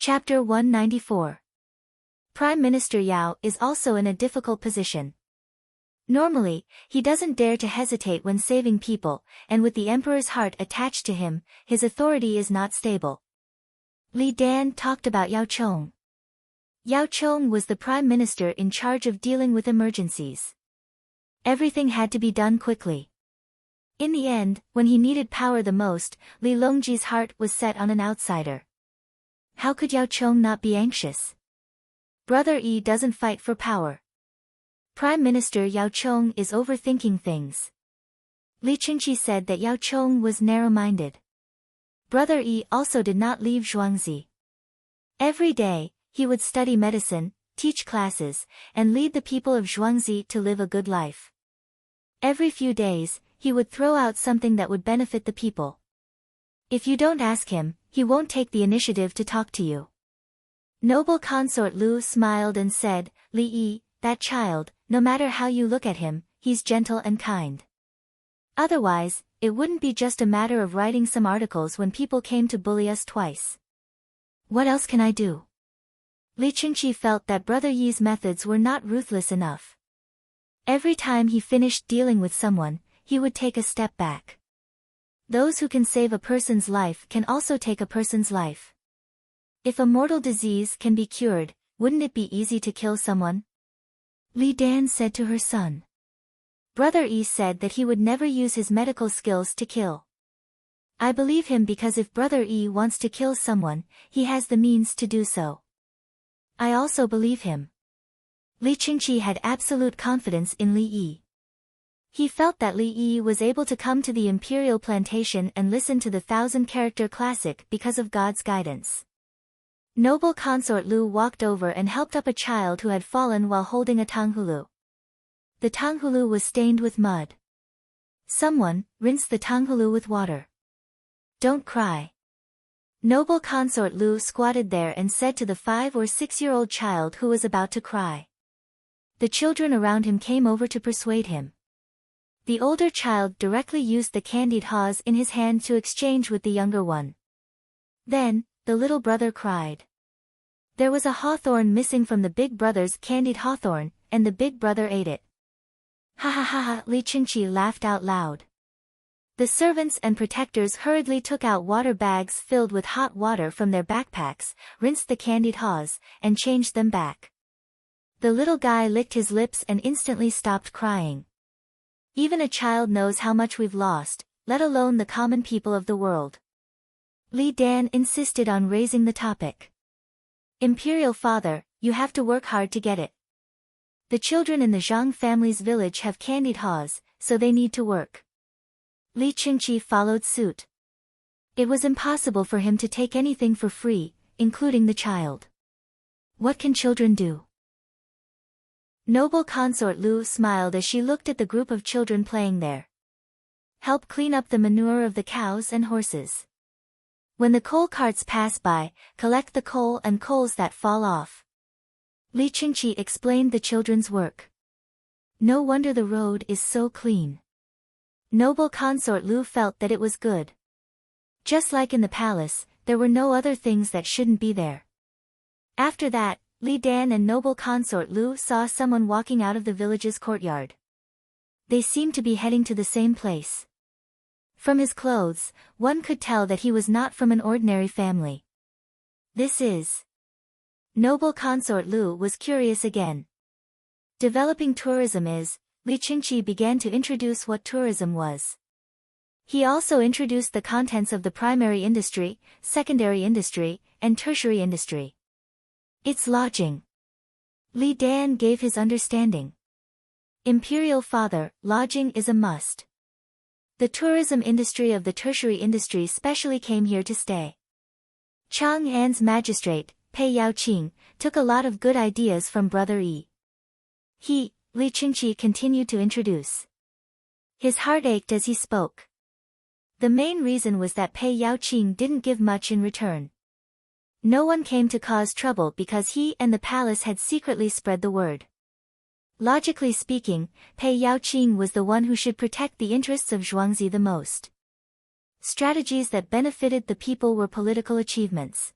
Chapter 194. Prime Minister Yao is also in a difficult position. Normally, he doesn't dare to hesitate when saving people, and with the emperor's heart attached to him, his authority is not stable. Li Dan talked about Yao Chong. Yao Chong was the prime minister in charge of dealing with emergencies. Everything had to be done quickly. In the end, when he needed power the most, Li Longji's heart was set on an outsider. How could Yao Chong not be anxious? Brother Yi doesn't fight for power. Prime Minister Yao Chong is overthinking things. Li Qingqi said that Yao Chong was narrow-minded. Brother Yi also did not leave Zhuangzi. Every day, he would study medicine, teach classes, and lead the people of Zhuangzi to live a good life. Every few days, he would throw out something that would benefit the people. If you don't ask him, he won't take the initiative to talk to you. Noble consort Lu smiled and said, Li Yi, that child, no matter how you look at him, he's gentle and kind. Otherwise, it wouldn't be just a matter of writing some articles when people came to bully us twice. What else can I do? Li Qingqi felt that Brother Yi's methods were not ruthless enough. Every time he finished dealing with someone, he would take a step back. Those who can save a person's life can also take a person's life. If a mortal disease can be cured, wouldn't it be easy to kill someone? Li Dan said to her son. Brother Yi said that he would never use his medical skills to kill. I believe him because if Brother Yi wants to kill someone, he has the means to do so. I also believe him. Li Qingqi had absolute confidence in Li Yi. He felt that Li Yi was able to come to the imperial plantation and listen to the 1,000-character classic because of God's guidance. Noble consort Lu walked over and helped up a child who had fallen while holding a tanghulu. The tanghulu was stained with mud. Someone, rinse the tanghulu with water. Don't cry. Noble consort Lu squatted there and said to the 5 or 6-year-old child who was about to cry. The children around him came over to persuade him. The older child directly used the candied haws in his hand to exchange with the younger one. Then, the little brother cried. There was a hawthorn missing from the big brother's candied hawthorn, and the big brother ate it. Ha ha ha ha! Li Qingqi laughed out loud. The servants and protectors hurriedly took out water bags filled with hot water from their backpacks, rinsed the candied haws, and changed them back. The little guy licked his lips and instantly stopped crying. Even a child knows how much we've lost, let alone the common people of the world. Li Dan insisted on raising the topic. Imperial father, you have to work hard to get it. The children in the Zhang family's village have candied haws, so they need to work. Li Qingqi followed suit. It was impossible for him to take anything for free, including the child. What can children do? Noble consort Lu smiled as she looked at the group of children playing there. Help clean up the manure of the cows and horses. When the coal carts pass by, collect the coal and coals that fall off. Li Qingqi explained the children's work. No wonder the road is so clean. Noble consort Lu felt that it was good. Just like in the palace, there were no other things that shouldn't be there. After that, Li Dan and noble consort Lu saw someone walking out of the village's courtyard. They seemed to be heading to the same place. From his clothes, one could tell that he was not from an ordinary family. This is... Noble consort Lu was curious again. Developing tourism is, Li Qingqi began to introduce what tourism was. He also introduced the contents of the primary industry, secondary industry, and tertiary industry. It's lodging. Li Dan gave his understanding. Imperial father, lodging is a must. The tourism industry of the tertiary industry specially came here to stay. Chang'an's magistrate, Pei Yaoqing, took a lot of good ideas from Brother Yi. Li Qingqi continued to introduce. His heart ached as he spoke. The main reason was that Pei Yaoqing didn't give much in return. No one came to cause trouble because he and the palace had secretly spread the word. Logically speaking, Pei Yaoqing was the one who should protect the interests of Zhuangzi the most. Strategies that benefited the people were political achievements.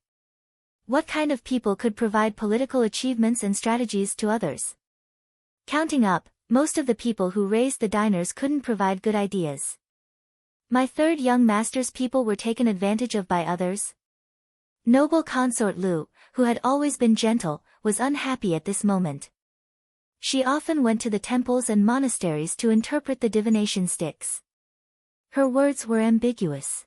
What kind of people could provide political achievements and strategies to others? Counting up, most of the people who raised the diners couldn't provide good ideas. My third young master's people were taken advantage of by others. Noble consort Lu, who had always been gentle, was unhappy at this moment. She often went to the temples and monasteries to interpret the divination sticks. Her words were ambiguous.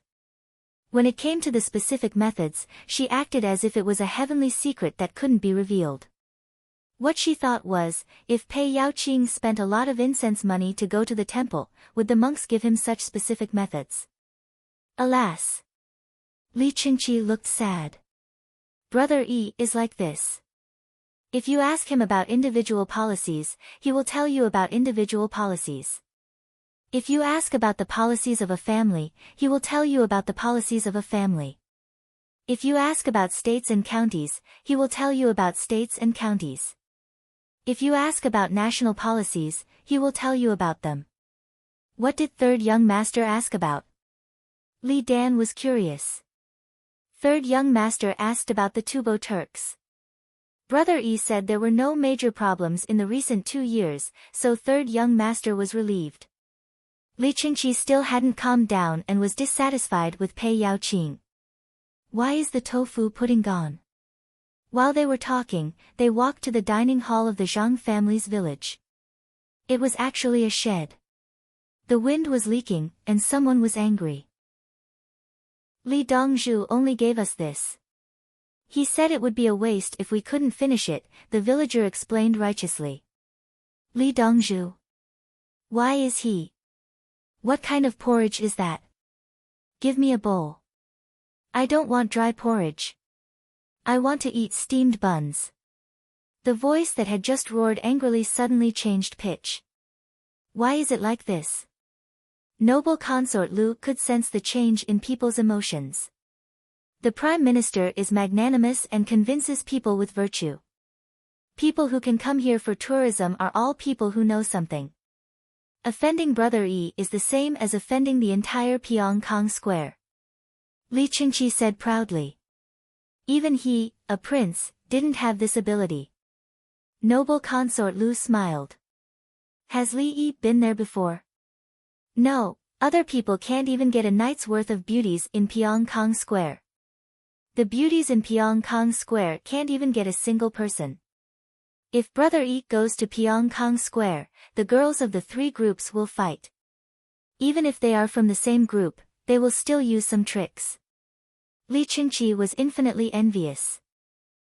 When it came to the specific methods, she acted as if it was a heavenly secret that couldn't be revealed. What she thought was, if Pei Yaoqing spent a lot of incense money to go to the temple, would the monks give him such specific methods? Alas! Li Qingqi looked sad. Brother Yi is like this. If you ask him about individual policies, he will tell you about individual policies. If you ask about the policies of a family, he will tell you about the policies of a family. If you ask about states and counties, he will tell you about states and counties. If you ask about national policies, he will tell you about them. What did third young master ask about? Li Dan was curious. Third young master asked about the Tubo Turks. Brother Yi said there were no major problems in the recent 2 years, so third young master was relieved. Li Qingqi still hadn't calmed down and was dissatisfied with Pei Yaoqing. Why is the tofu pudding gone? While they were talking, they walked to the dining hall of the Zhang family's village. It was actually a shed. The wind was leaking, and someone was angry. Li Dongzhu only gave us this. He said it would be a waste if we couldn't finish it, the villager explained righteously. Li Dongzhu. Why is he? What kind of porridge is that? Give me a bowl. I don't want dry porridge. I want to eat steamed buns. The voice that had just roared angrily suddenly changed pitch. Why is it like this? Noble consort Lu could sense the change in people's emotions. The Prime Minister is magnanimous and convinces people with virtue. People who can come here for tourism are all people who know something. Offending Brother Yi is the same as offending the entire Pyongkang Square. Li Qingqi said proudly. Even he, a prince, didn't have this ability. Noble consort Lu smiled. Has Li Yi been there before? No, other people can't even get a night's worth of beauties in Pyongkang Square. The beauties in Pyongkang Square can't even get a single person. If Brother Yi goes to Pyongkang Square, the girls of the 3 groups will fight. Even if they are from the same group, they will still use some tricks. Li Qingqi was infinitely envious.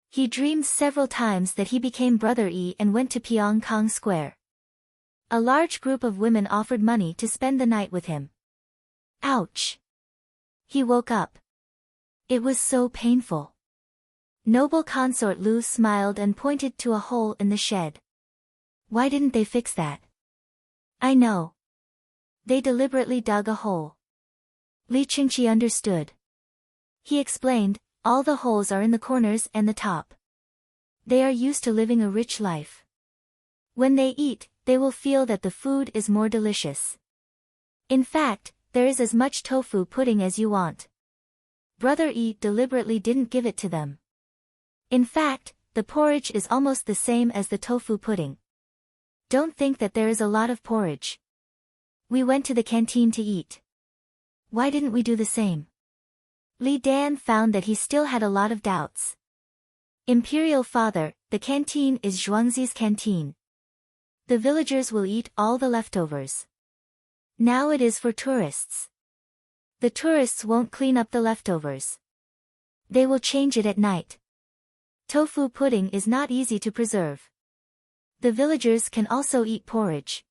He dreamed several times that he became Brother Yi and went to Pyongkang Square. A large group of women offered money to spend the night with him. Ouch! He woke up. It was so painful. Noble consort Lu smiled and pointed to a hole in the shed. Why didn't they fix that? I know. They deliberately dug a hole. Li Qingqi understood. He explained, all the holes are in the corners and the top. They are used to living a rich life. When they eat, they will feel that the food is more delicious. In fact, there is as much tofu pudding as you want. Brother Yi deliberately didn't give it to them. In fact, the porridge is almost the same as the tofu pudding. Don't think that there is a lot of porridge. We went to the canteen to eat. Why didn't we do the same? Li Dan found that he still had a lot of doubts. Imperial Father, the canteen is Zhuangzi's canteen. The villagers will eat all the leftovers. Now it is for tourists. The tourists won't clean up the leftovers. They will change it at night. Tofu pudding is not easy to preserve. The villagers can also eat porridge.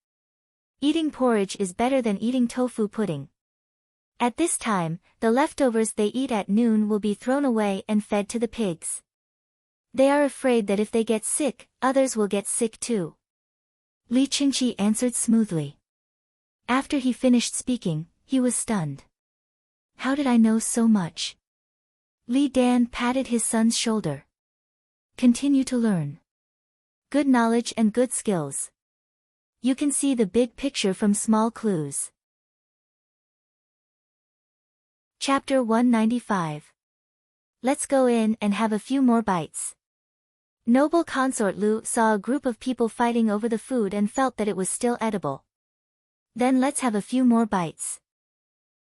Eating porridge is better than eating tofu pudding. At this time, the leftovers they eat at noon will be thrown away and fed to the pigs. They are afraid that if they get sick, others will get sick too. Li Qingqi answered smoothly. After he finished speaking, he was stunned. How did I know so much? Li Dan patted his son's shoulder. Continue to learn. Good knowledge and good skills. You can see the big picture from small clues. Chapter 195. Let's go in and have a few more bites. Noble consort Lu saw a group of people fighting over the food and felt that it was still edible. Then let's have a few more bites.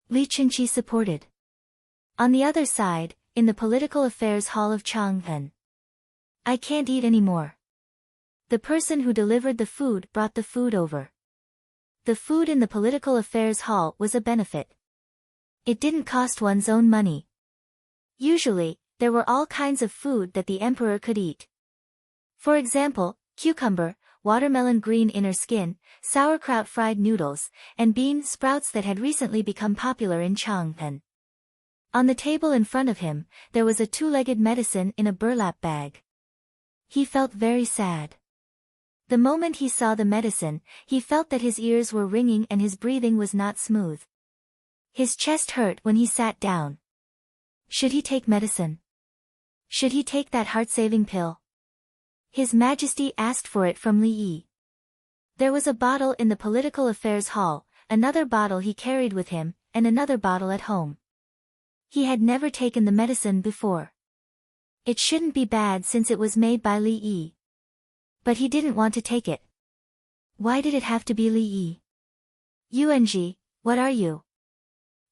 Li Chunqi supported. On the other side, in the political affairs hall of Chang'an. I can't eat anymore. The person who delivered the food brought the food over. The food in the political affairs hall was a benefit. It didn't cost one's own money. Usually, there were all kinds of food that the emperor could eat. For example, cucumber, watermelon green inner skin, sauerkraut fried noodles, and bean sprouts that had recently become popular in Chang'an. On the table in front of him, there was a two-legged medicine in a burlap bag. He felt very sad. The moment he saw the medicine, he felt that his ears were ringing and his breathing was not smooth. His chest hurt when he sat down. Should he take medicine? Should he take that heart-saving pill? His Majesty asked for it from Li Yi. There was a bottle in the political affairs hall, another bottle he carried with him, and another bottle at home. He had never taken the medicine before. It shouldn't be bad since it was made by Li Yi. But he didn't want to take it. Why did it have to be Li Yi? Yuanji, what are you?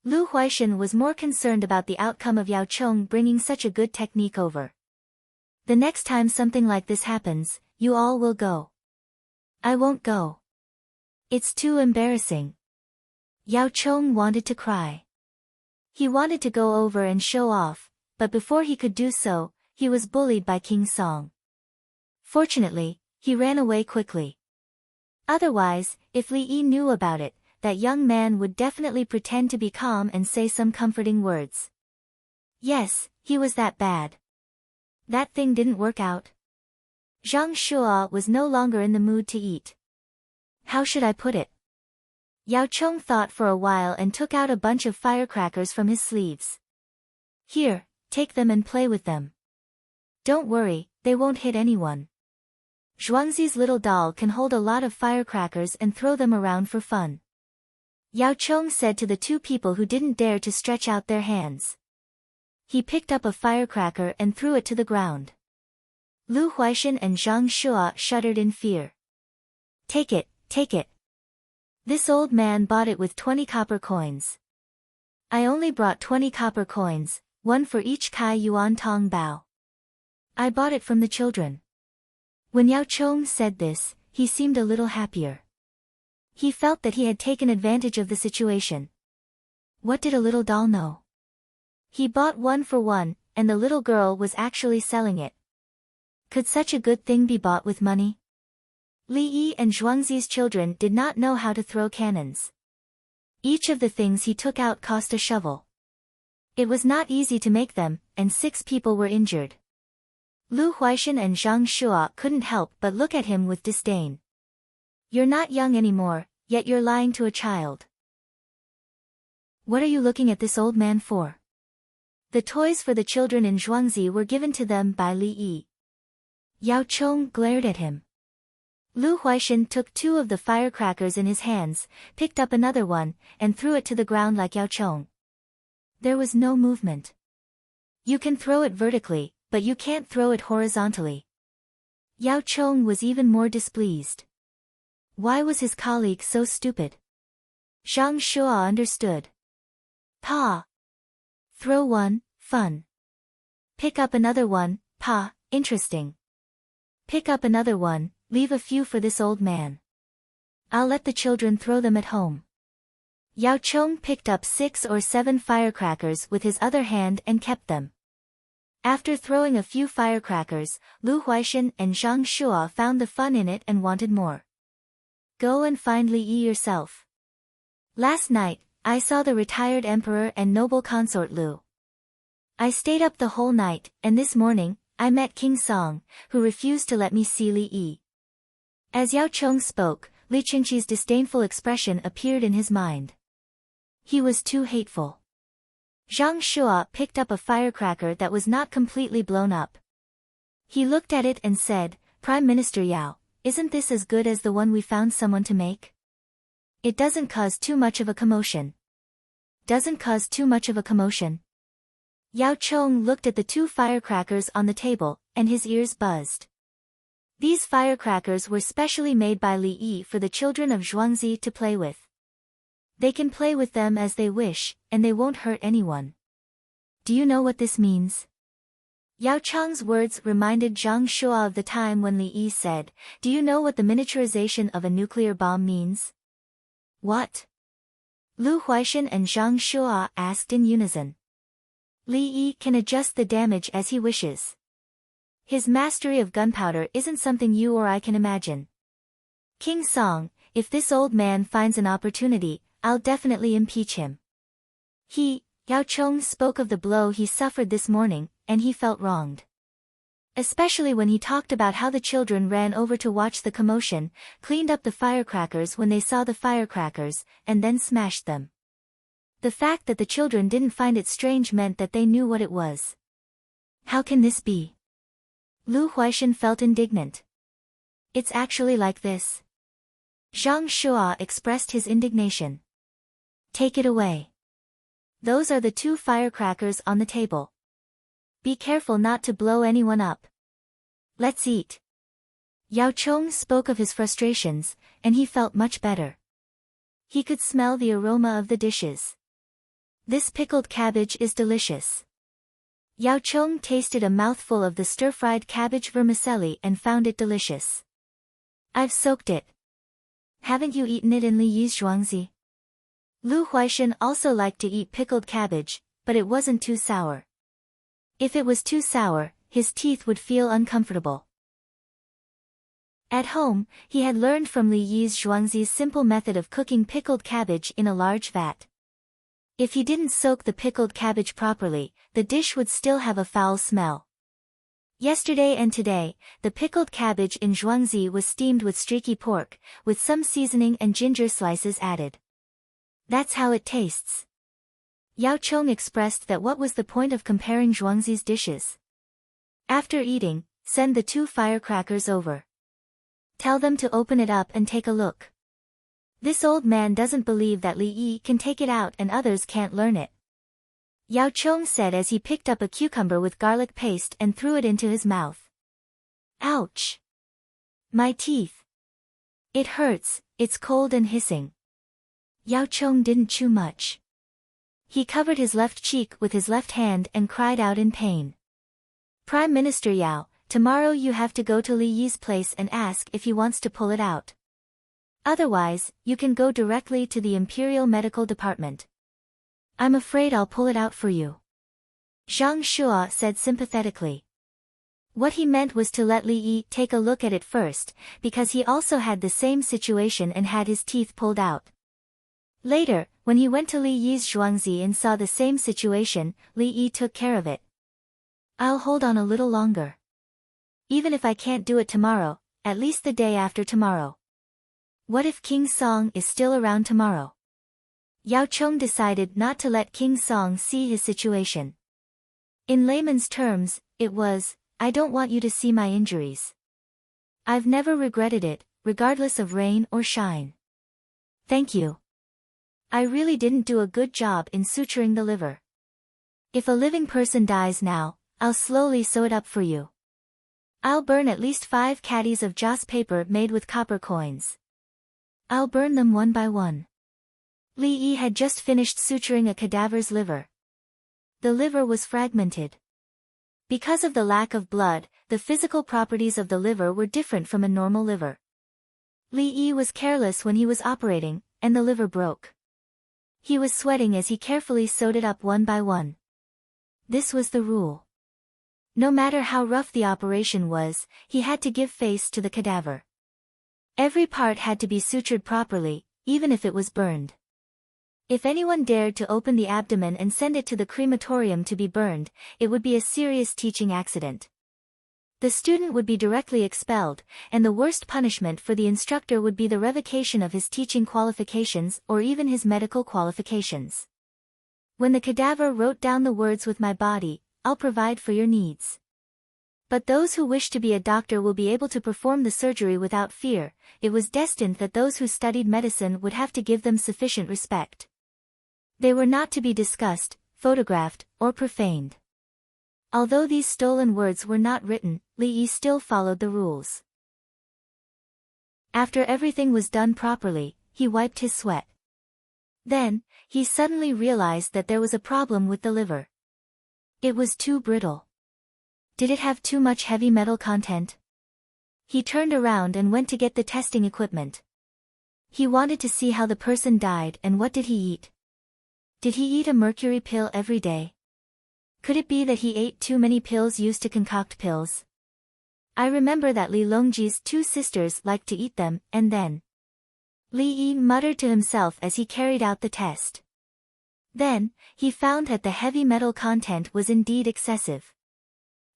Lu Huaishan was more concerned about the outcome of Yao Chong bringing such a good technique over. The next time something like this happens, you all will go. I won't go. It's too embarrassing. Yao Chong wanted to cry. He wanted to go over and show off, but before he could do so, he was bullied by King Song. Fortunately, he ran away quickly. Otherwise, if Li Yi knew about it, that young man would definitely pretend to be calm and say some comforting words. Yes, he was that bad. That thing didn't work out. Zhang Shuo was no longer in the mood to eat. How should I put it? Yao Chong thought for a while and took out a bunch of firecrackers from his sleeves. Here, take them and play with them. Don't worry, they won't hit anyone. Zhuangzi's little doll can hold a lot of firecrackers and throw them around for fun. Yao Chong said to the two people who didn't dare to stretch out their hands. He picked up a firecracker and threw it to the ground. Lu Huaishan and Zhang Shuo shuddered in fear. Take it, take it. This old man bought it with 20 copper coins. I only brought 20 copper coins, one for each Kai Yuan Tong Bao. I bought it from the children. When Yao Chong said this, he seemed a little happier. He felt that he had taken advantage of the situation. What did a little doll know? He bought one for one, and the little girl was actually selling it. Could such a good thing be bought with money? Li Yi and Zhuangzi's children did not know how to throw cannons. Each of the things he took out cost a shovel. It was not easy to make them, and 6 people were injured. Lu Huaishan and Zhang Shuo couldn't help but look at him with disdain. You're not young anymore, yet you're lying to a child. What are you looking at this old man for? The toys for the children in Zhuangzi were given to them by Li Yi. Yao Chong glared at him. Lu Huaishan took 2 of the firecrackers in his hands, picked up another one, and threw it to the ground like Yao Chong. There was no movement. You can throw it vertically, but you can't throw it horizontally. Yao Chong was even more displeased. Why was his colleague so stupid? Zhang Shuo understood. Pa. Throw one, fun. Pick up another one, pa, interesting. Pick up another one, leave a few for this old man. I'll let the children throw them at home. Yao Chong picked up 6 or 7 firecrackers with his other hand and kept them. After throwing a few firecrackers, Lu Huaishan and Zhang Shuo found the fun in it and wanted more. Go and find Li Yi yourself. Last night, I saw the retired emperor and noble consort Lu. I stayed up the whole night, and this morning, I met King Song, who refused to let me see Li Yi. As Yao Chong spoke, Li Chunqi's disdainful expression appeared in his mind. He was too hateful. Zhang Shuo picked up a firecracker that was not completely blown up. He looked at it and said, Prime Minister Yao, isn't this as good as the one we found someone to make? It doesn't cause too much of a commotion. Doesn't cause too much of a commotion. Yao Chong looked at the two firecrackers on the table, and his ears buzzed. These firecrackers were specially made by Li Yi for the children of Zhuangzi to play with. They can play with them as they wish, and they won't hurt anyone. Do you know what this means? Yao Chong's words reminded Zhang Shua of the time when Li Yi said, "Do you know what the miniaturization of a nuclear bomb means?" What? Lu Huaishan and Zhang Shua asked in unison. Li Yi can adjust the damage as he wishes. His mastery of gunpowder isn't something you or I can imagine. King Song, if this old man finds an opportunity, I'll definitely impeach him. Yao Chong spoke of the blow he suffered this morning, and he felt wronged. Especially when he talked about how the children ran over to watch the commotion, cleaned up the firecrackers when they saw the firecrackers, and then smashed them. The fact that the children didn't find it strange meant that they knew what it was. How can this be? Lu Huaishan felt indignant. It's actually like this. Zhang Shua expressed his indignation. Take it away. Those are the two firecrackers on the table. Be careful not to blow anyone up. Let's eat. Yao Chong spoke of his frustrations, and he felt much better. He could smell the aroma of the dishes. This pickled cabbage is delicious. Yao Chong tasted a mouthful of the stir-fried cabbage vermicelli and found it delicious. I've soaked it. Haven't you eaten it in Li Yi's Zhuangzi? Lu Huaishan also liked to eat pickled cabbage, but it wasn't too sour. If it was too sour, his teeth would feel uncomfortable. At home, he had learned from Li Yi's Zhuangzi's simple method of cooking pickled cabbage in a large vat. If he didn't soak the pickled cabbage properly, the dish would still have a foul smell. Yesterday and today, the pickled cabbage in Zhuangzi was steamed with streaky pork, with some seasoning and ginger slices added. That's how it tastes. Yao Chong expressed that what was the point of comparing Zhuangzi's dishes? After eating, send the two firecrackers over. Tell them to open it up and take a look. This old man doesn't believe that Li Yi can take it out and others can't learn it. Yao Chong said as he picked up a cucumber with garlic paste and threw it into his mouth. Ouch! My teeth. It hurts, it's cold and hissing. Yao Chong didn't chew much. He covered his left cheek with his left hand and cried out in pain. Prime Minister Yao, tomorrow you have to go to Li Yi's place and ask if he wants to pull it out. Otherwise, you can go directly to the Imperial Medical Department. I'm afraid I'll pull it out for you. Zhang Shua said sympathetically. What he meant was to let Li Yi take a look at it first, because he also had the same situation and had his teeth pulled out. Later, when he went to Li Yi's Zhuangzi and saw the same situation, Li Yi took care of it. I'll hold on a little longer. Even if I can't do it tomorrow, at least the day after tomorrow. What if King Song is still around tomorrow? Yao Chong decided not to let King Song see his situation. In layman's terms, it was, I don't want you to see my injuries. I've never regretted it, regardless of rain or shine. Thank you. I really didn't do a good job in suturing the liver. If a living person dies now, I'll slowly sew it up for you. I'll burn at least 5 caddies of joss paper made with copper coins. I'll burn them one by one. Li Yi had just finished suturing a cadaver's liver. The liver was fragmented. Because of the lack of blood, the physical properties of the liver were different from a normal liver. Li Yi was careless when he was operating, and the liver broke. He was sweating as he carefully sewed it up one by one. This was the rule. No matter how rough the operation was, he had to give face to the cadaver. Every part had to be sutured properly, even if it was burned. If anyone dared to open the abdomen and send it to the crematorium to be burned, it would be a serious teaching accident. The student would be directly expelled, and the worst punishment for the instructor would be the revocation of his teaching qualifications or even his medical qualifications. When the cadaver wrote down the words "with my body, I'll provide for your needs. But those who wish to be a doctor will be able to perform the surgery without fear," it was destined that those who studied medicine would have to give them sufficient respect. They were not to be discussed, photographed, or profaned. Although these stolen words were not written, Li Yi still followed the rules. After everything was done properly, he wiped his sweat. Then, he suddenly realized that there was a problem with the liver. It was too brittle. Did it have too much heavy metal content? He turned around and went to get the testing equipment. He wanted to see how the person died and what did he eat. Did he eat a mercury pill every day? Could it be that he ate too many pills used to concoct pills? I remember that Li Longji's 2 sisters liked to eat them, and then. Li Yi muttered to himself as he carried out the test. Then, he found that the heavy metal content was indeed excessive.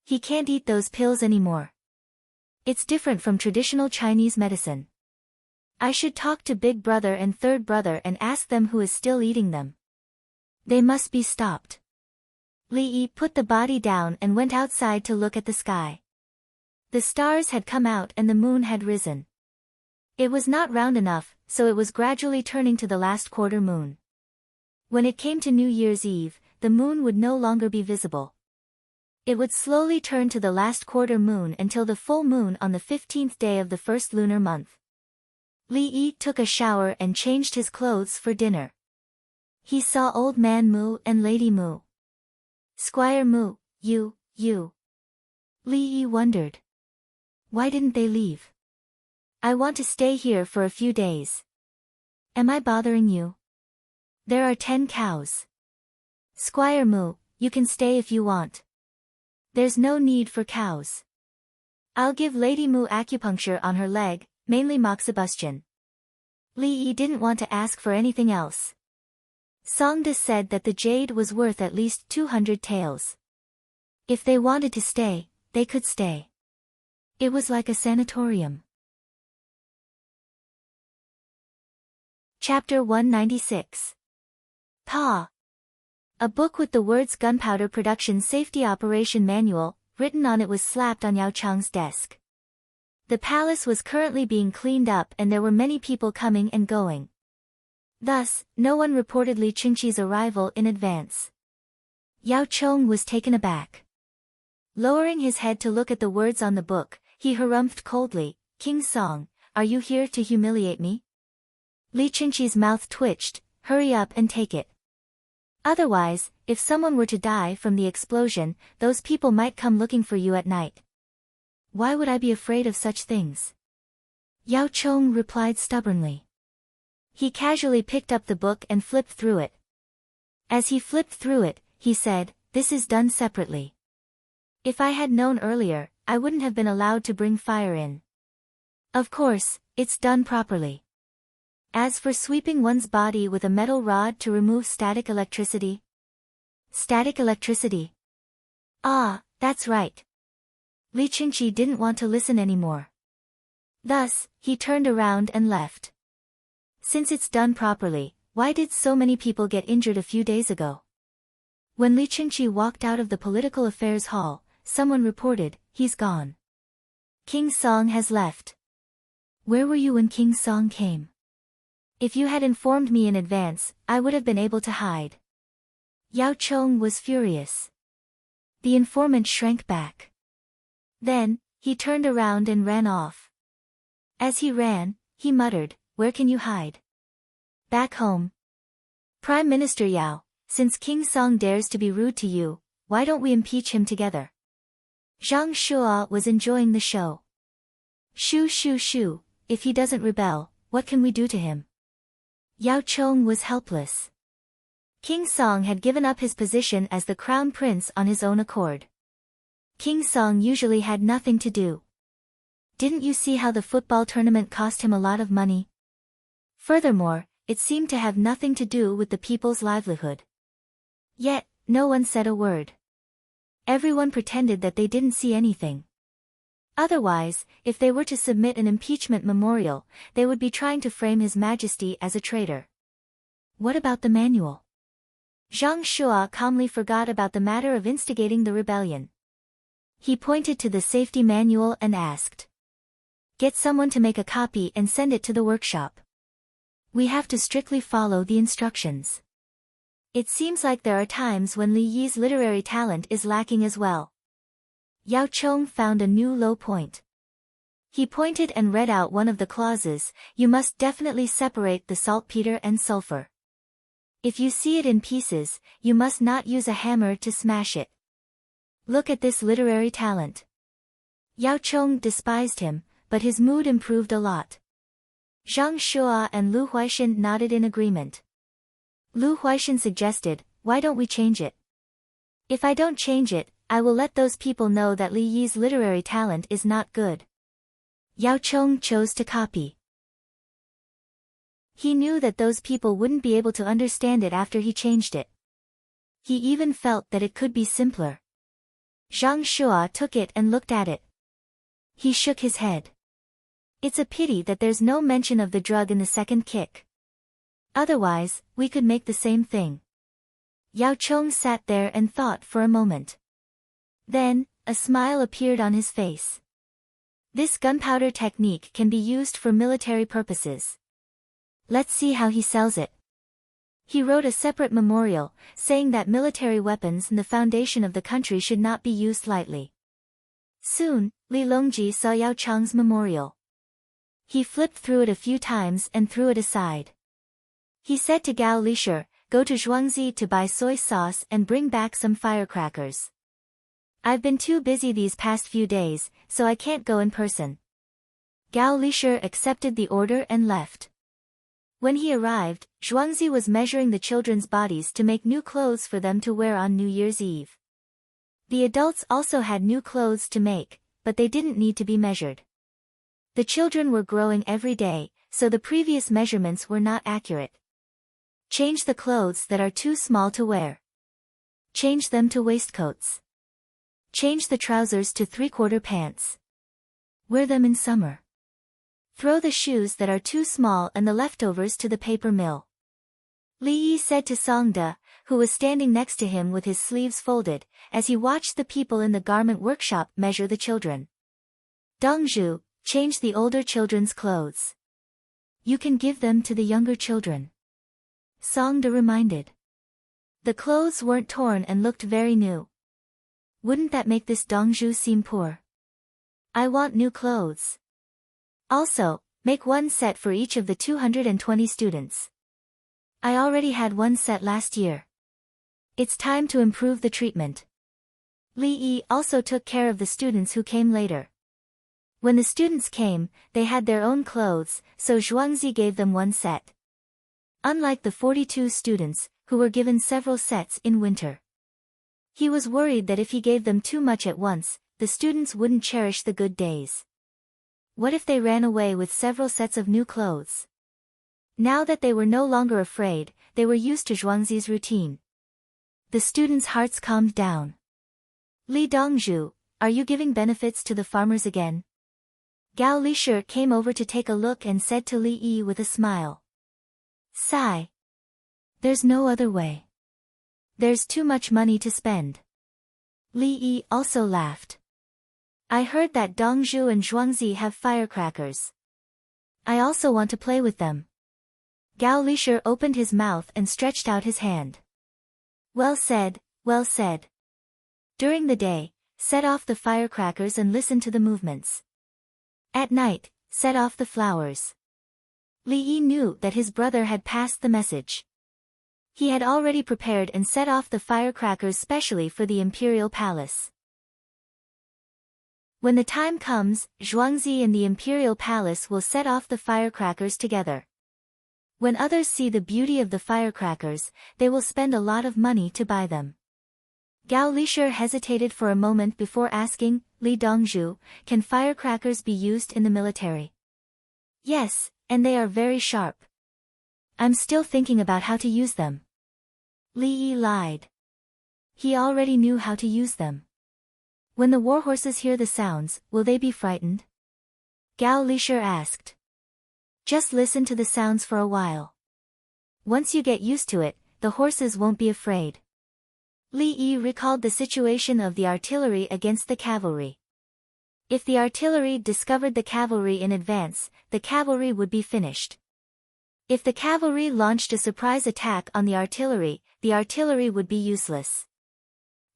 He can't eat those pills anymore. It's different from traditional Chinese medicine. I should talk to big brother and third brother and ask them who is still eating them. They must be stopped. Li Yi put the body down and went outside to look at the sky. The stars had come out and the moon had risen. It was not round enough, so it was gradually turning to the last quarter moon. When it came to New Year's Eve, the moon would no longer be visible. It would slowly turn to the last quarter moon until the full moon on the 15th day of the first lunar month. Li Yi took a shower and changed his clothes for dinner. He saw Old Man Mu and Lady Mu. Squire Mu, you. Li Yi wondered. Why didn't they leave? I want to stay here for a few days. Am I bothering you? There are 10 cows. Squire Mu, you can stay if you want. There's no need for cows. I'll give Lady Mu acupuncture on her leg, mainly moxibustion. Li Yi didn't want to ask for anything else. Songda said that the jade was worth at least 200 taels. If they wanted to stay, they could stay. It was like a sanatorium. Chapter 196. Pa. A book with the words Gunpowder Production Safety Operation Manual, written on it was slapped on Yao Chang's desk. The palace was currently being cleaned up and there were many people coming and going. Thus, no one reported Li Qingqi's arrival in advance. Yao Chong was taken aback. Lowering his head to look at the words on the book, he harumphed coldly, King Song, are you here to humiliate me? Li Qingqi's mouth twitched, hurry up and take it. Otherwise, if someone were to die from the explosion, those people might come looking for you at night. Why would I be afraid of such things? Yao Chong replied stubbornly. He casually picked up the book and flipped through it. As he flipped through it, he said, this is done separately. If I had known earlier, I wouldn't have been allowed to bring fire in. Of course, it's done properly. As for sweeping one's body with a metal rod to remove static electricity. Static electricity. Ah, that's right. Li Qingqi didn't want to listen anymore. Thus, he turned around and left. Since it's done properly, why did so many people get injured a few days ago? When Li Qingqi walked out of the political affairs hall, someone reported, he's gone. King Song has left. Where were you when King Song came? If you had informed me in advance, I would have been able to hide. Yao Chong was furious. The informant shrank back. Then, he turned around and ran off. As he ran, he muttered, where can you hide? Back home. Prime Minister Yao, since King Song dares to be rude to you, why don't we impeach him together? Zhang Shua was enjoying the show. Shoo, if he doesn't rebel, what can we do to him? Yao Chong was helpless. King Song had given up his position as the crown prince on his own accord. King Song usually had nothing to do. Didn't you see how the football tournament cost him a lot of money? Furthermore, it seemed to have nothing to do with the people's livelihood. Yet, no one said a word. Everyone pretended that they didn't see anything. Otherwise, if they were to submit an impeachment memorial, they would be trying to frame His Majesty as a traitor. What about the manual? Zhang Shua calmly forgot about the matter of instigating the rebellion. He pointed to the safety manual and asked. Get someone to make a copy and send it to the workshop. We have to strictly follow the instructions. It seems like there are times when Li Yi's literary talent is lacking as well. Yao Chong found a new low point. He pointed and read out one of the clauses: you must definitely separate the saltpeter and sulfur. If you see it in pieces, you must not use a hammer to smash it. Look at this literary talent. Yao Chong despised him, but his mood improved a lot. Zhang Shuo and Lu Huaishan nodded in agreement. Lu Huaishan suggested, why don't we change it? If I don't change it, I will let those people know that Li Yi's literary talent is not good. Yao Chong chose to copy. He knew that those people wouldn't be able to understand it after he changed it. He even felt that it could be simpler. Zhang Shuo took it and looked at it. He shook his head. It's a pity that there's no mention of the drug in the second kick. Otherwise, we could make the same thing. Yao Chong sat there and thought for a moment. Then, a smile appeared on his face. This gunpowder technique can be used for military purposes. Let's see how he sells it. He wrote a separate memorial, saying that military weapons and the foundation of the country should not be used lightly. Soon, Li Longji saw Yao Chong's memorial. He flipped through it a few times and threw it aside. He said to Gao Lisher, go to Zhuangzi to buy soy sauce and bring back some firecrackers. I've been too busy these past few days, so I can't go in person. Gao Lisher accepted the order and left. When he arrived, Zhuangzi was measuring the children's bodies to make new clothes for them to wear on New Year's Eve. The adults also had new clothes to make, but they didn't need to be measured. The children were growing every day, so the previous measurements were not accurate. Change the clothes that are too small to wear. Change them to waistcoats. Change the trousers to three-quarter pants. Wear them in summer. Throw the shoes that are too small and the leftovers to the paper mill. Li Yi said to Songda, who was standing next to him with his sleeves folded, as he watched the people in the garment workshop measure the children. Dongzhu, change the older children's clothes. You can give them to the younger children. Songda reminded. The clothes weren't torn and looked very new. Wouldn't that make this Dongzhu seem poor? I want new clothes. Also, make one set for each of the 220 students. I already had one set last year. It's time to improve the treatment. Li Yi also took care of the students who came later. When the students came, they had their own clothes, so Zhuangzi gave them one set. Unlike the 42 students, who were given several sets in winter. He was worried that if he gave them too much at once, the students wouldn't cherish the good days. What if they ran away with several sets of new clothes? Now that they were no longer afraid, they were used to Zhuangzi's routine. The students' hearts calmed down. Li Dongzhu, are you giving benefits to the farmers again? Gao Lisher came over to take a look and said to Li Yi with a smile. Sigh. There's no other way. There's too much money to spend. Li Yi also laughed. I heard that Dongzhu and Zhuangzi have firecrackers. I also want to play with them. Gao Lisher opened his mouth and stretched out his hand. Well said, well said. During the day, set off the firecrackers and listen to the movements. At night, set off the flowers. Li Yi knew that his brother had passed the message. He had already prepared and set off the firecrackers specially for the imperial palace. When the time comes, Zhuangzi and the imperial palace will set off the firecrackers together. When others see the beauty of the firecrackers, they will spend a lot of money to buy them. Gao Lisher hesitated for a moment before asking, Li Dongzhu, can firecrackers be used in the military? Yes, and they are very sharp. I'm still thinking about how to use them. Li Yi lied. He already knew how to use them. When the warhorses hear the sounds, will they be frightened? Gao Lisher asked. Just listen to the sounds for a while. Once you get used to it, the horses won't be afraid. Li Yi recalled the situation of the artillery against the cavalry. If the artillery discovered the cavalry in advance, the cavalry would be finished. If the cavalry launched a surprise attack on the artillery would be useless.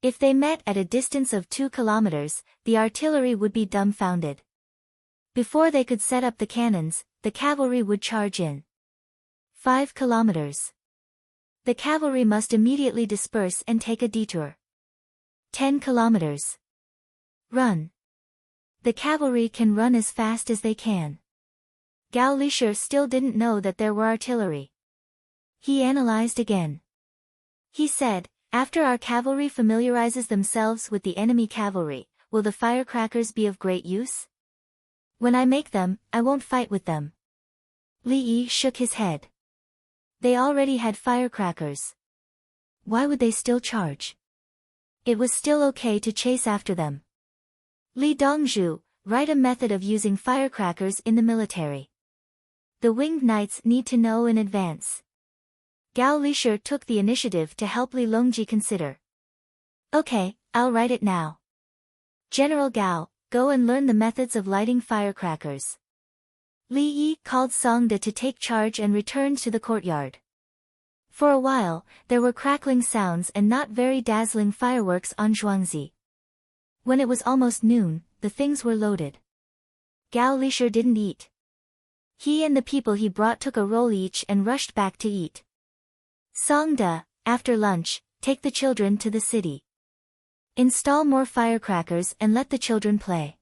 If they met at a distance of 2 kilometers, the artillery would be dumbfounded. Before they could set up the cannons, the cavalry would charge in. 5 kilometers. The cavalry must immediately disperse and take a detour. 10 kilometers. Run. The cavalry can run as fast as they can. Gao Lisher still didn't know that there were artillery. He analyzed again. He said, after our cavalry familiarizes themselves with the enemy cavalry, will the firecrackers be of great use? When I make them, I won't fight with them. Li Yi shook his head. They already had firecrackers. Why would they still charge? It was still okay to chase after them. Li Dongzhu, write a method of using firecrackers in the military. The winged knights need to know in advance. Gao Lisher took the initiative to help Li Longji consider. Okay, I'll write it now. General Gao, go and learn the methods of lighting firecrackers. Li Yi called Song De to take charge and returned to the courtyard. For a while, there were crackling sounds and not very dazzling fireworks on Zhuangzi. When it was almost noon, the things were loaded. Gao Lisher didn't eat. He and the people he brought took a roll each and rushed back to eat. Song De, after lunch, take the children to the city. Install more firecrackers and let the children play.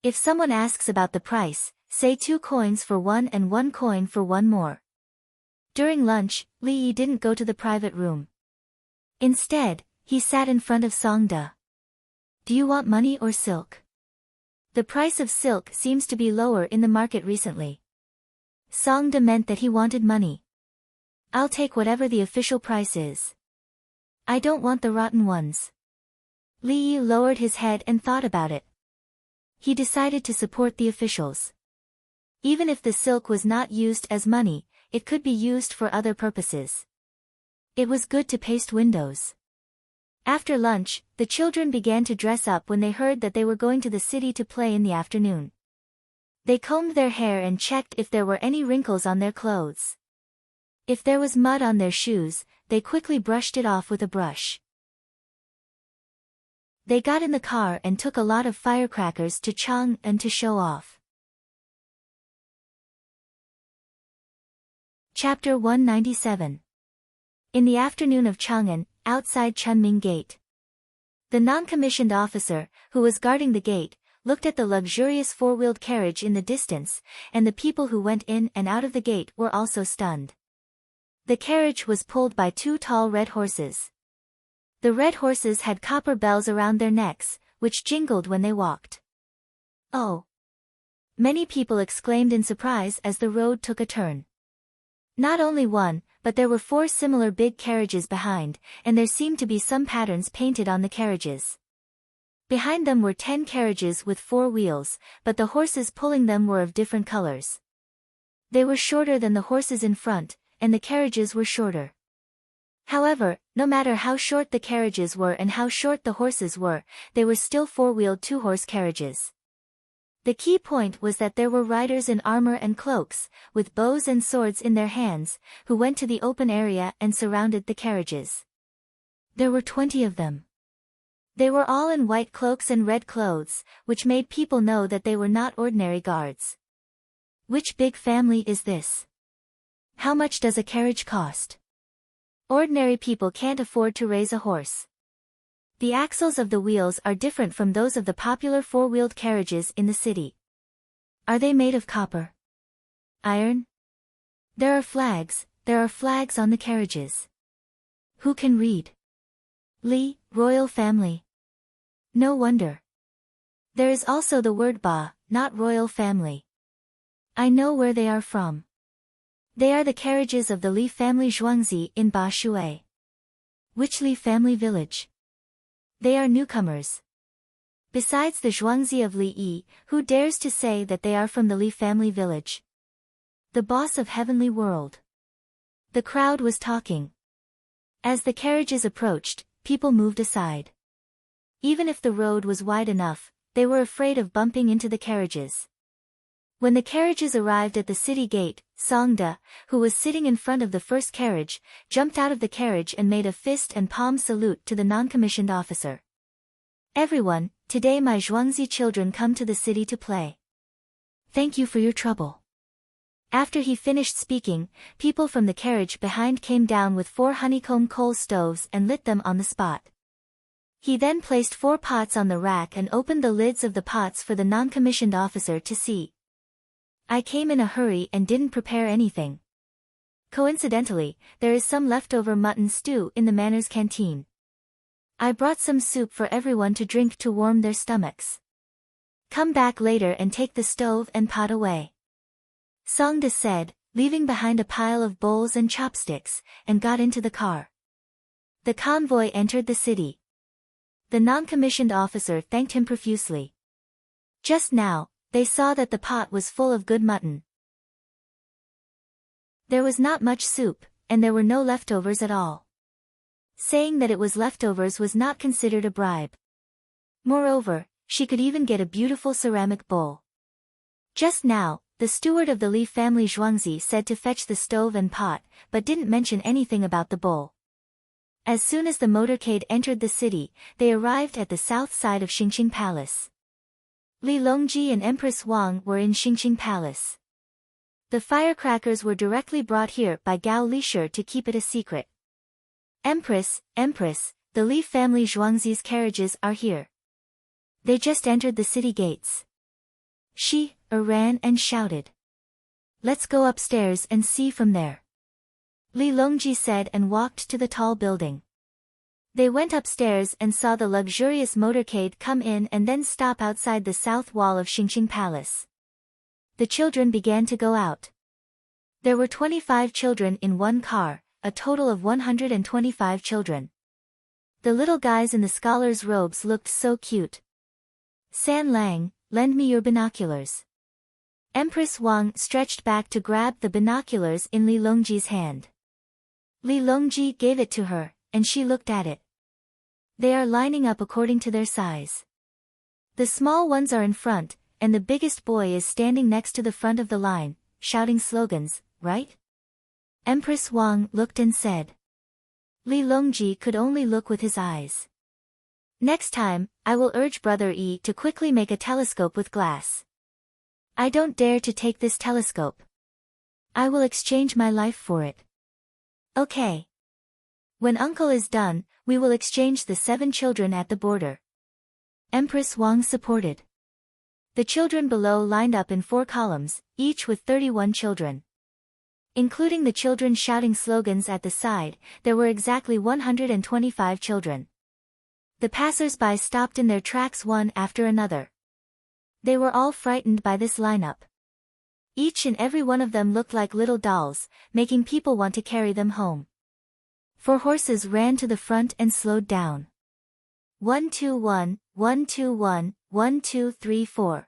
If someone asks about the price, say 2 coins for one and 1 coin for one more. During lunch, Li Yi didn't go to the private room. Instead, he sat in front of Song De. Do you want money or silk? The price of silk seems to be lower in the market recently. Song De meant that he wanted money. I'll take whatever the official price is. I don't want the rotten ones. Li Yi lowered his head and thought about it. He decided to support the officials. Even if the silk was not used as money, it could be used for other purposes. It was good to paste windows. After lunch, the children began to dress up when they heard that they were going to the city to play in the afternoon. They combed their hair and checked if there were any wrinkles on their clothes. If there was mud on their shoes, they quickly brushed it off with a brush. They got in the car and took a lot of firecrackers to Chang'an to show off. Chapter 197. In the afternoon of Chang'an, outside Chunming Gate. The non-commissioned officer, who was guarding the gate, looked at the luxurious 4-wheeled carriage in the distance, and the people who went in and out of the gate were also stunned. The carriage was pulled by 2 tall red horses. The red horses had copper bells around their necks, which jingled when they walked. Oh! Many people exclaimed in surprise as the road took a turn. Not only one, but there were 4 similar big carriages behind, and there seemed to be some patterns painted on the carriages. Behind them were 10 carriages with 4 wheels, but the horses pulling them were of different colors. They were shorter than the horses in front, and the carriages were shorter. However, no matter how short the carriages were and how short the horses were, they were still 4-wheeled 2-horse carriages. The key point was that there were riders in armor and cloaks, with bows and swords in their hands, who went to the open area and surrounded the carriages. There were 20 of them. They were all in white cloaks and red clothes, which made people know that they were not ordinary guards. Which big family is this? How much does a carriage cost? Ordinary people can't afford to raise a horse. The axles of the wheels are different from those of the popular 4-wheeled carriages in the city. Are they made of copper? Iron? There are flags on the carriages. Who can read? Li, royal family. No wonder. There is also the word Ba, not royal family. I know where they are from. They are the carriages of the Li family Zhuangzi in Ba Shui. Which Li family village? They are newcomers. Besides the Zhuangzi of Li Yi, who dares to say that they are from the Li family village? The boss of heavenly world. The crowd was talking. As the carriages approached, people moved aside. Even if the road was wide enough, they were afraid of bumping into the carriages. When the carriages arrived at the city gate, Songda, who was sitting in front of the first carriage, jumped out of the carriage and made a fist and palm salute to the non-commissioned officer. Everyone, today my Zhuangzi children come to the city to play. Thank you for your trouble. After he finished speaking, people from the carriage behind came down with 4 honeycomb coal stoves and lit them on the spot. He then placed 4 pots on the rack and opened the lids of the pots for the non-commissioned officer to see. I came in a hurry and didn't prepare anything. Coincidentally, there is some leftover mutton stew in the manor's canteen. I brought some soup for everyone to drink to warm their stomachs. Come back later and take the stove and pot away. Songda said, leaving behind a pile of bowls and chopsticks, and got into the car. The convoy entered the city. The non-commissioned officer thanked him profusely. Just now, they saw that the pot was full of good mutton. There was not much soup, and there were no leftovers at all. Saying that it was leftovers was not considered a bribe. Moreover, she could even get a beautiful ceramic bowl. Just now, the steward of the Li family Zhuangzi said to fetch the stove and pot, but didn't mention anything about the bowl. As soon as the motorcade entered the city, they arrived at the south side of Xingqing Palace. Li Longji and Empress Wang were in Xingqing Palace. The firecrackers were directly brought here by Gao Lishir to keep it a secret. Empress, the Li family Zhuangzi's carriages are here. They just entered the city gates. She ran and shouted. Let's go upstairs and see from there. Li Longji said and walked to the tall building. They went upstairs and saw the luxurious motorcade come in and then stop outside the south wall of Xingqing Palace. The children began to go out. There were 25 children in one car, a total of 125 children. The little guys in the scholars' robes looked so cute. San Lang, lend me your binoculars. Empress Wang stretched back to grab the binoculars in Li Longji's hand. Li Longji gave it to her, and she looked at it. They are lining up according to their size. The small ones are in front, and the biggest boy is standing next to the front of the line, shouting slogans, right? Empress Wang looked and said. Li Longji could only look with his eyes. Next time, I will urge Brother Yi to quickly make a telescope with glass. I don't dare to take this telescope. I will exchange my life for it. Okay. When uncle is done, we will exchange the 7 children at the border. Empress Wang supported. The children below lined up in 4 columns, each with 31 children. Including the children shouting slogans at the side, there were exactly 125 children. The passers-by stopped in their tracks one after another. They were all frightened by this lineup. Each and every one of them looked like little dolls, making people want to carry them home. 4 horses ran to the front and slowed down. 121, 121, 1234.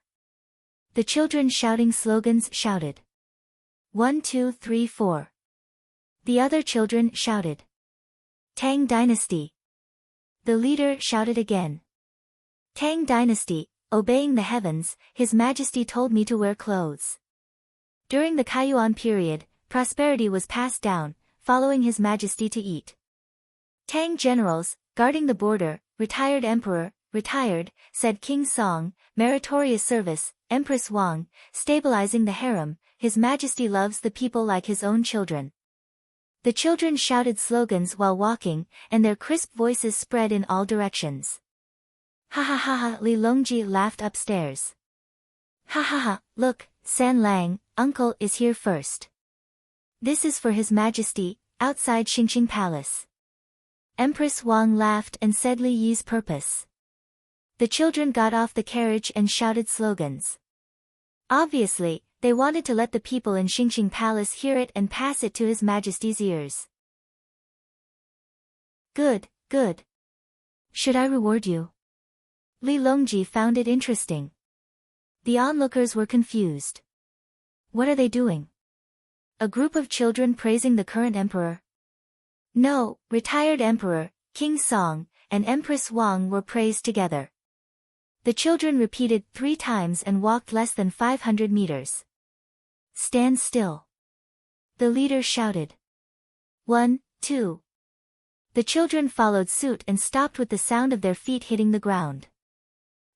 The children shouting slogans shouted. 1234. The other children shouted. Tang Dynasty. The leader shouted again. Tang Dynasty, obeying the heavens, His Majesty told me to wear clothes. During the Kaiyuan period, prosperity was passed down, following His Majesty to eat. Tang generals, guarding the border, retired emperor, retired, said King Song, meritorious service, Empress Wang, stabilizing the harem, His Majesty loves the people like his own children. The children shouted slogans while walking, and their crisp voices spread in all directions. Ha ha ha ha, Li Longji laughed upstairs. Ha ha ha, look, San Lang, uncle is here first. This is for His Majesty, outside Xingqing Palace. Empress Wang laughed and said Li Yi's purpose. The children got off the carriage and shouted slogans. Obviously, they wanted to let the people in Xingqing Palace hear it and pass it to His Majesty's ears. Good, good. Should I reward you? Li Longji found it interesting. The onlookers were confused. What are they doing? A group of children praising the current emperor? No, retired emperor, King Song, and Empress Wang were praised together. The children repeated 3 times and walked less than 500 meters. Stand still. The leader shouted. 1, 2. The children followed suit and stopped with the sound of their feet hitting the ground.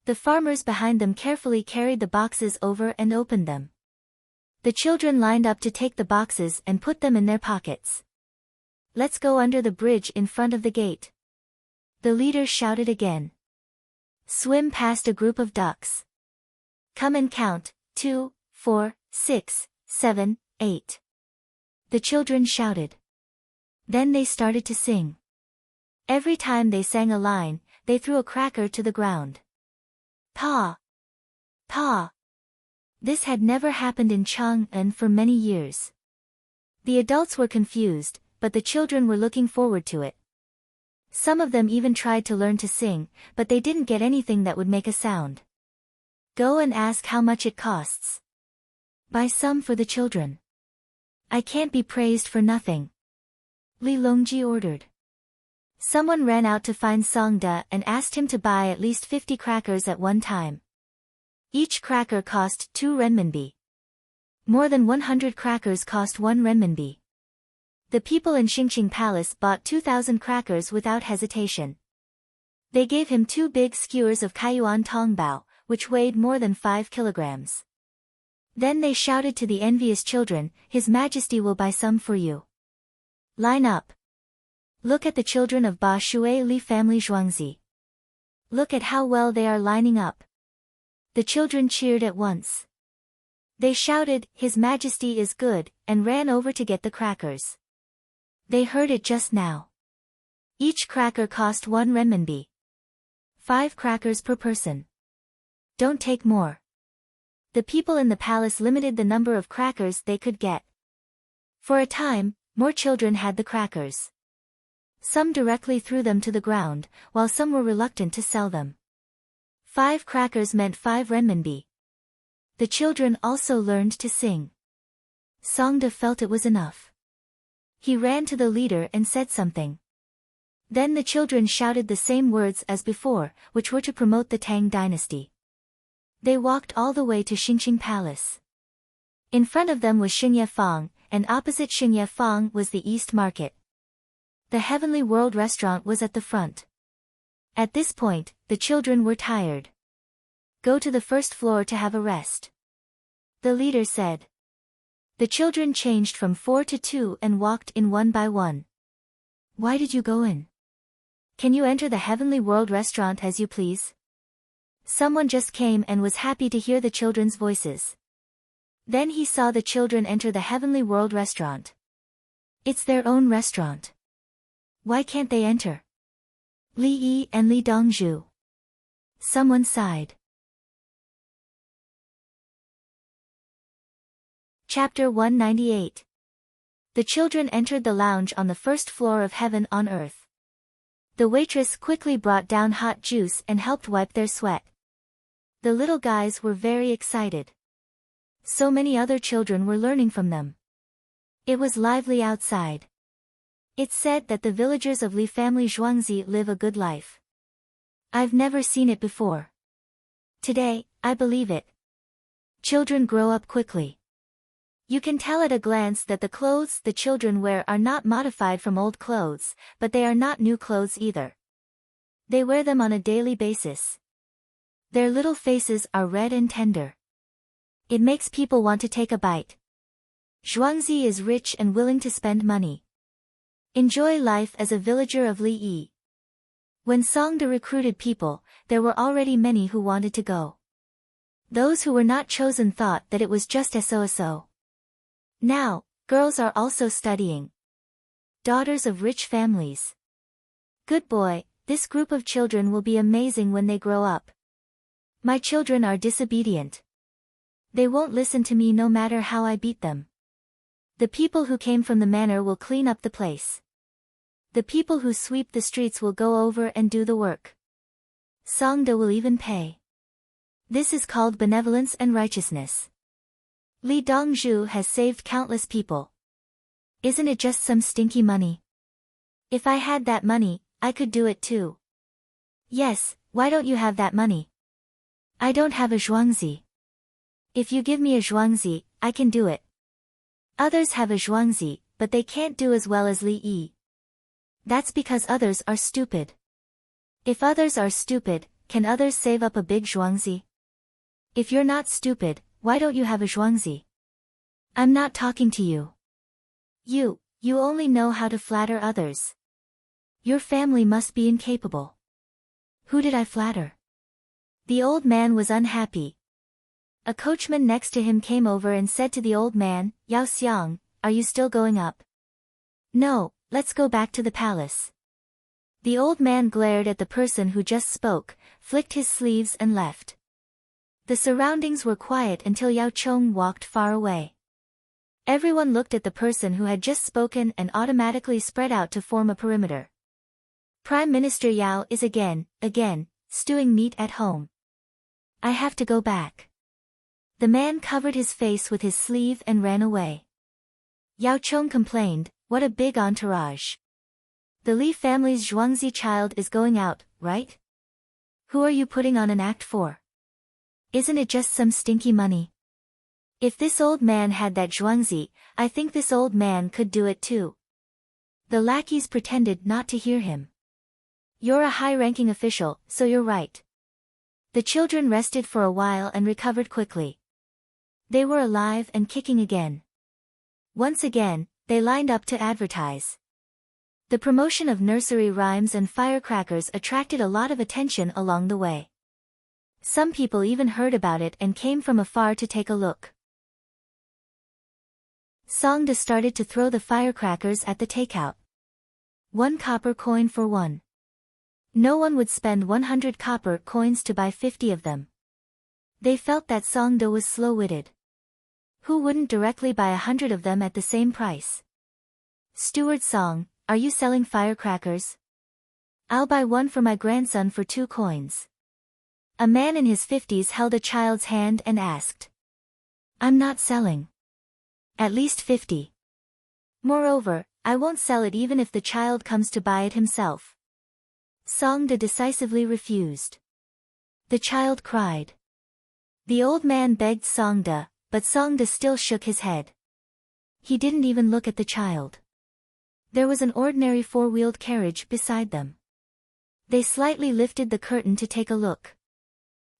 The farmers behind them carefully carried the boxes over and opened them. The children lined up to take the boxes and put them in their pockets. Let's go under the bridge in front of the gate. The leader shouted again. Swim past a group of ducks. Come and count, 2, 4, 6, 7, 8. The children shouted. Then they started to sing. Every time they sang a line, they threw a cracker to the ground. Pa! Pa! This had never happened in Chang'an for many years. The adults were confused, but the children were looking forward to it. Some of them even tried to learn to sing, but they didn't get anything that would make a sound. Go and ask how much it costs. Buy some for the children. I can't be praised for nothing. Li Longji ordered. Someone ran out to find Songda and asked him to buy at least 50 crackers at one time. Each cracker cost 2 renminbi. More than 100 crackers cost 1 renminbi. The people in Xingqing Palace bought 2,000 crackers without hesitation. They gave him 2 big skewers of Kaiyuan Tongbao, which weighed more than 5 kilograms. Then they shouted to the envious children, His Majesty will buy some for you. Line up. Look at the children of Ba Shui Li family Zhuangzi. Look at how well they are lining up. The children cheered at once. They shouted, His Majesty is good, and ran over to get the crackers. They heard it just now. Each cracker cost 1 renminbi. 5 crackers per person. Don't take more. The people in the palace limited the number of crackers they could get. For a time, more children had the crackers. Some directly threw them to the ground, while some were reluctant to sell them. 5 crackers meant 5 renminbi. The children also learned to sing. Songda felt it was enough. He ran to the leader and said something. Then the children shouted the same words as before, which were to promote the Tang dynasty. They walked all the way to Xingqing Palace. In front of them was Xingye Fang, and opposite Xingye Fang was the East Market. The Heavenly World restaurant was at the front. At this point, the children were tired. Go to the first floor to have a rest. The leader said. The children changed from 4 to 2 and walked in one by one. Why did you go in? Can you enter the Heavenly World restaurant as you please? Someone just came and was happy to hear the children's voices. Then he saw the children enter the Heavenly World restaurant. It's their own restaurant. Why can't they enter? Li Yi and Li Dongzhu. Someone sighed. Chapter 198. The children entered the lounge on the first floor of Heaven on Earth. The waitress quickly brought down hot juice and helped wipe their sweat. The little guys were very excited. So many other children were learning from them. It was lively outside. It's said that the villagers of Li family Zhuangzi live a good life. I've never seen it before. Today, I believe it. Children grow up quickly. You can tell at a glance that the clothes the children wear are not modified from old clothes, but they are not new clothes either. They wear them on a daily basis. Their little faces are red and tender. It makes people want to take a bite. Zhuangzi is rich and willing to spend money. Enjoy life as a villager of Li Yi. When Songda recruited people, there were already many who wanted to go. Those who were not chosen thought that it was just so. Now, girls are also studying. Daughters of rich families. Good boy, this group of children will be amazing when they grow up. My children are disobedient. They won't listen to me no matter how I beat them. The people who came from the manor will clean up the place. The people who sweep the streets will go over and do the work. Songda will even pay. This is called benevolence and righteousness. Li Dongzhu has saved countless people. Isn't it just some stinky money? If I had that money, I could do it too. Yes, why don't you have that money? I don't have a zhuangzi. If you give me a zhuangzi, I can do it. Others have a zhuangzi, but they can't do as well as Li Yi. That's because others are stupid. If others are stupid, can others save up a big zhuangzi? If you're not stupid, why don't you have a zhuangzi? I'm not talking to you. You only know how to flatter others. Your family must be incapable. Who did I flatter? The old man was unhappy. A coachman next to him came over and said to the old man, Yao Xiang, are you still going up? No, let's go back to the palace. The old man glared at the person who just spoke, flicked his sleeves and left. The surroundings were quiet until Yao Chong walked far away. Everyone looked at the person who had just spoken and automatically spread out to form a perimeter. Prime Minister Yao is again, stewing meat at home. I have to go back. The man covered his face with his sleeve and ran away. Yao Chong complained, what a big entourage. The Li family's zhuangzi child is going out, right? Who are you putting on an act for? Isn't it just some stinky money? If this old man had that zhuangzi, I think this old man could do it too. The lackeys pretended not to hear him. You're a high-ranking official, so you're right. The children rested for a while and recovered quickly. They were alive and kicking again. Once again, they lined up to advertise. The promotion of nursery rhymes and firecrackers attracted a lot of attention along the way. Some people even heard about it and came from afar to take a look. Songda started to throw the firecrackers at the takeout. 1 copper coin for one. No one would spend 100 copper coins to buy 50 of them. They felt that Songda was slow-witted. Who wouldn't directly buy 100 of them at the same price? Steward Song, are you selling firecrackers? I'll buy one for my grandson for 2 coins. A man in his 50s held a child's hand and asked. I'm not selling. At least 50. Moreover, I won't sell it even if the child comes to buy it himself. Songda decisively refused. The child cried. The old man begged Songda, but Songda still shook his head. He didn't even look at the child. There was an ordinary 4-wheeled carriage beside them. They slightly lifted the curtain to take a look.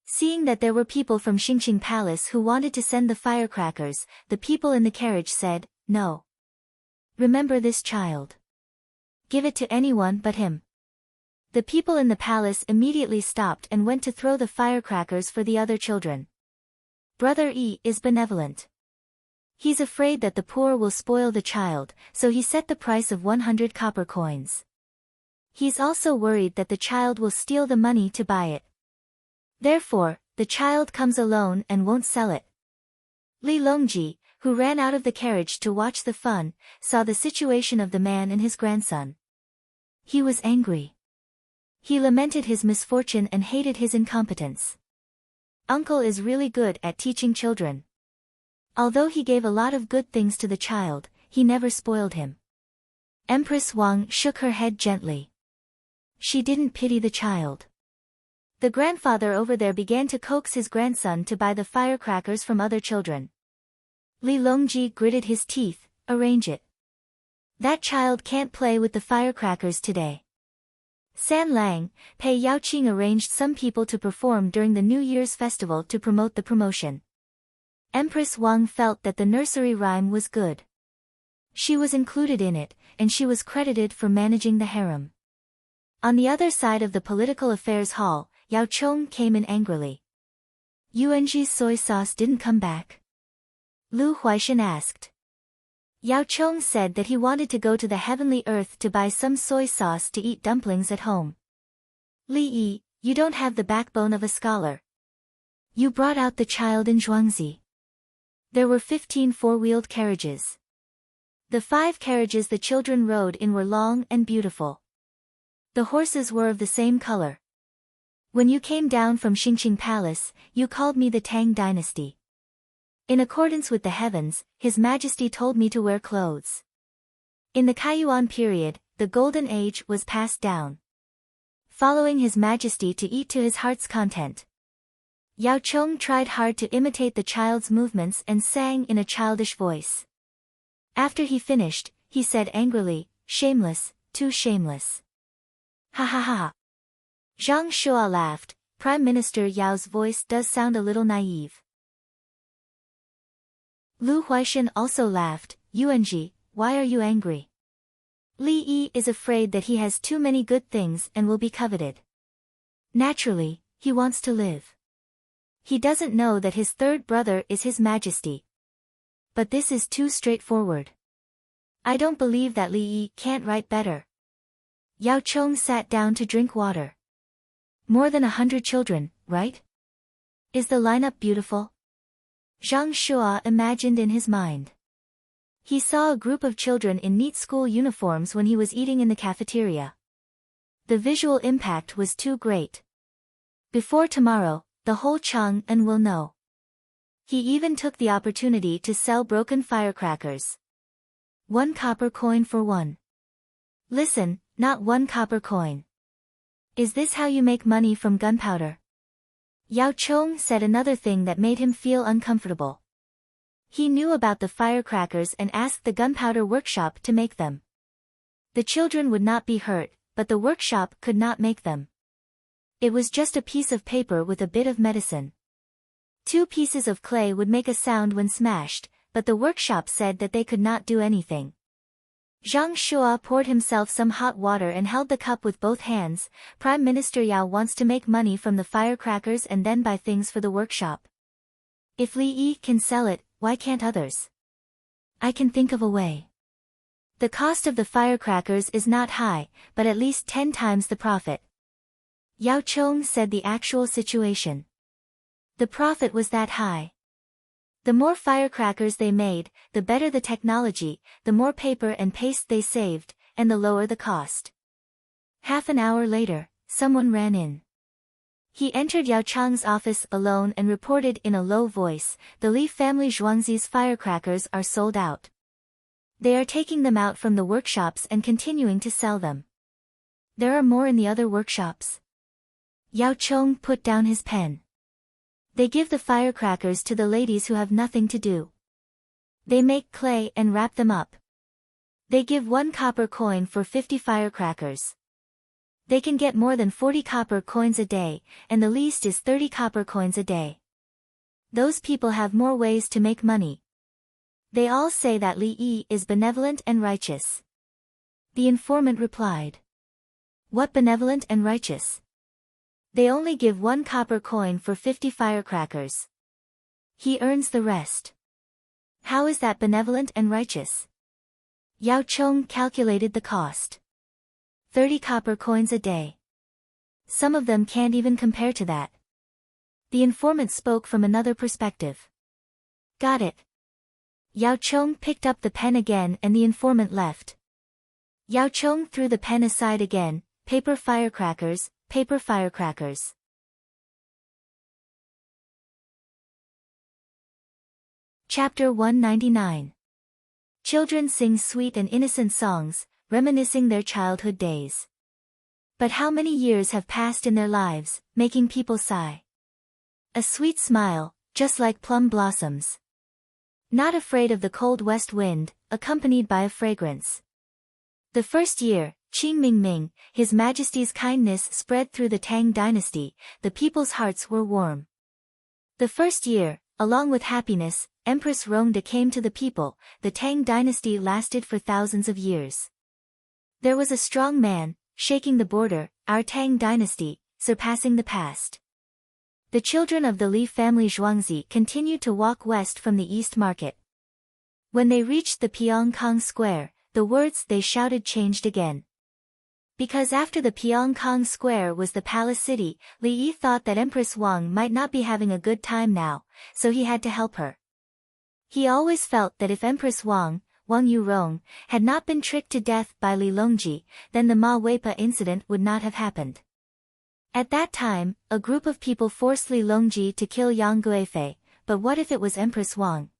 Seeing that there were people from Xingqing Palace who wanted to send the firecrackers, the people in the carriage said, no. Remember this child. Give it to anyone but him. The people in the palace immediately stopped and went to throw the firecrackers for the other children. Brother Yi is benevolent. He's afraid that the poor will spoil the child, so he set the price of 100 copper coins. He's also worried that the child will steal the money to buy it. Therefore, the child comes alone and won't sell it. Li Longji, who ran out of the carriage to watch the fun, saw the situation of the man and his grandson. He was angry. He lamented his misfortune and hated his incompetence. Uncle is really good at teaching children. Although he gave a lot of good things to the child, he never spoiled him. Empress Wang shook her head gently. She didn't pity the child. The grandfather over there began to coax his grandson to buy the firecrackers from other children. Li Longji gritted his teeth, arrange it. That child can't play with the firecrackers today. San Lang, Pei Yaoqing arranged some people to perform during the New Year's festival to promote the promotion. Empress Wang felt that the nursery rhyme was good. She was included in it, and she was credited for managing the harem. On the other side of the political affairs hall, Yao Chong came in angrily. Yuanji's soy sauce didn't come back. Lu Huaishan asked. Yao Chong said that he wanted to go to the heavenly earth to buy some soy sauce to eat dumplings at home. Li Yi, you don't have the backbone of a scholar. You brought out the child in Zhuangzi. There were 15 4-wheeled carriages. The 5 carriages the children rode in were long and beautiful. The horses were of the same color. When you came down from Xingqing Palace, you called me the Tang dynasty. In accordance with the heavens, His Majesty told me to wear clothes. In the Kaiyuan period, the Golden Age was passed down. Following His Majesty to eat to his heart's content. Yao Chong tried hard to imitate the child's movements and sang in a childish voice. After he finished, he said angrily, "Shameless, too shameless." Ha ha ha. Zhang Shuo laughed. Prime Minister Yao's voice does sound a little naive. Lu Huaishan also laughed. "Yuanji, why are you angry?" Li Yi is afraid that he has too many good things and will be coveted. Naturally, he wants to live. He doesn't know that his third brother is His Majesty. But this is too straightforward. I don't believe that Li Yi can't write better. Yao Chong sat down to drink water. More than 100 children, right? Is the lineup beautiful? Zhang Shuo imagined in his mind. He saw a group of children in neat school uniforms when he was eating in the cafeteria. The visual impact was too great. Before tomorrow, the whole Chang'an will know. He even took the opportunity to sell broken firecrackers. 1 copper coin for one. Listen, not 1 copper coin. Is this how you make money from gunpowder? Yao Chong said another thing that made him feel uncomfortable. He knew about the firecrackers and asked the gunpowder workshop to make them. The children would not be hurt, but the workshop could not make them. It was just a piece of paper with a bit of medicine. 2 pieces of clay would make a sound when smashed, but the workshop said that they could not do anything. Zhang Shuo poured himself some hot water and held the cup with both hands. Prime Minister Yao wants to make money from the firecrackers and then buy things for the workshop. If Li Yi can sell it, why can't others? I can think of a way. The cost of the firecrackers is not high, but at least 10 times the profit. Yao Chong said the actual situation. The profit was that high. The more firecrackers they made, the better the technology, the more paper and paste they saved, and the lower the cost. Half an hour later, someone ran in. He entered Yao Chang's office alone and reported in a low voice, "The Li family Zhuangzi's firecrackers are sold out. They are taking them out from the workshops and continuing to sell them. There are more in the other workshops." Yao Chong put down his pen. They give the firecrackers to the ladies who have nothing to do. They make clay and wrap them up. They give 1 copper coin for 50 firecrackers. They can get more than 40 copper coins a day, and the least is 30 copper coins a day. Those people have more ways to make money. They all say that Li Yi is benevolent and righteous. The informant replied. What benevolent and righteous? They only give 1 copper coin for 50 firecrackers. He earns the rest. How is that benevolent and righteous? Yao Chong calculated the cost. 30 copper coins a day. Some of them can't even compare to that. The informant spoke from another perspective. Got it. Yao Chong picked up the pen again and the informant left. Yao Chong threw the pen aside again. Paper firecrackers, paper firecrackers. Chapter 199. Children sing sweet and innocent songs, reminiscing their childhood days. But how many years have passed in their lives, making people sigh? A sweet smile, just like plum blossoms. Not afraid of the cold west wind, accompanied by a fragrance. The first year, Qing Ming Ming, His Majesty's kindness spread through the Tang dynasty, the people's hearts were warm. The first year, along with happiness, Empress Rongda came to the people, the Tang dynasty lasted for thousands of years. There was a strong man, shaking the border, our Tang dynasty, surpassing the past. The children of the Li family Zhuangzi continued to walk west from the East Market. When they reached the Pyongkang Square, the words they shouted changed again. Because after the Pyongkang Square was the palace city, Li Yi thought that Empress Wang might not be having a good time now, so he had to help her. He always felt that if Empress Wang Yurong, had not been tricked to death by Li Longji, then the Ma Weipa incident would not have happened. At that time, a group of people forced Li Longji to kill Yang Guifei, but what if it was Empress Wang?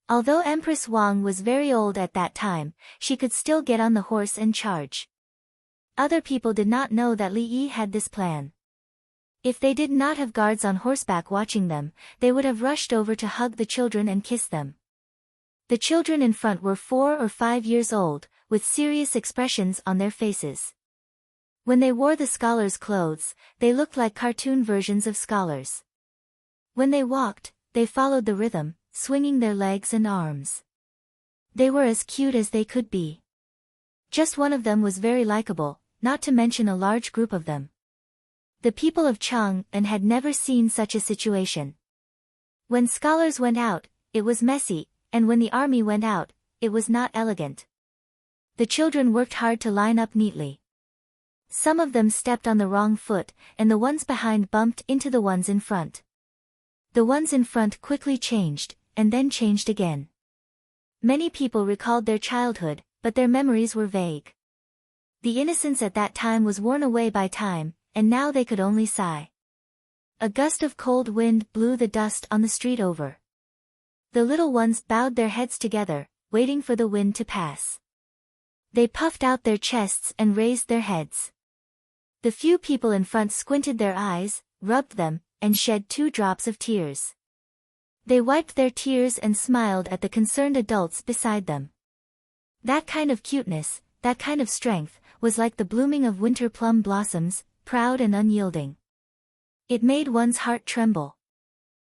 Although Empress Wang was very old at that time, she could still get on the horse and charge. Other people did not know that Li Yi had this plan. If they did not have guards on horseback watching them, they would have rushed over to hug the children and kiss them. The children in front were 4 or 5 years old, with serious expressions on their faces. When they wore the scholars' clothes, they looked like cartoon versions of scholars. When they walked, they followed the rhythm, swinging their legs and arms. They were as cute as they could be. Just one of them was very likable, not to mention a large group of them. The people of Chang'an had never seen such a situation. When scholars went out, it was messy, and when the army went out, it was not elegant. The children worked hard to line up neatly. Some of them stepped on the wrong foot, and the ones behind bumped into the ones in front. The ones in front quickly changed, and then changed again. Many people recalled their childhood, but their memories were vague. The innocence at that time was worn away by time, and now they could only sigh. A gust of cold wind blew the dust on the street over. The little ones bowed their heads together, waiting for the wind to pass. They puffed out their chests and raised their heads. The few people in front squinted their eyes, rubbed them, and shed 2 drops of tears. They wiped their tears and smiled at the concerned adults beside them. That kind of cuteness, that kind of strength, was like the blooming of winter plum blossoms, proud and unyielding. It made one's heart tremble.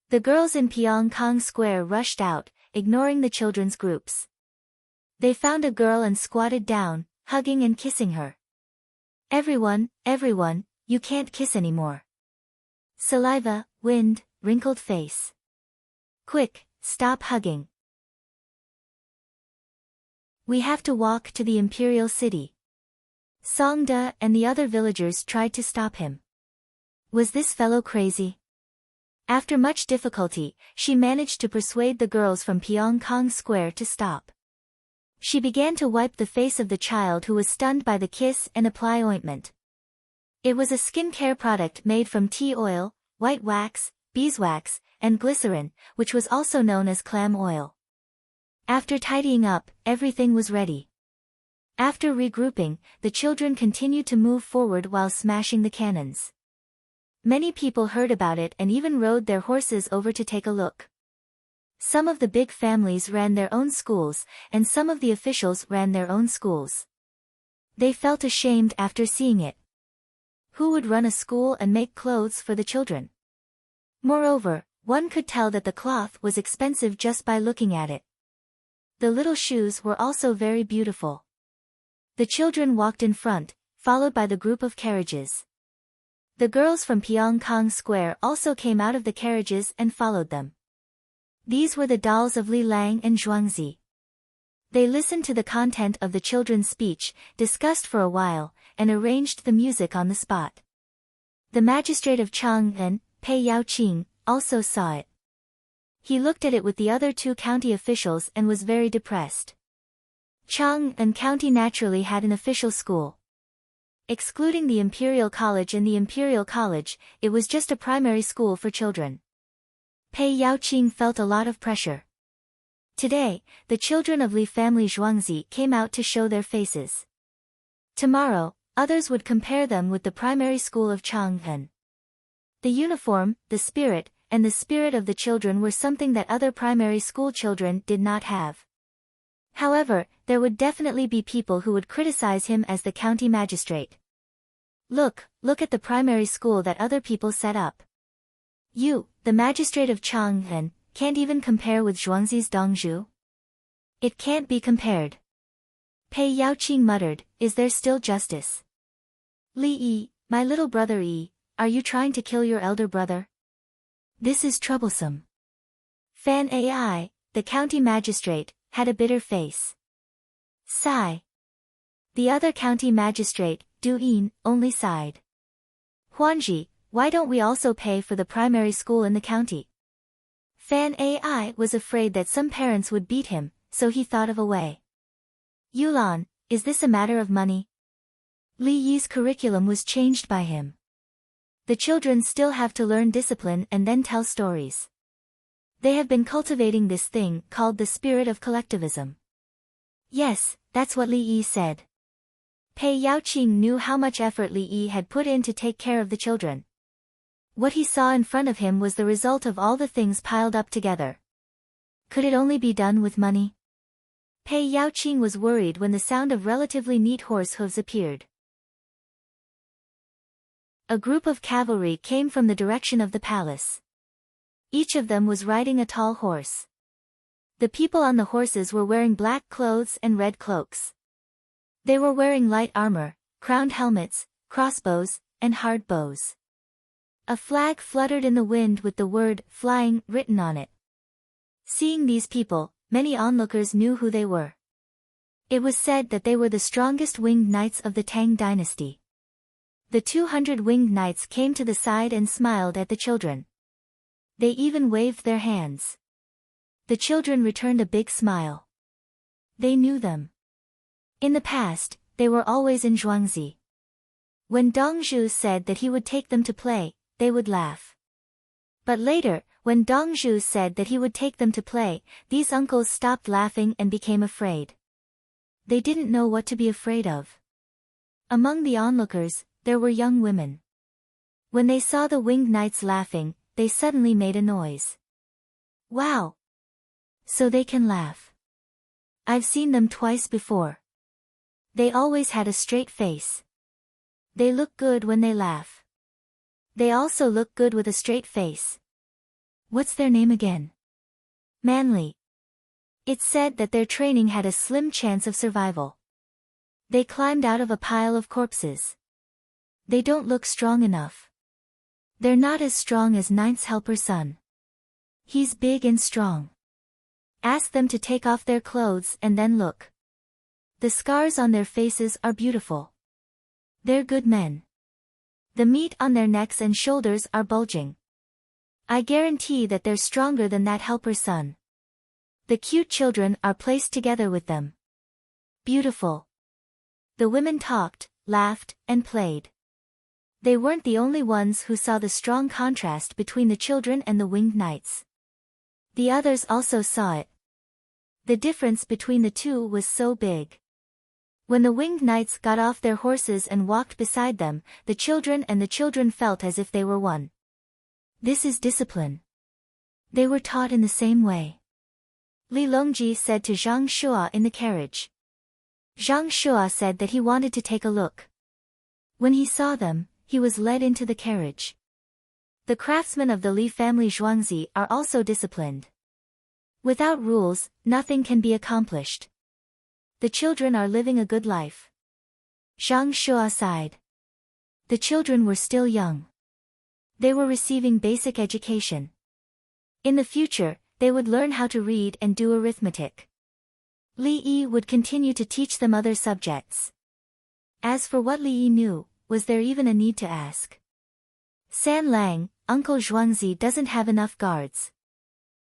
The girls in Pyongkang Square rushed out, ignoring the children's groups. They found a girl and squatted down, hugging and kissing her. Everyone, you can't kiss anymore. Saliva, wind, wrinkled face. Quick, stop hugging. We have to walk to the imperial city. Songda and the other villagers tried to stop him. Was this fellow crazy? After much difficulty, she managed to persuade the girls from Pyongkang Square to stop. She began to wipe the face of the child who was stunned by the kiss and apply ointment. It was a skincare product made from tea oil, white wax, beeswax, and glycerin, which was also known as clam oil. After tidying up, everything was ready. After regrouping, the children continued to move forward while smashing the cannons. Many people heard about it and even rode their horses over to take a look. Some of the big families ran their own schools, and some of the officials ran their own schools. They felt ashamed after seeing it. Who would run a school and make clothes for the children? Moreover, one could tell that the cloth was expensive just by looking at it. The little shoes were also very beautiful. The children walked in front, followed by the group of carriages. The girls from Pyongkang Square also came out of the carriages and followed them. These were the dolls of Li Lang and Zhuangzi. They listened to the content of the children's speech, discussed for a while, and arranged the music on the spot. The magistrate of Chang'an, Pei Yaoqing, also saw it. He looked at it with the other 2 county officials and was very depressed. Chang'an County naturally had an official school. Excluding the Imperial College and the Imperial College, it was just a primary school for children. Pei Yaoqing felt a lot of pressure. Today, the children of Li family Zhuangzi came out to show their faces. Tomorrow, others would compare them with the primary school of Chang'an. The uniform, the spirit, and the spirit of the children were something that other primary school children did not have. However, there would definitely be people who would criticize him as the county magistrate. Look at the primary school that other people set up. You, the magistrate of Chang'an, can't even compare with Zhuangzi's Dongzhu? It can't be compared. Pei Yaoqing muttered, is there still justice? Li Yi, my little brother Yi, are you trying to kill your elder brother? This is troublesome. Fan Ai, the county magistrate, had a bitter face. Sigh. The other county magistrate, Du Yin, only sighed. Huanji, why don't we also pay for the primary school in the county? Fan Ai was afraid that some parents would beat him, so he thought of a way. Yulan, is this a matter of money? Li Yi's curriculum was changed by him. The children still have to learn discipline and then tell stories. They have been cultivating this thing called the spirit of collectivism. Yes, that's what Li Yi said. Pei Yaoqing knew how much effort Li Yi had put in to take care of the children. What he saw in front of him was the result of all the things piled up together. Could it only be done with money? Pei Yaoqing was worried when the sound of relatively neat horse hooves appeared. A group of cavalry came from the direction of the palace. Each of them was riding a tall horse. The people on the horses were wearing black clothes and red cloaks. They were wearing light armor, crowned helmets, crossbows, and hard bows. A flag fluttered in the wind with the word "flying" written on it. Seeing these people, many onlookers knew who they were. It was said that they were the strongest winged knights of the Tang dynasty. The 200 winged knights came to the side and smiled at the children. They even waved their hands. The children returned a big smile. They knew them. In the past, they were always in Zhuangzi. When Dong Zhu said that he would take them to play, they would laugh. But later, when Dong Zhu said that he would take them to play, these uncles stopped laughing and became afraid. They didn't know what to be afraid of. Among the onlookers, there were young women. When they saw the winged knights laughing, they suddenly made a noise. Wow! So they can laugh. I've seen them twice before. They always had a straight face. They look good when they laugh. They also look good with a straight face. What's their name again? Manly. It's said that their training had a slim chance of survival. They climbed out of a pile of corpses. They don't look strong enough. They're not as strong as Ninth's helper son. He's big and strong. Ask them to take off their clothes and then look. The scars on their faces are beautiful. They're good men. The meat on their necks and shoulders are bulging. I guarantee that they're stronger than that helper son. The cute children are placed together with them. Beautiful. The women talked, laughed, and played. They weren't the only ones who saw the strong contrast between the children and the winged knights. The others also saw it. The difference between the two was so big. When the winged knights got off their horses and walked beside them, the children felt as if they were one. This is discipline. They were taught in the same way. Li Longji said to Zhang Shua in the carriage. Zhang Shua said that he wanted to take a look. When he saw them, he was led into the carriage. The craftsmen of the Li family Zhuangzi are also disciplined. Without rules, nothing can be accomplished. The children are living a good life. Zhang Shua sighed. The children were still young. They were receiving basic education. In the future, they would learn how to read and do arithmetic. Li Yi would continue to teach them other subjects. As for what Li Yi knew, was there even a need to ask? San Lang, Uncle Zhuangzi doesn't have enough guards.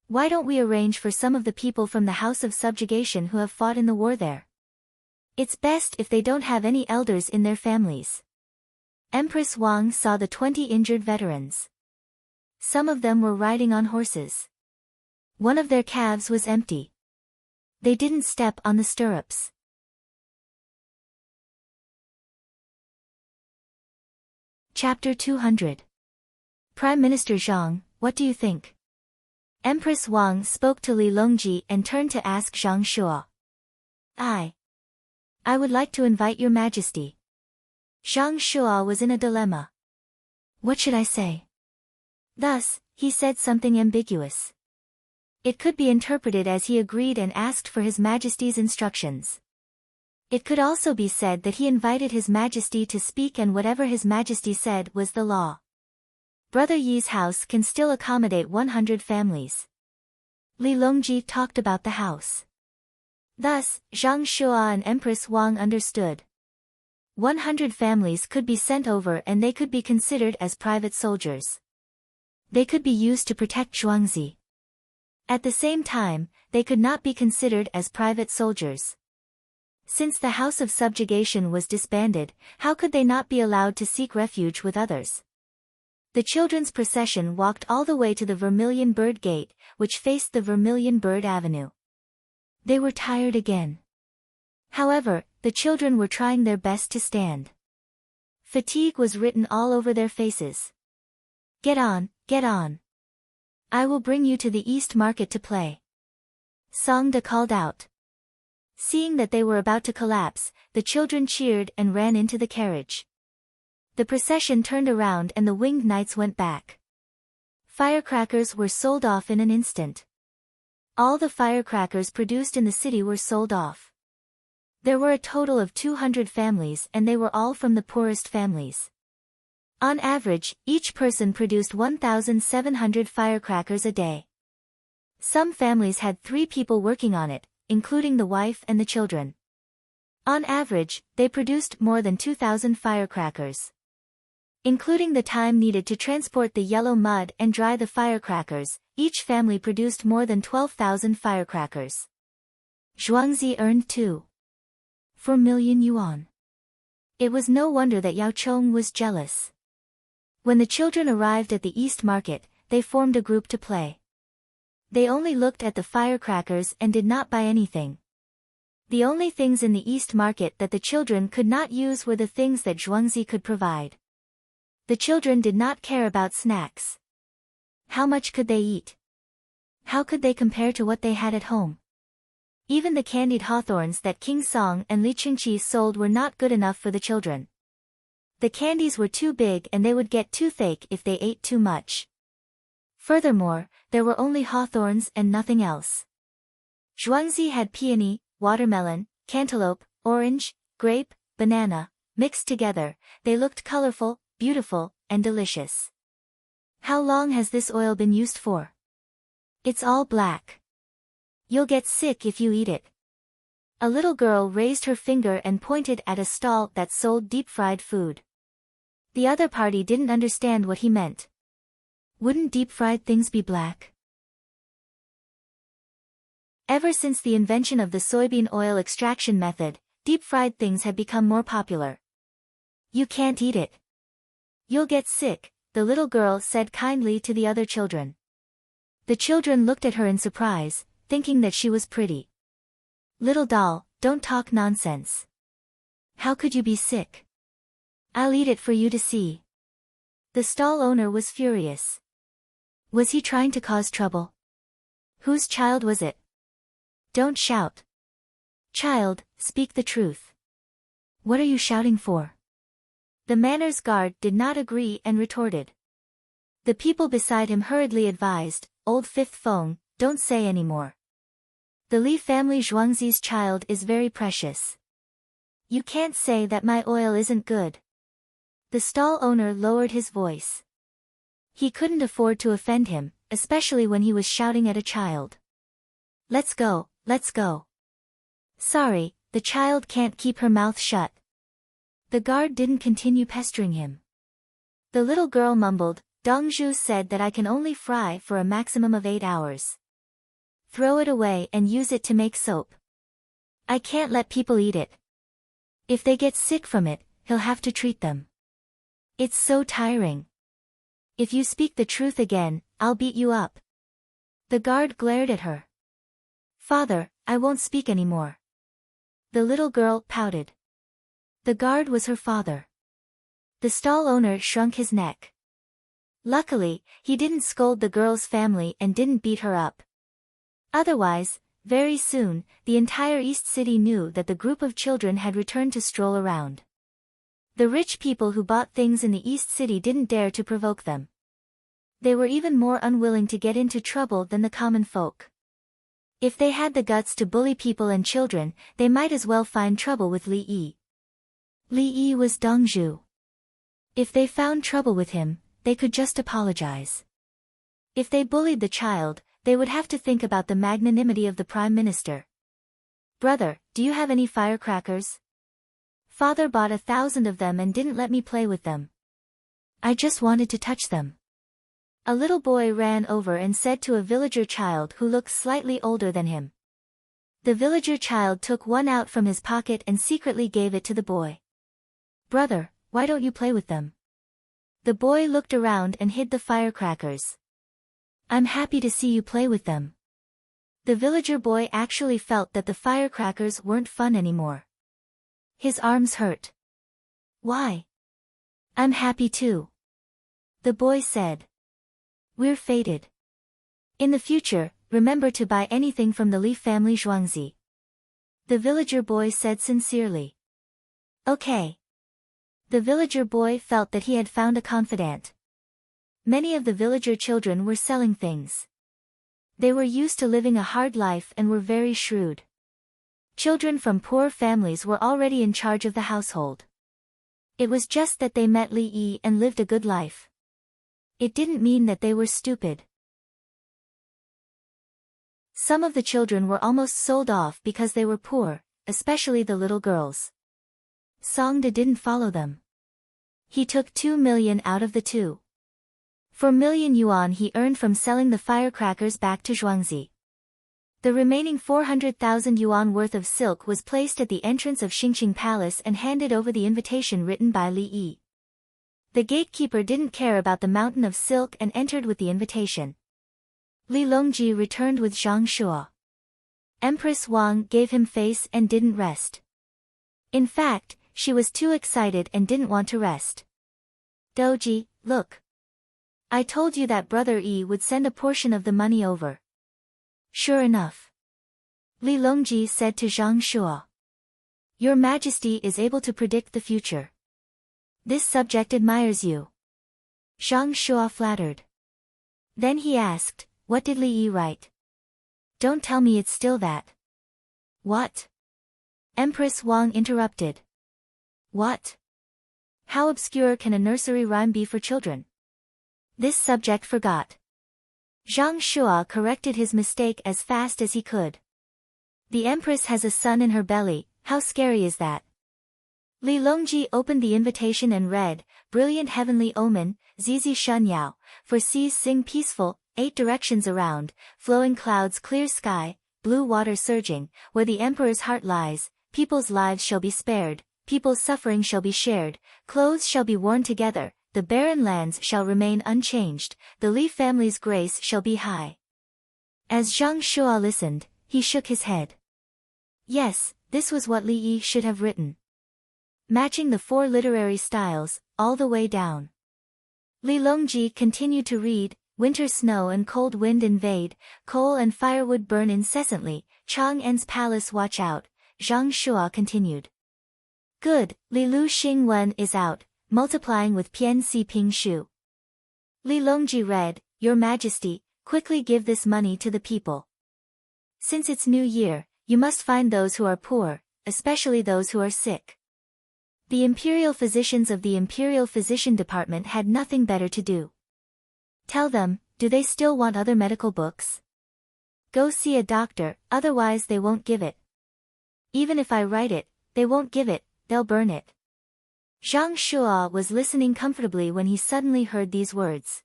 Why don't we arrange for some of the people from the House of Subjugation who have fought in the war there? It's best if they don't have any elders in their families. Empress Wang saw the 20 injured veterans. Some of them were riding on horses. One of their calves was empty. They didn't step on the stirrups. Chapter 200. Prime Minister Zhang, what do you think? Empress Wang spoke to Li Longji and turned to ask Zhang Shua. I would like to invite your majesty. Zhang Shua was in a dilemma. What should I say? Thus, he said something ambiguous. It could be interpreted as he agreed and asked for his majesty's instructions. It could also be said that he invited his majesty to speak and whatever his majesty said was the law. Brother Yi's house can still accommodate 100 families. Li Longji talked about the house. Thus, Zhang Shua and Empress Wang understood. 100 families could be sent over and they could be considered as private soldiers. They could be used to protect Zhuangzi. At the same time, they could not be considered as private soldiers. Since the House of Subjugation was disbanded, how could they not be allowed to seek refuge with others? The children's procession walked all the way to the Vermilion Bird Gate, which faced the Vermilion Bird Avenue. They were tired again. However, the children were trying their best to stand. Fatigue was written all over their faces. Get on, get on. I will bring you to the East Market to play. Songda called out. Seeing that they were about to collapse, the children cheered and ran into the carriage. The procession turned around and the winged knights went back. Firecrackers were sold off in an instant. All the firecrackers produced in the city were sold off. There were a total of 200 families and they were all from the poorest families. On average, each person produced 1,700 firecrackers a day. Some families had 3 people working on it, including the wife and the children. On average, they produced more than 2,000 firecrackers. Including the time needed to transport the yellow mud and dry the firecrackers, each family produced more than 12,000 firecrackers. Zhuangzi earned 2.4 million yuan. It was no wonder that Yao Chong was jealous. When the children arrived at the East Market, they formed a group to play. They only looked at the firecrackers and did not buy anything. The only things in the East Market that the children could not use were the things that Zhuangzi could provide. The children did not care about snacks. How much could they eat? How could they compare to what they had at home? Even the candied hawthorns that King Song and Li Qingqi sold were not good enough for the children. The candies were too big and they would get toothache if they ate too much. Furthermore, there were only hawthorns and nothing else. Zhuangzi had peony, watermelon, cantaloupe, orange, grape, banana, mixed together. They looked colorful, beautiful, and delicious. How long has this oil been used for? It's all black. You'll get sick if you eat it. A little girl raised her finger and pointed at a stall that sold deep-fried food. The other party didn't understand what he meant. Wouldn't deep-fried things be black? Ever since the invention of the soybean oil extraction method, deep-fried things had become more popular. You can't eat it. You'll get sick, the little girl said kindly to the other children. The children looked at her in surprise, thinking that she was pretty. Little doll, don't talk nonsense. How could you be sick? I'll eat it for you to see. The stall owner was furious. Was he trying to cause trouble? Whose child was it? Don't shout. Child, speak the truth. What are you shouting for? The manners guard did not agree and retorted. The people beside him hurriedly advised, Old Fifth Feng, don't say any more. The Li family Zhuangzi's child is very precious. You can't say that my oil isn't good. The stall owner lowered his voice. He couldn't afford to offend him, especially when he was shouting at a child. Let's go, let's go. Sorry, the child can't keep her mouth shut. The guard didn't continue pestering him. The little girl mumbled, Dongzhu said that I can only fry for a maximum of 8 hours. Throw it away and use it to make soap. I can't let people eat it. If they get sick from it, he'll have to treat them. It's so tiring. If you speak the truth again, I'll beat you up. The guard glared at her. Father, I won't speak anymore. The little girl pouted. The guard was her father. The stall owner shrunk his neck. Luckily, he didn't scold the girl's family and didn't beat her up. Otherwise, very soon, the entire East City knew that the group of children had returned to stroll around. The rich people who bought things in the East City didn't dare to provoke them. They were even more unwilling to get into trouble than the common folk. If they had the guts to bully people and children, they might as well find trouble with Li Yi. Li Yi was Dongzhu. If they found trouble with him, they could just apologize. If they bullied the child, they would have to think about the magnanimity of the Prime Minister. Brother, do you have any firecrackers? Father bought 1,000 of them and didn't let me play with them. I just wanted to touch them. A little boy ran over and said to a villager child who looked slightly older than him. The villager child took one out from his pocket and secretly gave it to the boy. Brother, why don't you play with them? The boy looked around and hid the firecrackers. I'm happy to see you play with them. The villager boy actually felt that the firecrackers weren't fun anymore. His arms hurt. Why? I'm happy too. The boy said. We're fated. In the future, remember to buy anything from the Li family Zhuangzi. The villager boy said sincerely. Okay. The villager boy felt that he had found a confidant. Many of the villager children were selling things. They were used to living a hard life and were very shrewd. Children from poor families were already in charge of the household. It was just that they met Li Yi and lived a good life. It didn't mean that they were stupid. Some of the children were almost sold off because they were poor, especially the little girls. Songde didn't follow them. He took 2 million out of the 2.4 million yuan he earned from selling the firecrackers back to Zhuangzi. The remaining 400,000 yuan worth of silk was placed at the entrance of Xingqing Palace and handed over the invitation written by Li Yi. The gatekeeper didn't care about the mountain of silk and entered with the invitation. Li Longji returned with Zhang Shuo. Empress Wang gave him face and didn't rest. In fact, she was too excited and didn't want to rest. Doji, look. I told you that Brother Yi would send a portion of the money over. Sure enough. Li Longji said to Zhang Shuo. Your Majesty is able to predict the future. This subject admires you. Zhang Shuo flattered. Then he asked, what did Li Yi write? Don't tell me it's still that. What? Empress Wang interrupted. What? How obscure can a nursery rhyme be for children? This subject forgot. Zhang Shuo corrected his mistake as fast as he could. The Empress has a son in her belly, how scary is that? Li Longji opened the invitation and read, Brilliant heavenly omen, Zizi Shunyao, for seas sing peaceful, 8 directions around, flowing clouds clear sky, blue water surging, where the emperor's heart lies, people's lives shall be spared, people's suffering shall be shared, clothes shall be worn together, the barren lands shall remain unchanged, the Li family's grace shall be high. As Zhang Shuo listened, he shook his head. Yes, this was what Li Yi should have written. Matching the 4 literary styles, all the way down. Li Longji continued to read, winter snow and cold wind invade, coal and firewood burn incessantly, Chang'en's palace watch out, Zhang Shuo continued. Good, Li Lu Xing Wen is out, multiplying with Pian Si Ping Shu. Li Longji read, Your Majesty, quickly give this money to the people. Since it's New Year, you must find those who are poor, especially those who are sick. The imperial physicians of the Imperial Physician Department had nothing better to do. Tell them, do they still want other medical books? Go see a doctor, otherwise they won't give it. Even if I write it, they won't give it, they'll burn it. Zhang Shuo was listening comfortably when he suddenly heard these words.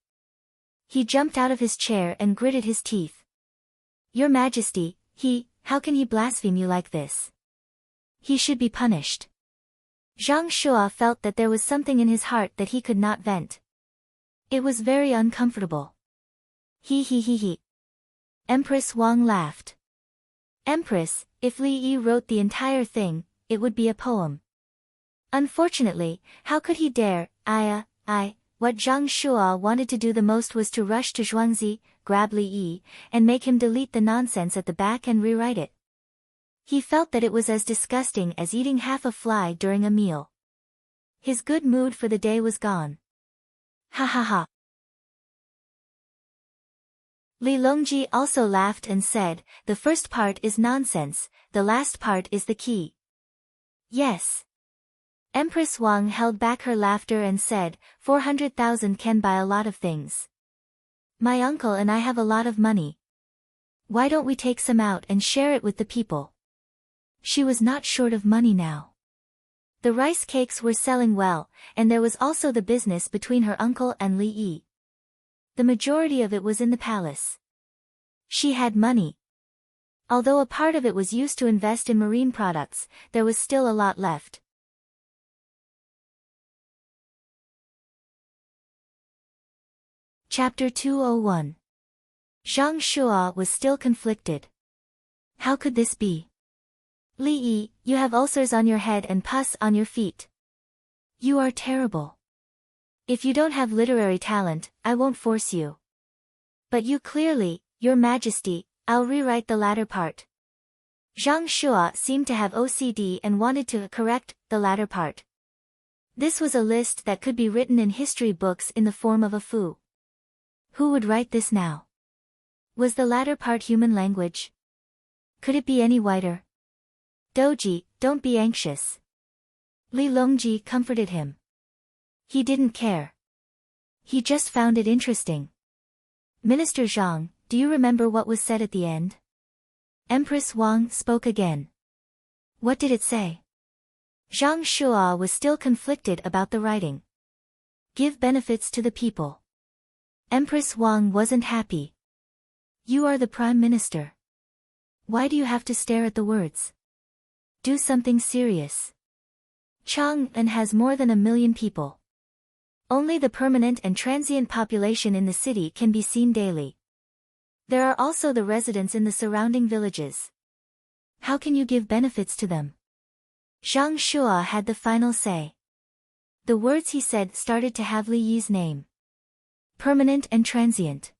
He jumped out of his chair and gritted his teeth. Your Majesty, how can he blaspheme you like this? He should be punished. Zhang Shuo felt that there was something in his heart that he could not vent. It was very uncomfortable. He. Empress Wang laughed. Empress, if Li Yi wrote the entire thing, it would be a poem. Unfortunately, how could he dare? What Zhang Shuo wanted to do the most was to rush to Zhuangzi, grab Li Yi, and make him delete the nonsense at the back and rewrite it. He felt that it was as disgusting as eating half a fly during a meal. His good mood for the day was gone. Ha ha ha. Li Longji also laughed and said, the first part is nonsense, the last part is the key. Yes. Empress Wang held back her laughter and said, 400,000 can buy a lot of things. My uncle and I have a lot of money. Why don't we take some out and share it with the people? She was not short of money now. The rice cakes were selling well, and there was also the business between her uncle and Li Yi. The majority of it was in the palace. She had money. Although a part of it was used to invest in marine products, there was still a lot left. Chapter 201. Zhang Shuo was still conflicted. How could this be? Li Yi, you have ulcers on your head and pus on your feet. You are terrible. If you don't have literary talent, I won't force you. But you clearly, Your Majesty, I'll rewrite the latter part. Zhang Shua seemed to have OCD and wanted to correct the latter part. This was a list that could be written in history books in the form of a fu. Who would write this now? Was the latter part human language? Could it be any whiter? Doji, don't be anxious. Li Longji comforted him. He didn't care. He just found it interesting. Minister Zhang, do you remember what was said at the end? Empress Wang spoke again. What did it say? Zhang Shua was still conflicted about the writing. Give benefits to the people. Empress Wang wasn't happy. You are the Prime Minister. Why do you have to stare at the words? Do something serious. Chang'an has more than 1 million people. Only the permanent and transient population in the city can be seen daily. There are also the residents in the surrounding villages. How can you give benefits to them? Zhang Shua had the final say. The words he said started to have Li Yi's name. Permanent and transient.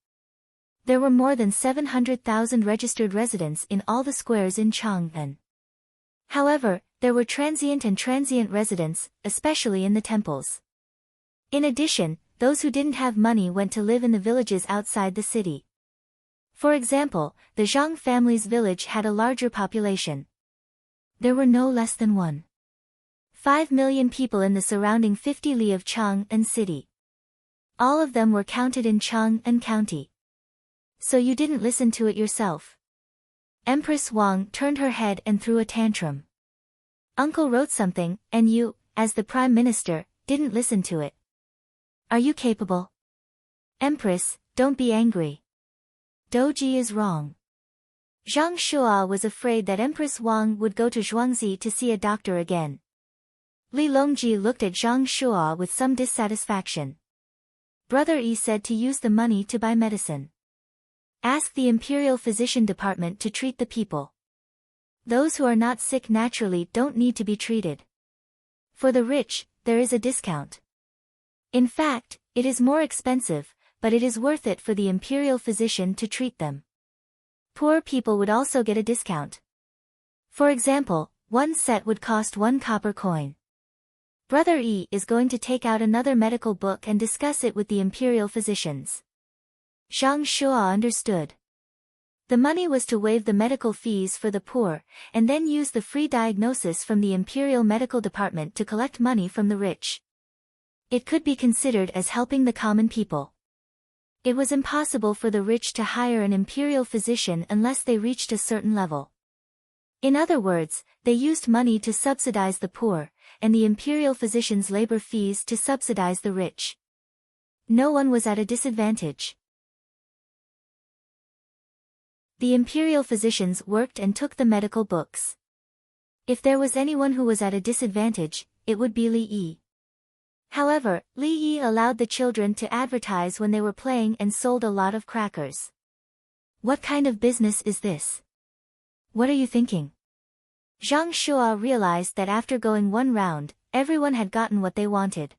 There were more than 700,000 registered residents in all the squares in Chang'an. However, there were transient and transient residents, especially in the temples. In addition, those who didn't have money went to live in the villages outside the city. For example, the Zhang family's village had a larger population. There were no less than 1.5 million people in the surrounding 50 li of Chang'an city. All of them were counted in Chang'an County. So you didn't listen to it yourself? Empress Wang turned her head and threw a tantrum. Uncle wrote something, and you, as the Prime Minister, didn't listen to it. Are you capable? Empress, don't be angry. Doji is wrong. Zhang Shua was afraid that Empress Wang would go to Zhuangzi to see a doctor again. Li Longji looked at Zhang Shua with some dissatisfaction. Brother Yi said to use the money to buy medicine. Ask the Imperial Physician Department to treat the people. Those who are not sick naturally don't need to be treated. For the rich, there is a discount. In fact, it is more expensive, but it is worth it for the imperial physician to treat them. Poor people would also get a discount. For example, one set would cost 1 copper coin. Brother Yi is going to take out another medical book and discuss it with the imperial physicians. Zhang Shua understood. The money was to waive the medical fees for the poor, and then use the free diagnosis from the Imperial Medical Department to collect money from the rich. It could be considered as helping the common people. It was impossible for the rich to hire an imperial physician unless they reached a certain level. In other words, they used money to subsidize the poor, and the imperial physician's labor fees to subsidize the rich. No one was at a disadvantage. The imperial physicians worked and took the medical books. If there was anyone who was at a disadvantage, it would be Li Yi. However, Li Yi allowed the children to advertise when they were playing and sold a lot of crackers. What kind of business is this? What are you thinking? Zhang Shua realized that after going one round, everyone had gotten what they wanted.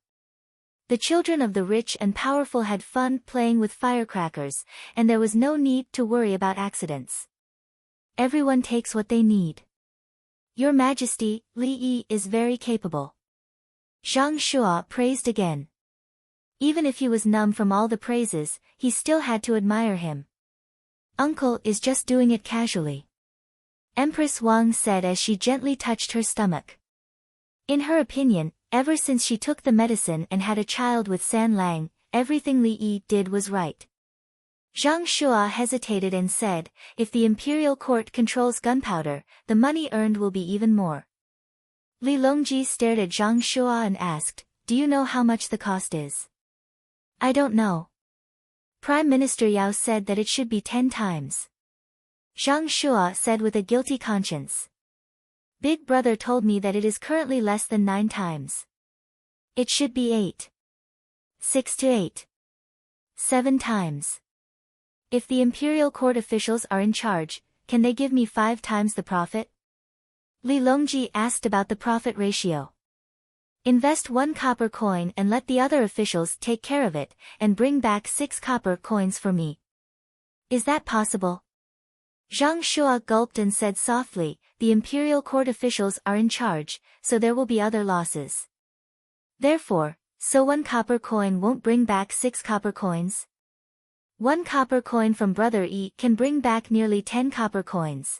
The children of the rich and powerful had fun playing with firecrackers, and there was no need to worry about accidents. Everyone takes what they need. Your Majesty, Li Yi is very capable. Zhang Shua praised again. Even if he was numb from all the praises, he still had to admire him. Uncle is just doing it casually. Empress Wang said as she gently touched her stomach. In her opinion, ever since she took the medicine and had a child with San Lang, everything Li Yi did was right. Zhang Shua hesitated and said, if the imperial court controls gunpowder, the money earned will be even more. Li Longji stared at Zhang Shua and asked, do you know how much the cost is? I don't know. Prime Minister Yao said that it should be 10 times. Zhang Shua said with a guilty conscience. Big brother told me that it is currently less than 9 times. It should be 8. 6 to 8. 7 times. If the imperial court officials are in charge, can they give me 5 times the profit? Li Longji asked about the profit ratio. Invest 1 copper coin and let the other officials take care of it, and bring back 6 copper coins for me. Is that possible? Zhang Shua gulped and said softly, the imperial court officials are in charge, so there will be other losses. Therefore, so 1 copper coin won't bring back 6 copper coins? 1 copper coin from Brother E can bring back nearly 10 copper coins.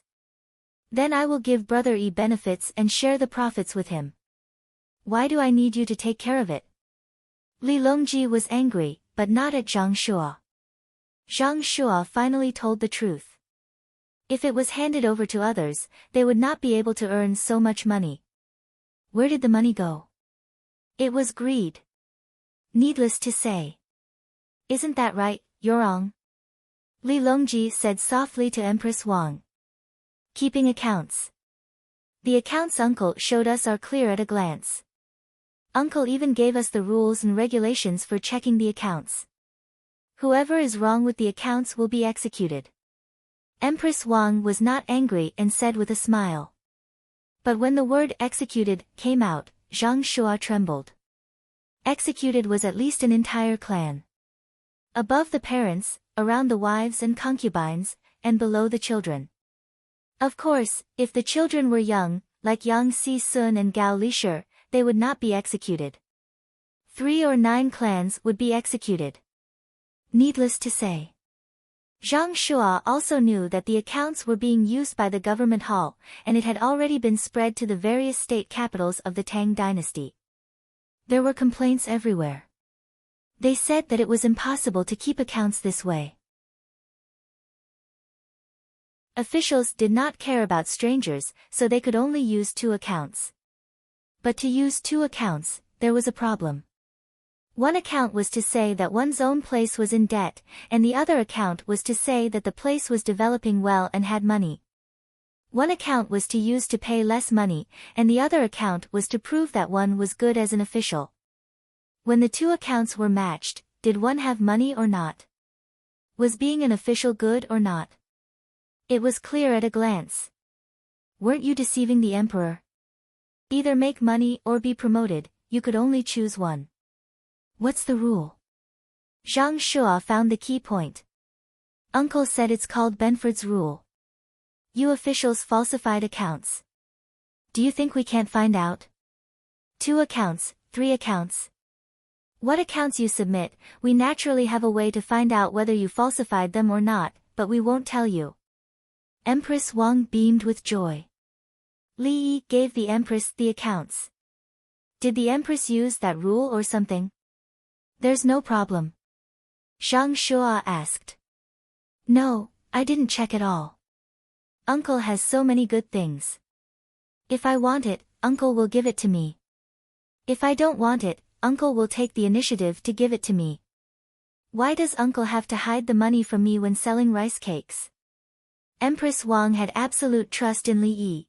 Then I will give Brother E benefits and share the profits with him. Why do I need you to take care of it? Li Longji was angry, but not at Zhang Shua. Zhang Shua finally told the truth. If it was handed over to others, they would not be able to earn so much money. Where did the money go? It was greed. Needless to say. Isn't that right, Yorong? Li Longji said softly to Empress Wang. Keeping accounts. The accounts Uncle showed us are clear at a glance. Uncle even gave us the rules and regulations for checking the accounts. Whoever is wrong with the accounts will be executed. Empress Wang was not angry and said with a smile. But when the word executed came out, Zhang Shua trembled. Executed was at least an entire clan. Above the parents, around the wives and concubines, and below the children. Of course, if the children were young, like Yang Si-sun and Gao Lishir, they would not be executed. 3 or 9 clans would be executed. Needless to say. Zhang Shua also knew that the accounts were being used by the government hall, and it had already been spread to the various state capitals of the Tang dynasty. There were complaints everywhere. They said that it was impossible to keep accounts this way. Officials did not care about strangers, so they could only use 2 accounts. But to use 2 accounts, there was a problem. One account was to say that one's own place was in debt, and the other account was to say that the place was developing well and had money. One account was to use to pay less money, and the other account was to prove that one was good as an official. When the 2 accounts were matched, did one have money or not? Was being an official good or not? It was clear at a glance. Weren't you deceiving the emperor? Either make money or be promoted, you could only choose one. What's the rule? Zhang Shua found the key point. Uncle said it's called Benford's rule. You officials falsified accounts. Do you think we can't find out? 2 accounts, 3 accounts. What accounts you submit, we naturally have a way to find out whether you falsified them or not, but we won't tell you. Empress Wang beamed with joy. Li Yi gave the Empress the accounts. Did the Empress use that rule or something? There's no problem. Zhang Shua asked. No, I didn't check at all. Uncle has so many good things. If I want it, Uncle will give it to me. If I don't want it, Uncle will take the initiative to give it to me. Why does Uncle have to hide the money from me when selling rice cakes? Empress Wang had absolute trust in Li Yi.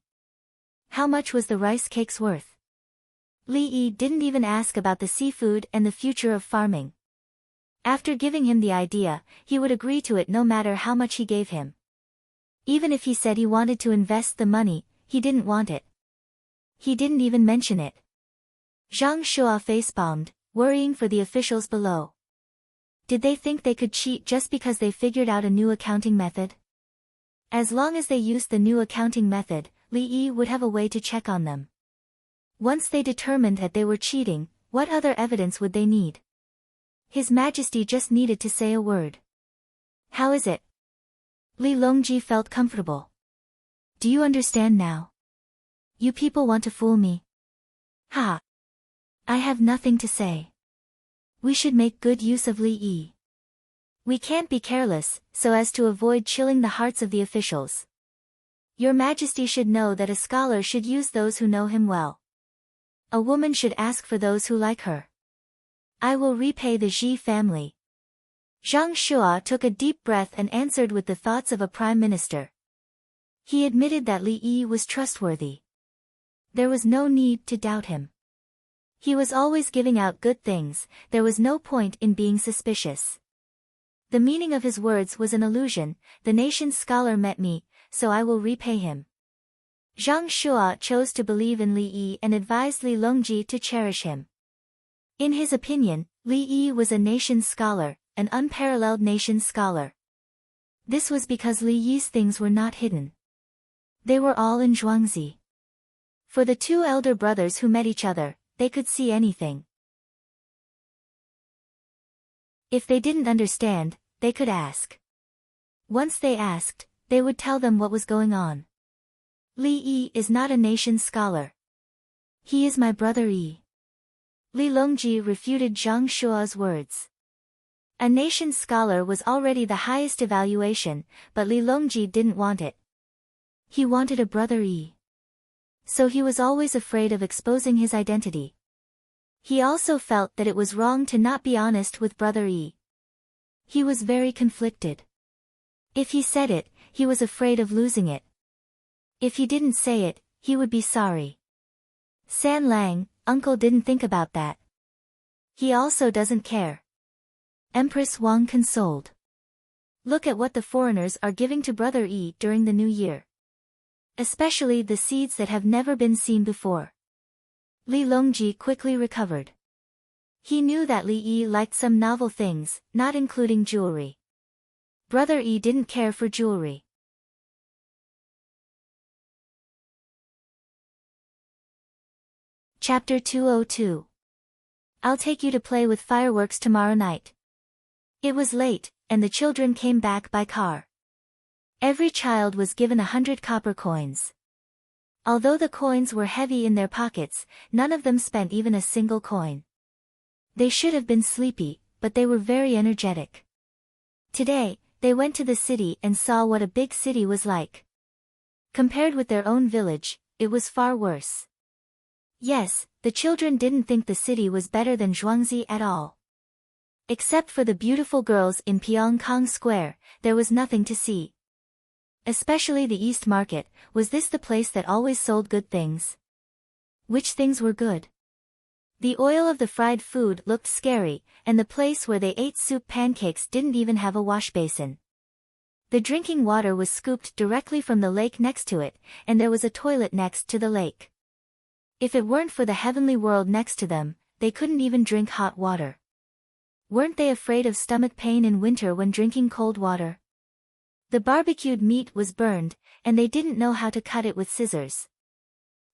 How much was the rice cakes worth? Li Yi didn't even ask about the seafood and the future of farming. After giving him the idea, he would agree to it no matter how much he gave him. Even if he said he wanted to invest the money, he didn't want it. He didn't even mention it. Zhang Shua facepalmed, worrying for the officials below. Did they think they could cheat just because they figured out a new accounting method? As long as they used the new accounting method, Li Yi would have a way to check on them. Once they determined that they were cheating, what other evidence would they need? His Majesty just needed to say a word. How is it? Li Longji felt comfortable. Do you understand now? You people want to fool me? Ha! I have nothing to say. We should make good use of Li Yi. We can't be careless, so as to avoid chilling the hearts of the officials. Your Majesty should know that a scholar should use those who know him well. A woman should ask for those who like her. I will repay the Ji family. Zhang Shua took a deep breath and answered with the thoughts of a prime minister. He admitted that Li Yi was trustworthy. There was no need to doubt him. He was always giving out good things, there was no point in being suspicious. The meaning of his words was an illusion, the nation's scholar met me, so I will repay him. Zhang Shua chose to believe in Li Yi and advised Li Longji to cherish him. In his opinion, Li Yi was a nation's scholar, an unparalleled nation's scholar. This was because Li Yi's things were not hidden. They were all in Zhuangzi. For the two elder brothers who met each other, they could see anything. If they didn't understand, they could ask. Once they asked, they would tell them what was going on. Li Yi is not a nation scholar. He is my brother Yi. Li Longji refuted Zhang Shua's words. A nation scholar was already the highest evaluation, but Li Longji didn't want it. He wanted a brother Yi. So he was always afraid of exposing his identity. He also felt that it was wrong to not be honest with brother Yi. He was very conflicted. If he said it, he was afraid of losing it. If he didn't say it, he would be sorry. San Lang, uncle didn't think about that. He also doesn't care. Empress Wang consoled. Look at what the foreigners are giving to brother Yi during the new year. Especially the seeds that have never been seen before. Li Longji quickly recovered. He knew that Li Yi liked some novel things, not including jewelry. Brother Yi didn't care for jewelry. Chapter 202. I'll take you to play with fireworks tomorrow night. It was late, and the children came back by car. Every child was given 100 copper coins. Although the coins were heavy in their pockets, none of them spent even a single coin. They should have been sleepy, but they were very energetic. Today, they went to the city and saw what a big city was like. Compared with their own village, it was far worse. Yes, the children didn't think the city was better than Zhuangzi at all. Except for the beautiful girls in Pyongkang Square, there was nothing to see. Especially the East Market, was this the place that always sold good things? Which things were good? The oil of the fried food looked scary, and the place where they ate soup pancakes didn't even have a wash basin. The drinking water was scooped directly from the lake next to it, and there was a toilet next to the lake. If it weren't for the heavenly world next to them, they couldn't even drink hot water. Weren't they afraid of stomach pain in winter when drinking cold water? The barbecued meat was burned, and they didn't know how to cut it with scissors.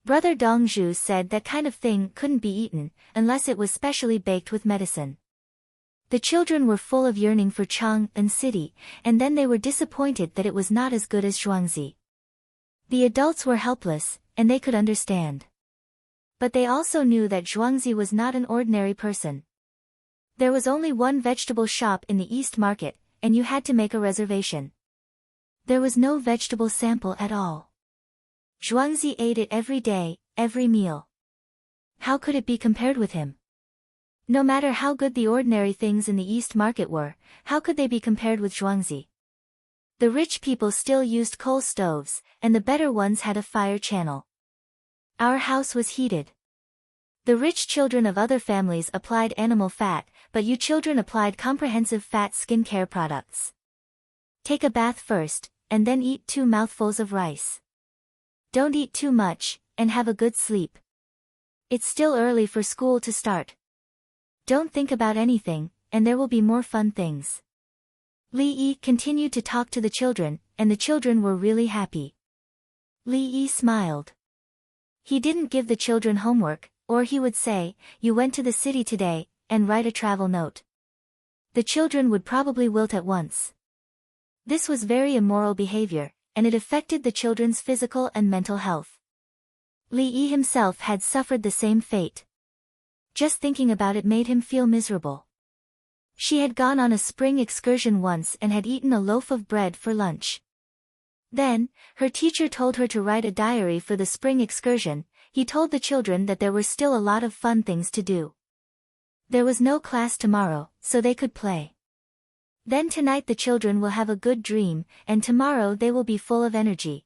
Brother Dongzhu said that kind of thing couldn't be eaten, unless it was specially baked with medicine. The children were full of yearning for Chang'an City, and then they were disappointed that it was not as good as Zhuangzi. The adults were helpless, and they could understand. But they also knew that Zhuangzi was not an ordinary person. There was only one vegetable shop in the East Market, and you had to make a reservation. There was no vegetable sample at all. Zhuangzi ate it every day, every meal. How could it be compared with him? No matter how good the ordinary things in the East Market were, how could they be compared with Zhuangzi? The rich people still used coal stoves, and the better ones had a fire channel. Our house was heated. The rich children of other families applied animal fat, but you children applied comprehensive fat skincare products. Take a bath first, and then eat 2 mouthfuls of rice. Don't eat too much, and have a good sleep. It's still early for school to start. Don't think about anything, and there will be more fun things. Li Yi continued to talk to the children, and the children were really happy. Li Yi smiled. He didn't give the children homework, or he would say, "You went to the city today," and write a travel note. The children would probably wilt at once. This was very immoral behavior, and it affected the children's physical and mental health. Li Yi himself had suffered the same fate. Just thinking about it made him feel miserable. She had gone on a spring excursion once and had eaten a loaf of bread for lunch. Then, her teacher told her to write a diary for the spring excursion. He told the children that there were still a lot of fun things to do. There was no class tomorrow, so they could play. Then tonight the children will have a good dream, and tomorrow they will be full of energy.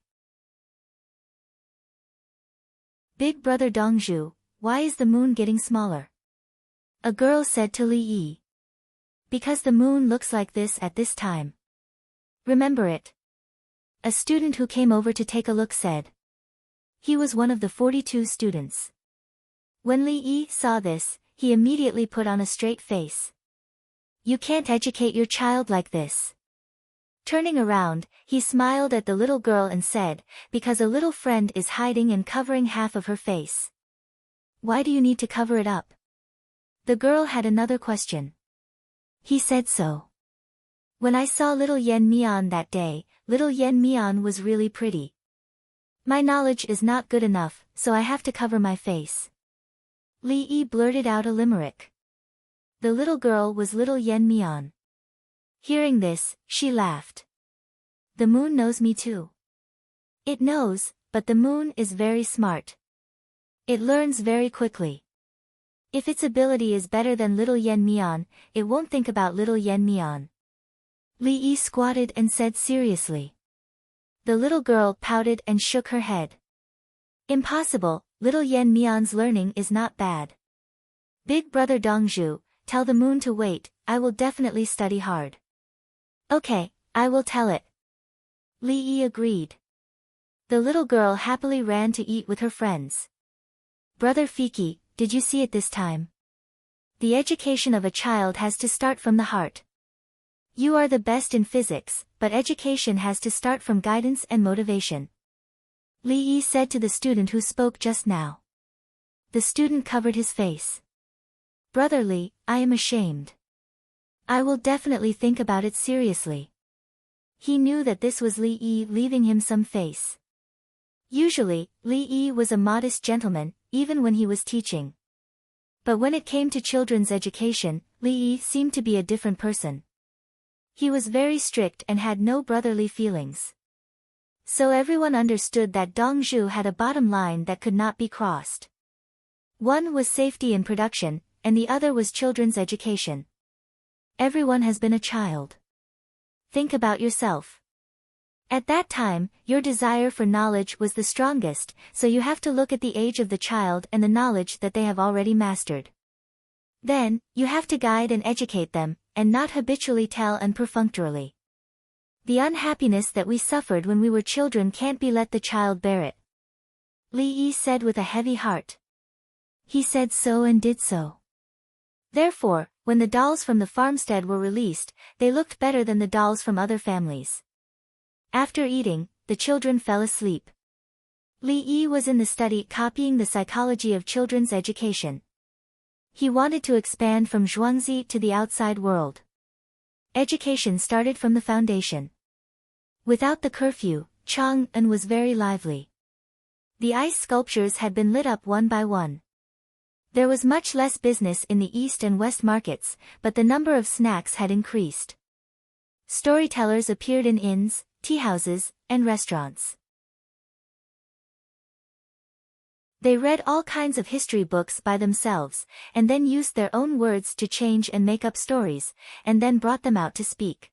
Big brother Dongzhu, why is the moon getting smaller? A girl said to Li Yi. Because the moon looks like this at this time. Remember it? A student who came over to take a look said. He was one of the 42 students. When Li Yi saw this, he immediately put on a straight face. You can't educate your child like this. Turning around, he smiled at the little girl and said, "Because a little friend is hiding and covering half of her face." "Why do you need to cover it up?" The girl had another question. He said so. "When I saw little Yen Mian that day, little Yen Mian was really pretty. My knowledge is not good enough, so I have to cover my face." Li Yi blurted out a limerick. The little girl was little Yen Mian. Hearing this, she laughed. "The moon knows me too." "It knows, but the moon is very smart. It learns very quickly. If its ability is better than little Yen Mian, it won't think about little Yen Mian." Li Yi squatted and said seriously. The little girl pouted and shook her head. "Impossible, little Yen Mian's learning is not bad. Big brother Dongzhu, tell the moon to wait, I will definitely study hard." "Okay, I will tell it." Li Yi agreed. The little girl happily ran to eat with her friends. "Brother Fiki, did you see it this time? The education of a child has to start from the heart. You are the best in physics, but education has to start from guidance and motivation," Li Yi said to the student who spoke just now. The student covered his face. "Brother Li, I am ashamed. I will definitely think about it seriously." He knew that this was Li Yi leaving him some face. Usually, Li Yi was a modest gentleman, even when he was teaching. But when it came to children's education, Li Yi seemed to be a different person. He was very strict and had no brotherly feelings. So everyone understood that Dongzhu had a bottom line that could not be crossed. One was safety in production, and the other was children's education. Everyone has been a child. Think about yourself. At that time, your desire for knowledge was the strongest, so you have to look at the age of the child and the knowledge that they have already mastered. Then, you have to guide and educate them, and not habitually tell and perfunctorily. The unhappiness that we suffered when we were children can't be let the child bear it," Li Yi said with a heavy heart. He said so and did so. Therefore, when the dolls from the farmstead were released, they looked better than the dolls from other families. After eating, the children fell asleep. Li Yi was in the study copying the psychology of children's education. He wanted to expand from Zhuangzi to the outside world. Education started from the foundation. Without the curfew, Chang'an was very lively. The ice sculptures had been lit up one by one. There was much less business in the east and west markets, but the number of snacks had increased. Storytellers appeared in inns, teahouses, and restaurants. They read all kinds of history books by themselves, and then used their own words to change and make up stories, and then brought them out to speak.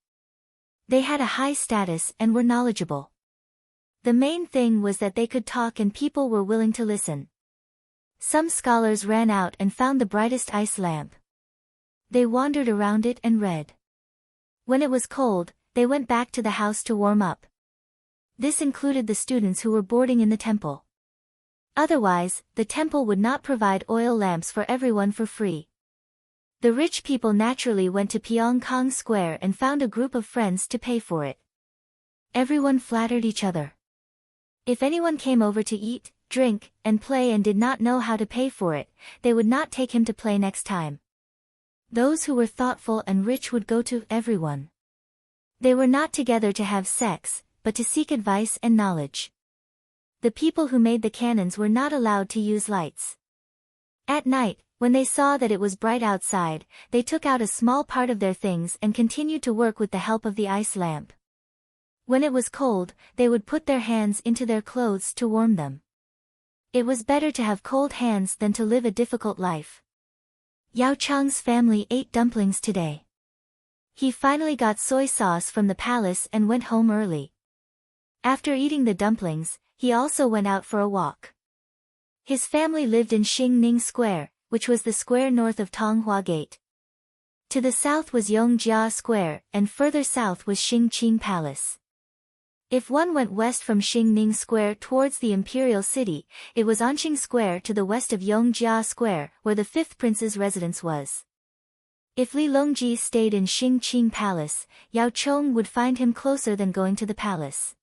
They had a high status and were knowledgeable. The main thing was that they could talk and people were willing to listen. Some scholars ran out and found the brightest ice lamp. They wandered around it and read. When it was cold, they went back to the house to warm up. This included the students who were boarding in the temple. Otherwise, the temple would not provide oil lamps for everyone for free. The rich people naturally went to Pyongkong Square and found a group of friends to pay for it. Everyone flattered each other. If anyone came over to eat, drink, and play and did not know how to pay for it, they would not take him to play next time. Those who were thoughtful and rich would go to everyone. They were not together to have sex, but to seek advice and knowledge. The people who made the cannons were not allowed to use lights. At night, when they saw that it was bright outside, they took out a small part of their things and continued to work with the help of the ice lamp. When it was cold, they would put their hands into their clothes to warm them. It was better to have cold hands than to live a difficult life. Yao Chang's family ate dumplings today. He finally got soy sauce from the palace and went home early. After eating the dumplings, he also went out for a walk. His family lived in Xingning Square, which was the square north of Tonghua Gate. To the south was Yongjia Square, and further south was Xingqing Palace. If one went west from Xingning Square towards the Imperial City, it was Anqing Square to the west of Yongjia Square, where the fifth prince's residence was. If Li Longji stayed in Xingqing Palace, Yao Chong would find him closer than going to the palace.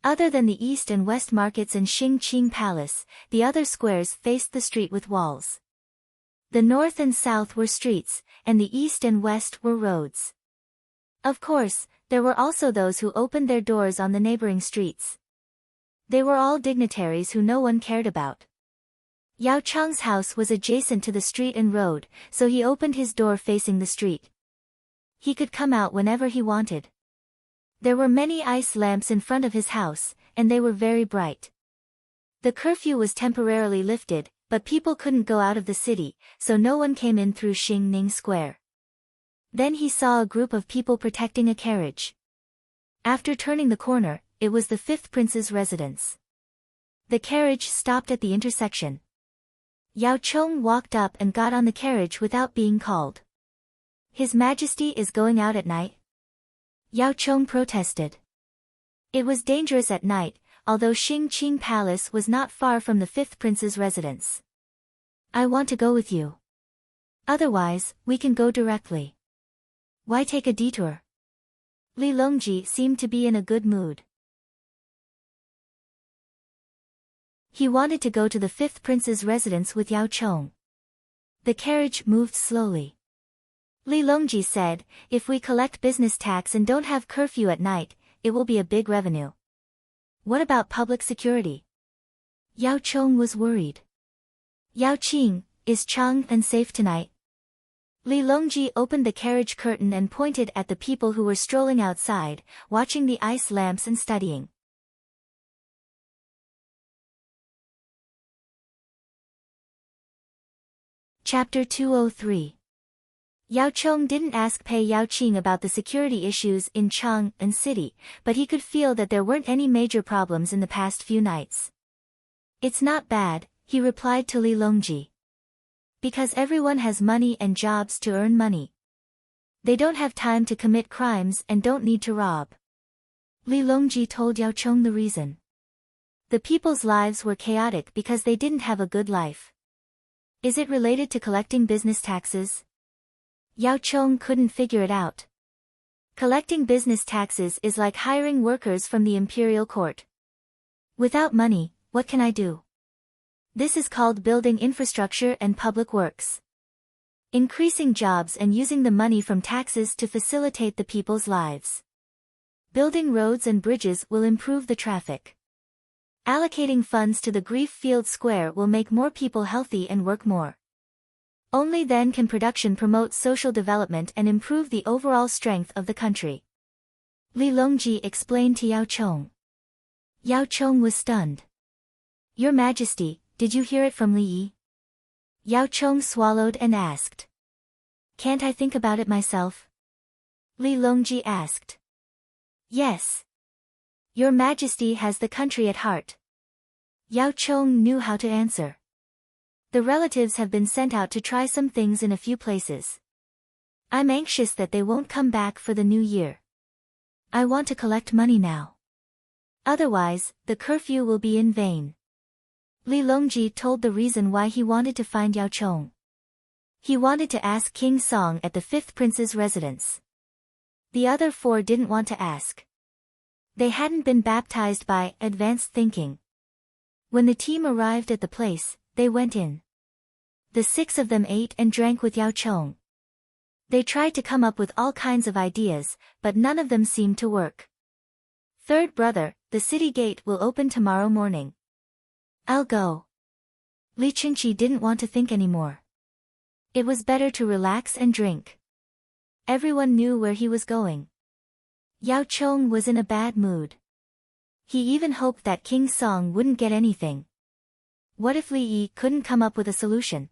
Other than the east and west markets and Xingqing Palace, the other squares faced the street with walls. The north and south were streets, and the east and west were roads. Of course, there were also those who opened their doors on the neighboring streets. They were all dignitaries who no one cared about. Yao Chong's house was adjacent to the street and road, so he opened his door facing the street. He could come out whenever he wanted. There were many ice lamps in front of his house, and they were very bright. The curfew was temporarily lifted, but people couldn't go out of the city, so no one came in through Xingning Square. Then he saw a group of people protecting a carriage. After turning the corner, it was the fifth prince's residence. The carriage stopped at the intersection. Yao Chong walked up and got on the carriage without being called. His Majesty is going out at night? Yao Chong protested. It was dangerous at night, although Xingqing Palace was not far from the fifth prince's residence. I want to go with you. Otherwise, we can go directly. Why take a detour? Li Longji seemed to be in a good mood. He wanted to go to the fifth prince's residence with Yao Chong. The carriage moved slowly. Li Longji said, if we collect business tax and don't have curfew at night, it will be a big revenue. What about public security? Yao Chong was worried. Yao Qing, is Chang'an safe tonight? Li Longji opened the carriage curtain and pointed at the people who were strolling outside, watching the ice lamps and studying. Chapter 203. Yao Chong didn't ask Pei Yao Qing about the security issues in Chang'an City, but he could feel that there weren't any major problems in the past few nights. It's not bad, he replied to Li Longji. Because everyone has money and jobs to earn money. They don't have time to commit crimes and don't need to rob. Li Longji told Yao Chong the reason. The people's lives were chaotic because they didn't have a good life. Is it related to collecting business taxes? Yao Chong couldn't figure it out. Collecting business taxes is like hiring workers from the imperial court. Without money, what can I do? This is called building infrastructure and public works. Increasing jobs and using the money from taxes to facilitate the people's lives. Building roads and bridges will improve the traffic. Allocating funds to the Grief Field Square will make more people healthy and work more. Only then can production promote social development and improve the overall strength of the country. Li Longji explained to Yao Chong. Yao Chong was stunned. Your Majesty, did you hear it from Li Yi? Yao Chong swallowed and asked. Can't I think about it myself? Li Longji asked. Yes. Your Majesty has the country at heart. Yao Chong knew how to answer. The relatives have been sent out to try some things in a few places. I'm anxious that they won't come back for the new year. I want to collect money now. Otherwise, the curfew will be in vain. Li Longji told the reason why he wanted to find Yao Chong. He wanted to ask King Song at the fifth prince's residence. The other four didn't want to ask. They hadn't been baptized by advanced thinking. When the team arrived at the place, they went in. The six of them ate and drank with Yao Chong. They tried to come up with all kinds of ideas, but none of them seemed to work. Third brother, the city gate will open tomorrow morning. I'll go. Li Qingqi didn't want to think anymore. It was better to relax and drink. Everyone knew where he was going. Yao Chong was in a bad mood. He even hoped that King Song wouldn't get anything. What if Li Yi couldn't come up with a solution?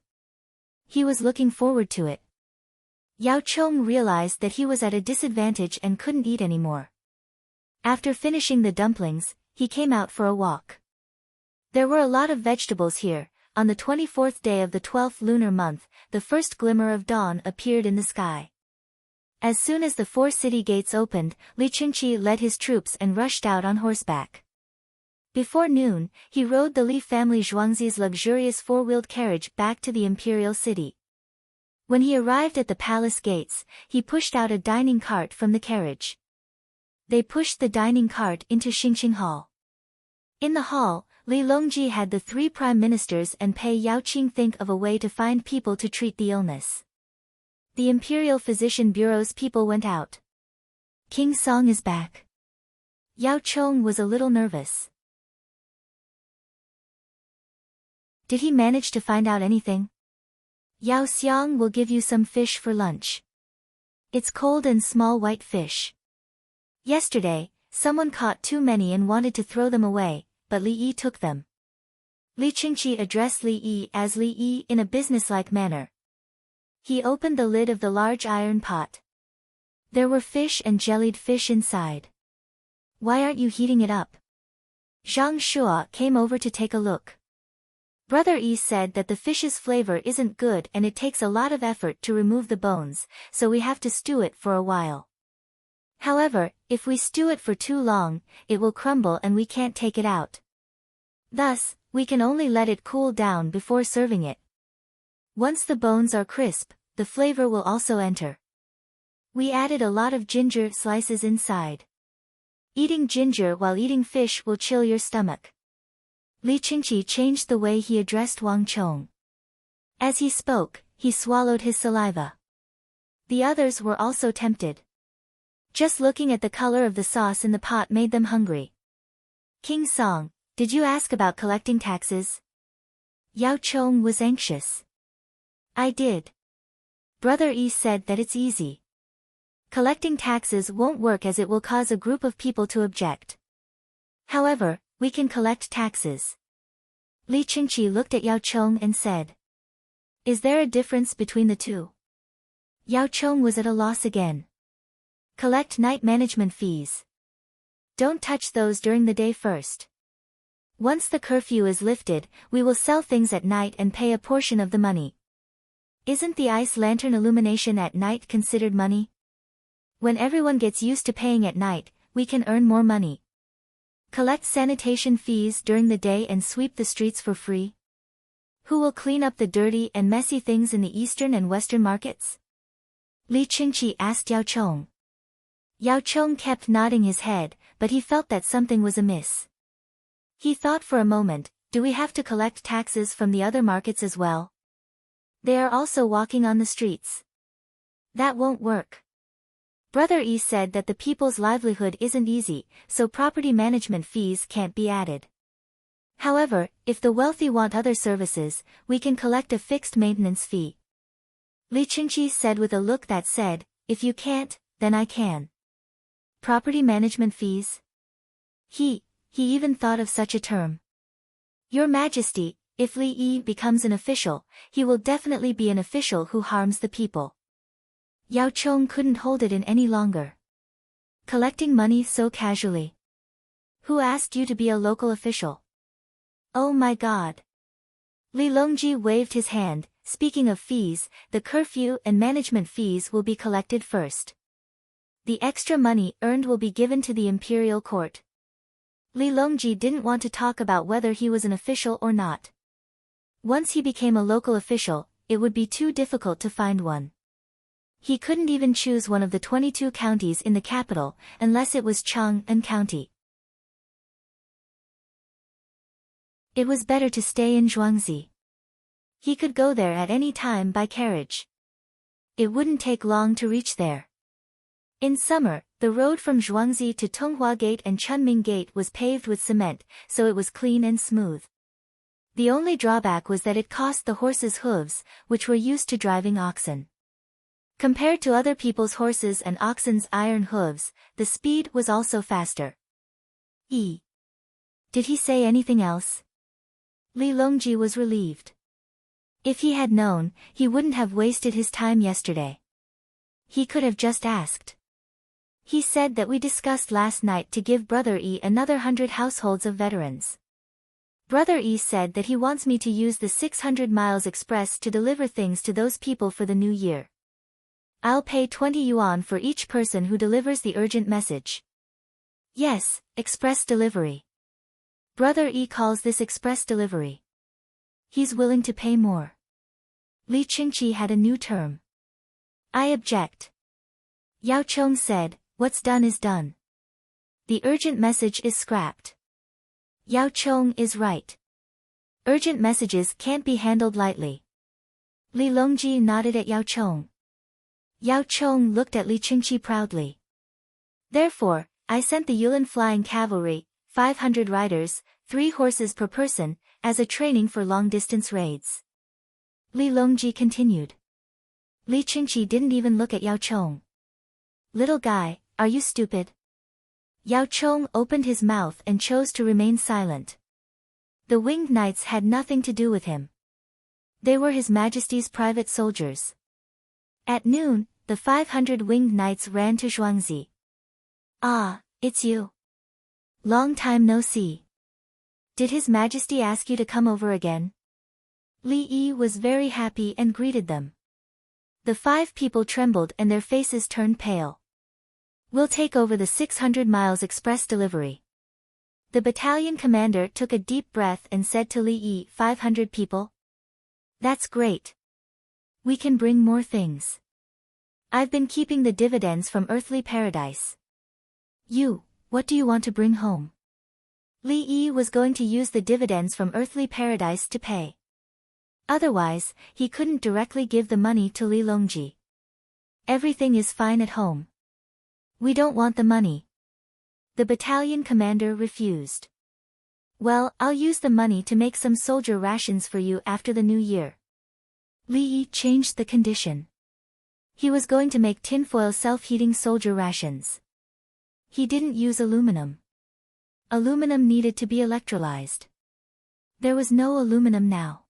He was looking forward to it. Yao Chong realized that he was at a disadvantage and couldn't eat anymore. After finishing the dumplings, he came out for a walk. There were a lot of vegetables here. On the 24th day of the 12th lunar month, the first glimmer of dawn appeared in the sky. As soon as the four city gates opened, Li Qingqi led his troops and rushed out on horseback. Before noon, he rode the Li family Zhuangzi's luxurious four-wheeled carriage back to the imperial city. When he arrived at the palace gates, he pushed out a dining cart from the carriage. They pushed the dining cart into Xingxing Hall. In the hall, Li Longji had the 3 prime ministers and Pei Yaoqing think of a way to find people to treat the illness. The Imperial Physician Bureau's people went out. King Song is back. Yao Chong was a little nervous. Did he manage to find out anything? Yao Xiang will give you some fish for lunch. It's cold and small white fish. Yesterday, someone caught too many and wanted to throw them away, but Li Yi took them. Li Qingqi addressed Li Yi as Li Yi in a businesslike manner. He opened the lid of the large iron pot. There were fish and jellied fish inside. Why aren't you heating it up? Zhang Shua came over to take a look. Brother Yi said that the fish's flavor isn't good and it takes a lot of effort to remove the bones, so we have to stew it for a while. However, if we stew it for too long, it will crumble and we can't take it out. Thus, we can only let it cool down before serving it. Once the bones are crisp, the flavor will also enter. We added a lot of ginger slices inside. Eating ginger while eating fish will chill your stomach. Li Qingqi changed the way he addressed Wang Chong. As he spoke, he swallowed his saliva. The others were also tempted. Just looking at the color of the sauce in the pot made them hungry. King Song, did you ask about collecting taxes? Yao Chong was anxious. I did. Brother Yi said that it's easy. Collecting taxes won't work as it will cause a group of people to object. However, we can collect taxes. Li Qingqi looked at Yao Chong and said. Is there a difference between the two? Yao Chong was at a loss again. Collect night management fees. Don't touch those during the day first. Once the curfew is lifted, we will sell things at night and pay a portion of the money. Isn't the ice lantern illumination at night considered money? When everyone gets used to paying at night, we can earn more money. Collect sanitation fees during the day and sweep the streets for free. Who will clean up the dirty and messy things in the eastern and western markets? Li Qingqi asked Yao Chong. Yao Chong kept nodding his head, but he felt that something was amiss. He thought for a moment, do we have to collect taxes from the other markets as well? They are also walking on the streets. That won't work. Brother Yi said that the people's livelihood isn't easy, so property management fees can't be added. However, if the wealthy want other services, we can collect a fixed maintenance fee. Li Qingqi said with a look that said, if you can't, then I can. Property management fees? He even thought of such a term. Your Majesty, if Li Yi becomes an official, he will definitely be an official who harms the people. Yao Chong couldn't hold it in any longer. Collecting money so casually. Who asked you to be a local official? Oh my God. Li Longji waved his hand. Speaking of fees, the curfew and management fees will be collected first. The extra money earned will be given to the imperial court. Li Longji didn't want to talk about whether he was an official or not. Once he became a local official, it would be too difficult to find one. He couldn't even choose one of the 22 counties in the capital, unless it was Chang'an County. It was better to stay in Zhuangzi. He could go there at any time by carriage. It wouldn't take long to reach there. In summer, the road from Zhuangzi to Tonghua Gate and Chunming Gate was paved with cement, so it was clean and smooth. The only drawback was that it cost the horses' hooves, which were used to driving oxen. Compared to other people's horses and oxen's iron hooves, the speed was also faster. Did he say anything else? Li Longji was relieved. If he had known, he wouldn't have wasted his time yesterday. He could have just asked. He said that we discussed last night to give Brother Yi another 100 households of veterans. Brother Yi said that he wants me to use the 600 miles express to deliver things to those people for the new year. I'll pay 20 yuan for each person who delivers the urgent message. Yes, express delivery. Brother Yi calls this express delivery. He's willing to pay more. Li Qingqi had a new term. I object. Yao Chong said, what's done is done. The urgent message is scrapped. Yao Chong is right. Urgent messages can't be handled lightly. Li Longji nodded at Yao Chong. Yao Chong looked at Li Qingqi proudly. Therefore, I sent the Yulin Flying Cavalry, 500 riders, 3 horses per person, as a training for long-distance raids. Li Longji continued. Li Qingqi didn't even look at Yao Chong. Little guy, are you stupid? Yao Chong opened his mouth and chose to remain silent. The winged knights had nothing to do with him. They were His Majesty's private soldiers. At noon, the 500 winged knights ran to Zhuangzi. Ah, it's you. Long time no see. Did His Majesty ask you to come over again? Li Yi was very happy and greeted them. The 5 people trembled and their faces turned pale. We'll take over the 600 miles express delivery. The battalion commander took a deep breath and said to Li Yi, 500 people? That's great. We can bring more things. I've been keeping the dividends from earthly paradise. What do you want to bring home? Li Yi was going to use the dividends from earthly paradise to pay. Otherwise, he couldn't directly give the money to Li Longji. Everything is fine at home. We don't want the money. The battalion commander refused. Well, I'll use the money to make some soldier rations for you after the new year. Li Yi changed the condition. He was going to make tinfoil self-heating soldier rations. He didn't use aluminum. Aluminum needed to be electrolyzed. There was no aluminum now.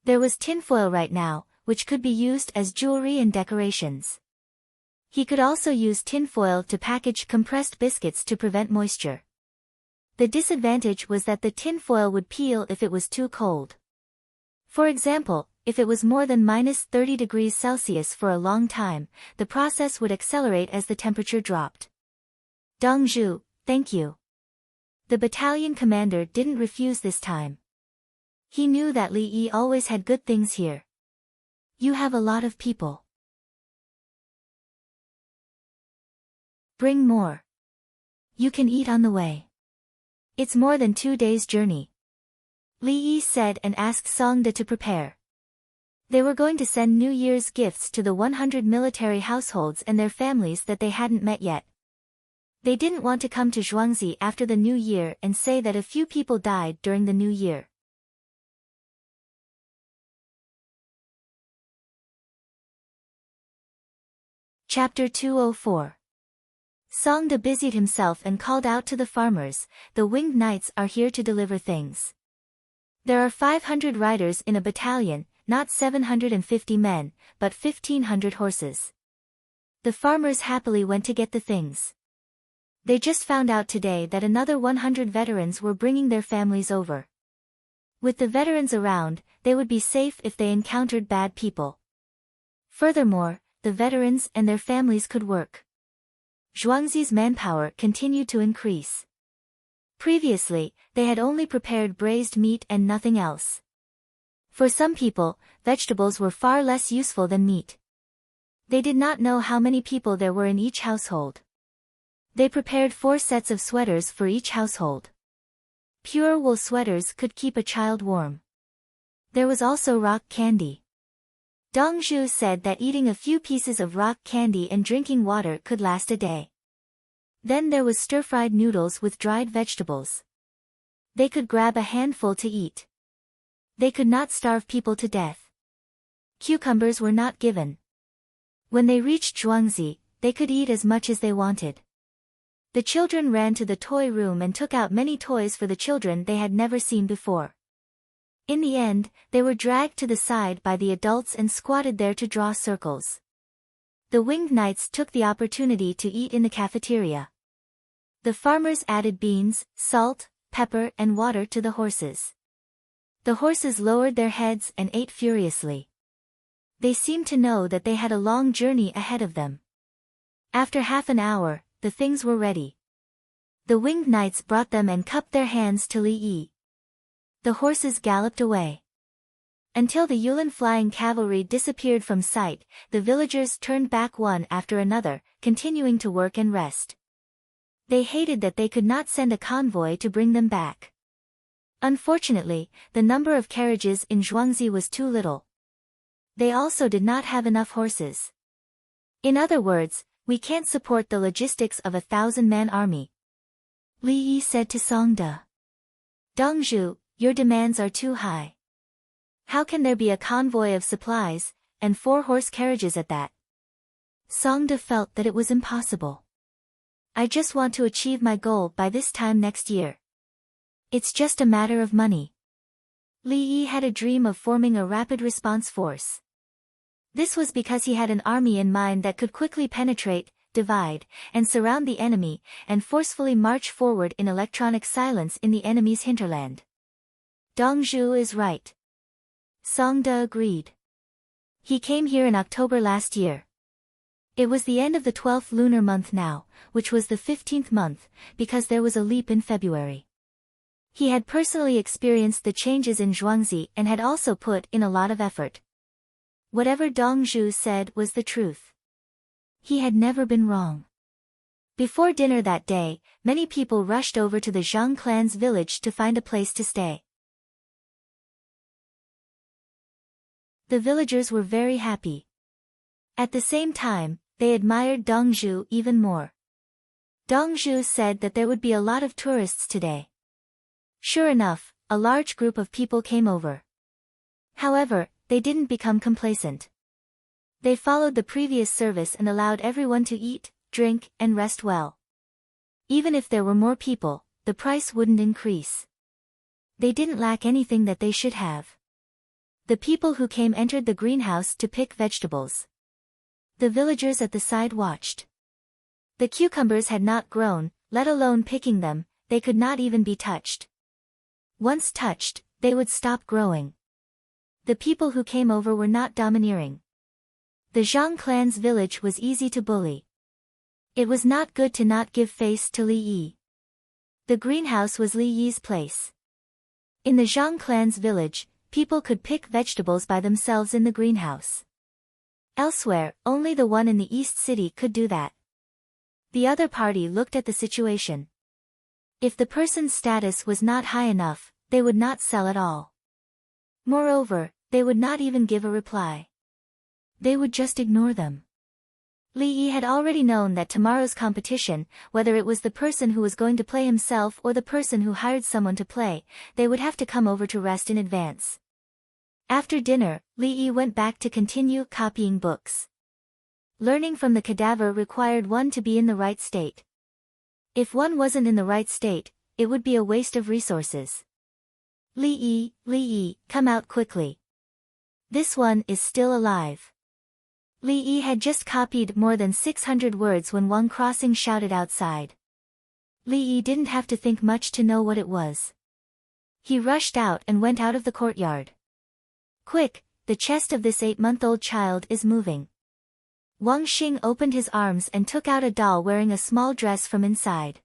There was tinfoil right now, which could be used as jewelry and decorations. He could also use tinfoil to package compressed biscuits to prevent moisture. The disadvantage was that the tinfoil would peel if it was too cold. For example, if it was more than -30 degrees Celsius for a long time, the process would accelerate as the temperature dropped. Dong Zhu, thank you. The battalion commander didn't refuse this time. He knew that Li Yi always had good things here. You have a lot of people. Bring more. You can eat on the way. It's more than 2 days' journey. Li Yi said and asked Songda to prepare. They were going to send New Year's gifts to the 100 military households and their families that they hadn't met yet. They didn't want to come to Zhuangzi after the New Year and say that a few people died during the New Year. Chapter 204. Songda busied himself and called out to the farmers, the winged knights are here to deliver things. There are 500 riders in a battalion, not 750 men, but 1,500 horses. The farmers happily went to get the things. They just found out today that another 100 veterans were bringing their families over. With the veterans around, they would be safe if they encountered bad people. Furthermore, the veterans and their families could work. Zhuangzi's manpower continued to increase. Previously, they had only prepared braised meat and nothing else. For some people, vegetables were far less useful than meat. They did not know how many people there were in each household. They prepared 4 sets of sweaters for each household. Pure wool sweaters could keep a child warm. There was also rock candy. Dong Zhu said that eating a few pieces of rock candy and drinking water could last a day. Then there was stir-fried noodles with dried vegetables. They could grab a handful to eat. They could not starve people to death. Cucumbers were not given. When they reached Zhuangzi, they could eat as much as they wanted. The children ran to the toy room and took out many toys for the children they had never seen before. In the end, they were dragged to the side by the adults and squatted there to draw circles. The winged knights took the opportunity to eat in the cafeteria. The farmers added beans, salt, pepper and water to the horses. The horses lowered their heads and ate furiously. They seemed to know that they had a long journey ahead of them. After half an hour, the things were ready. The winged knights brought them and cupped their hands to Li Yi. The horses galloped away. Until the Yulin flying cavalry disappeared from sight, the villagers turned back one after another, continuing to work and rest. They hated that they could not send a convoy to bring them back. Unfortunately, the number of carriages in Zhuangzi was too little. They also did not have enough horses. In other words, we can't support the logistics of a 1,000-man army. Li Yi said to Songde. Dongzhu, your demands are too high. How can there be a convoy of supplies, and 4-horse carriages at that? Songde felt that it was impossible. I just want to achieve my goal by this time next year. It's just a matter of money. Li Yi had a dream of forming a rapid response force. This was because he had an army in mind that could quickly penetrate, divide, and surround the enemy, and forcefully march forward in electronic silence in the enemy's hinterland. Dongzhu is right. Songde agreed. He came here in October last year. It was the end of the 12th lunar month now, which was the 15th month, because there was a leap in February. He had personally experienced the changes in Zhuangzi and had also put in a lot of effort. Whatever Dongzhu said was the truth. He had never been wrong. Before dinner that day, many people rushed over to the Zhang clan's village to find a place to stay. The villagers were very happy. At the same time, they admired Dongzhu even more. Dongzhu said that there would be a lot of tourists today. Sure enough, a large group of people came over. However, they didn't become complacent. They followed the previous service and allowed everyone to eat, drink, and rest well. Even if there were more people, the price wouldn't increase. They didn't lack anything that they should have. The people who came entered the greenhouse to pick vegetables. The villagers at the side watched. The cucumbers had not grown, let alone picking them, they could not even be touched. Once touched, they would stop growing. The people who came over were not domineering. The Zhang clan's village was easy to bully. It was not good to not give face to Li Yi. The greenhouse was Li Yi's place. In the Zhang clan's village, people could pick vegetables by themselves in the greenhouse. Elsewhere, only the one in the East City could do that. The other party looked at the situation. If the person's status was not high enough, they would not sell at all. Moreover, they would not even give a reply. They would just ignore them. Li Yi had already known that tomorrow's competition, whether it was the person who was going to play himself or the person who hired someone to play, they would have to come over to rest in advance. After dinner, Li Yi went back to continue copying books. Learning from the cadaver required one to be in the right state. If one wasn't in the right state, it would be a waste of resources. Li Yi, come out quickly. This one is still alive. Li Yi had just copied more than 600 words when Wang Crossing shouted outside. Li Yi didn't have to think much to know what it was. He rushed out and went out of the courtyard. Quick, the chest of this 8-month-old child is moving. Wang Xing opened his arms and took out a doll wearing a small dress from inside.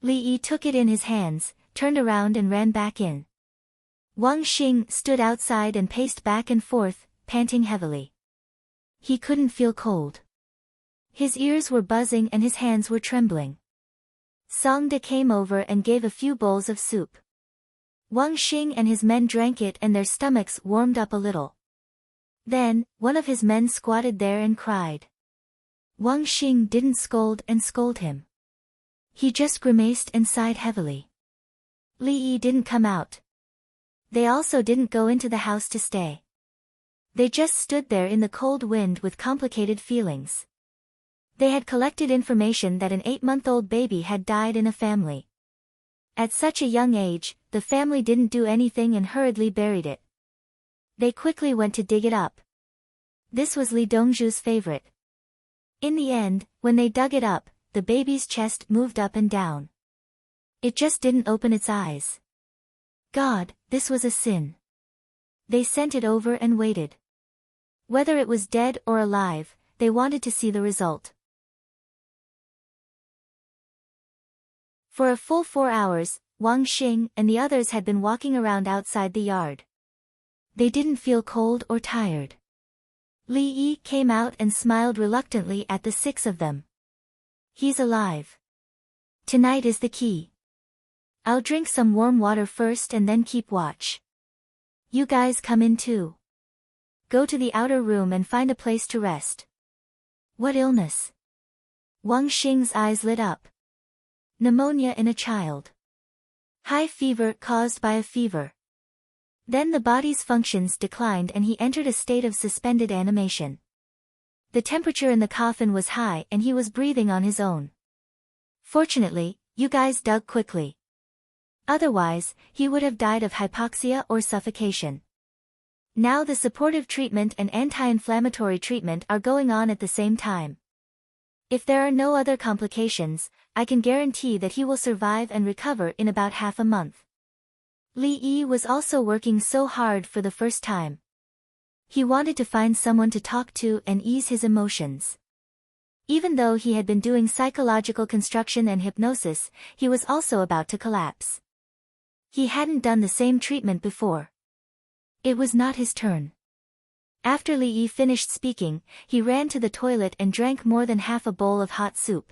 Li Yi took it in his hands, turned around and ran back in. Wang Xing stood outside and paced back and forth, panting heavily. He couldn't feel cold. His ears were buzzing and his hands were trembling. Songde came over and gave a few bowls of soup. Wang Xing and his men drank it and their stomachs warmed up a little. Then, one of his men squatted there and cried. Wang Xing didn't scold him. He just grimaced and sighed heavily. Li Yi didn't come out. They also didn't go into the house to stay. They just stood there in the cold wind with complicated feelings. They had collected information that an 8-month-old baby had died in a family. At such a young age, the family didn't do anything and hurriedly buried it. They quickly went to dig it up. This was Li Dongzhu's favorite. In the end, when they dug it up, the baby's chest moved up and down. It just didn't open its eyes. God, this was a sin. They sent it over and waited. Whether it was dead or alive, they wanted to see the result. For a full 4 hours, Wang Xing and the others had been walking around outside the yard. They didn't feel cold or tired. Li Yi came out and smiled reluctantly at the 6 of them. He's alive. Tonight is the key. I'll drink some warm water first and then keep watch. You guys come in too. Go to the outer room and find a place to rest. What illness? Wang Xing's eyes lit up. Pneumonia in a child. High fever caused by a fever. Then the body's functions declined and he entered a state of suspended animation. The temperature in the coffin was high and he was breathing on his own. Fortunately, you guys dug quickly. Otherwise, he would have died of hypoxia or suffocation. Now the supportive treatment and anti-inflammatory treatment are going on at the same time. If there are no other complications, I can guarantee that he will survive and recover in about half a month. Li Yi was also working so hard for the first time. He wanted to find someone to talk to and ease his emotions. Even though he had been doing psychological construction and hypnosis, he was also about to collapse. He hadn't done the same treatment before. It was not his turn. After Li Yi finished speaking, he ran to the toilet and drank more than half a bowl of hot soup.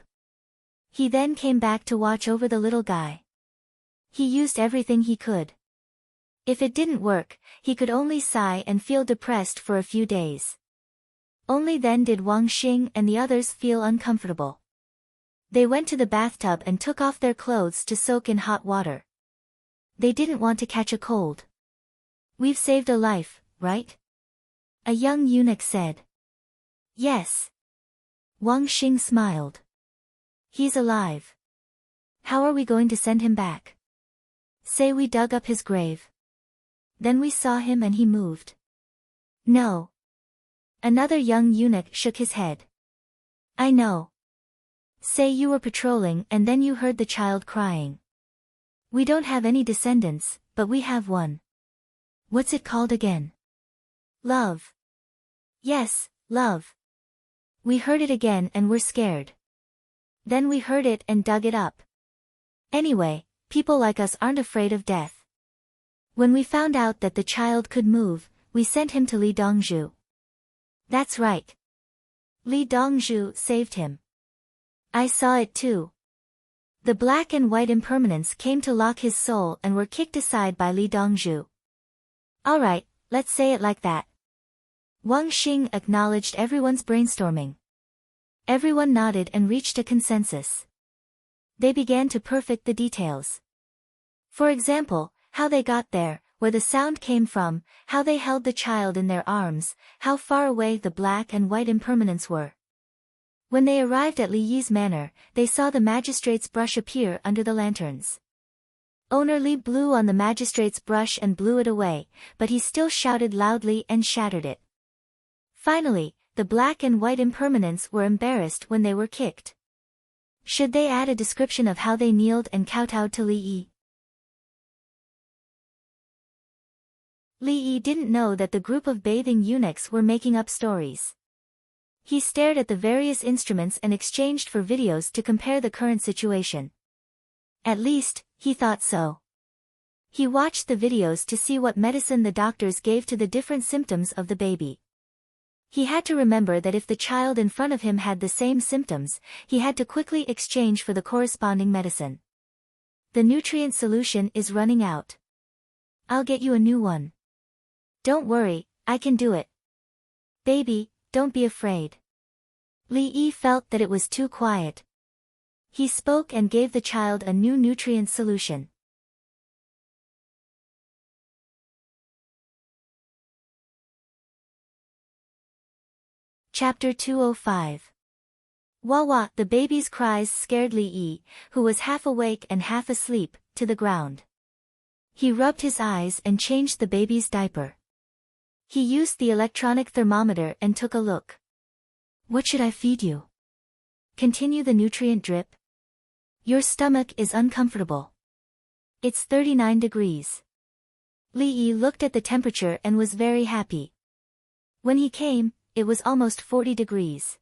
He then came back to watch over the little guy. He used everything he could. If it didn't work, he could only sigh and feel depressed for a few days. Only then did Wang Xing and the others feel uncomfortable. They went to the bathtub and took off their clothes to soak in hot water. They didn't want to catch a cold. We've saved a life, right? A young eunuch said. Yes. Wang Xing smiled. He's alive. How are we going to send him back? Say we dug up his grave. Then we saw him and he moved. No. Another young eunuch shook his head. I know. Say you were patrolling and then you heard the child crying. We don't have any descendants, but we have one. What's it called again? Love. Yes, love. We heard it again and were scared. Then we heard it and dug it up. Anyway, people like us aren't afraid of death. When we found out that the child could move, we sent him to Li Dongzhu. That's right. Li Dongzhu saved him. I saw it too. The black and white impermanents came to lock his soul and were kicked aside by Li Dongzhu. Alright, let's say it like that. Wang Xing acknowledged everyone's brainstorming. Everyone nodded and reached a consensus. They began to perfect the details. For example, how they got there, where the sound came from, how they held the child in their arms, how far away the black and white impermanents were. When they arrived at Li Yi's manor, they saw the magistrate's brush appear under the lanterns. Owner Li blew on the magistrate's brush and blew it away, but he still shouted loudly and shattered it. Finally, the black and white impermanents were embarrassed when they were kicked. Should they add a description of how they kneeled and kowtowed to Li Yi? Li Yi didn't know that the group of bathing eunuchs were making up stories. He stared at the various instruments and exchanged for videos to compare the current situation. At least, he thought so. He watched the videos to see what medicine the doctors gave to the different symptoms of the baby. He had to remember that if the child in front of him had the same symptoms, he had to quickly exchange for the corresponding medicine. The nutrient solution is running out. I'll get you a new one. Don't worry, I can do it. Baby, don't be afraid. Li Yi felt that it was too quiet. He spoke and gave the child a new nutrient solution. Chapter 205. Wawa, the baby's cries scared Li Yi, who was half awake and half asleep, to the ground. He rubbed his eyes and changed the baby's diaper. He used the electronic thermometer and took a look. What should I feed you? Continue the nutrient drip. Your stomach is uncomfortable. It's 39 degrees. Li Yi looked at the temperature and was very happy. When he came, it was almost 40 degrees.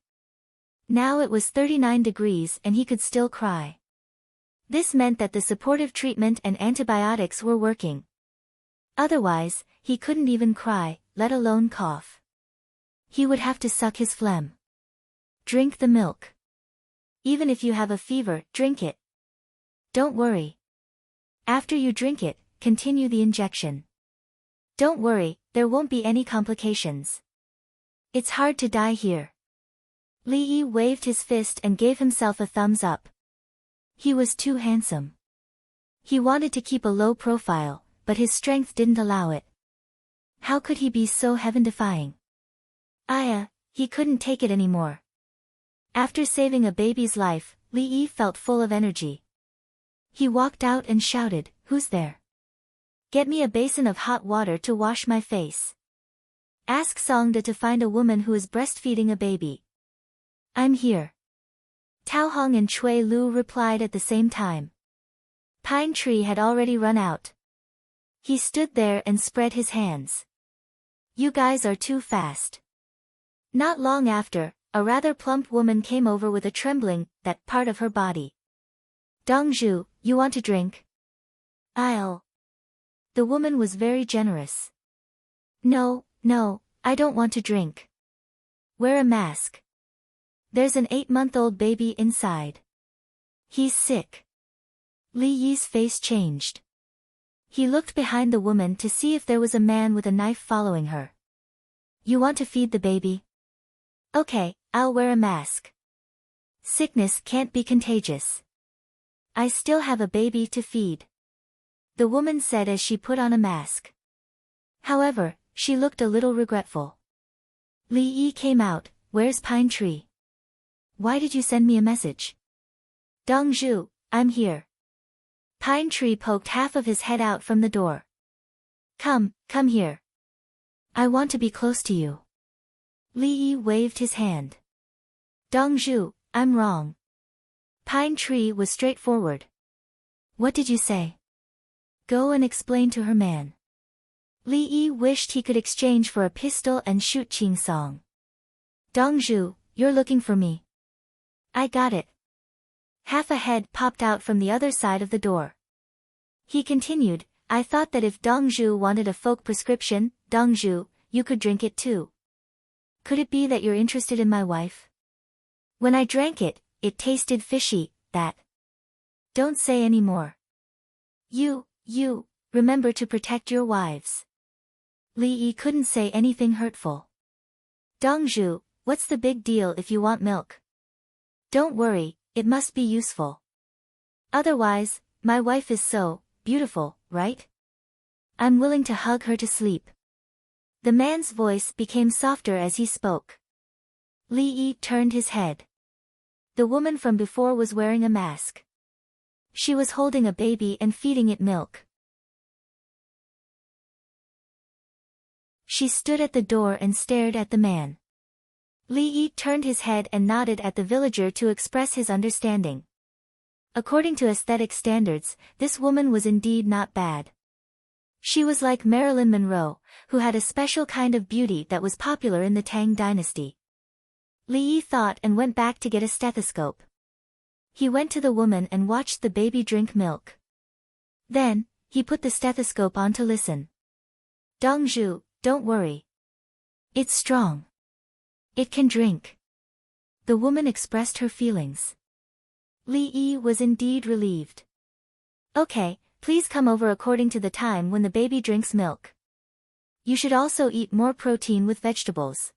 Now it was 39 degrees and he could still cry. This meant that the supportive treatment and antibiotics were working. Otherwise, he couldn't even cry, let alone cough. He would have to suck his phlegm. Drink the milk. Even if you have a fever, drink it. Don't worry. After you drink it, continue the injection. Don't worry, there won't be any complications. It's hard to die here. Li Yi waved his fist and gave himself a thumbs up. He was too handsome. He wanted to keep a low profile, but his strength didn't allow it. How could he be so heaven-defying? He couldn't take it anymore. After saving a baby's life, Li Yi felt full of energy. He walked out and shouted, "Who's there? Get me a basin of hot water to wash my face. Ask Songda to find a woman who is breastfeeding a baby." "I'm here." Tao Hong and Chui Lu replied at the same time. Pine Tree had already run out. He stood there and spread his hands. "You guys are too fast." Not long after, a rather plump woman came over with a trembling, that part of her body. "Dongzhu, you want a drink?" "I'll." The woman was very generous. No, I don't want to drink." "Wear a mask. There's an 8-month-old baby inside. He's sick." Li Yi's face changed. He looked behind the woman to see if there was a man with a knife following her. "You want to feed the baby? Okay, I'll wear a mask. Sickness can't be contagious. I still have a baby to feed," the woman said as she put on a mask. However, she looked a little regretful. Li Yi came out. "Where's Pine Tree? Why did you send me a message?" "Dongzhu, I'm here." Pine Tree poked half of his head out from the door. Come here. I want to be close to you." Li Yi waved his hand. "Dongzhu, I'm wrong." Pine Tree was straightforward. "What did you say?" "Go and explain to her man." Li Yi wished he could exchange for a pistol and shoot Qing Song. "Dongzhu, you're looking for me." "I got it." Half a head popped out from the other side of the door. He continued, "I thought that if Dongzhu wanted a folk prescription, Dongzhu, you could drink it too. Could it be that you're interested in my wife? When I drank it, it tasted fishy, that." "Don't say any more. You, remember to protect your wives." Li Yi couldn't say anything hurtful. "Dongzhu, what's the big deal if you want milk? Don't worry, it must be useful. Otherwise, my wife is so beautiful, right? I'm willing to hug her to sleep." The man's voice became softer as he spoke. Li Yi turned his head. The woman from before was wearing a mask. She was holding a baby and feeding it milk. She stood at the door and stared at the man. Li Yi turned his head and nodded at the villager to express his understanding. According to aesthetic standards, this woman was indeed not bad. She was like Marilyn Monroe, who had a special kind of beauty that was popular in the Tang dynasty. Li Yi thought and went back to get a stethoscope. He went to the woman and watched the baby drink milk. Then, he put the stethoscope on to listen. "Dongzhu, don't worry. It's strong. It can drink." The woman expressed her feelings. Li Yi was indeed relieved. "Okay, please come over according to the time when the baby drinks milk. You should also eat more protein with vegetables."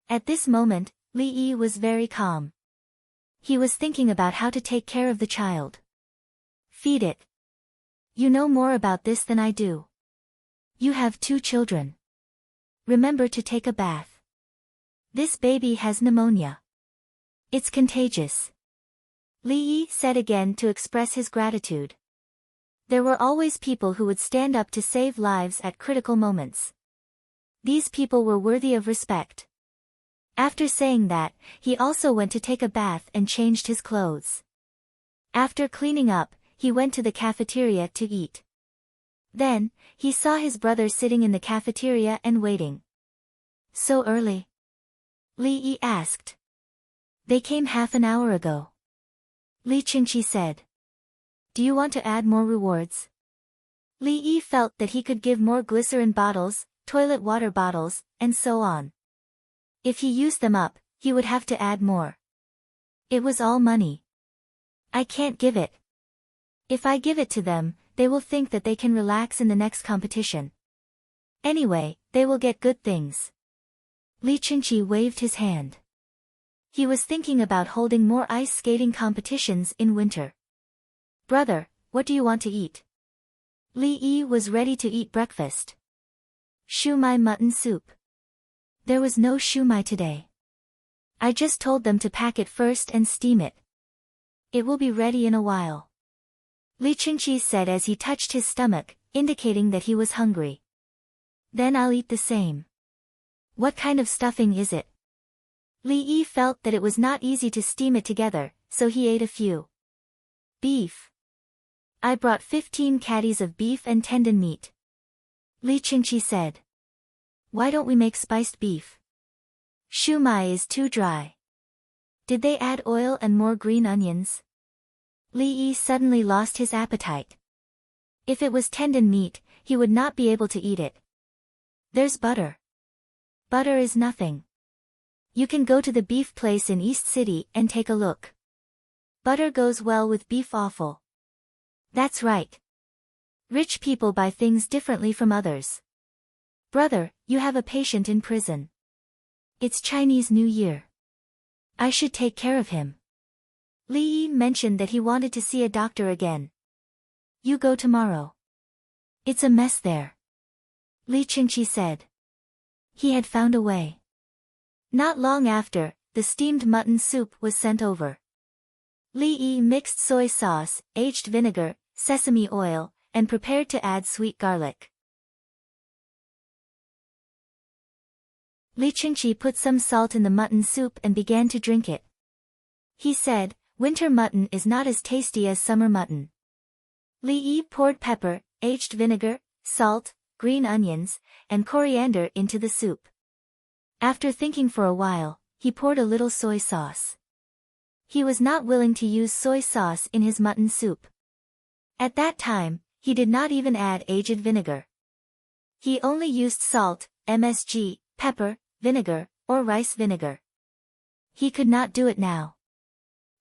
At this moment, Li Yi was very calm. He was thinking about how to take care of the child. "Feed it. You know more about this than I do. You have 2 children. Remember to take a bath. This baby has pneumonia. It's contagious." Li Yi said again to express his gratitude. There were always people who would stand up to save lives at critical moments. These people were worthy of respect. After saying that, he also went to take a bath and changed his clothes. After cleaning up, he went to the cafeteria to eat. Then, he saw his brother sitting in the cafeteria and waiting. "So early?" Li Yi asked. "They came half an hour ago." Li Qingqi said. "Do you want to add more rewards?" Li Yi felt that he could give more glycerin bottles, toilet water bottles, and so on. If he used them up, he would have to add more. It was all money. I can't give it. If I give it to them, they will think that they can relax in the next competition. Anyway, they will get good things. Li Qingqi waved his hand. He was thinking about holding more ice skating competitions in winter. Brother, what do you want to eat? Li Yi was ready to eat breakfast. Shumai mutton soup. There was no shumai today. I just told them to pack it first and steam it. It will be ready in a while. Li Qingqi said as he touched his stomach, indicating that he was hungry. Then I'll eat the same. What kind of stuffing is it? Li Yi felt that it was not easy to steam it together, so he ate a few. Beef. I brought 15 caddies of beef and tendon meat. Li Qingqi said. Why don't we make spiced beef? Shumai is too dry. Did they add oil and more green onions? Li Yi suddenly lost his appetite. If it was tendon meat, he would not be able to eat it. There's butter. Butter is nothing. You can go to the beef place in East City and take a look. Butter goes well with beef offal. That's right. Rich people buy things differently from others. Brother, you have a patient in prison. It's Chinese New Year. I should take care of him. Li Yi mentioned that he wanted to see a doctor again. You go tomorrow. It's a mess there. Li Qingqi said. He had found a way. Not long after, the steamed mutton soup was sent over. Li Yi mixed soy sauce, aged vinegar, sesame oil, and prepared to add sweet garlic. Li Qingqi put some salt in the mutton soup and began to drink it. He said, winter mutton is not as tasty as summer mutton. Li Yi poured pepper, aged vinegar, salt, green onions, and coriander into the soup. After thinking for a while, he poured a little soy sauce. He was not willing to use soy sauce in his mutton soup. At that time, he did not even add aged vinegar. He only used salt, MSG, pepper, vinegar, or rice vinegar. He could not do it now.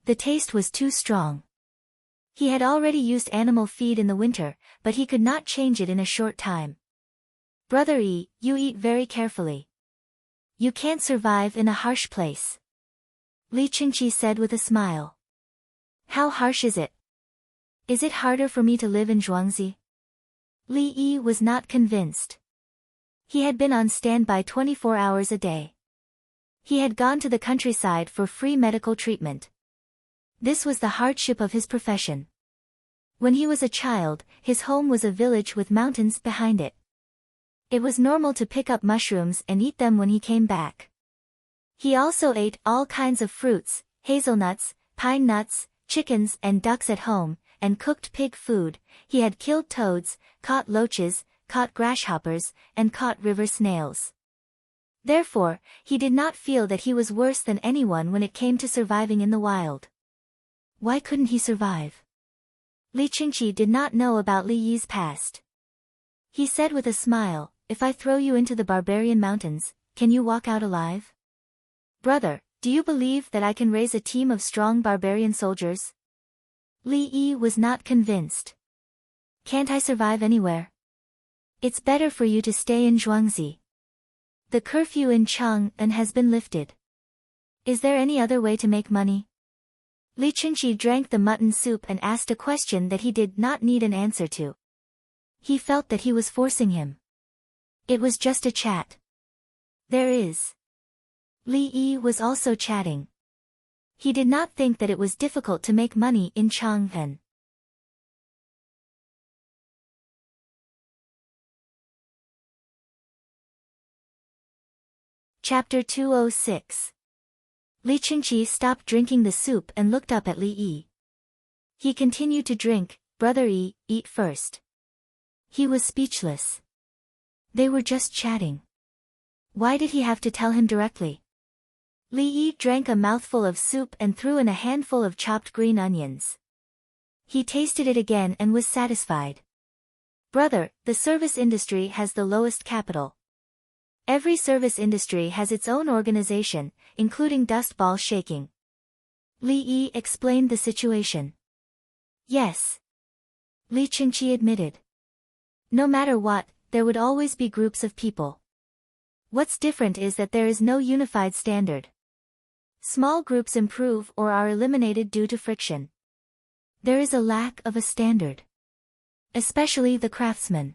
The taste was too strong. He had already used animal feed in the winter, but he could not change it in a short time. Brother Yi, you eat very carefully. You can't survive in a harsh place. Li Qingqi said with a smile. How harsh is it? Is it harder for me to live in Zhuangzi? Li Yi was not convinced. He had been on standby 24 hours a day. He had gone to the countryside for free medical treatment. This was the hardship of his profession. When he was a child, his home was a village with mountains behind it. It was normal to pick up mushrooms and eat them when he came back. He also ate all kinds of fruits, hazelnuts, pine nuts, chickens and ducks at home, and cooked pig food. He had killed toads, caught loaches, caught grasshoppers, and caught river snails. Therefore, he did not feel that he was worse than anyone when it came to surviving in the wild. Why couldn't he survive? Li Qingqi did not know about Li Yi's past. He said with a smile, if I throw you into the barbarian mountains, can you walk out alive? Brother, do you believe that I can raise a team of strong barbarian soldiers? Li Yi was not convinced. Can't I survive anywhere? It's better for you to stay in Zhuangzi. The curfew in Chang'an has been lifted. Is there any other way to make money? Li Qingqi drank the mutton soup and asked a question that he did not need an answer to. He felt that he was forcing him. It was just a chat. There is. Li Yi was also chatting. He did not think that it was difficult to make money in Chang'an. Chapter 206. Li Qingqi stopped drinking the soup and looked up at Li Yi. He continued to drink. Brother Yi, eat first. He was speechless. They were just chatting. Why did he have to tell him directly? Li Yi drank a mouthful of soup and threw in a handful of chopped green onions. He tasted it again and was satisfied. Brother, the service industry has the lowest capital. Every service industry has its own organization, including dust ball shaking. Li Yi explained the situation. Yes. Li Qingqi admitted. No matter what, there would always be groups of people. What's different is that there is no unified standard. Small groups improve or are eliminated due to friction. There is a lack of a standard. Especially the craftsmen.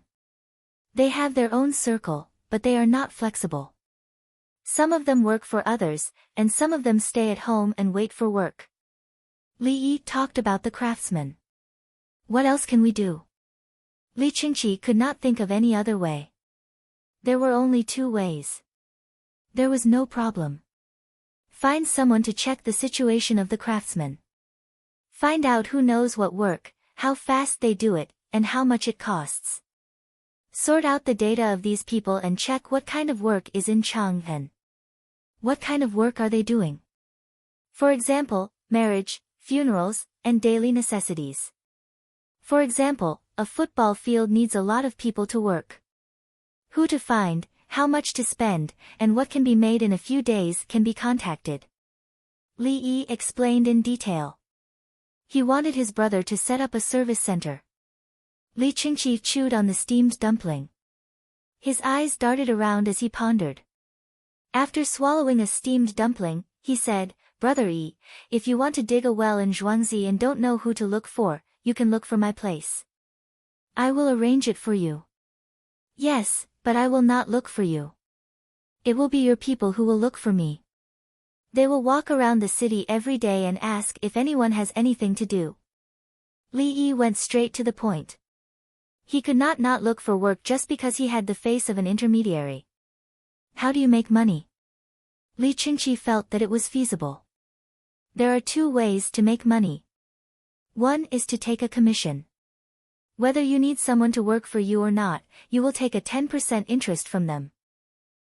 They have their own circle, but they are not flexible. Some of them work for others, and some of them stay at home and wait for work. Li Yi talked about the craftsmen. What else can we do? Li Qingqi could not think of any other way. There were only two ways. There was no problem. Find someone to check the situation of the craftsmen. Find out who knows what work, how fast they do it, and how much it costs. Sort out the data of these people and check what kind of work is in Chang'an. What kind of work are they doing? For example, marriage, funerals, and daily necessities. For example, a football field needs a lot of people to work. Who to find, how much to spend, and what can be made in a few days can be contacted. Li Yi explained in detail. He wanted his brother to set up a service center. Li Qingqi chewed on the steamed dumpling. His eyes darted around as he pondered. After swallowing a steamed dumpling, he said, Brother Yi, if you want to dig a well in Zhuangzi and don't know who to look for, you can look for my place. I will arrange it for you. Yes, but I will not look for you. It will be your people who will look for me. They will walk around the city every day and ask if anyone has anything to do. Li Yi went straight to the point. He could not look for work just because he had the face of an intermediary. How do you make money? Li Qingqi felt that it was feasible. There are two ways to make money. One is to take a commission. Whether you need someone to work for you or not, you will take a 10% interest from them.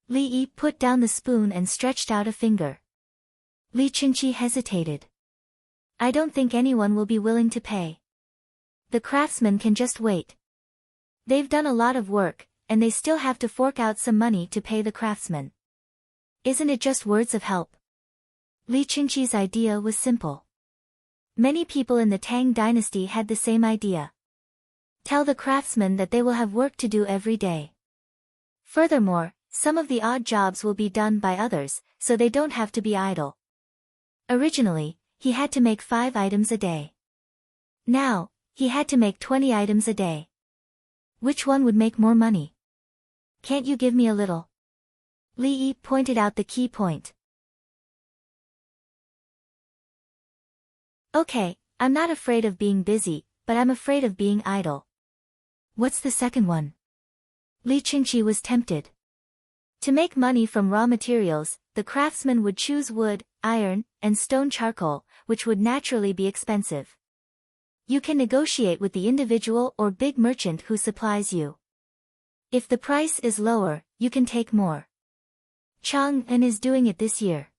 Li Yi put down the spoon and stretched out a finger. Li Qingqi hesitated. I don't think anyone will be willing to pay. The craftsmen can just wait. They've done a lot of work, and they still have to fork out some money to pay the craftsmen. Isn't it just words of help? Li Qingqi's idea was simple. Many people in the Tang dynasty had the same idea. Tell the craftsmen that they will have work to do every day. Furthermore, some of the odd jobs will be done by others, so they don't have to be idle. Originally, he had to make 5 items a day. Now, he had to make 20 items a day. Which one would make more money? Can't you give me a little? Li Yi pointed out the key point. Okay, I'm not afraid of being busy, but I'm afraid of being idle. What's the second one? Li Qingqi was tempted. To make money from raw materials, the craftsman would choose wood, iron, and stone charcoal, which would naturally be expensive. You can negotiate with the individual or big merchant who supplies you. If the price is lower, you can take more. Chang'an is doing it this year.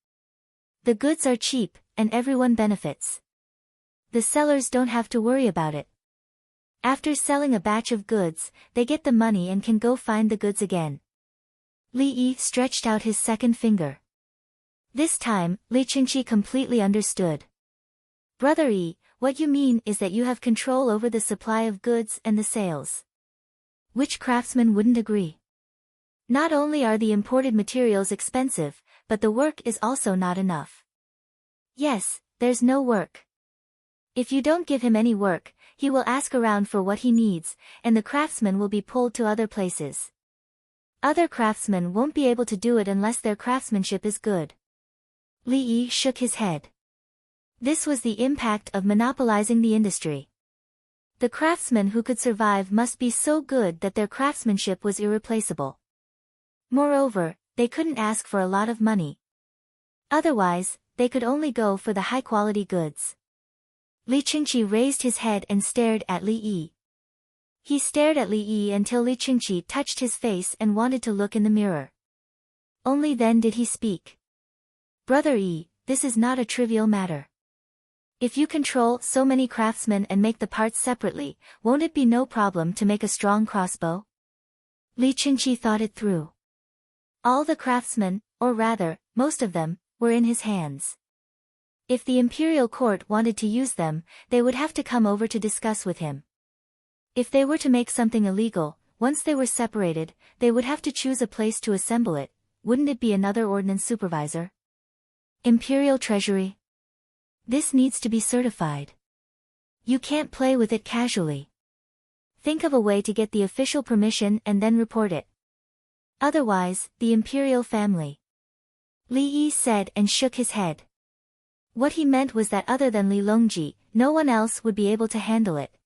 The goods are cheap, and everyone benefits. The sellers don't have to worry about it. After selling a batch of goods, they get the money and can go find the goods again. Li Yi stretched out his second finger. This time, Li Qingqi completely understood. Brother Yi, what you mean is that you have control over the supply of goods and the sales. Which craftsman wouldn't agree? Not only are the imported materials expensive, but the work is also not enough. Yes, there's no work. If you don't give him any work, he will ask around for what he needs, and the craftsman will be pulled to other places. Other craftsmen won't be able to do it unless their craftsmanship is good. Li Yi shook his head. This was the impact of monopolizing the industry. The craftsmen who could survive must be so good that their craftsmanship was irreplaceable. Moreover, they couldn't ask for a lot of money. Otherwise, they could only go for the high-quality goods. Li Qingqi raised his head and stared at Li Yi. He stared at Li Yi until Li Qingqi touched his face and wanted to look in the mirror. Only then did he speak. Brother Yi, this is not a trivial matter. If you control so many craftsmen and make the parts separately, won't it be no problem to make a strong crossbow? Li Qingqi thought it through. All the craftsmen, or rather, most of them, were in his hands. If the imperial court wanted to use them, they would have to come over to discuss with him. If they were to make something illegal, once they were separated, they would have to choose a place to assemble it. Wouldn't it be another ordnance supervisor? Imperial Treasury. This needs to be certified. You can't play with it casually. Think of a way to get the official permission and then report it. Otherwise, the imperial family. Li Yi said and shook his head. What he meant was that other than Li Longji, no one else would be able to handle it.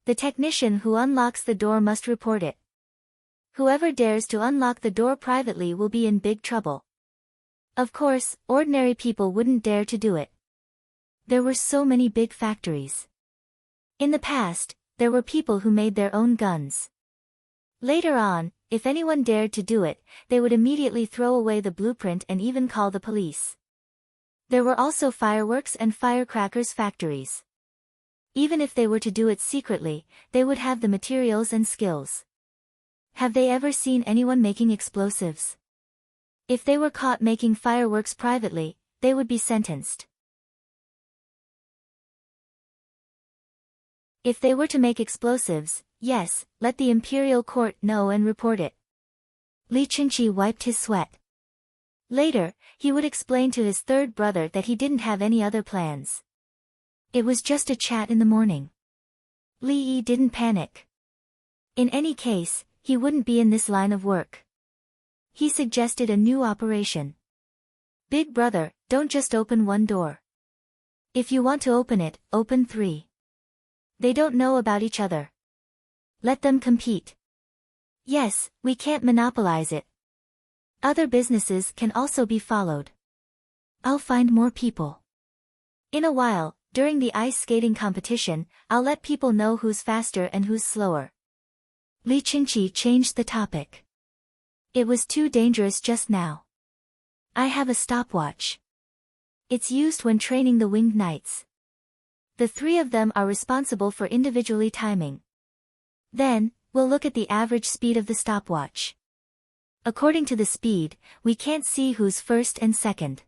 The technician who unlocks the door must report it. Whoever dares to unlock the door privately will be in big trouble. Of course, ordinary people wouldn't dare to do it. There were so many big factories. In the past, there were people who made their own guns. Later on, if anyone dared to do it, they would immediately throw away the blueprint and even call the police. There were also fireworks and firecrackers factories. Even if they were to do it secretly, they would have the materials and skills. Have they ever seen anyone making explosives? If they were caught making fireworks privately, they would be sentenced. If they were to make explosives, yes, let the imperial court know and report it. Li Qingqi wiped his sweat. Later, he would explain to his third brother that he didn't have any other plans. It was just a chat in the morning. Li Yi didn't panic. In any case, he wouldn't be in this line of work. He suggested a new operation. Big brother, don't just open one door. If you want to open it, open 3. They don't know about each other. Let them compete. Yes, we can't monopolize it. Other businesses can also be followed. I'll find more people. In a while, during the ice skating competition, I'll let people know who's faster and who's slower. Li Qingqi changed the topic. It was too dangerous just now. I have a stopwatch. It's used when training the winged knights. The 3 of them are responsible for individually timing. Then, we'll look at the average speed of the stopwatch. According to the speed, we can't see who's first and second.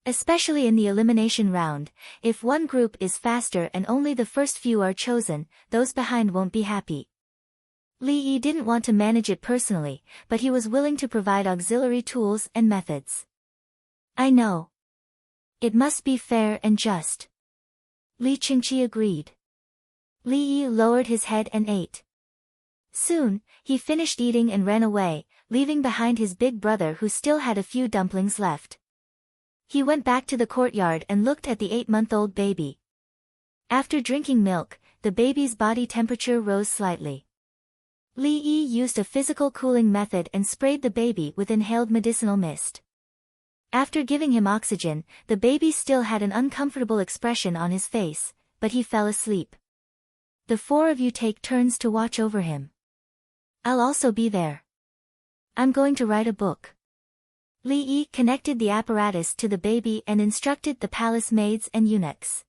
Especially in the elimination round, if one group is faster and only the first few are chosen, those behind won't be happy. Li Yi didn't want to manage it personally, but he was willing to provide auxiliary tools and methods. I know. It must be fair and just. Li Qingqi agreed. Li Yi lowered his head and ate. Soon, he finished eating and ran away, leaving behind his big brother who still had a few dumplings left. He went back to the courtyard and looked at the 8-month-old baby. After drinking milk, the baby's body temperature rose slightly. Li Yi used a physical cooling method and sprayed the baby with inhaled medicinal mist. After giving him oxygen, the baby still had an uncomfortable expression on his face, but he fell asleep. The 4 of you take turns to watch over him. I'll also be there. I'm going to write a book. Li Yi connected the apparatus to the baby and instructed the palace maids and eunuchs.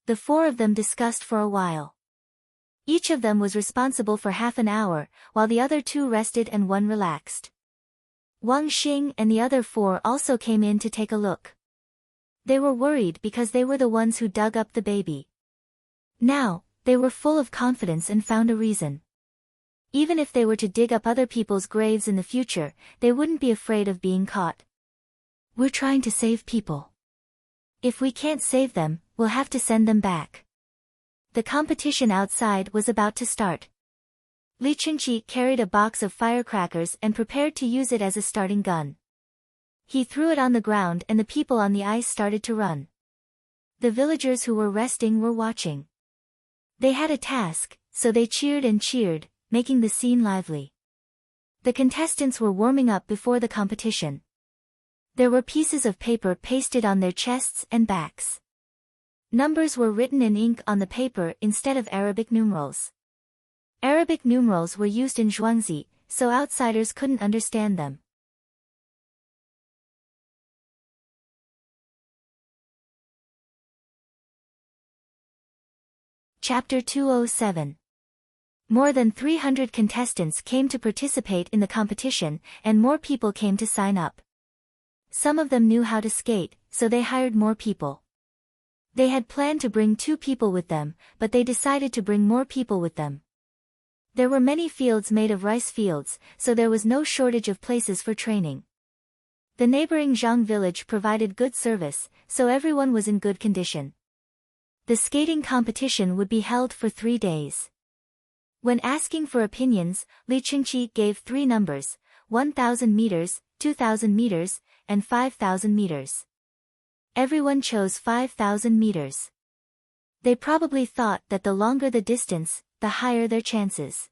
The 4 of them discussed for a while. Each of them was responsible for half an hour, while the other 2 rested and 1 relaxed. Wang Xing and the other 4 also came in to take a look. They were worried because they were the ones who dug up the baby. Now, they were full of confidence and found a reason. Even if they were to dig up other people's graves in the future, they wouldn't be afraid of being caught. We're trying to save people. If we can't save them, we'll have to send them back. The competition outside was about to start. Li Qingqi carried a box of firecrackers and prepared to use it as a starting gun. He threw it on the ground and the people on the ice started to run. The villagers who were resting were watching. They had a task, so they cheered and cheered, making the scene lively. The contestants were warming up before the competition. There were pieces of paper pasted on their chests and backs. Numbers were written in ink on the paper instead of Arabic numerals. Arabic numerals were used in Zhuangzi, so outsiders couldn't understand them. Chapter 207. More than 300 contestants came to participate in the competition, and more people came to sign up. Some of them knew how to skate, so they hired more people. They had planned to bring 2 people with them, but they decided to bring more people with them. There were many fields made of rice fields, so there was no shortage of places for training. The neighboring Zhang village provided good service, so everyone was in good condition. The skating competition would be held for 3 days. When asking for opinions, Li Qingqi gave 3 numbers, 1,000 meters, 2,000 meters, and 5,000 meters. Everyone chose 5,000 meters. They probably thought that the longer the distance, the higher their chances.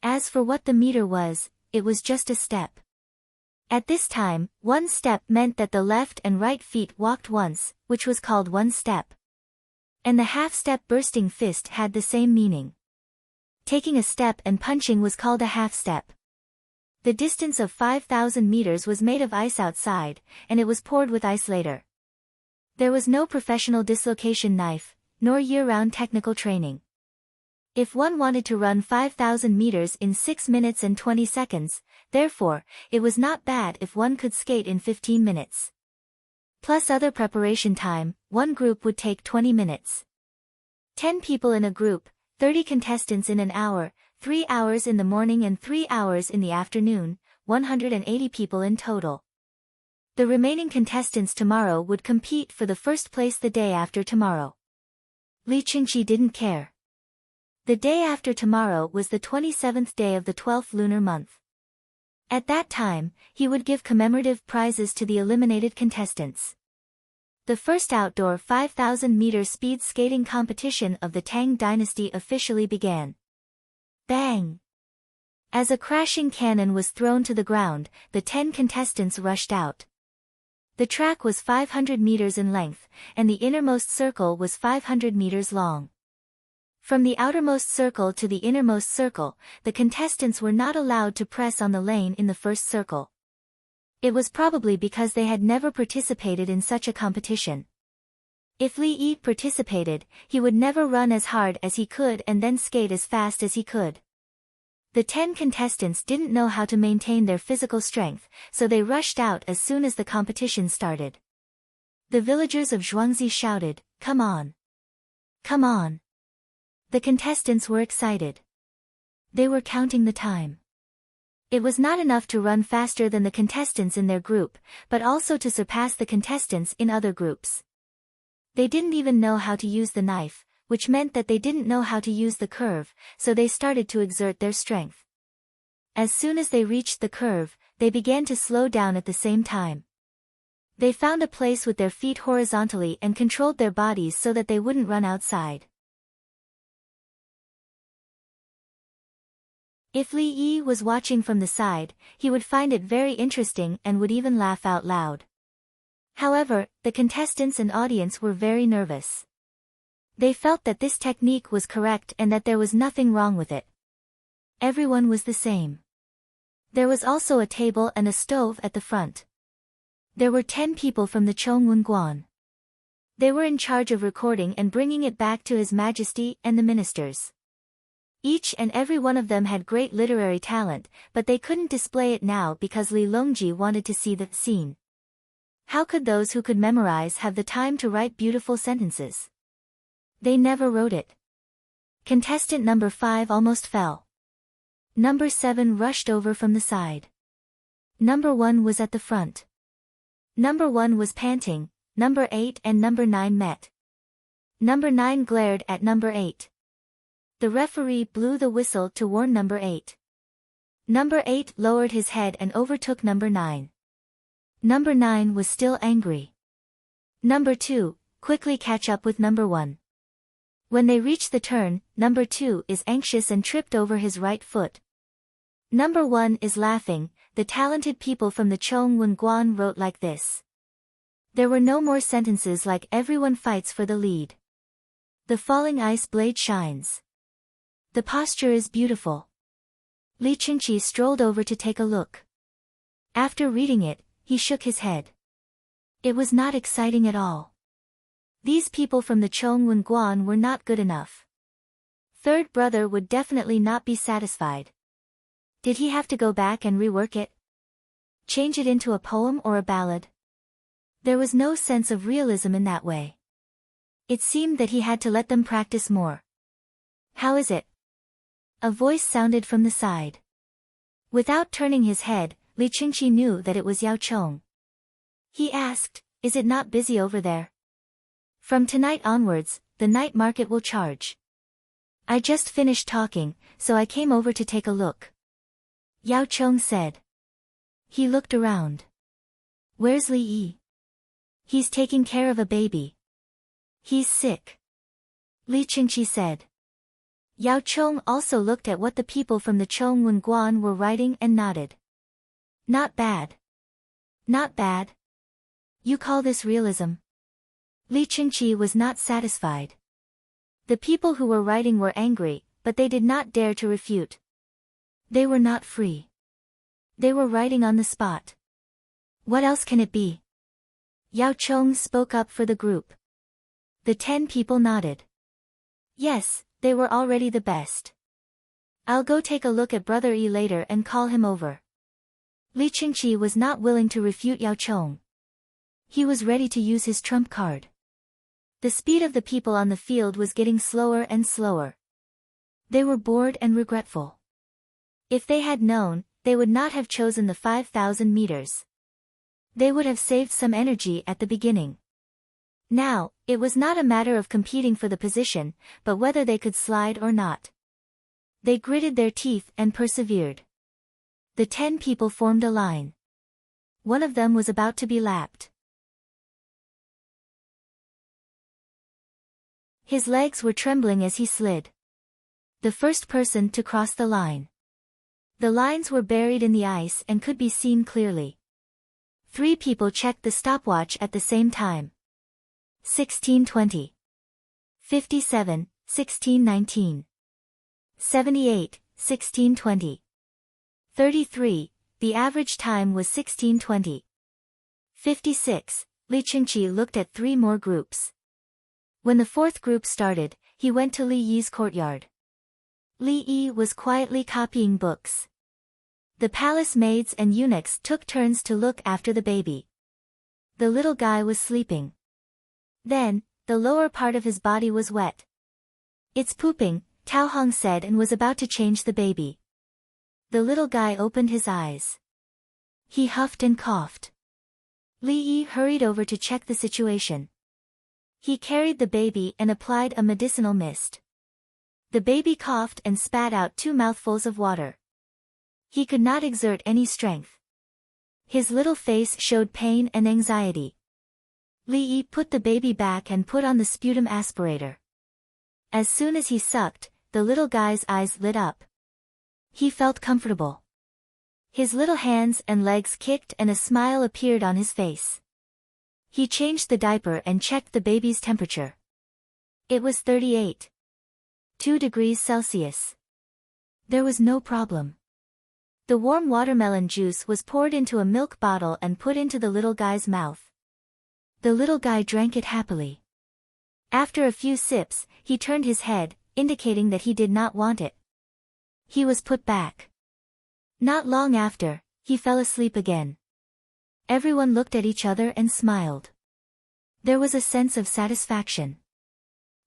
As for what the meter was, it was just a step. At this time, 1 step meant that the left and right feet walked once, which was called 1 step. And the half-step bursting fist had the same meaning. Taking a step and punching was called a half-step. The distance of 5,000 meters was made of ice outside, and it was poured with ice later. There was no professional dislocation knife, nor year-round technical training. If one wanted to run 5,000 meters in 6 minutes and 20 seconds, therefore, it was not bad if one could skate in 15 minutes. Plus other preparation time, one group would take 20 minutes. 10 people in a group, 30 contestants in an hour, 3 hours in the morning and 3 hours in the afternoon, 180 people in total. The remaining contestants tomorrow would compete for the first place the day after tomorrow. Li Qingqi didn't care. The day after tomorrow was the 27th day of the 12th lunar month. At that time, he would give commemorative prizes to the eliminated contestants. The first outdoor 5,000-meter speed skating competition of the Tang dynasty officially began. Bang! As a crashing cannon was thrown to the ground, the 10 contestants rushed out. The track was 500 meters in length, and the innermost circle was 500 meters long. From the outermost circle to the innermost circle, the contestants were not allowed to press on the lane in the first circle. It was probably because they had never participated in such a competition. If Li Yi participated, he would never run as hard as he could and then skate as fast as he could. The 10 contestants didn't know how to maintain their physical strength, so they rushed out as soon as the competition started. The villagers of Zhuangzi shouted, "Come on! Come on!" The contestants were excited. They were counting the time. It was not enough to run faster than the contestants in their group, but also to surpass the contestants in other groups. They didn't even know how to use the knife, which meant that they didn't know how to use the curve, so they started to exert their strength. As soon as they reached the curve, they began to slow down at the same time. They found a place with their feet horizontally and controlled their bodies so that they wouldn't run outside. If Li Yi was watching from the side, he would find it very interesting and would even laugh out loud. However, the contestants and audience were very nervous. They felt that this technique was correct and that there was nothing wrong with it. Everyone was the same. There was also a table and a stove at the front. There were 10 people from the Chongwon. They were in charge of recording and bringing it back to His Majesty and the ministers. Each and every one of them had great literary talent, but they couldn't display it now because Li Longji wanted to see the scene. How could those who could memorize have the time to write beautiful sentences? They never wrote it. Contestant number 5 almost fell. Number 7 rushed over from the side. Number 1 was at the front. Number 1 was panting, number 8 and number 9 met. Number 9 glared at number 8. The referee blew the whistle to warn number 8. Number 8 lowered his head and overtook number 9. Number 9 was still angry. Number 2, quickly catch up with number 1. When they reach the turn, number 2 is anxious and tripped over his right foot. Number 1 is laughing. The talented people from the Chongwon wrote like this. There were no more sentences like everyone fights for the lead. The falling ice blade shines. The posture is beautiful. Li Qingqi strolled over to take a look. After reading it, he shook his head. It was not exciting at all. These people from the Chongwon were not good enough. Third brother would definitely not be satisfied. Did he have to go back and rework it? Change it into a poem or a ballad? There was no sense of realism in that way. It seemed that he had to let them practice more. How is it? A voice sounded from the side. Without turning his head, Li Qingqi knew that it was Yao Chong. He asked, "Is it not busy over there? From tonight onwards, the night market will charge. I just finished talking, so I came over to take a look." Yao Chong said. He looked around. Where's Li Yi? He's taking care of a baby. He's sick. Li Qingqi said. Yao Chong also looked at what the people from the Chongwen Guan were writing and nodded. Not bad. Not bad. You call this realism? Li Qingqi was not satisfied. The people who were writing were angry, but they did not dare to refute. They were not free. They were writing on the spot. What else can it be? Yao Chong spoke up for the group. The 10 people nodded. Yes, they were already the best. I'll go take a look at Brother Yi later and call him over. Li Qingqi was not willing to refute Yao Chong. He was ready to use his trump card. The speed of the people on the field was getting slower and slower. They were bored and regretful. If they had known, they would not have chosen the 5,000 meters. They would have saved some energy at the beginning. Now, it was not a matter of competing for the position, but whether they could slide or not. They gritted their teeth and persevered. The 10 people formed a line. One of them was about to be lapped. His legs were trembling as he slid. The first person to cross the line. The lines were buried in the ice and could be seen clearly. 3 people checked the stopwatch at the same time. 16:20. 57, 16:19. 78, 16:20. 33, the average time was 16:20. 56, Li Qingqi looked at 3 more groups. When the 4th group started, he went to Li Yi's courtyard. Li Yi was quietly copying books. The palace maids and eunuchs took turns to look after the baby. The little guy was sleeping. Then, the lower part of his body was wet. It's pooping, Tao Hong said and was about to change the baby. The little guy opened his eyes. He huffed and coughed. Li Yi hurried over to check the situation. He carried the baby and applied a medicinal mist. The baby coughed and spat out 2 mouthfuls of water. He could not exert any strength. His little face showed pain and anxiety. Li Yi put the baby back and put on the sputum aspirator. As soon as he sucked, the little guy's eyes lit up. He felt comfortable. His little hands and legs kicked and a smile appeared on his face. He changed the diaper and checked the baby's temperature. It was 38.2 degrees Celsius. There was no problem. The warm watermelon juice was poured into a milk bottle and put into the little guy's mouth. The little guy drank it happily. After a few sips, he turned his head, indicating that he did not want it. He was put back. Not long after, he fell asleep again. Everyone looked at each other and smiled. There was a sense of satisfaction.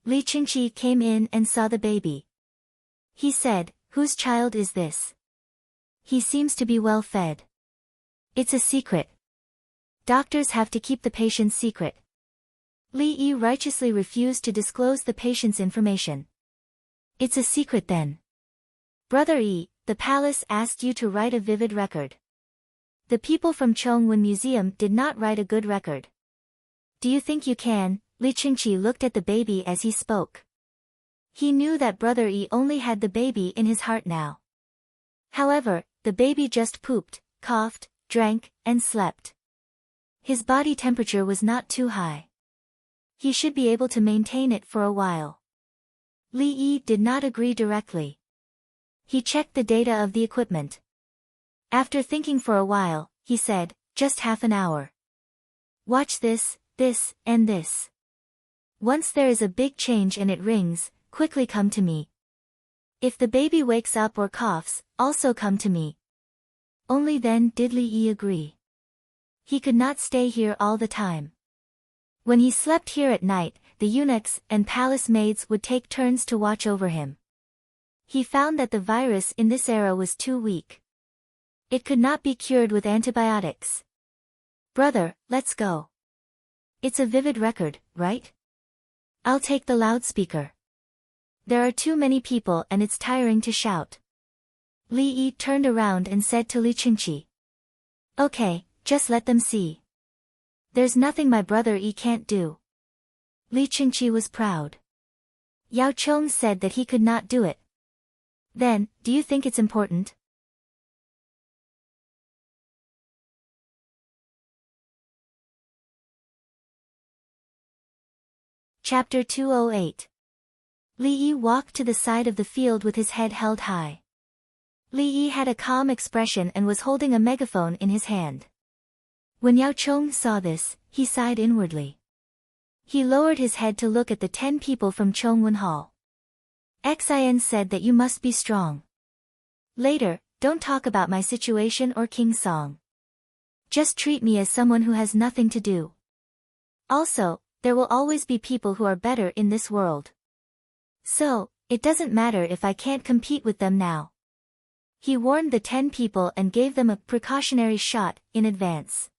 Li Qingqi came in and saw the baby. He said, "Whose child is this? He seems to be well fed." "It's a secret. Doctors have to keep the patient's secret." Li Yi righteously refused to disclose the patient's information. "It's a secret then. Brother Yi, the palace asked you to write a vivid record. The people from Chongwen Museum did not write a good record. Do you think you can?" Li Qingqi looked at the baby as he spoke. He knew that Brother Yi only had the baby in his heart now. However, the baby just pooped, coughed, drank, and slept. His body temperature was not too high. He should be able to maintain it for a while. Li Yi did not agree directly. He checked the data of the equipment. After thinking for a while, he said, "Just half an hour. Watch this, this, and this. Once there is a big change and it rings, quickly come to me." If the baby wakes up or coughs, also come to me. Only then did Li Yi agree. He could not stay here all the time. When he slept here at night, the eunuchs and palace maids would take turns to watch over him. He found that the virus in this era was too weak. It could not be cured with antibiotics. Brother, let's go. It's a vivid record, right? I'll take the loudspeaker. There are too many people and it's tiring to shout. Li Yi turned around and said to Li Qingqi. Okay, just let them see. There's nothing my brother Yi can't do. Li Qingqi was proud. Yao Chong said that he could not do it. Then, do you think it's important? Chapter 208. Li Yi walked to the side of the field with his head held high. Li Yi had a calm expression and was holding a megaphone in his hand. When Yao Chong saw this, he sighed inwardly. He lowered his head to look at the 10 people from Chongwen Hall. Xin said that you must be strong. Later, don't talk about my situation or King's song. Just treat me as someone who has nothing to do. Also, there will always be people who are better in this world. So, it doesn't matter if I can't compete with them now. He warned the 10 people and gave them a precautionary shot in advance.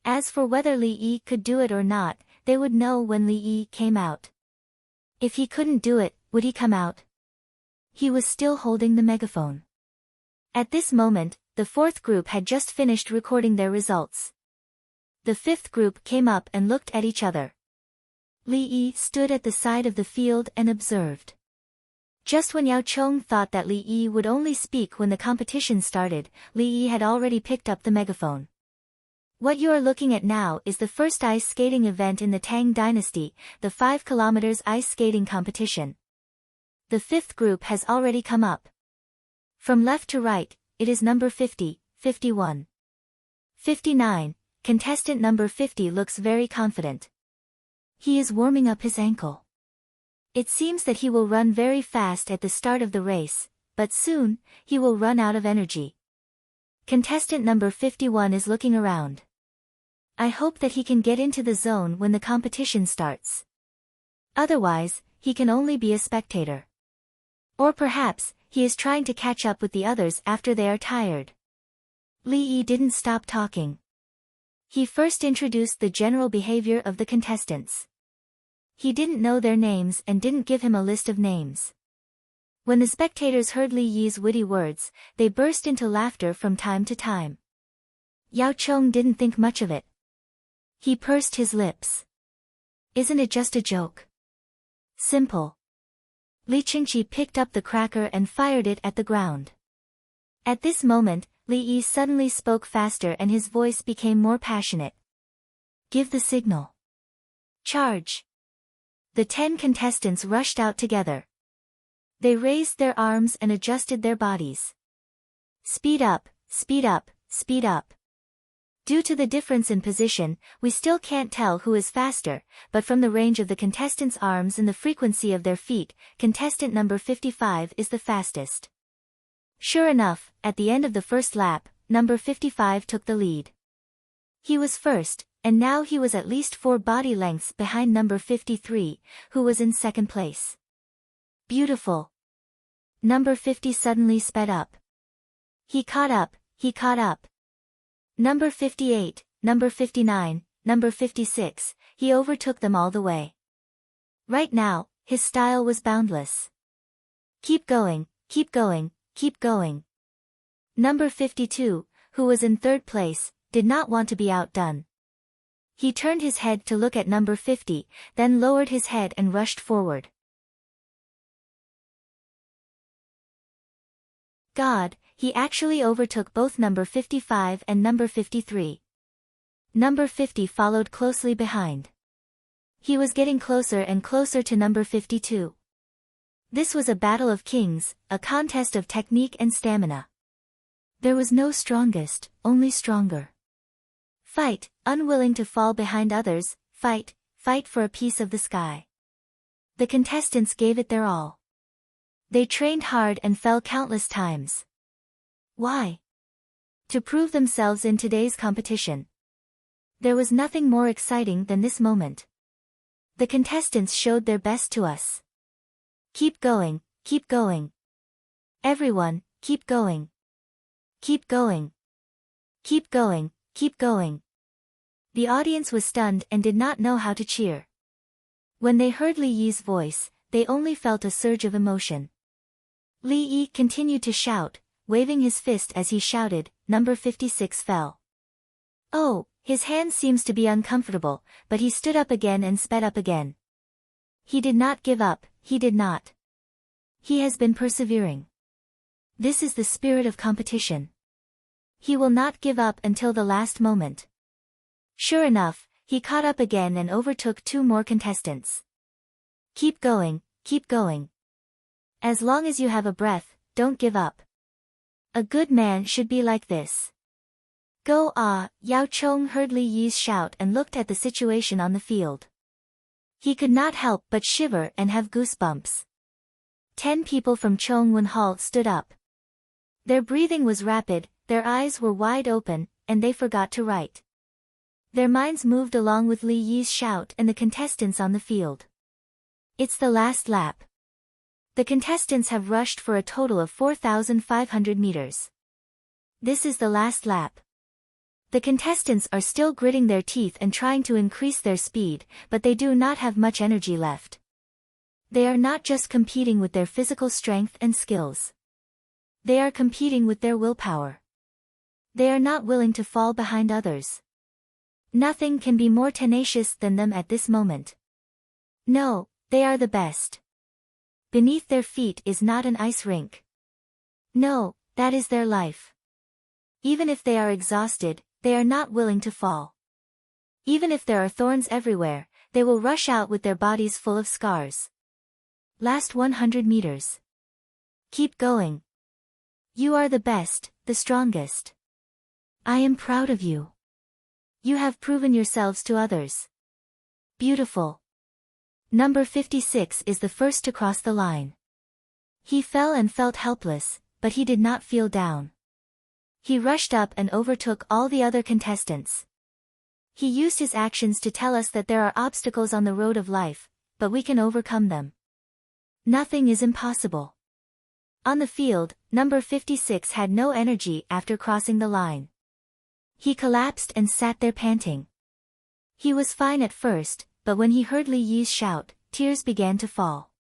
As for whether Li Yi could do it or not, they would know when Li Yi came out. If he couldn't do it, would he come out? He was still holding the megaphone. At this moment, the 4th group had just finished recording their results. The 5th group came up and looked at each other. Li Yi stood at the side of the field and observed. Just when Yao Chong thought that Li Yi would only speak when the competition started, Li Yi had already picked up the megaphone. What you are looking at now is the first ice skating event in the Tang dynasty, the 5 kilometers ice skating competition. The 5th group has already come up. From left to right, it is number 50, 51. 59, contestant number 50 looks very confident. He is warming up his ankle. It seems that he will run very fast at the start of the race, but soon, he will run out of energy. Contestant number 51 is looking around. I hope that he can get into the zone when the competition starts. Otherwise, he can only be a spectator. Or perhaps, he is trying to catch up with the others after they are tired. Li Yi didn't stop talking. He first introduced the general behavior of the contestants. He didn't know their names and didn't give him a list of names. When the spectators heard Li Yi's witty words, they burst into laughter from time to time. Yao Chong didn't think much of it. He pursed his lips. Isn't it just a joke? Simple. Li Qingqi picked up the cracker and fired it at the ground. At this moment, Li Yi suddenly spoke faster and his voice became more passionate. Give the signal. Charge. The 10 contestants rushed out together. They raised their arms and adjusted their bodies. Speed up, speed up, speed up. Due to the difference in position, we still can't tell who is faster, but from the range of the contestants' arms and the frequency of their feet, contestant number 55 is the fastest. Sure enough, at the end of the first lap, number 55 took the lead. He was first, and now he was at least 4 body lengths behind number 53, who was in second place. Beautiful. Number 50 suddenly sped up. He caught up, he caught up. Number 58, number 59, number 56, he overtook them all the way. Right now, his style was boundless. Keep going, keep going, keep going. Number 52, who was in third place, did not want to be outdone. He turned his head to look at number 50, then lowered his head and rushed forward. God, he actually overtook both number 55 and number 53. Number 50 followed closely behind. He was getting closer and closer to number 52. This was a battle of kings, a contest of technique and stamina. There was no strongest, only stronger. Fight, unwilling to fall behind others, fight, fight for a piece of the sky. The contestants gave it their all. They trained hard and fell countless times. Why? To prove themselves in today's competition. There was nothing more exciting than this moment. The contestants showed their best to us. Keep going, keep going. Everyone, keep going. Keep going. Keep going, keep going. The audience was stunned and did not know how to cheer. When they heard Li Yi's voice, they only felt a surge of emotion. Li Yi continued to shout, waving his fist as he shouted, "Number 56 fell." Oh, his hand seems to be uncomfortable, but he stood up again and sped up again. He did not give up, he did not. He has been persevering. This is the spirit of competition. He will not give up until the last moment. Sure enough, he caught up again and overtook 2 more contestants. Keep going, keep going. As long as you have a breath, don't give up. A good man should be like this. Go ah! Yao Chong heard Li Yi's shout and looked at the situation on the field. He could not help but shiver and have goosebumps. 10 people from Chongwon Hall stood up. Their breathing was rapid, their eyes were wide open, and they forgot to write. Their minds moved along with Li Yi's shout and the contestants on the field. It's the last lap. The contestants have rushed for a total of 4,500 meters. This is the last lap. The contestants are still gritting their teeth and trying to increase their speed, but they do not have much energy left. They are not just competing with their physical strength and skills. They are competing with their willpower. They are not willing to fall behind others. Nothing can be more tenacious than them at this moment. No, they are the best. Beneath their feet is not an ice rink. No, that is their life. Even if they are exhausted, they are not willing to fall. Even if there are thorns everywhere, they will rush out with their bodies full of scars. Last 100 meters. Keep going. You are the best, the strongest. I am proud of you. You have proven yourselves to others. Beautiful. Number 56 is the first to cross the line. He fell and felt helpless, but he did not feel down. He rushed up and overtook all the other contestants. He used his actions to tell us that there are obstacles on the road of life, but we can overcome them. Nothing is impossible. On the field, number 56 had no energy after crossing the line. He collapsed and sat there panting. He was fine at first, but when he heard Li Yi's shout, tears began to fall.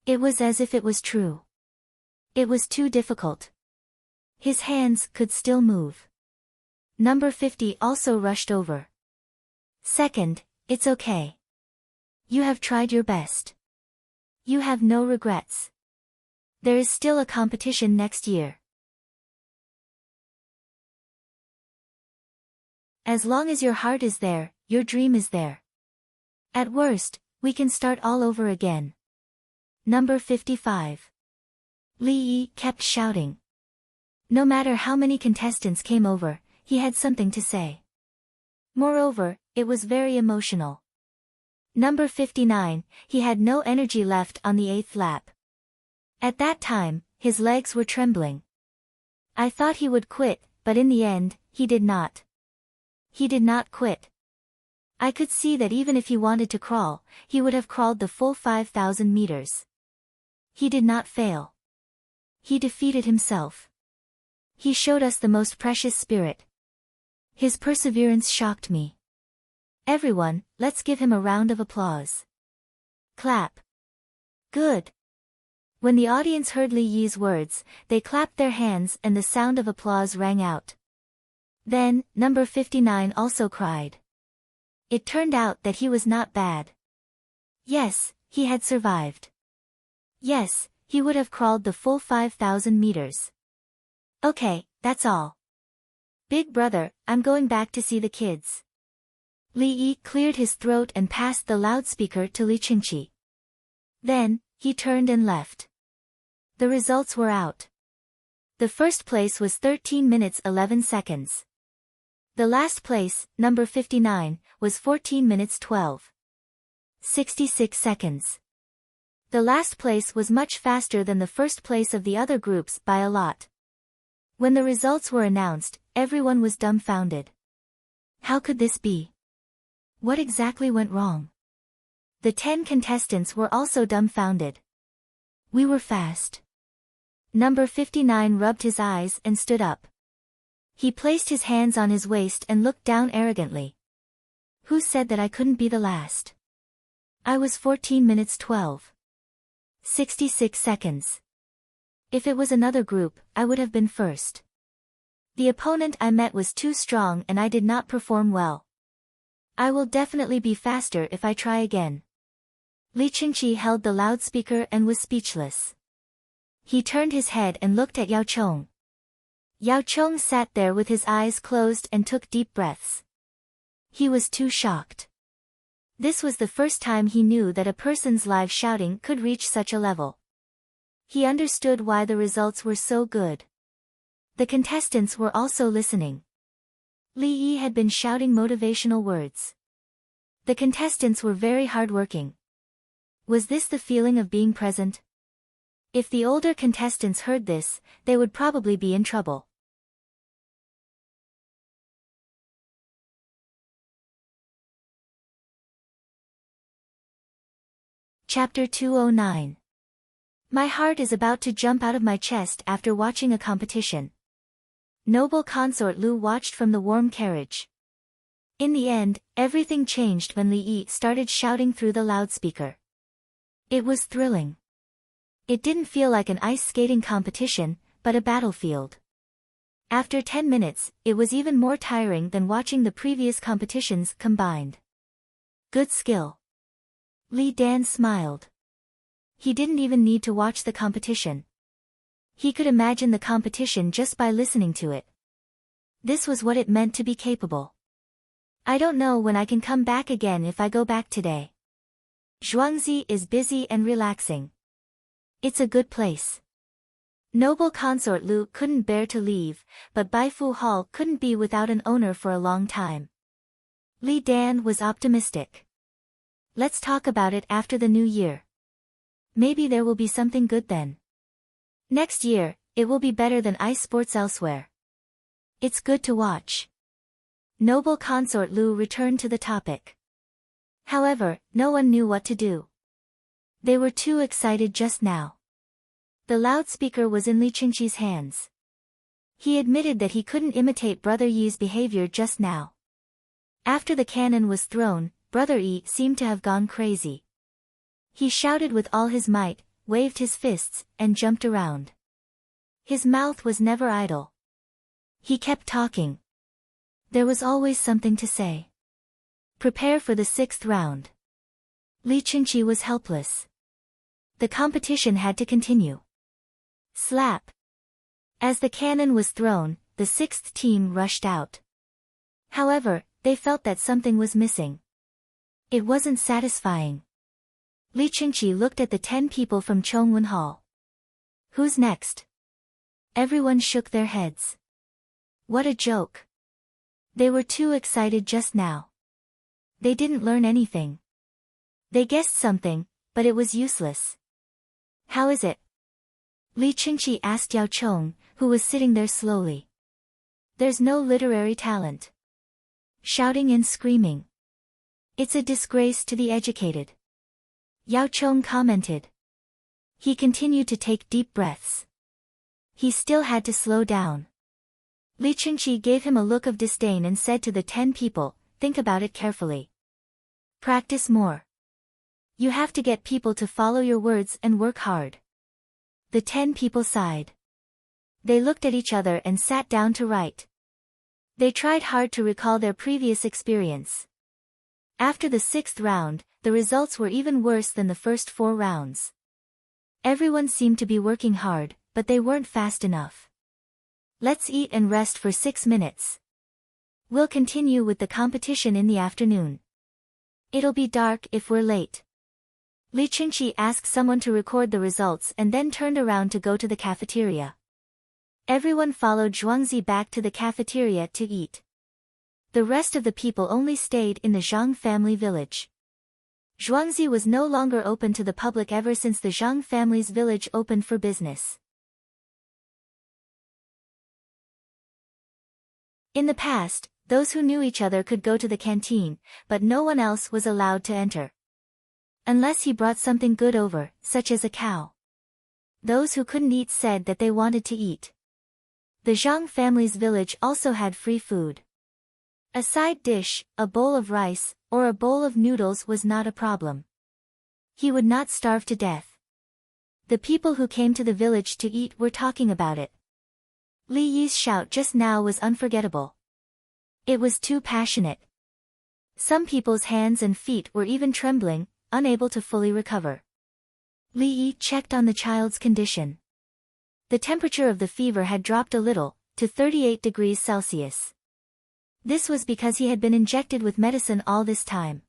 It was as if it was true. It was too difficult. His hands could still move. Number 50 also rushed over. Second, it's okay. You have tried your best. You have no regrets. There is still a competition next year. As long as your heart is there, your dream is there. At worst, we can start all over again. Number 55. Li Yi kept shouting. No matter how many contestants came over, he had something to say. Moreover, it was very emotional. Number 59, he had no energy left on the 8th lap. At that time, his legs were trembling. I thought he would quit, but in the end, he did not. He did not quit. I could see that even if he wanted to crawl, he would have crawled the full 5,000 meters. He did not fail. He defeated himself. He showed us the most precious spirit. His perseverance shocked me. Everyone, let's give him a round of applause. Clap. Good. When the audience heard Li Yi's words, they clapped their hands and the sound of applause rang out. Then, number 59 also cried. It turned out that he was not bad. Yes, he had survived. Yes, he would have crawled the full 5,000 meters. Okay, that's all. Big brother, I'm going back to see the kids. Li Yi cleared his throat and passed the loudspeaker to Li Qingqi. Then, he turned and left. The results were out. The first place was 13 minutes 11 seconds. The last place, number 59, was 14 minutes 12. 66 seconds. The last place was much faster than the first place of the other groups by a lot. When the results were announced, everyone was dumbfounded. How could this be? What exactly went wrong? The 10 contestants were also dumbfounded. We were fast. Number 59 rubbed his eyes and stood up. He placed his hands on his waist and looked down arrogantly. Who said that I couldn't be the last? I was 14 minutes 12. 66 seconds. If it was another group, I would have been first. The opponent I met was too strong and I did not perform well. I will definitely be faster if I try again. Li Qingqi held the loudspeaker and was speechless. He turned his head and looked at Yao Chong. Yao Chong sat there with his eyes closed and took deep breaths. He was too shocked. This was the first time he knew that a person's live shouting could reach such a level. He understood why the results were so good. The contestants were also listening. Li Yi had been shouting motivational words. The contestants were very hardworking. Was this the feeling of being present? If the older contestants heard this, they would probably be in trouble. Chapter 209. My heart is about to jump out of my chest after watching a competition. Noble consort Lu watched from the warm carriage. In the end, everything changed when Li Yi started shouting through the loudspeaker. It was thrilling. It didn't feel like an ice skating competition, but a battlefield. After 10 minutes, it was even more tiring than watching the previous competitions combined. Good skill. Li Dan smiled. He didn't even need to watch the competition. He could imagine the competition just by listening to it. This was what it meant to be capable. I don't know when I can come back again if I go back today. Zhuangzi is busy and relaxing. It's a good place. Noble consort Lu couldn't bear to leave, but Baifu Hall couldn't be without an owner for a long time. Li Dan was optimistic. Let's talk about it after the new year. Maybe there will be something good then. Next year, it will be better than ice sports elsewhere. It's good to watch. Noble consort Lu returned to the topic. However, no one knew what to do. They were too excited just now. The loudspeaker was in Li Qingqi's hands. He admitted that he couldn't imitate Brother Yi's behavior just now. After the cannon was thrown, Brother Yi seemed to have gone crazy. He shouted with all his might, waved his fists, and jumped around. His mouth was never idle. He kept talking. There was always something to say. Prepare for the 6th round. Li Qingqi was helpless. The competition had to continue. Slap. As the cannon was thrown, the 6th team rushed out. However, they felt that something was missing. It wasn't satisfying. Li Qingqi looked at the 10 people from Chongwen Hall. Who's next? Everyone shook their heads. What a joke. They were too excited just now. They didn't learn anything. They guessed something, but it was useless. How is it? Li Qingqi asked Yao Chong, who was sitting there slowly. There's no literary talent. Shouting and screaming. It's a disgrace to the educated. Yao Chong commented. He continued to take deep breaths. He still had to slow down. Li Qingqi gave him a look of disdain and said to the 10 people, think about it carefully. Practice more. You have to get people to follow your words and work hard. The 10 people sighed. They looked at each other and sat down to write. They tried hard to recall their previous experience. After the 6th round, the results were even worse than the first 4 rounds. Everyone seemed to be working hard, but they weren't fast enough. Let's eat and rest for 6 minutes. We'll continue with the competition in the afternoon. It'll be dark if we're late. Li Qingqi asked someone to record the results and then turned around to go to the cafeteria. Everyone followed Zhuangzi back to the cafeteria to eat. The rest of the people only stayed in the Zhang family village. Zhuangzi was no longer open to the public ever since the Zhang family's village opened for business. In the past, those who knew each other could go to the canteen, but no one else was allowed to enter. Unless he brought something good over, such as a cow. Those who couldn't eat said that they wanted to eat. The Zhang family's village also had free food. A side dish, a bowl of rice, or a bowl of noodles was not a problem. He would not starve to death. The people who came to the village to eat were talking about it. Li Yi's shout just now was unforgettable. It was too passionate. Some people's hands and feet were even trembling, unable to fully recover. Li Yi checked on the child's condition. The temperature of the fever had dropped a little, to 38 degrees Celsius. This was because he had been injected with medicine all this time.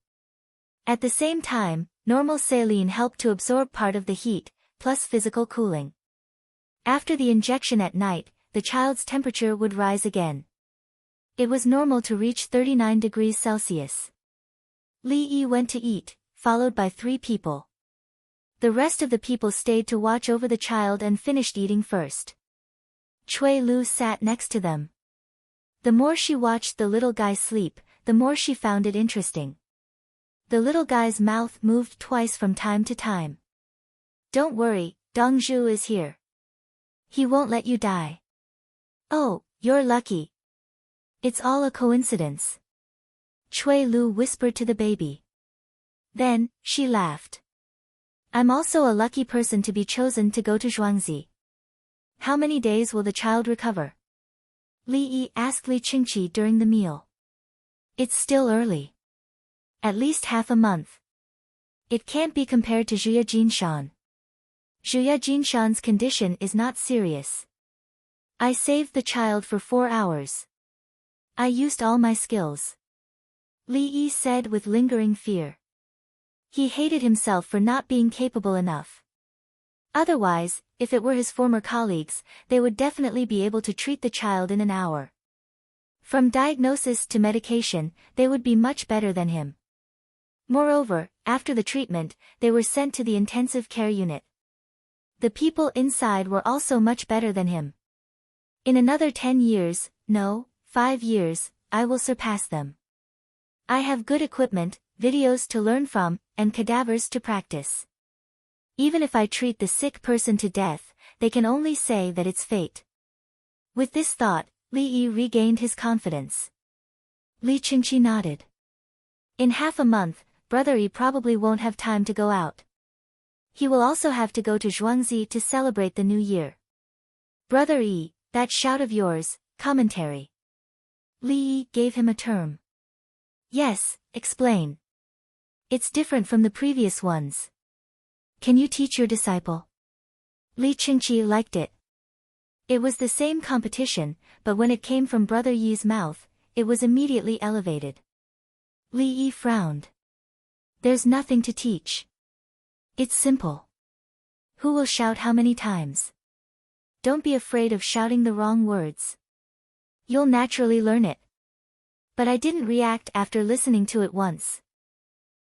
At the same time, normal saline helped to absorb part of the heat, plus physical cooling. After the injection at night, the child's temperature would rise again. It was normal to reach 39 degrees Celsius. Li Yi went to eat, followed by 3 people. The rest of the people stayed to watch over the child and finished eating first. Cui Lu sat next to them. The more she watched the little guy sleep, the more she found it interesting. The little guy's mouth moved twice from time to time. Don't worry, Dongzhu is here. He won't let you die. Oh, you're lucky. It's all a coincidence. Cui Lu whispered to the baby. Then, she laughed. I'm also a lucky person to be chosen to go to Zhuangzi. How many days will the child recover? Li Yi asked Li Qingqi during the meal. It's still early. At least half a month. It can't be compared to Zhuya Jinshan. Zhuya Jinshan's condition is not serious. I saved the child for 4 hours. I used all my skills. Li Yi said with lingering fear. He hated himself for not being capable enough. Otherwise, if it were his former colleagues, they would definitely be able to treat the child in an hour. From diagnosis to medication, they would be much better than him. Moreover, after the treatment, they were sent to the intensive care unit. The people inside were also much better than him. In another 10 years, no, 5 years, I will surpass them. I have good equipment, videos to learn from, and cadavers to practice. Even if I treat the sick person to death, they can only say that it's fate. With this thought, Li Yi regained his confidence. Li Qingqi nodded. In half a month, Brother Yi probably won't have time to go out. He will also have to go to Zhuangzi to celebrate the new year. Brother Yi, that shout of yours, commentary. Li Yi gave him a term. Yes, explain. It's different from the previous ones. Can you teach your disciple? Li Qingqi liked it. It was the same competition, but when it came from Brother Yi's mouth, it was immediately elevated. Li Yi frowned. There's nothing to teach. It's simple. Who will shout how many times? Don't be afraid of shouting the wrong words. You'll naturally learn it. But I didn't react after listening to it once.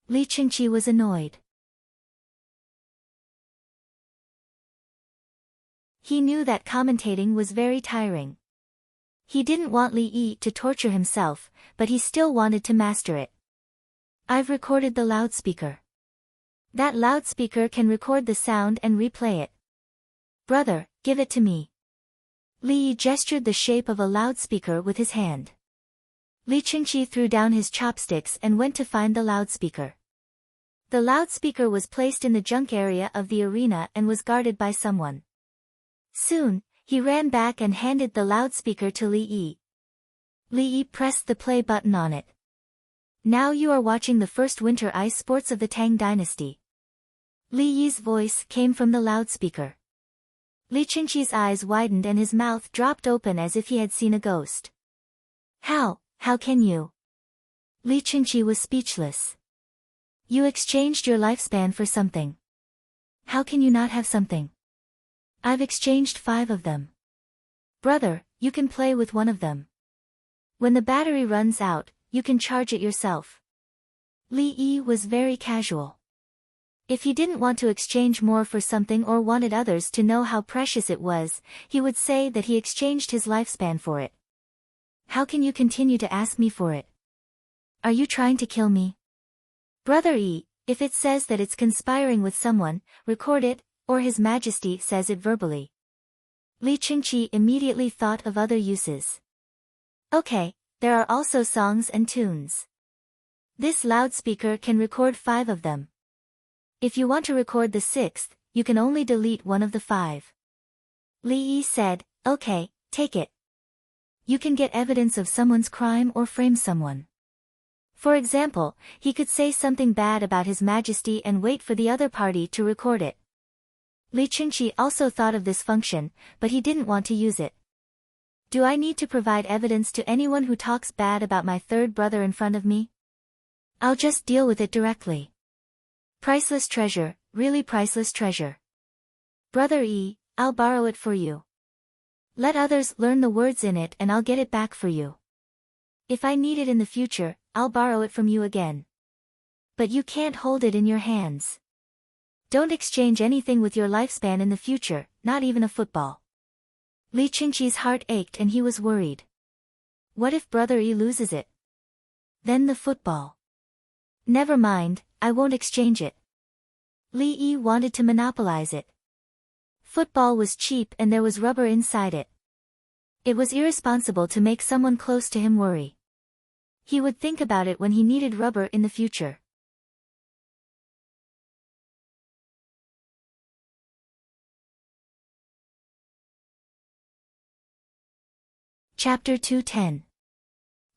Li Qingqi was annoyed. He knew that commentating was very tiring. He didn't want Li Yi to torture himself, but he still wanted to master it. I've recorded the loudspeaker. That loudspeaker can record the sound and replay it. Brother, give it to me. Li Yi gestured the shape of a loudspeaker with his hand. Li Qingqi threw down his chopsticks and went to find the loudspeaker. The loudspeaker was placed in the junk area of the arena and was guarded by someone. Soon, he ran back and handed the loudspeaker to Li Yi. Li Yi pressed the play button on it. Now you are watching the first winter ice sports of the Tang dynasty. Li Yi's voice came from the loudspeaker. Li Qingqi's eyes widened and his mouth dropped open as if he had seen a ghost. How can you? Li Qingqi was speechless. You exchanged your lifespan for something. How can you not have something? I've exchanged 5 of them. Brother, you can play with one of them. When the battery runs out, you can charge it yourself. Li Yi was very casual. If he didn't want to exchange more for something or wanted others to know how precious it was, he would say that he exchanged his lifespan for it. How can you continue to ask me for it? Are you trying to kill me? Brother E, if it says that it's conspiring with someone, record it, or His Majesty says it verbally. Li Qingqi immediately thought of other uses. Okay, there are also songs and tunes. This loudspeaker can record 5 of them. If you want to record the 6th, you can only delete one of the 5. Li Yi said, okay, take it. You can get evidence of someone's crime or frame someone. For example, he could say something bad about His Majesty and wait for the other party to record it. Li Qingqi also thought of this function, but he didn't want to use it. Do I need to provide evidence to anyone who talks bad about my third brother in front of me? I'll just deal with it directly. Priceless treasure, really priceless treasure. Brother E, I'll borrow it for you. Let others learn the words in it and I'll get it back for you. If I need it in the future, I'll borrow it from you again. But you can't hold it in your hands. Don't exchange anything with your lifespan in the future, not even a football. Li Qingqi's heart ached and he was worried. What if Brother E loses it? Then the football. Never mind, I won't exchange it. Li Yi wanted to monopolize it. Football was cheap and there was rubber inside it. It was irresponsible to make someone close to him worry. He would think about it when he needed rubber in the future. Chapter 210.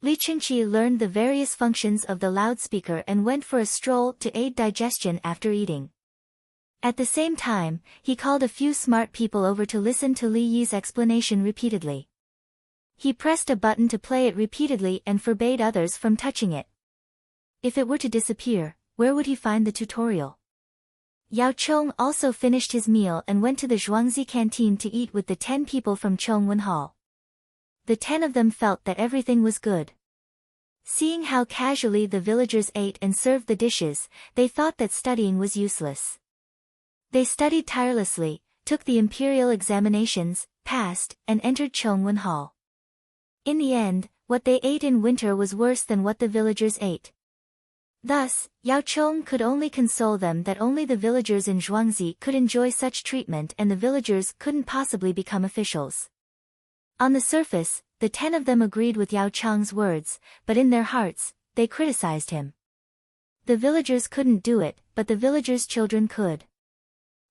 Li Qingqi learned the various functions of the loudspeaker and went for a stroll to aid digestion after eating. At the same time, he called a few smart people over to listen to Li Yi's explanation repeatedly. He pressed a button to play it repeatedly and forbade others from touching it. If it were to disappear, where would he find the tutorial? Yao Chong also finished his meal and went to the Zhuangzi canteen to eat with the 10 people from Chongwen Hall. The 10 of them felt that everything was good. Seeing how casually the villagers ate and served the dishes, they thought that studying was useless. They studied tirelessly, took the imperial examinations, passed, and entered Chongwen Hall. In the end, what they ate in winter was worse than what the villagers ate. Thus, Yao Chong could only console them that only the villagers in Zhuangzi could enjoy such treatment and the villagers couldn't possibly become officials. On the surface, the 10 of them agreed with Yao Chang's words, but in their hearts, they criticized him. The villagers couldn't do it, but the villagers' children could.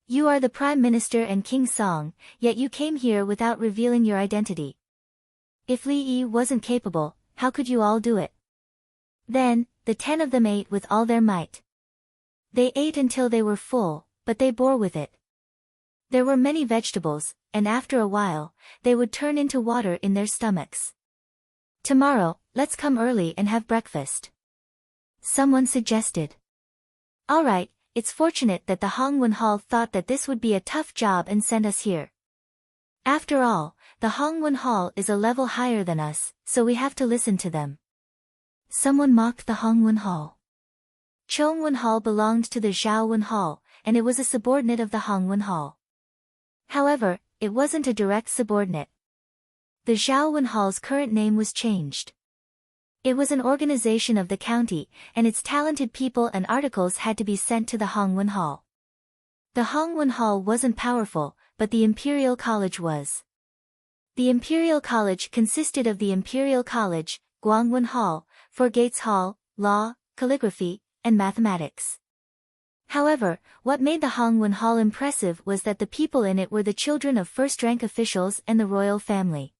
You are the Prime Minister and King Song, yet you came here without revealing your identity. If Li Yi wasn't capable, how could you all do it? Then, the 10 of them ate with all their might. They ate until they were full, but they bore with it. There were many vegetables, and after a while, they would turn into water in their stomachs. Tomorrow, let's come early and have breakfast. Someone suggested. All right, it's fortunate that the Hongwen Hall thought that this would be a tough job and sent us here. After all, the Hongwen Hall is a level higher than us, so we have to listen to them. Someone mocked the Hongwen Hall. Chongwen Hall belonged to the Zhaowen Hall, and it was a subordinate of the Hongwen Hall. However, it wasn't a direct subordinate. The Zhaowen Hall's current name was changed. It was an organization of the county, and its talented people and articles had to be sent to the Hongwen Hall. The Hongwen Hall wasn't powerful, but the Imperial College was. The Imperial College consisted of the Imperial College, Guangwen Hall, Four Gates Hall, Law, Calligraphy, and Mathematics. However, what made the Hongwen Hall impressive was that the people in it were the children of first-rank officials and the royal family.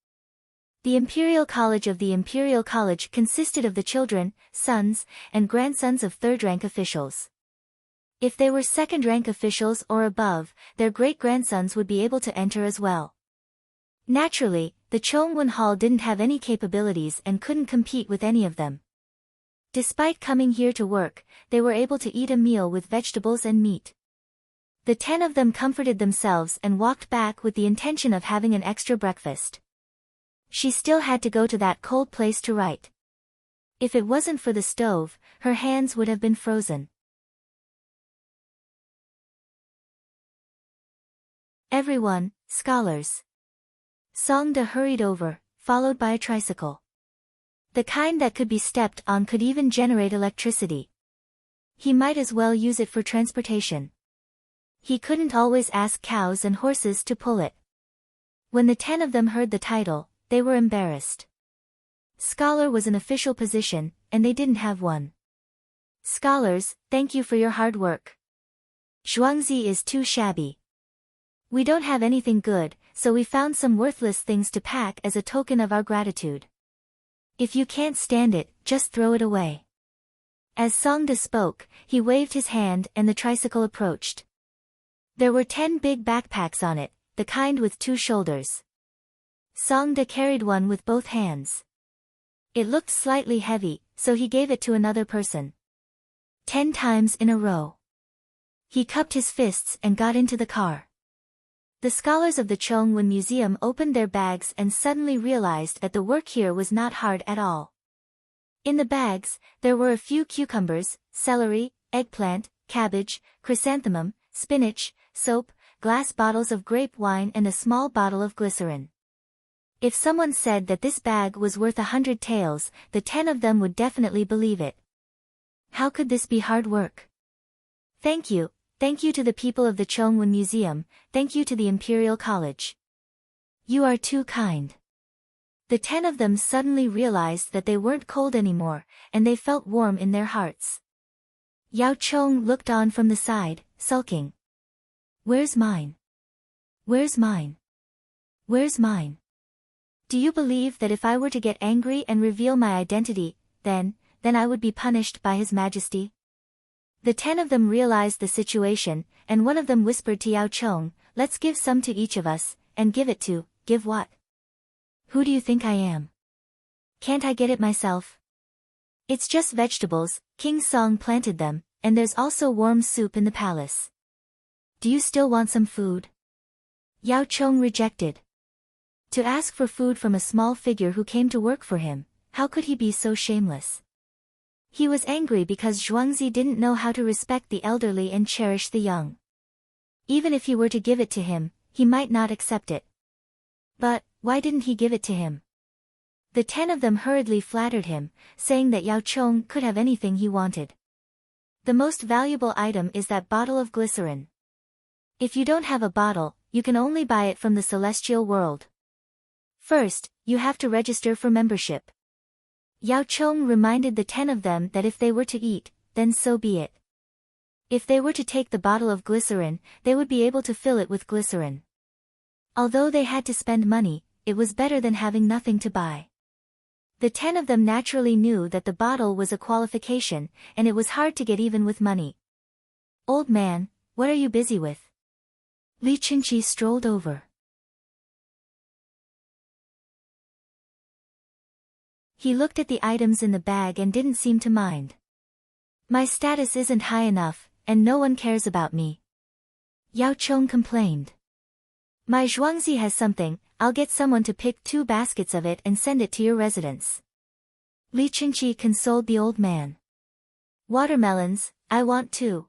The Imperial College of the Imperial College consisted of the children, sons, and grandsons of third-rank officials. If they were second-rank officials or above, their great-grandsons would be able to enter as well. Naturally, the Chongwen Hall didn't have any capabilities and couldn't compete with any of them. Despite coming here to work, they were able to eat a meal with vegetables and meat. The 10 of them comforted themselves and walked back with the intention of having an extra breakfast. She still had to go to that cold place to write. If it wasn't for the stove, her hands would have been frozen. Everyone, scholars. Songda hurried over, followed by a tricycle. The kind that could be stepped on could even generate electricity. He might as well use it for transportation. He couldn't always ask cows and horses to pull it. When the 10 of them heard the title, they were embarrassed. Scholar was an official position, and they didn't have one. Scholars, thank you for your hard work. Zhuangzi is too shabby. We don't have anything good, so we found some worthless things to pack as a token of our gratitude. If you can't stand it, just throw it away. As Songda spoke, he waved his hand and the tricycle approached. There were 10 big backpacks on it, the kind with 2 shoulders. Songda carried one with both hands. It looked slightly heavy, so he gave it to another person. 10 times in a row. He cupped his fists and got into the car. The scholars of the Chongwen Museum opened their bags and suddenly realized that the work here was not hard at all. In the bags, there were a few cucumbers, celery, eggplant, cabbage, chrysanthemum, spinach, soap, glass bottles of grape wine and a small bottle of glycerin. If someone said that this bag was worth 100 taels, the 10 of them would definitely believe it. How could this be hard work? Thank you to the people of the Chongwen Museum, thank you to the Imperial College. You are too kind. The 10 of them suddenly realized that they weren't cold anymore, and they felt warm in their hearts. Yao Chong looked on from the side, sulking. Where's mine? Where's mine? Where's mine? Do you believe that if I were to get angry and reveal my identity, then I would be punished by His Majesty? The 10 of them realized the situation, and one of them whispered to Yao Chong, let's give some to each of us, and give what? Who do you think I am? Can't I get it myself? It's just vegetables, King Song planted them, and there's also warm soup in the palace. Do you still want some food? Yao Chong rejected. To ask for food from a small figure who came to work for him, how could he be so shameless? He was angry because Zhuangzi didn't know how to respect the elderly and cherish the young. Even if he were to give it to him, he might not accept it. But why didn't he give it to him? The 10 of them hurriedly flattered him, saying that Yao Chong could have anything he wanted. The most valuable item is that bottle of glycerin. If you don't have a bottle, you can only buy it from the celestial world. First, you have to register for membership. Yao Chong reminded the 10 of them that if they were to eat, then so be it. If they were to take the bottle of glycerin, they would be able to fill it with glycerin. Although they had to spend money, it was better than having nothing to buy. The 10 of them naturally knew that the bottle was a qualification, and it was hard to get even with money. Old man, what are you busy with? Li Qingqi strolled over. He looked at the items in the bag and didn't seem to mind. My status isn't high enough, and no one cares about me. Yao Chong complained. My Zhuangzi has something, I'll get someone to pick 2 baskets of it and send it to your residence. Li Qingqi consoled the old man. Watermelons, I want 2.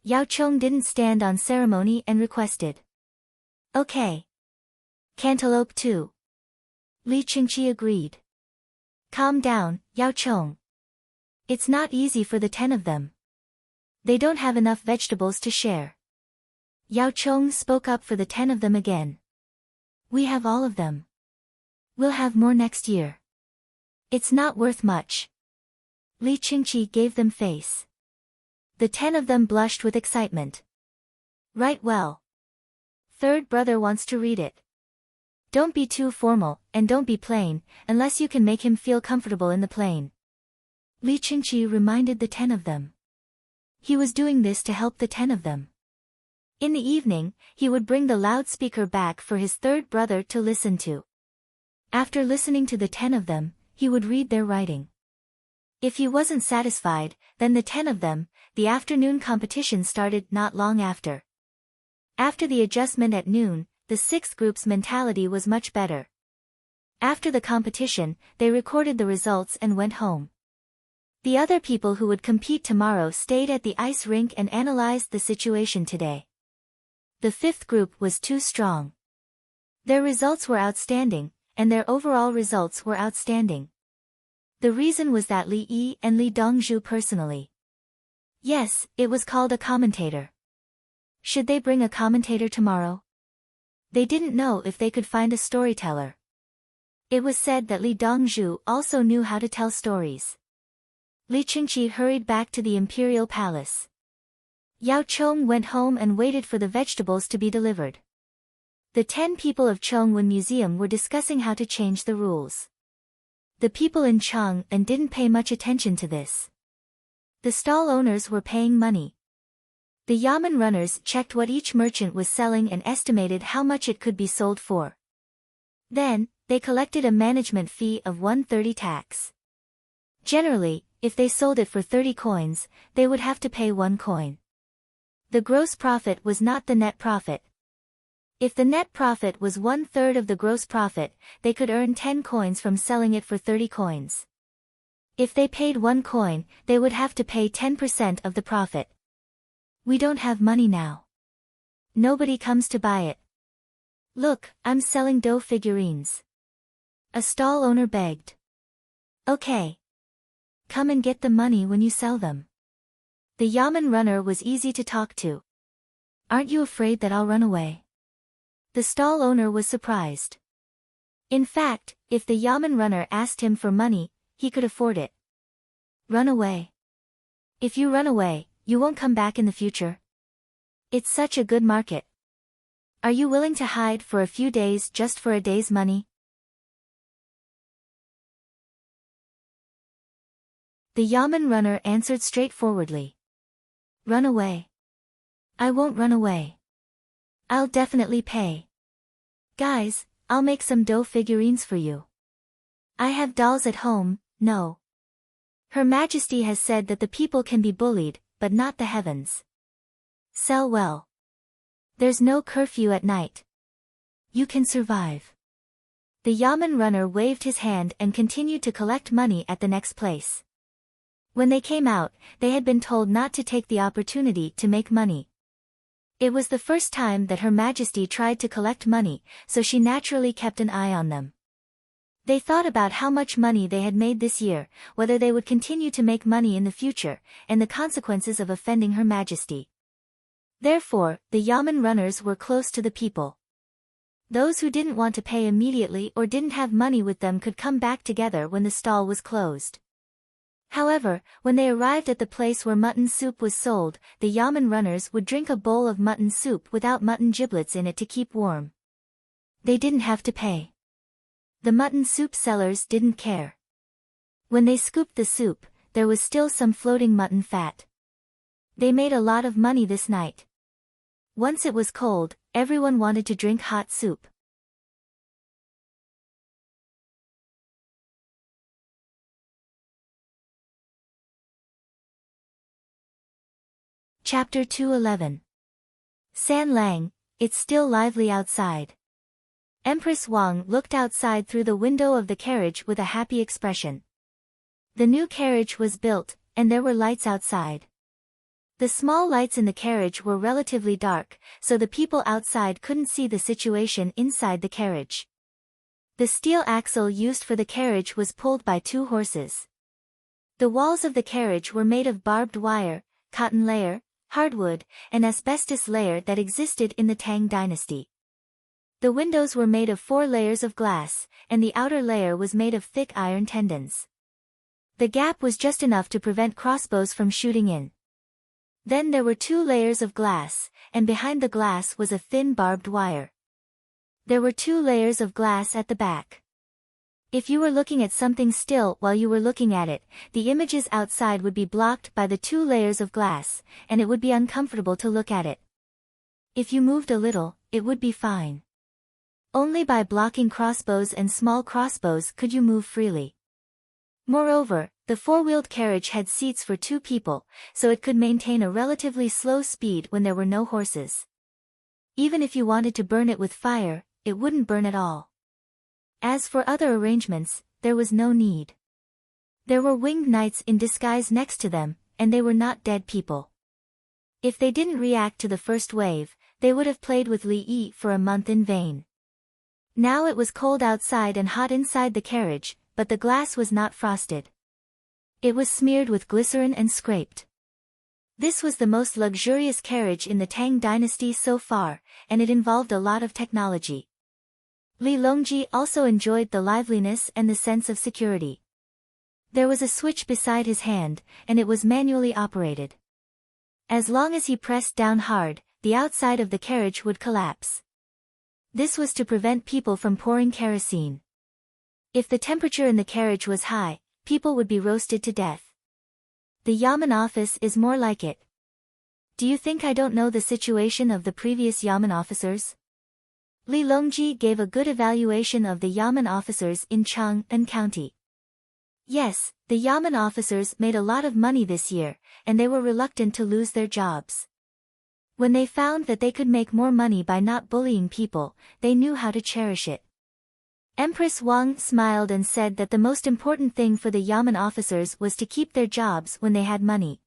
Yao Chong didn't stand on ceremony and requested. Okay. Cantaloupe too. Li Qingqi agreed. Calm down, Yao Chong. It's not easy for the 10 of them. They don't have enough vegetables to share. Yao Chong spoke up for the 10 of them again. We have all of them. We'll have more next year. It's not worth much. Li Qingqi gave them face. The 10 of them blushed with excitement. Right well. Third brother wants to read it. Don't be too formal, and don't be plain, unless you can make him feel comfortable in the plain. Li Qingqi reminded the 10 of them. He was doing this to help the 10 of them. In the evening, he would bring the loudspeaker back for his third brother to listen to. After listening to the 10 of them, he would read their writing. If he wasn't satisfied, then the 10 of them, the afternoon competition started not long after. After the adjustment at noon, the 6th group's mentality was much better. After the competition, they recorded the results and went home. The other people who would compete tomorrow stayed at the ice rink and analyzed the situation today. The fifth group was too strong. Their results were outstanding, and their overall results were outstanding. The reason was that Li Yi and Li Dongzhu personally. Yes, it was called a commentator. Should they bring a commentator tomorrow? They didn't know if they could find a storyteller. It was said that Li Dongzhu also knew how to tell stories. Li Chengqi hurried back to the imperial palace. Yao Chong went home and waited for the vegetables to be delivered. The 10 people of Chongwen Museum were discussing how to change the rules. The people in Chong'an didn't pay much attention to this. The stall owners were paying money. The yamen runners checked what each merchant was selling and estimated how much it could be sold for. Then, they collected a management fee of 130 tax. Generally, if they sold it for 30 coins, they would have to pay 1 coin. The gross profit was not the net profit. If the net profit was 1/3 of the gross profit, they could earn 10 coins from selling it for 30 coins. If they paid 1 coin, they would have to pay 10% of the profit. We don't have money now. Nobody comes to buy it. Look, I'm selling dough figurines. A stall owner begged. Okay. Come and get the money when you sell them. The yamen runner was easy to talk to. Aren't you afraid that I'll run away? The stall owner was surprised. In fact, if the yamen runner asked him for money, he could afford it. Run away. If you run away, you won't come back in the future. It's such a good market. Are you willing to hide for a few days just for a day's money? The yamen runner answered straightforwardly. Run away. I won't run away. I'll definitely pay. Guys, I'll make some dough figurines for you. I have dolls at home, no. Her Majesty has said that the people can be bullied, but not the heavens. Sell well. There's no curfew at night. You can survive. The yamen runner waved his hand and continued to collect money at the next place. When they came out, they had been told not to take the opportunity to make money. It was the first time that Her Majesty tried to collect money, so she naturally kept an eye on them. They thought about how much money they had made this year, whether they would continue to make money in the future, and the consequences of offending Her Majesty. Therefore, the yamen runners were close to the people. Those who didn't want to pay immediately or didn't have money with them could come back together when the stall was closed. However, when they arrived at the place where mutton soup was sold, the yamen runners would drink a bowl of mutton soup without mutton giblets in it to keep warm. They didn't have to pay. The mutton soup sellers didn't care. When they scooped the soup, there was still some floating mutton fat. They made a lot of money this night. Once it was cold, everyone wanted to drink hot soup. Chapter 211. San Lang, it's still lively outside. Empress Wang looked outside through the window of the carriage with a happy expression. The new carriage was built, and there were lights outside. The small lights in the carriage were relatively dark, so the people outside couldn't see the situation inside the carriage. The steel axle used for the carriage was pulled by 2 horses. The walls of the carriage were made of barbed wire, cotton layer, hardwood, and asbestos layer that existed in the Tang dynasty. The windows were made of 4 layers of glass, and the outer layer was made of thick iron tendons. The gap was just enough to prevent crossbows from shooting in. Then there were 2 layers of glass, and behind the glass was a thin barbed wire. There were 2 layers of glass at the back. If you were looking at something still while you were looking at it, the images outside would be blocked by the 2 layers of glass, and it would be uncomfortable to look at it. If you moved a little, it would be fine. Only by blocking crossbows and small crossbows could you move freely. Moreover, the 4-wheeled carriage had seats for 2 people, so it could maintain a relatively slow speed when there were no horses. Even if you wanted to burn it with fire, it wouldn't burn at all. As for other arrangements, there was no need. There were winged knights in disguise next to them, and they were not dead people. If they didn't react to the first wave, they would have played with Li Yi for a month in vain. Now it was cold outside and hot inside the carriage, but the glass was not frosted. It was smeared with glycerin and scraped. This was the most luxurious carriage in the Tang dynasty so far, and it involved a lot of technology. Li Longji also enjoyed the liveliness and the sense of security. There was a switch beside his hand, and it was manually operated. As long as he pressed down hard, the outside of the carriage would collapse. This was to prevent people from pouring kerosene. If the temperature in the carriage was high, people would be roasted to death. The Yamen office is more like it. Do you think I don't know the situation of the previous Yamen officers? Li Longji gave a good evaluation of the Yamen officers in Chang'an County. Yes, the Yamen officers made a lot of money this year, and they were reluctant to lose their jobs. When they found that they could make more money by not bullying people, they knew how to cherish it. Empress Wang smiled and said that the most important thing for the Yamen officers was to keep their jobs when they had money.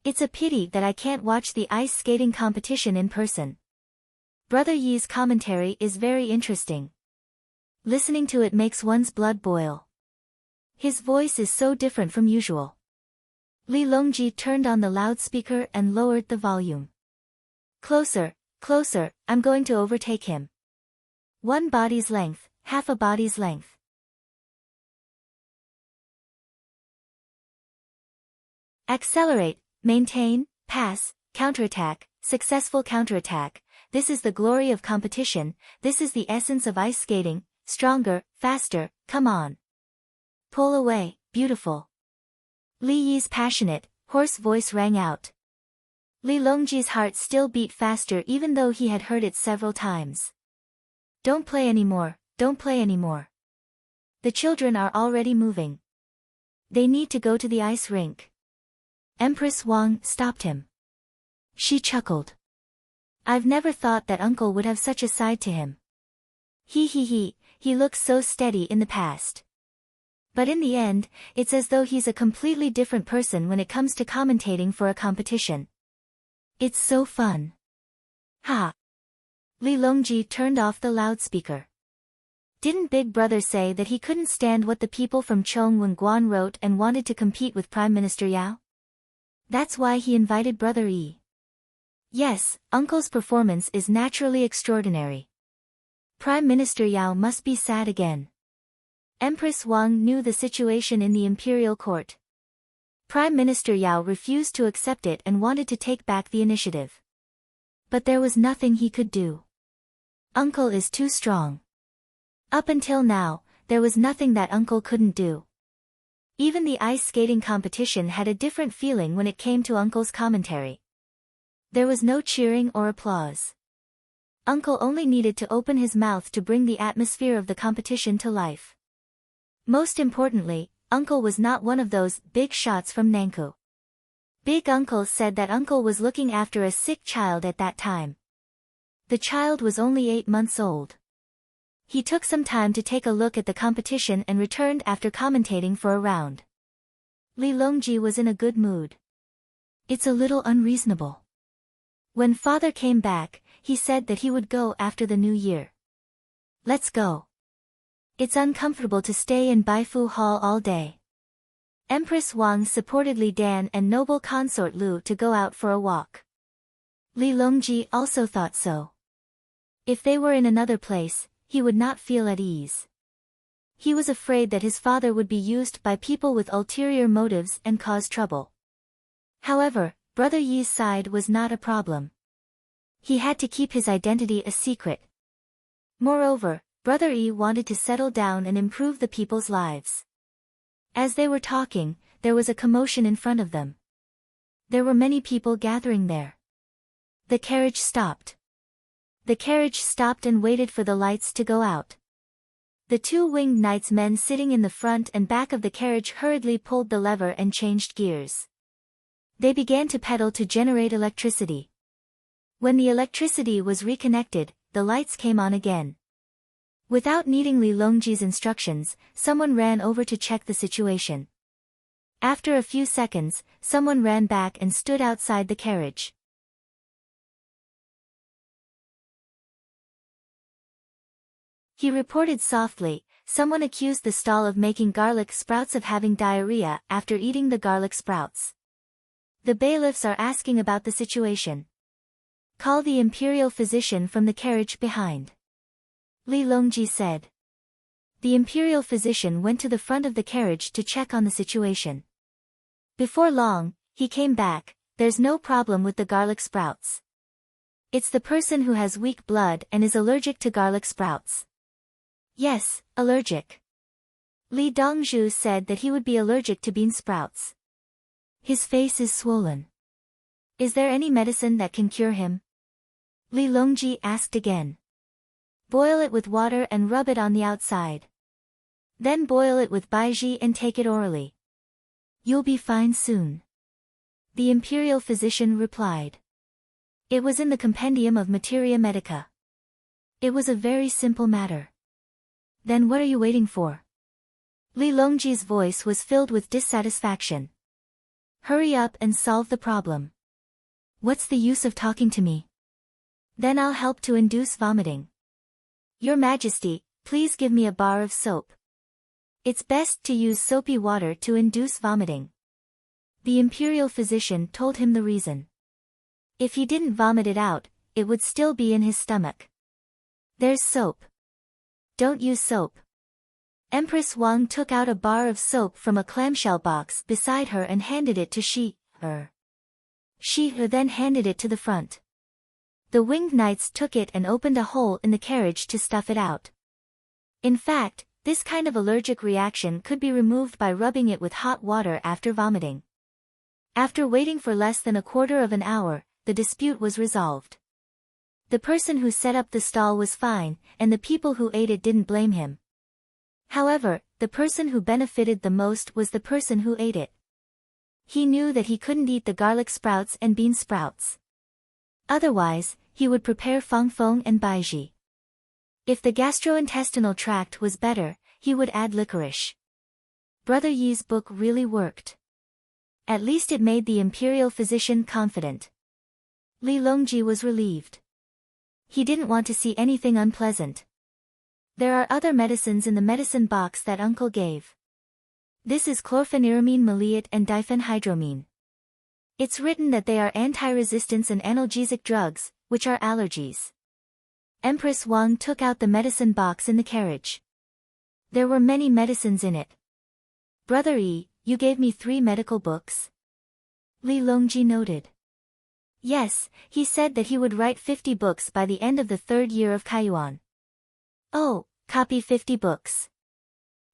It's a pity that I can't watch the ice skating competition in person. Brother Yi's commentary is very interesting. Listening to it makes one's blood boil. His voice is so different from usual. Li Longji turned on the loudspeaker and lowered the volume. Closer, closer, I'm going to overtake him. One body's length, half a body's length. Accelerate, maintain, pass, counterattack, successful counterattack. This is the glory of competition, this is the essence of ice skating, stronger, faster, come on. Pull away, beautiful. Li Yi's passionate, hoarse voice rang out. Li Longji's heart still beat faster even though he had heard it several times. Don't play anymore, don't play anymore. The children are already moving. They need to go to the ice rink. Empress Wang stopped him. She chuckled. I've never thought that uncle would have such a side to him. He looks so steady in the past. But in the end, it's as though he's a completely different person when it comes to commentating for a competition. It's so fun. Ha! Li Longji turned off the loudspeaker. Didn't Big Brother say that he couldn't stand what the people from Chongwen wrote and wanted to compete with Prime Minister Yao? That's why he invited Brother Yi. Yes, Uncle's performance is naturally extraordinary. Prime Minister Yao must be sad again. Empress Wang knew the situation in the imperial court. Prime Minister Yao refused to accept it and wanted to take back the initiative. But there was nothing he could do. Uncle is too strong. Up until now, there was nothing that Uncle couldn't do. Even the ice skating competition had a different feeling when it came to Uncle's commentary. There was no cheering or applause. Uncle only needed to open his mouth to bring the atmosphere of the competition to life. Most importantly, Uncle was not one of those big shots from Nankou. Big Uncle said that Uncle was looking after a sick child at that time. The child was only 8 months old. He took some time to take a look at the competition and returned after commentating for a round. Li Longji was in a good mood. It's a little unreasonable. When father came back, he said that he would go after the new year. Let's go. It's uncomfortable to stay in Baifu Hall all day. Empress Wang supported Li Dan and noble consort Lu to go out for a walk. Li Longji also thought so. If they were in another place, he would not feel at ease. He was afraid that his father would be used by people with ulterior motives and cause trouble. However, Brother Yi's side was not a problem. He had to keep his identity a secret. Moreover, Brother Yi wanted to settle down and improve the people's lives. As they were talking, there was a commotion in front of them. There were many people gathering there. The carriage stopped. The carriage stopped and waited for the lights to go out. The 2 winged knights men sitting in the front and back of the carriage hurriedly pulled the lever and changed gears. They began to pedal to generate electricity. When the electricity was reconnected, the lights came on again. Without needing Li Longji's instructions, someone ran over to check the situation. After a few seconds, someone ran back and stood outside the carriage. He reported softly, someone accused the stall of making garlic sprouts of having diarrhea after eating the garlic sprouts. The bailiffs are asking about the situation. Call the imperial physician from the carriage behind. Li Longji said. The imperial physician went to the front of the carriage to check on the situation. Before long, he came back. There's no problem with the garlic sprouts. It's the person who has weak blood and is allergic to garlic sprouts. Yes, allergic. Li Dongzhu said that he would be allergic to bean sprouts. His face is swollen. Is there any medicine that can cure him? Li Longji asked again. Boil it with water and rub it on the outside. Then boil it with baiji and take it orally. You'll be fine soon. The imperial physician replied. It was in the compendium of Materia Medica. It was a very simple matter. Then what are you waiting for? Li Longji's voice was filled with dissatisfaction. Hurry up and solve the problem. What's the use of talking to me? Then I'll help to induce vomiting. Your Majesty, please give me a bar of soap. It's best to use soapy water to induce vomiting. The imperial physician told him the reason. If he didn't vomit it out, it would still be in his stomach. There's soap. Don't use soap. Empress Wang took out a bar of soap from a clamshell box beside her and handed it to Shi-er. Shi-er then handed it to the front. The winged knights took it and opened a hole in the carriage to stuff it out. In fact, this kind of allergic reaction could be removed by rubbing it with hot water after vomiting. After waiting for less than a quarter of an hour, the dispute was resolved. The person who set up the stall was fine, and the people who ate it didn't blame him. However, the person who benefited the most was the person who ate it. He knew that he couldn't eat the garlic sprouts and bean sprouts. Otherwise, he would prepare fangfeng and baiji. If the gastrointestinal tract was better, he would add licorice. Brother Yi's book really worked. At least it made the imperial physician confident. Li Longji was relieved. He didn't want to see anything unpleasant. There are other medicines in the medicine box that uncle gave. This is chlorpheniramine maleate and diphenhydramine. It's written that they are anti-resistance and analgesic drugs, which are allergies. Empress Wang took out the medicine box in the carriage. There were many medicines in it. Brother Yi, you gave me 3 medical books? Li Longji noted. Yes, he said that he would write 50 books by the end of the 3rd year of Kaiyuan. Oh, copy 50 books.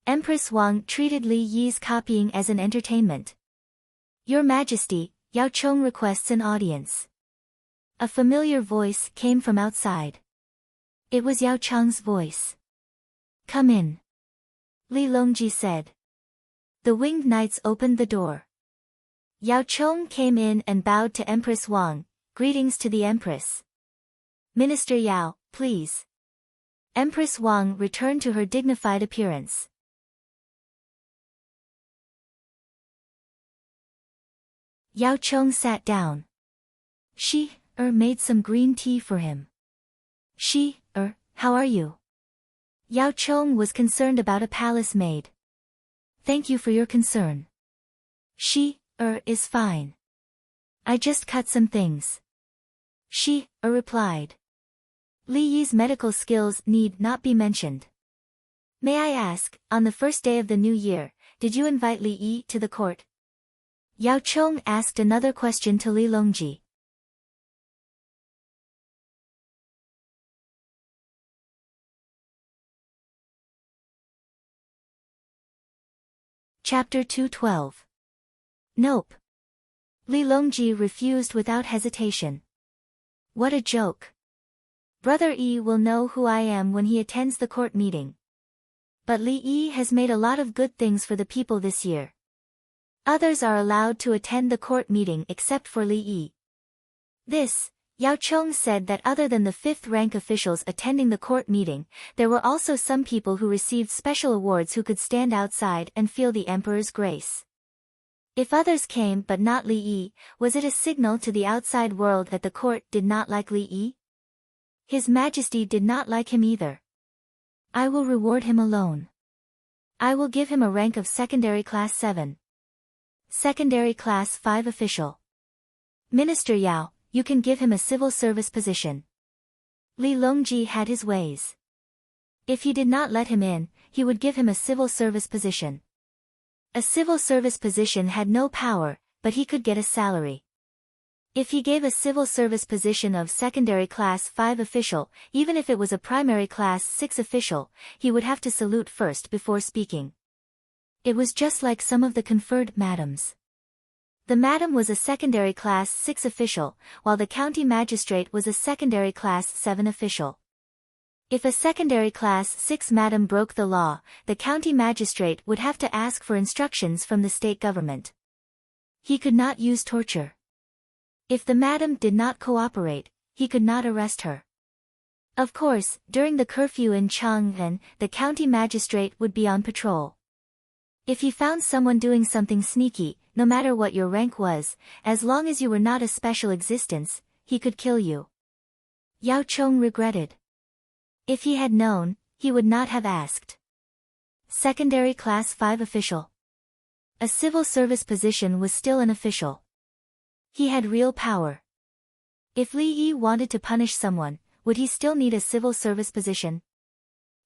Empress Wang treated Li Yi's copying as an entertainment. Your Majesty, Yao Chong requests an audience. A familiar voice came from outside. It was Yao Chang's voice. Come in. Li Longji said. The winged knights opened the door. Yao Chong came in and bowed to Empress Wang. Greetings to the Empress. Minister Yao, please. Empress Wang returned to her dignified appearance. Yao Chong sat down. Shi-er made some green tea for him. Shi-er, how are you? Yao Chong was concerned about a palace maid. Thank you for your concern. Shi-er is fine. I just cut some things. Shi-er replied. Li Yi's medical skills need not be mentioned. May I ask, on the first day of the new year, did you invite Li Yi to the court? Yao Chong asked another question to Li Longji. Chapter 212. Nope. Li Longji refused without hesitation. What a joke. Brother Yi will know who I am when he attends the court meeting. But Li Yi has made a lot of good things for the people this year. Others are allowed to attend the court meeting except for Li Yi. This, Yao Chong said that other than the 5th rank officials attending the court meeting, there were also some people who received special awards who could stand outside and feel the emperor's grace. If others came but not Li Yi, was it a signal to the outside world that the court did not like Li Yi? His Majesty did not like him either. I will reward him alone. I will give him a rank of secondary class 7. Secondary class 5 official. Minister Yao, you can give him a civil service position. Li Longji had his ways. If he did not let him in, he would give him a civil service position. A civil service position had no power, but he could get a salary. If he gave a civil service position of secondary class 5 official, even if it was a primary class 6 official, he would have to salute first before speaking. It was just like some of the conferred madams. The madam was a secondary class 6 official, while the county magistrate was a secondary class 7 official. If a secondary class 6 madam broke the law, the county magistrate would have to ask for instructions from the state government. He could not use torture. If the madam did not cooperate, he could not arrest her. Of course, during the curfew in Chang'an, the county magistrate would be on patrol. If he found someone doing something sneaky, no matter what your rank was, as long as you were not a special existence, he could kill you. Yao Chong regretted. If he had known, he would not have asked. Secondary class 5 official. A civil service position was still an official. He had real power. If Li Yi wanted to punish someone, would he still need a civil service position?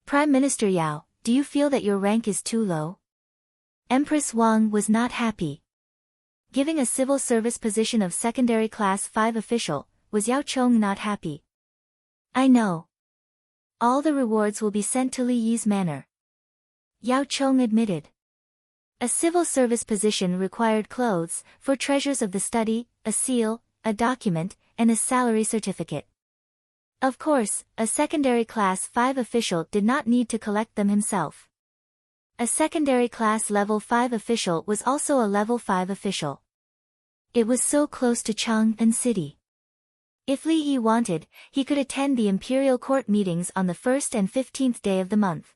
Prime Minister Yao, do you feel that your rank is too low? Empress Wang was not happy. Giving a civil service position of secondary class 5 official, was Yao Chong not happy? I know. All the rewards will be sent to Li Yi's manor. Yao Chong admitted. A civil service position required clothes, for treasures of the study, a seal, a document, and a salary certificate. Of course, a secondary class 5 official did not need to collect them himself. A secondary class level 5 official was also a level 5 official. It was so close to Chang'an City. If Li Yi wanted, he could attend the imperial court meetings on the 1st and 15th day of the month.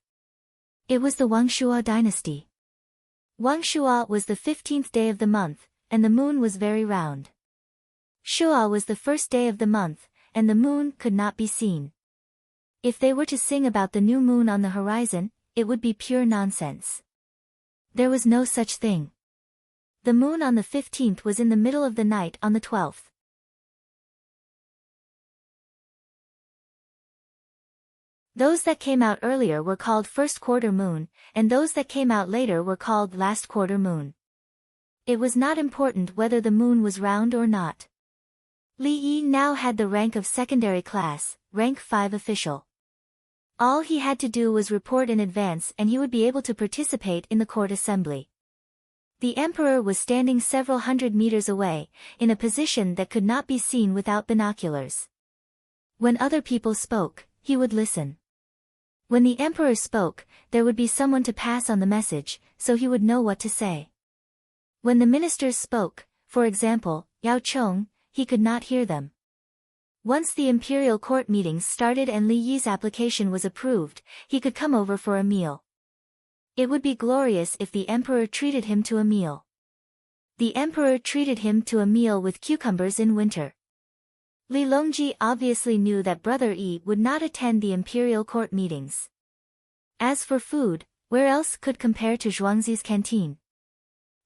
It was the Wangshua dynasty. Wangshua was the 15th day of the month, and the moon was very round. Shua was the first day of the month, and the moon could not be seen. If they were to sing about the new moon on the horizon, it would be pure nonsense. There was no such thing. The moon on the 15th was in the middle of the night on the 12th. Those that came out earlier were called first quarter moon, and those that came out later were called last quarter moon. It was not important whether the moon was round or not. Li Yi now had the rank of secondary class, rank 5 official. All he had to do was report in advance and he would be able to participate in the court assembly. The emperor was standing several hundred meters away, in a position that could not be seen without binoculars. When other people spoke, he would listen. When the emperor spoke, there would be someone to pass on the message, so he would know what to say. When the ministers spoke, for example, Yao Chong, he could not hear them. Once the imperial court meetings started and Li Yi's application was approved, he could come over for a meal. It would be glorious if the emperor treated him to a meal. The emperor treated him to a meal with cucumbers in winter. Li Longji obviously knew that Brother Yi would not attend the imperial court meetings. As for food, where else could compare to Zhuangzi's canteen?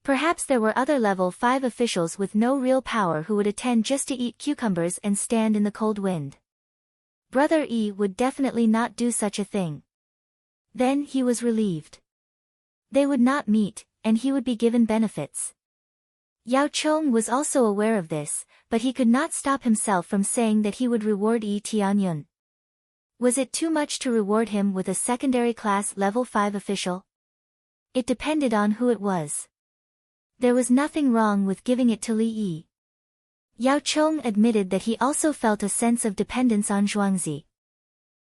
Perhaps there were other level 5 officials with no real power who would attend just to eat cucumbers and stand in the cold wind. Brother Yi would definitely not do such a thing. Then he was relieved. They would not meet, and he would be given benefits. Yao Chong was also aware of this, but he could not stop himself from saying that he would reward Yi Tianyun. Was it too much to reward him with a secondary class level 5 official? It depended on who it was. There was nothing wrong with giving it to Li Yi. Yao Chong admitted that he also felt a sense of dependence on Zhuangzi.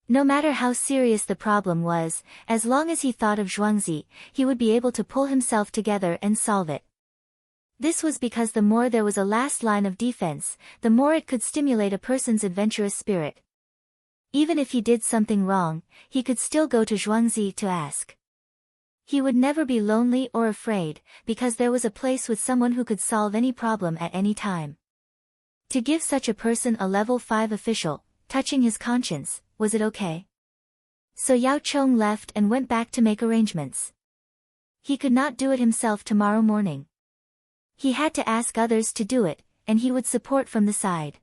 No matter how serious the problem was, as long as he thought of Zhuangzi, he would be able to pull himself together and solve it. This was because the more there was a last line of defense, the more it could stimulate a person's adventurous spirit. Even if he did something wrong, he could still go to Zhuangzi to ask. He would never be lonely or afraid, because there was a place with someone who could solve any problem at any time. To give such a person a level 5 official, touching his conscience, was it okay? So Yao Chong left and went back to make arrangements. He could not do it himself tomorrow morning. He had to ask others to do it, and he would support from the side.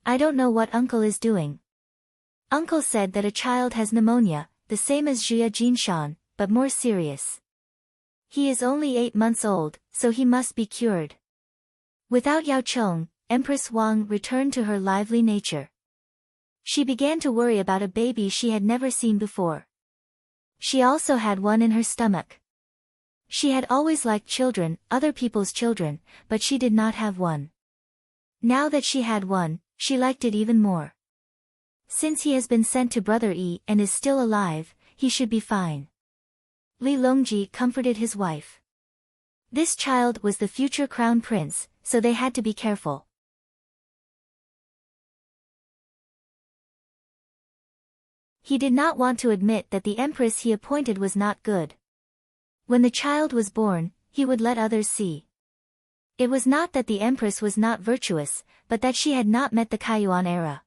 I don't know what uncle is doing. Uncle said that a child has pneumonia, the same as Jia Jinshan, but more serious. He is only 8 months old, so he must be cured. Without Yao Chong, Empress Wang returned to her lively nature. She began to worry about a baby she had never seen before. She also had one in her stomach. She had always liked children, other people's children, but she did not have one. Now that she had one, she liked it even more. Since he has been sent to Brother Yi and is still alive, he should be fine. Li Longji comforted his wife. This child was the future crown prince, so they had to be careful. He did not want to admit that the empress he appointed was not good. When the child was born, he would let others see. It was not that the empress was not virtuous, but that she had not met the Kaiyuan era.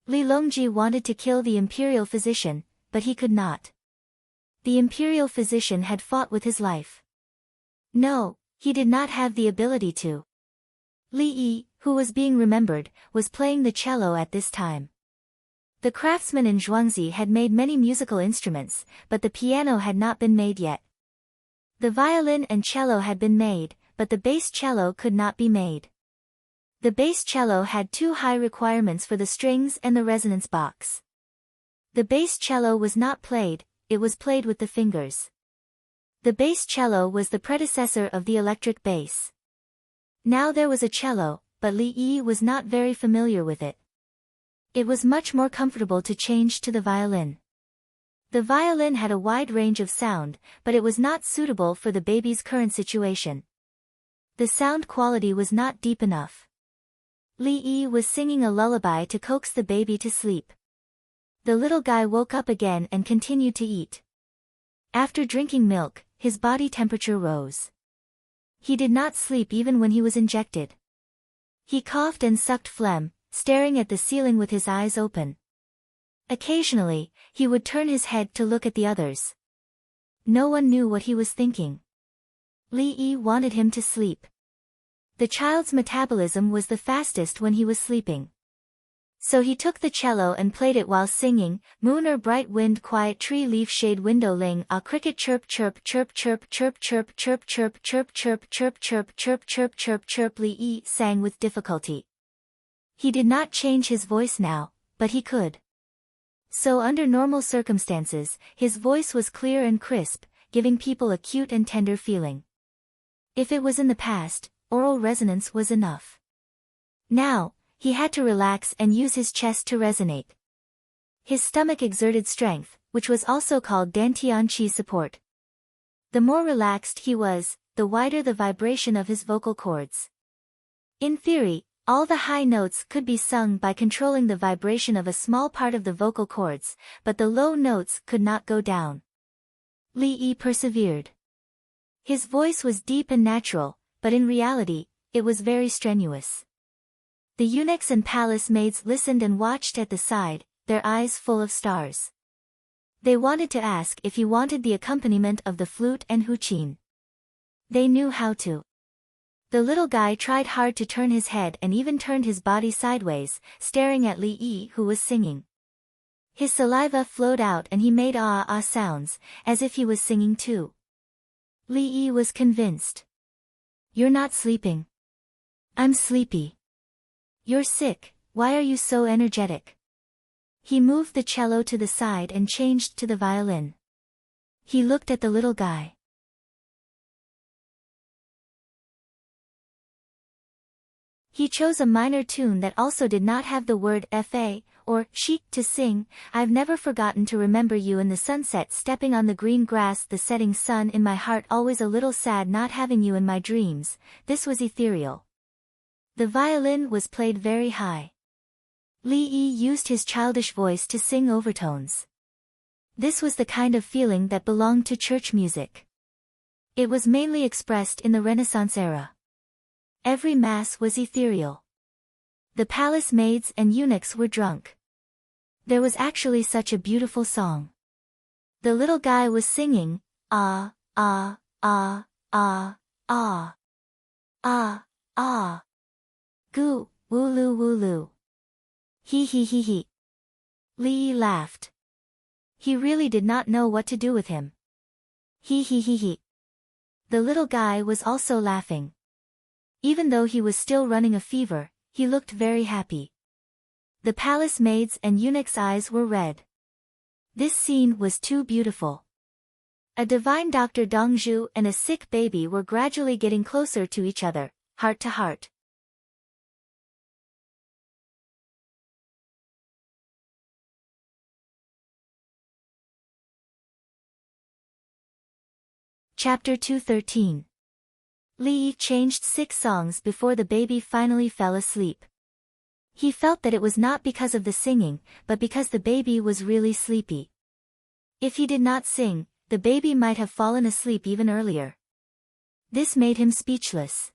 Li Longji wanted to kill the imperial physician, but he could not. The imperial physician had fought with his life. No, he did not have the ability to. Li Yi, who was being remembered, was playing the cello at this time. The craftsman in Zhuangzi had made many musical instruments, but the piano had not been made yet. The violin and cello had been made, but the bass cello could not be made. The bass cello had too high requirements for the strings and the resonance box. The bass cello was not played, it was played with the fingers. The bass cello was the predecessor of the electric bass. Now there was a cello, but Li Yi was not very familiar with it. It was much more comfortable to change to the violin. The violin had a wide range of sound, but it was not suitable for the baby's current situation. The sound quality was not deep enough. Li Yi was singing a lullaby to coax the baby to sleep. The little guy woke up again and continued to eat. After drinking milk, his body temperature rose. He did not sleep even when he was injected. He coughed and sucked phlegm, staring at the ceiling with his eyes open. Occasionally, he would turn his head to look at the others. No one knew what he was thinking. Li Yi wanted him to sleep. The child's metabolism was the fastest when he was sleeping. So he took the cello and played it while singing, moon or bright wind quiet tree leaf shade window ling a cricket chirp chirp chirp chirp chirp chirp chirp chirp chirp chirp chirp chirp chirp chirp chirp chirp. Li Yi sang with difficulty. He did not change his voice now, but he could. So under normal circumstances, his voice was clear and crisp, giving people a cute and tender feeling. If it was in the past, oral resonance was enough. Now, he had to relax and use his chest to resonate. His stomach exerted strength, which was also called dantian qi support. The more relaxed he was, the wider the vibration of his vocal cords. In theory, all the high notes could be sung by controlling the vibration of a small part of the vocal cords, but the low notes could not go down. Li Yi persevered. His voice was deep and natural, but in reality, it was very strenuous. The eunuchs and palace maids listened and watched at the side, their eyes full of stars. They wanted to ask if he wanted the accompaniment of the flute and huqin. They knew how to. The little guy tried hard to turn his head and even turned his body sideways, staring at Li Yi who was singing. His saliva flowed out and he made ah sounds, as if he was singing too. Li Yi was convinced. "You're not sleeping." "I'm sleepy." "You're sick, why are you so energetic?" He moved the cello to the side and changed to the violin. He looked at the little guy. He chose a minor tune that also did not have the word fa, or she, to sing. "I've never forgotten to remember you in the sunset stepping on the green grass, the setting sun in my heart, always a little sad not having you in my dreams." This was ethereal. The violin was played very high. Li Yi used his childish voice to sing overtones. This was the kind of feeling that belonged to church music. It was mainly expressed in the Renaissance era. Every mass was ethereal. The palace maids and eunuchs were drunk. There was actually such a beautiful song. The little guy was singing, ah, ah, ah, ah, ah, ah, ah. Goo, wooloo wooloo. He he he he. Lee laughed. He really did not know what to do with him. He he he he. The little guy was also laughing. Even though he was still running a fever, he looked very happy. The palace maids and eunuchs' eyes were red. This scene was too beautiful. A divine Dr. Dongzhu and a sick baby were gradually getting closer to each other, heart to heart. Chapter 213. Li changed 6 songs before the baby finally fell asleep. He felt that it was not because of the singing, but because the baby was really sleepy. If he did not sing, the baby might have fallen asleep even earlier. This made him speechless.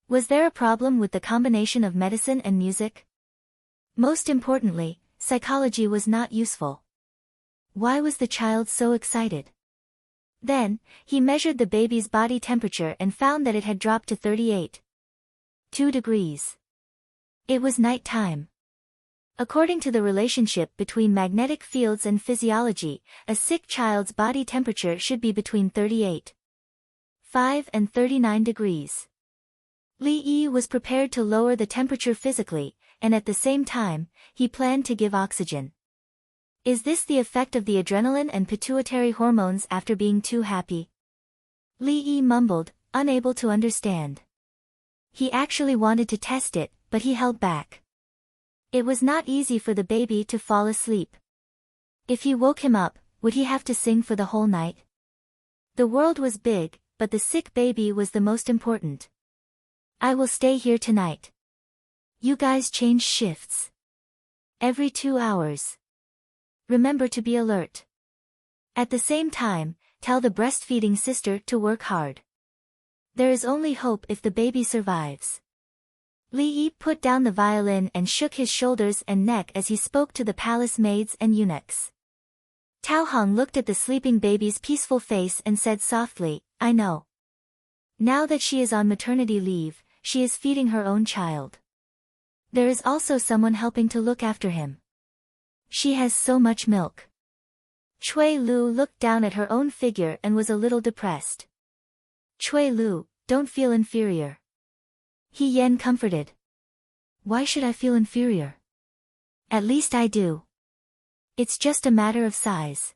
Was there a problem with the combination of medicine and music? Most importantly, psychology was not useful. Why was the child so excited? Then, he measured the baby's body temperature and found that it had dropped to 38.2 degrees. It was night time. According to the relationship between magnetic fields and physiology, a sick child's body temperature should be between 38.5 and 39 degrees. Li Yi was prepared to lower the temperature physically, and at the same time, he planned to give oxygen. Is this the effect of the adrenaline and pituitary hormones after being too happy? Li Yi mumbled, unable to understand. He actually wanted to test it, but he held back. It was not easy for the baby to fall asleep. If he woke him up, would he have to sing for the whole night? The world was big, but the sick baby was the most important. I will stay here tonight. You guys change shifts. Every 2 hours. Remember to be alert. At the same time, tell the breastfeeding sister to work hard. There is only hope if the baby survives. Li Yi put down the violin and shook his shoulders and neck as he spoke to the palace maids and eunuchs. Tao Hong looked at the sleeping baby's peaceful face and said softly, I know. Now that she is on maternity leave, she is feeding her own child. There is also someone helping to look after him. She has so much milk. Cui Lu looked down at her own figure and was a little depressed. Cui Lu, don't feel inferior. He Yen comforted. Why should I feel inferior? At least I do. It's just a matter of size.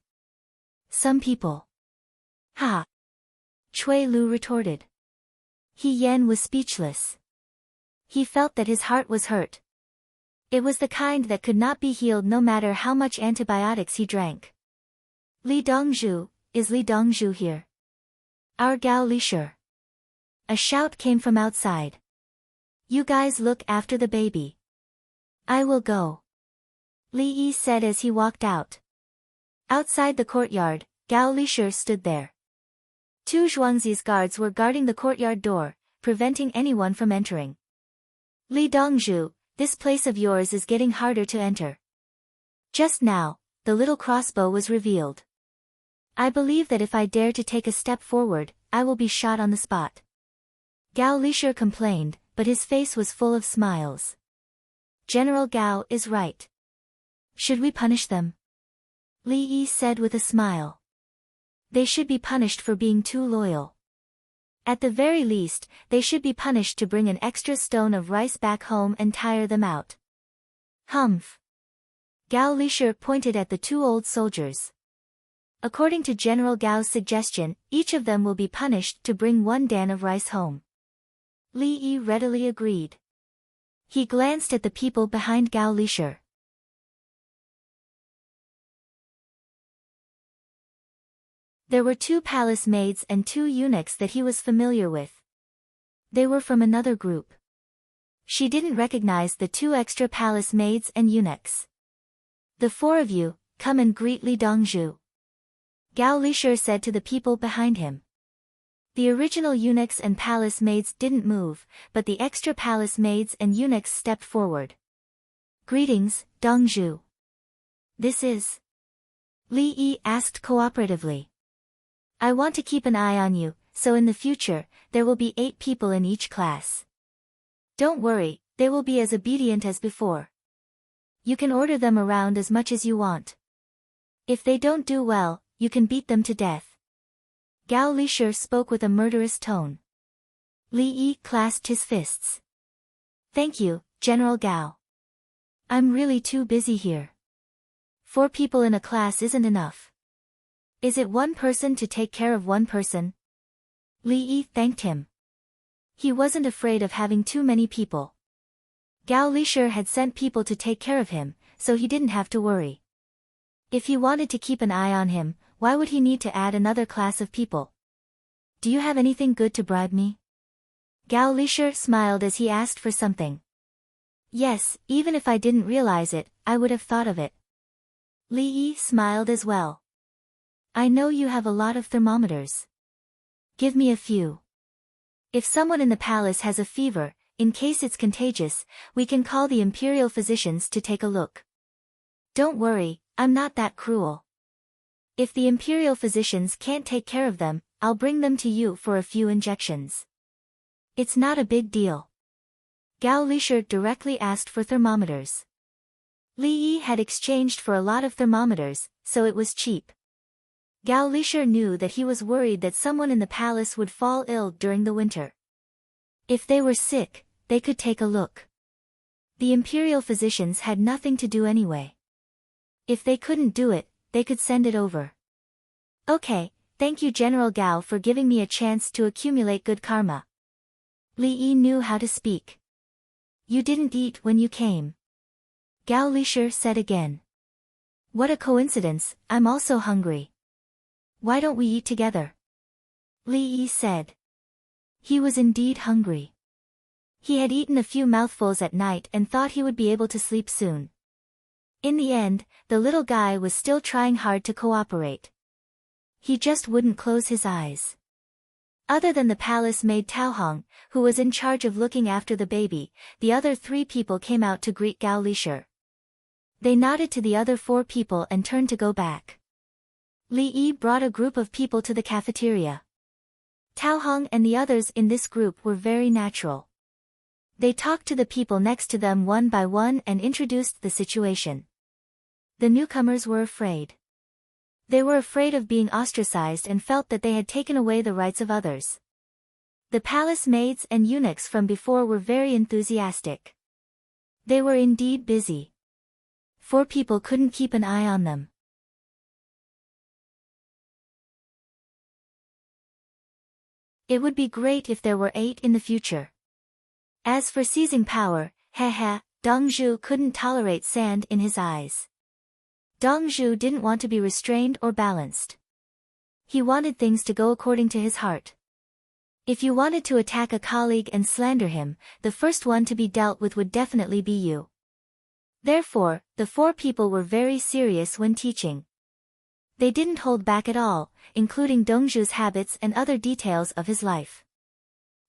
Some people. Ha! Cui Lu retorted. He Yen was speechless. He felt that his heart was hurt. It was the kind that could not be healed no matter how much antibiotics he drank. Li Dongzhu, is Li Dongzhu here? Our Gao Lisher. A shout came from outside. You guys look after the baby. I will go. Li Yi said as he walked out. Outside the courtyard, Gao Lisher stood there. 2 Zhuangzi's guards were guarding the courtyard door, preventing anyone from entering. Li Dongzhu, this place of yours is getting harder to enter. Just now, the little crossbow was revealed. I believe that if I dare to take a step forward, I will be shot on the spot. Gao Lisher complained, but his face was full of smiles. General Gao is right. Should we punish them? Li Yi said with a smile. They should be punished for being too loyal. At the very least, they should be punished to bring an extra stone of rice back home and tire them out. Humph. Gao Lisher pointed at the 2 old soldiers. According to General Gao's suggestion, each of them will be punished to bring 1 dan of rice home. Li Yi readily agreed. He glanced at the people behind Gao Lisher. There were 2 palace maids and 2 eunuchs that he was familiar with. They were from another group. She didn't recognize the 2 extra palace maids and eunuchs. The 4 of you, come and greet Li Dongzhu. Gao Lisher said to the people behind him. The original eunuchs and palace maids didn't move, but the extra palace maids and eunuchs stepped forward. Greetings, Dongzhu. This is? Li Yi asked cooperatively. I want to keep an eye on you, so in the future, there will be 8 people in each class. Don't worry, they will be as obedient as before. You can order them around as much as you want. If they don't do well, you can beat them to death. Gao Lisher spoke with a murderous tone. Li Yi clasped his fists. Thank you, General Gao. I'm really too busy here. 4 people in a class isn't enough. Is it one person to take care of one person? Li Yi thanked him. He wasn't afraid of having too many people. Gao Lisher had sent people to take care of him, so he didn't have to worry. If he wanted to keep an eye on him, why would he need to add another class of people? Do you have anything good to bribe me? Gao Lisher smiled as he asked for something. Yes, even if I didn't realize it, I would have thought of it. Li Yi smiled as well. I know you have a lot of thermometers. Give me a few. If someone in the palace has a fever, in case it's contagious, we can call the imperial physicians to take a look. Don't worry, I'm not that cruel. If the imperial physicians can't take care of them, I'll bring them to you for a few injections. It's not a big deal. Gao Lisher directly asked for thermometers. Li Yi had exchanged for a lot of thermometers, so it was cheap. Gao Lisher knew that he was worried that someone in the palace would fall ill during the winter. If they were sick, they could take a look. The imperial physicians had nothing to do anyway. If they couldn't do it, they could send it over. Okay, thank you General Gao for giving me a chance to accumulate good karma. Li Yi knew how to speak. You didn't eat when you came. Gao Lisher said again. What a coincidence, I'm also hungry. Why don't we eat together? Li Yi said. He was indeed hungry. He had eaten a few mouthfuls at night and thought he would be able to sleep soon. In the end, the little guy was still trying hard to cooperate. He just wouldn't close his eyes. Other than the palace maid Taohong, who was in charge of looking after the baby, the other 3 people came out to greet Gao Lisher. They nodded to the other 4 people and turned to go back. Li Yi brought a group of people to the cafeteria. Taohong and the others in this group were very natural. They talked to the people next to them one by one and introduced the situation. The newcomers were afraid. They were afraid of being ostracized and felt that they had taken away the rights of others. The palace maids and eunuchs from before were very enthusiastic. They were indeed busy. 4 people couldn't keep an eye on them. It would be great if there were 8 in the future. As for seizing power, Dongzhu couldn't tolerate sand in his eyes. Dongzhu didn't want to be restrained or balanced. He wanted things to go according to his heart. If you wanted to attack a colleague and slander him, the first one to be dealt with would definitely be you. Therefore, the 4 people were very serious when teaching. They didn't hold back at all, including Dongzhu's habits and other details of his life.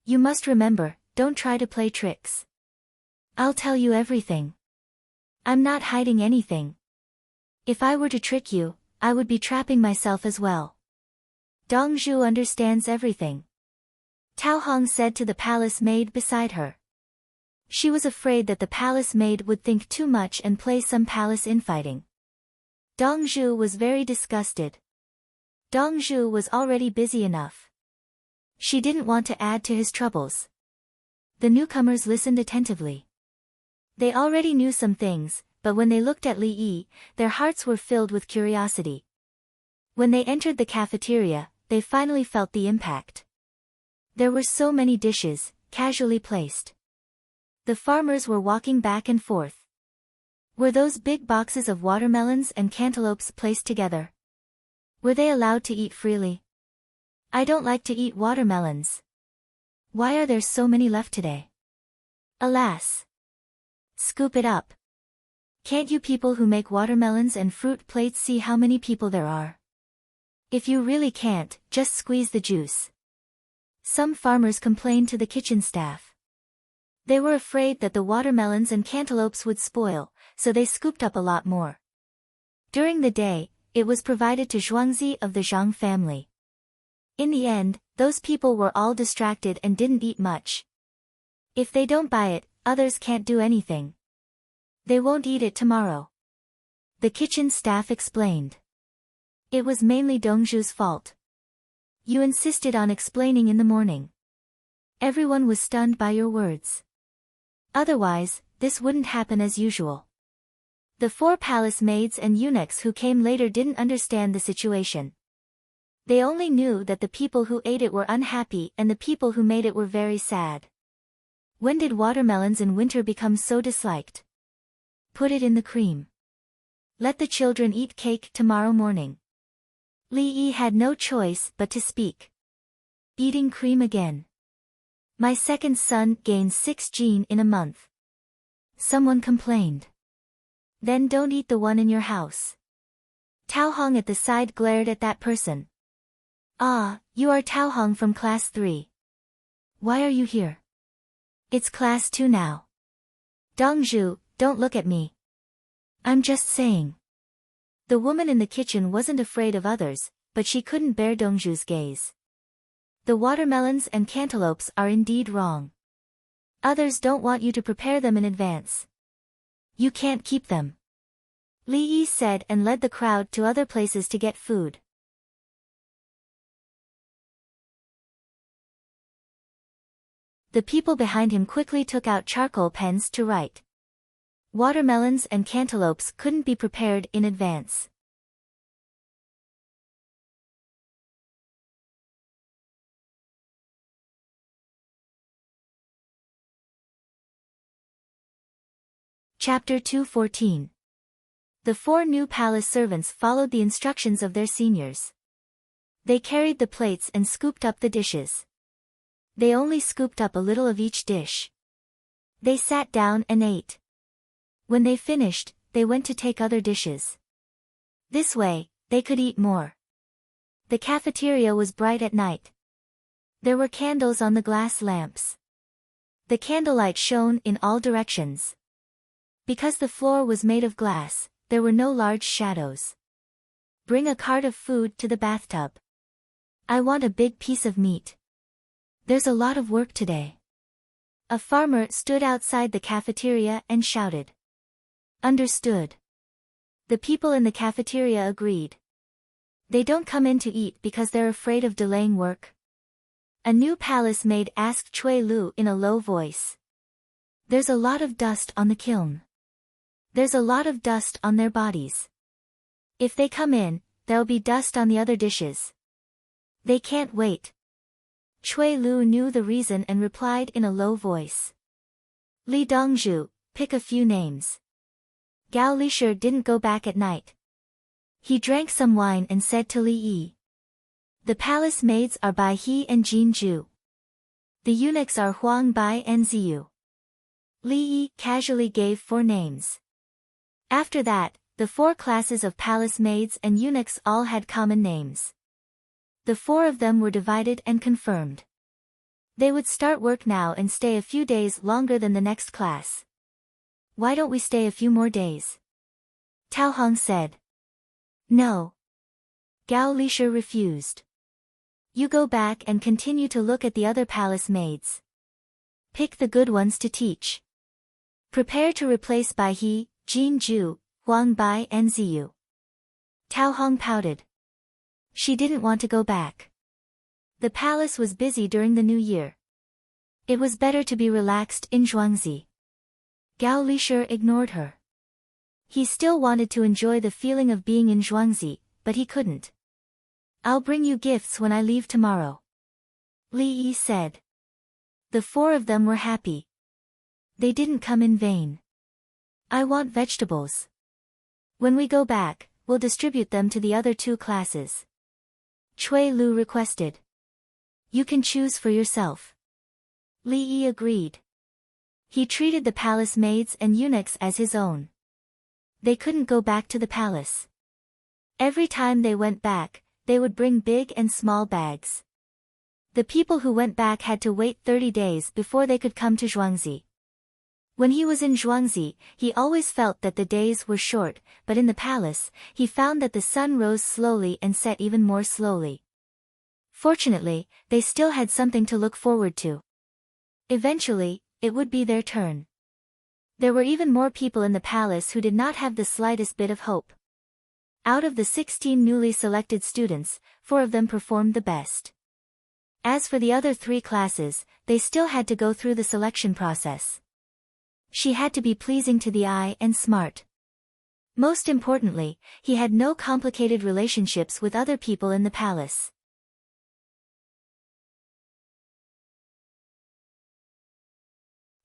You must remember, don't try to play tricks. I'll tell you everything. I'm not hiding anything. If I were to trick you, I would be trapping myself as well. Dongzhu understands everything. Taohong said to the palace maid beside her. She was afraid that the palace maid would think too much and play some palace infighting. Dongzhu was very disgusted. Dongzhu was already busy enough. She didn't want to add to his troubles. The newcomers listened attentively. They already knew some things, but when they looked at Li Yi, their hearts were filled with curiosity. When they entered the cafeteria, they finally felt the impact. There were so many dishes, casually placed. The farmers were walking back and forth. Were those big boxes of watermelons and cantaloupes placed together? Were they allowed to eat freely? I don't like to eat watermelons. Why are there so many left today? Alas! Scoop it up. Can't you people who make watermelons and fruit plates see how many people there are? If you really can't, just squeeze the juice. Some farmers complained to the kitchen staff. They were afraid that the watermelons and cantaloupes would spoil, so they scooped up a lot more. During the day, it was provided to Zhuangzi of the Zhang family. In the end, those people were all distracted and didn't eat much. If they don't buy it, others can't do anything. They won't eat it tomorrow. The kitchen staff explained. It was mainly Dongzhu's fault. You insisted on explaining in the morning. Everyone was stunned by your words. Otherwise, this wouldn't happen as usual. The 4 palace maids and eunuchs who came later didn't understand the situation. They only knew that the people who ate it were unhappy and the people who made it were very sad. When did watermelons in winter become so disliked? Put it in the cream. Let the children eat cake tomorrow morning. Li Yi had no choice but to speak. Eating cream again. My second son gained 6 gene in a month. Someone complained. Then don't eat the one in your house. Tao Hong at the side glared at that person. Ah, you are Tao Hong from class 3. Why are you here? It's class 2 now. Dongzhu, don't look at me. I'm just saying. The woman in the kitchen wasn't afraid of others, but she couldn't bear Dongzhu's gaze. The watermelons and cantaloupes are indeed wrong. Others don't want you to prepare them in advance. You can't keep them. Li Yi said and led the crowd to other places to get food. The people behind him quickly took out charcoal pens to write. Watermelons and cantaloupes couldn't be prepared in advance. Chapter 2:14. The 4 new palace servants followed the instructions of their seniors. They carried the plates and scooped up the dishes. They only scooped up a little of each dish. They sat down and ate. When they finished, they went to take other dishes. This way, they could eat more. The cafeteria was bright at night. There were candles on the glass lamps. The candlelight shone in all directions. Because the floor was made of glass, there were no large shadows. Bring a cart of food to the bathtub. I want a big piece of meat. There's a lot of work today. A farmer stood outside the cafeteria and shouted. Understood. The people in the cafeteria agreed. They don't come in to eat because they're afraid of delaying work. A new palace maid asked Cui Lu in a low voice. There's a lot of dust on the kiln. There's a lot of dust on their bodies. If they come in, there'll be dust on the other dishes. They can't wait. Cui Lu knew the reason and replied in a low voice. Li Dongzhu, pick a few names. Gao Lisher didn't go back at night. He drank some wine and said to Li Yi. The palace maids are Bai He and Jin Zhu. The eunuchs are Huang Bai and Ziyu. Li Yi casually gave 4 names. After that, the 4 classes of palace maids and eunuchs all had common names. The 4 of them were divided and confirmed. They would start work now and stay a few days longer than the next class. Why don't we stay a few more days? Tao Hong said. No. Gao Lisher refused. You go back and continue to look at the other palace maids. Pick the good ones to teach. Prepare to replace Bai He, Jin Zhu, Huang Bai and Ziyu. Tao Hong pouted. She didn't want to go back. The palace was busy during the new year. It was better to be relaxed in Zhuangzi. Gao Lisher ignored her. He still wanted to enjoy the feeling of being in Zhuangzi, but he couldn't. I'll bring you gifts when I leave tomorrow. Li Yi said. The 4 of them were happy. They didn't come in vain. I want vegetables. When we go back, we'll distribute them to the other 2 classes. Cui Lu requested. You can choose for yourself. Li Yi agreed. He treated the palace maids and eunuchs as his own. They couldn't go back to the palace. Every time they went back, they would bring big and small bags. The people who went back had to wait 30 days before they could come to Zhuangzi. When he was in Zhuangzi, he always felt that the days were short, but in the palace, he found that the sun rose slowly and set even more slowly. Fortunately, they still had something to look forward to. Eventually, it would be their turn. There were even more people in the palace who did not have the slightest bit of hope. Out of the 16 newly selected students, 4 of them performed the best. As for the other 3 classes, they still had to go through the selection process. She had to be pleasing to the eye and smart. Most importantly, he had no complicated relationships with other people in the palace.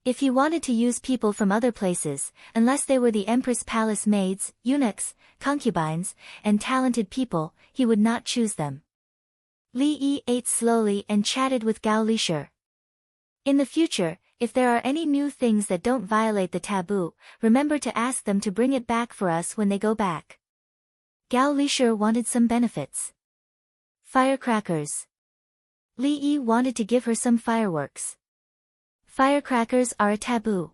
If he wanted to use people from other places, unless they were the empress palace maids, eunuchs, concubines, and talented people, he would not choose them. Li Yi ate slowly and chatted with Gao Lisher. In the future, if there are any new things that don't violate the taboo, remember to ask them to bring it back for us when they go back. Gao Lisher wanted some benefits. Firecrackers. Li Yi wanted to give her some fireworks. Firecrackers are a taboo.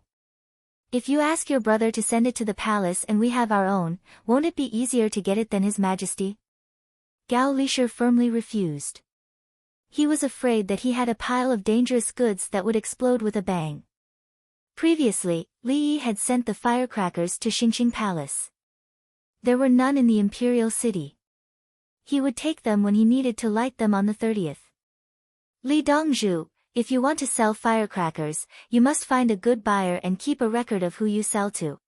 If you ask your brother to send it to the palace and we have our own, won't it be easier to get it than His Majesty? Gao Lisher firmly refused. He was afraid that he had a pile of dangerous goods that would explode with a bang. Previously, Li Yi had sent the firecrackers to Xingqing Palace. There were none in the imperial city. He would take them when he needed to light them on the 30th. Li Dongzhu, if you want to sell firecrackers, you must find a good buyer and keep a record of who you sell to.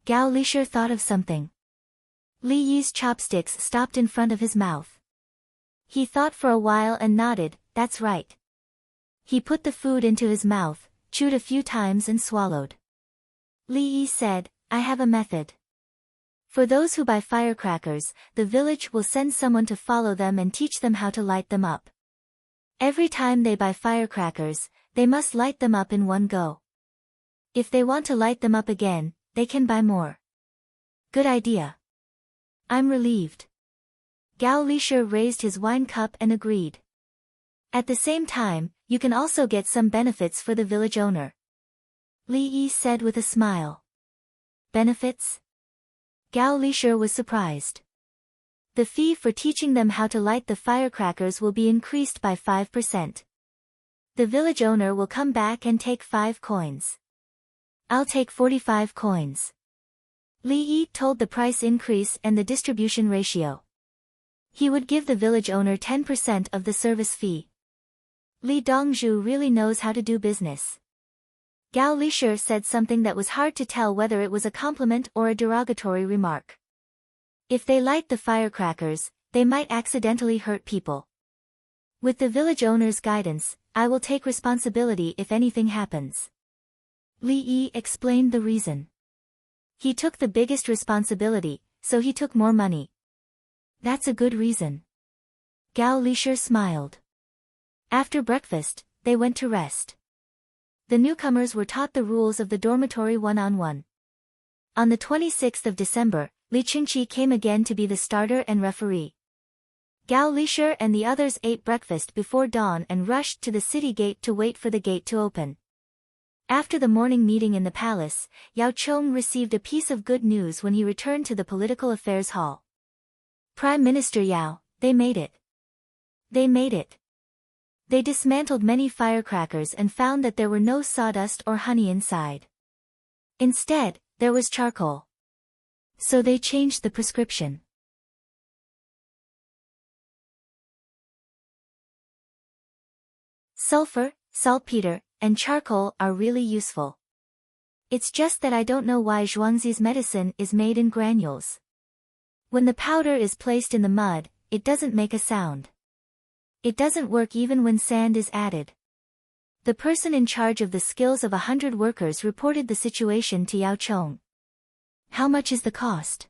Gao Lisher thought of something. Li Yi's chopsticks stopped in front of his mouth. He thought for a while and nodded, that's right. He put the food into his mouth, chewed a few times and swallowed. Li Yi said, I have a method. For those who buy firecrackers, the village will send someone to follow them and teach them how to light them up. Every time they buy firecrackers, they must light them up in one go. If they want to light them up again, they can buy more. Good idea. I'm relieved. Gao Lisher raised his wine cup and agreed. At the same time, you can also get some benefits for the village owner. Li Yi said with a smile. Benefits? Gao Lisher was surprised. The fee for teaching them how to light the firecrackers will be increased by 5%. The village owner will come back and take 5 coins. I'll take 45 coins. Li Yi told the price increase and the distribution ratio. He would give the village owner 10% of the service fee. Li Dongzhu really knows how to do business. Gao Lisher said something that was hard to tell whether it was a compliment or a derogatory remark. If they light the firecrackers, they might accidentally hurt people. With the village owner's guidance, I will take responsibility if anything happens. Li Yi explained the reason. He took the biggest responsibility, so he took more money. That's a good reason. Gao Lisher smiled. After breakfast, they went to rest. The newcomers were taught the rules of the dormitory one-on-one. On the 26th of December, Li Qingqi came again to be the starter and referee. Gao Lisher and the others ate breakfast before dawn and rushed to the city gate to wait for the gate to open. After the morning meeting in the palace, Yao Chong received a piece of good news when he returned to the political affairs hall. Prime Minister Yao, they made it. They made it. They dismantled many firecrackers and found that there were no sawdust or honey inside. Instead, there was charcoal. So they changed the prescription. Sulfur, saltpeter, and charcoal are really useful. It's just that I don't know why Zhuangzi's medicine is made in granules. When the powder is placed in the mud, it doesn't make a sound. It doesn't work even when sand is added. The person in charge of the skills of 100 workers reported the situation to Yao Chong. How much is the cost?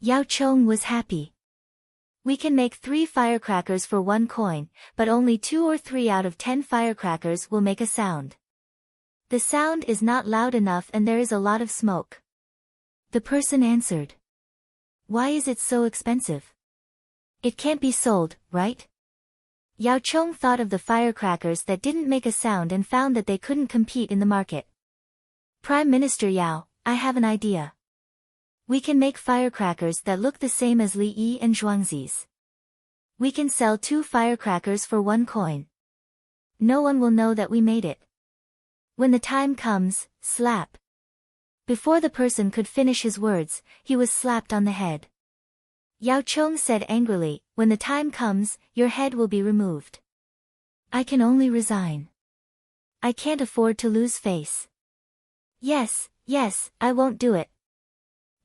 Yao Chong was happy. We can make 3 firecrackers for 1 coin, but only 2 or 3 out of 10 firecrackers will make a sound. The sound is not loud enough and there is a lot of smoke. The person answered. Why is it so expensive? It can't be sold, right? Yao Chong thought of the firecrackers that didn't make a sound and found that they couldn't compete in the market. Prime Minister Yao, I have an idea. We can make firecrackers that look the same as Li Yi and Zhuangzi's. We can sell 2 firecrackers for 1 coin. No one will know that we made it. When the time comes, slap. Before the person could finish his words, he was slapped on the head. Yao Chong said angrily, when the time comes, your head will be removed. I can only resign. I can't afford to lose face. Yes, I won't do it.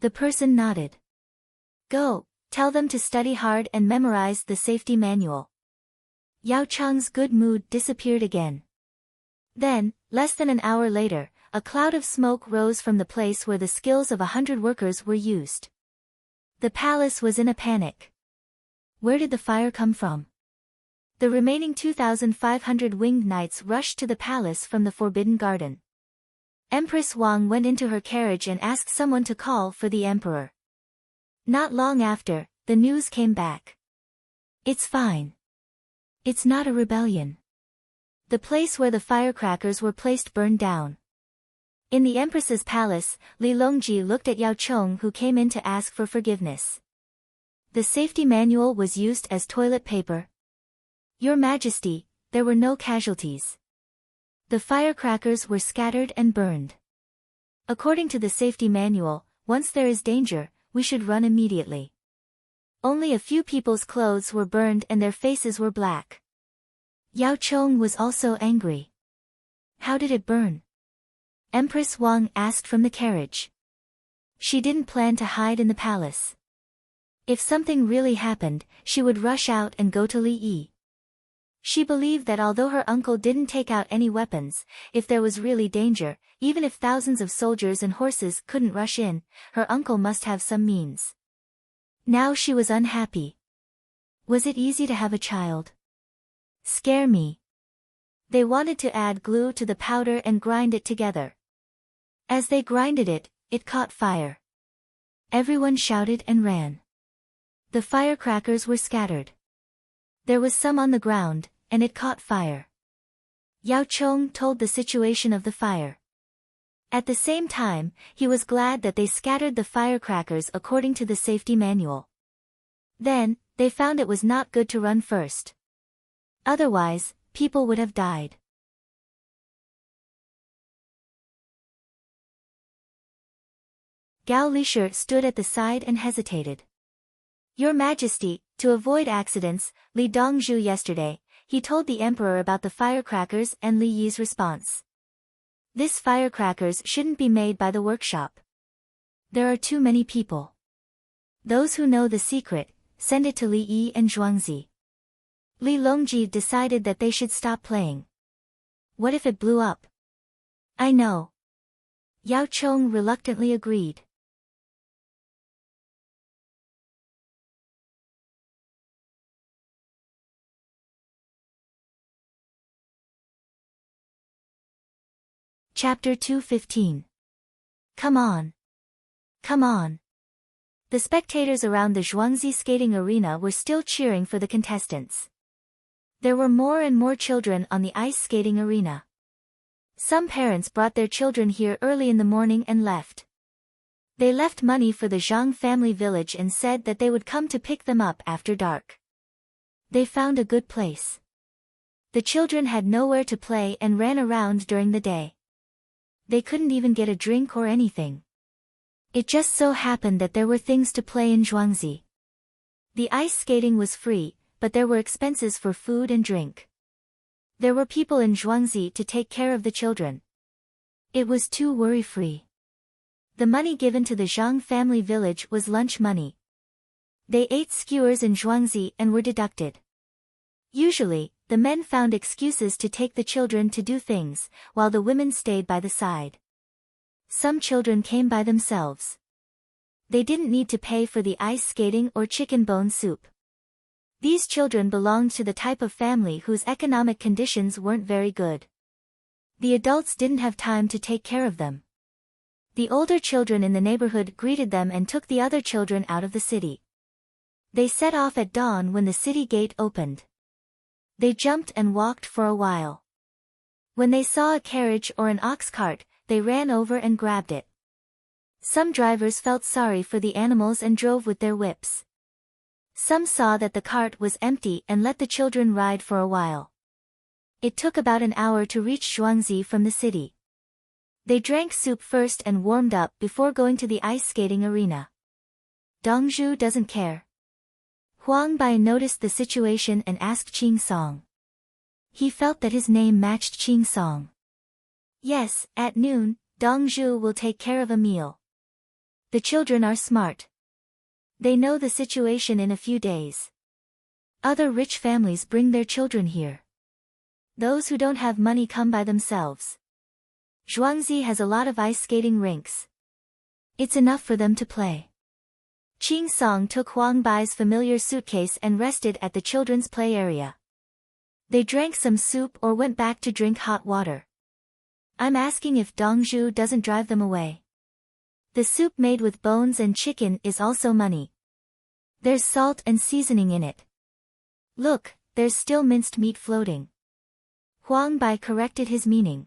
The person nodded. Go, tell them to study hard and memorize the safety manual. Yao Chang's good mood disappeared again. Then, less than an hour later, a cloud of smoke rose from the place where the skills of 100 workers were used. The palace was in a panic. Where did the fire come from? The remaining 2,500 winged knights rushed to the palace from the Forbidden Garden. Empress Wang went into her carriage and asked someone to call for the emperor. Not long after, the news came back. It's fine. It's not a rebellion. The place where the firecrackers were placed burned down. In the empress's palace, Li Longji looked at Yao Chong, who came in to ask for forgiveness. The safety manual was used as toilet paper. Your Majesty, there were no casualties. The firecrackers were scattered and burned. According to the safety manual, once there is danger, we should run immediately. Only a few people's clothes were burned and their faces were black. Yao Chong was also angry. How did it burn? Empress Wang asked from the carriage. She didn't plan to hide in the palace. If something really happened, she would rush out and go to Li Yi. She believed that although her uncle didn't take out any weapons, if there was really danger, even if thousands of soldiers and horses couldn't rush in, her uncle must have some means. Now she was unhappy. Was it easy to have a child? Scare me. They wanted to add glue to the powder and grind it together. As they grinded it, it caught fire. Everyone shouted and ran. The firecrackers were scattered. There was some on the ground, and it caught fire. Yao Chong told the situation of the fire. At the same time, he was glad that they scattered the firecrackers according to the safety manual. Then, they found it was not good to run first. Otherwise, people would have died. Gao Lisher stood at the side and hesitated. Your Majesty, to avoid accidents, Li Dongzhu yesterday, he told the emperor about the firecrackers and Li Yi's response. This firecrackers shouldn't be made by the workshop. There are too many people. Those who know the secret, send it to Li Yi and Zhuangzi. Li Longji decided that they should stop playing. What if it blew up? I know. Yao Chong reluctantly agreed. Chapter 215. Come on. Come on. The spectators around the Zhuangzi skating arena were still cheering for the contestants. There were more and more children on the ice skating arena. Some parents brought their children here early in the morning and left. They left money for the Zhang family village and said that they would come to pick them up after dark. They found a good place. The children had nowhere to play and ran around during the day. They couldn't even get a drink or anything. It just so happened that there were things to play in Zhuangzi. The ice skating was free, but there were expenses for food and drink. There were people in Zhuangzi to take care of the children. It was too worry-free. The money given to the Zhang family village was lunch money. They ate skewers in Zhuangzi and were deducted. Usually, the men found excuses to take the children to do things, while the women stayed by the side. Some children came by themselves. They didn't need to pay for the ice skating or chicken bone soup. These children belonged to the type of family whose economic conditions weren't very good. The adults didn't have time to take care of them. The older children in the neighborhood greeted them and took the other children out of the city. They set off at dawn when the city gate opened. They jumped and walked for a while. When they saw a carriage or an ox cart, they ran over and grabbed it. Some drivers felt sorry for the animals and drove with their whips. Some saw that the cart was empty and let the children ride for a while. It took about an hour to reach Zhuangzi from the city. They drank soup first and warmed up before going to the ice skating arena. Dongzhu doesn't care. Huang Bai noticed the situation and asked Qing Song. He felt that his name matched Qing Song. Yes, at noon, Dongzhu will take care of a meal. The children are smart. They know the situation in a few days. Other rich families bring their children here. Those who don't have money come by themselves. Zhuangzi has a lot of ice skating rinks. It's enough for them to play. Qing Song took Huang Bai's familiar suitcase and rested at the children's play area. They drank some soup or went back to drink hot water. I'm asking if Dongzhu doesn't drive them away. The soup made with bones and chicken is also money. There's salt and seasoning in it. Look, there's still minced meat floating. Huang Bai corrected his meaning.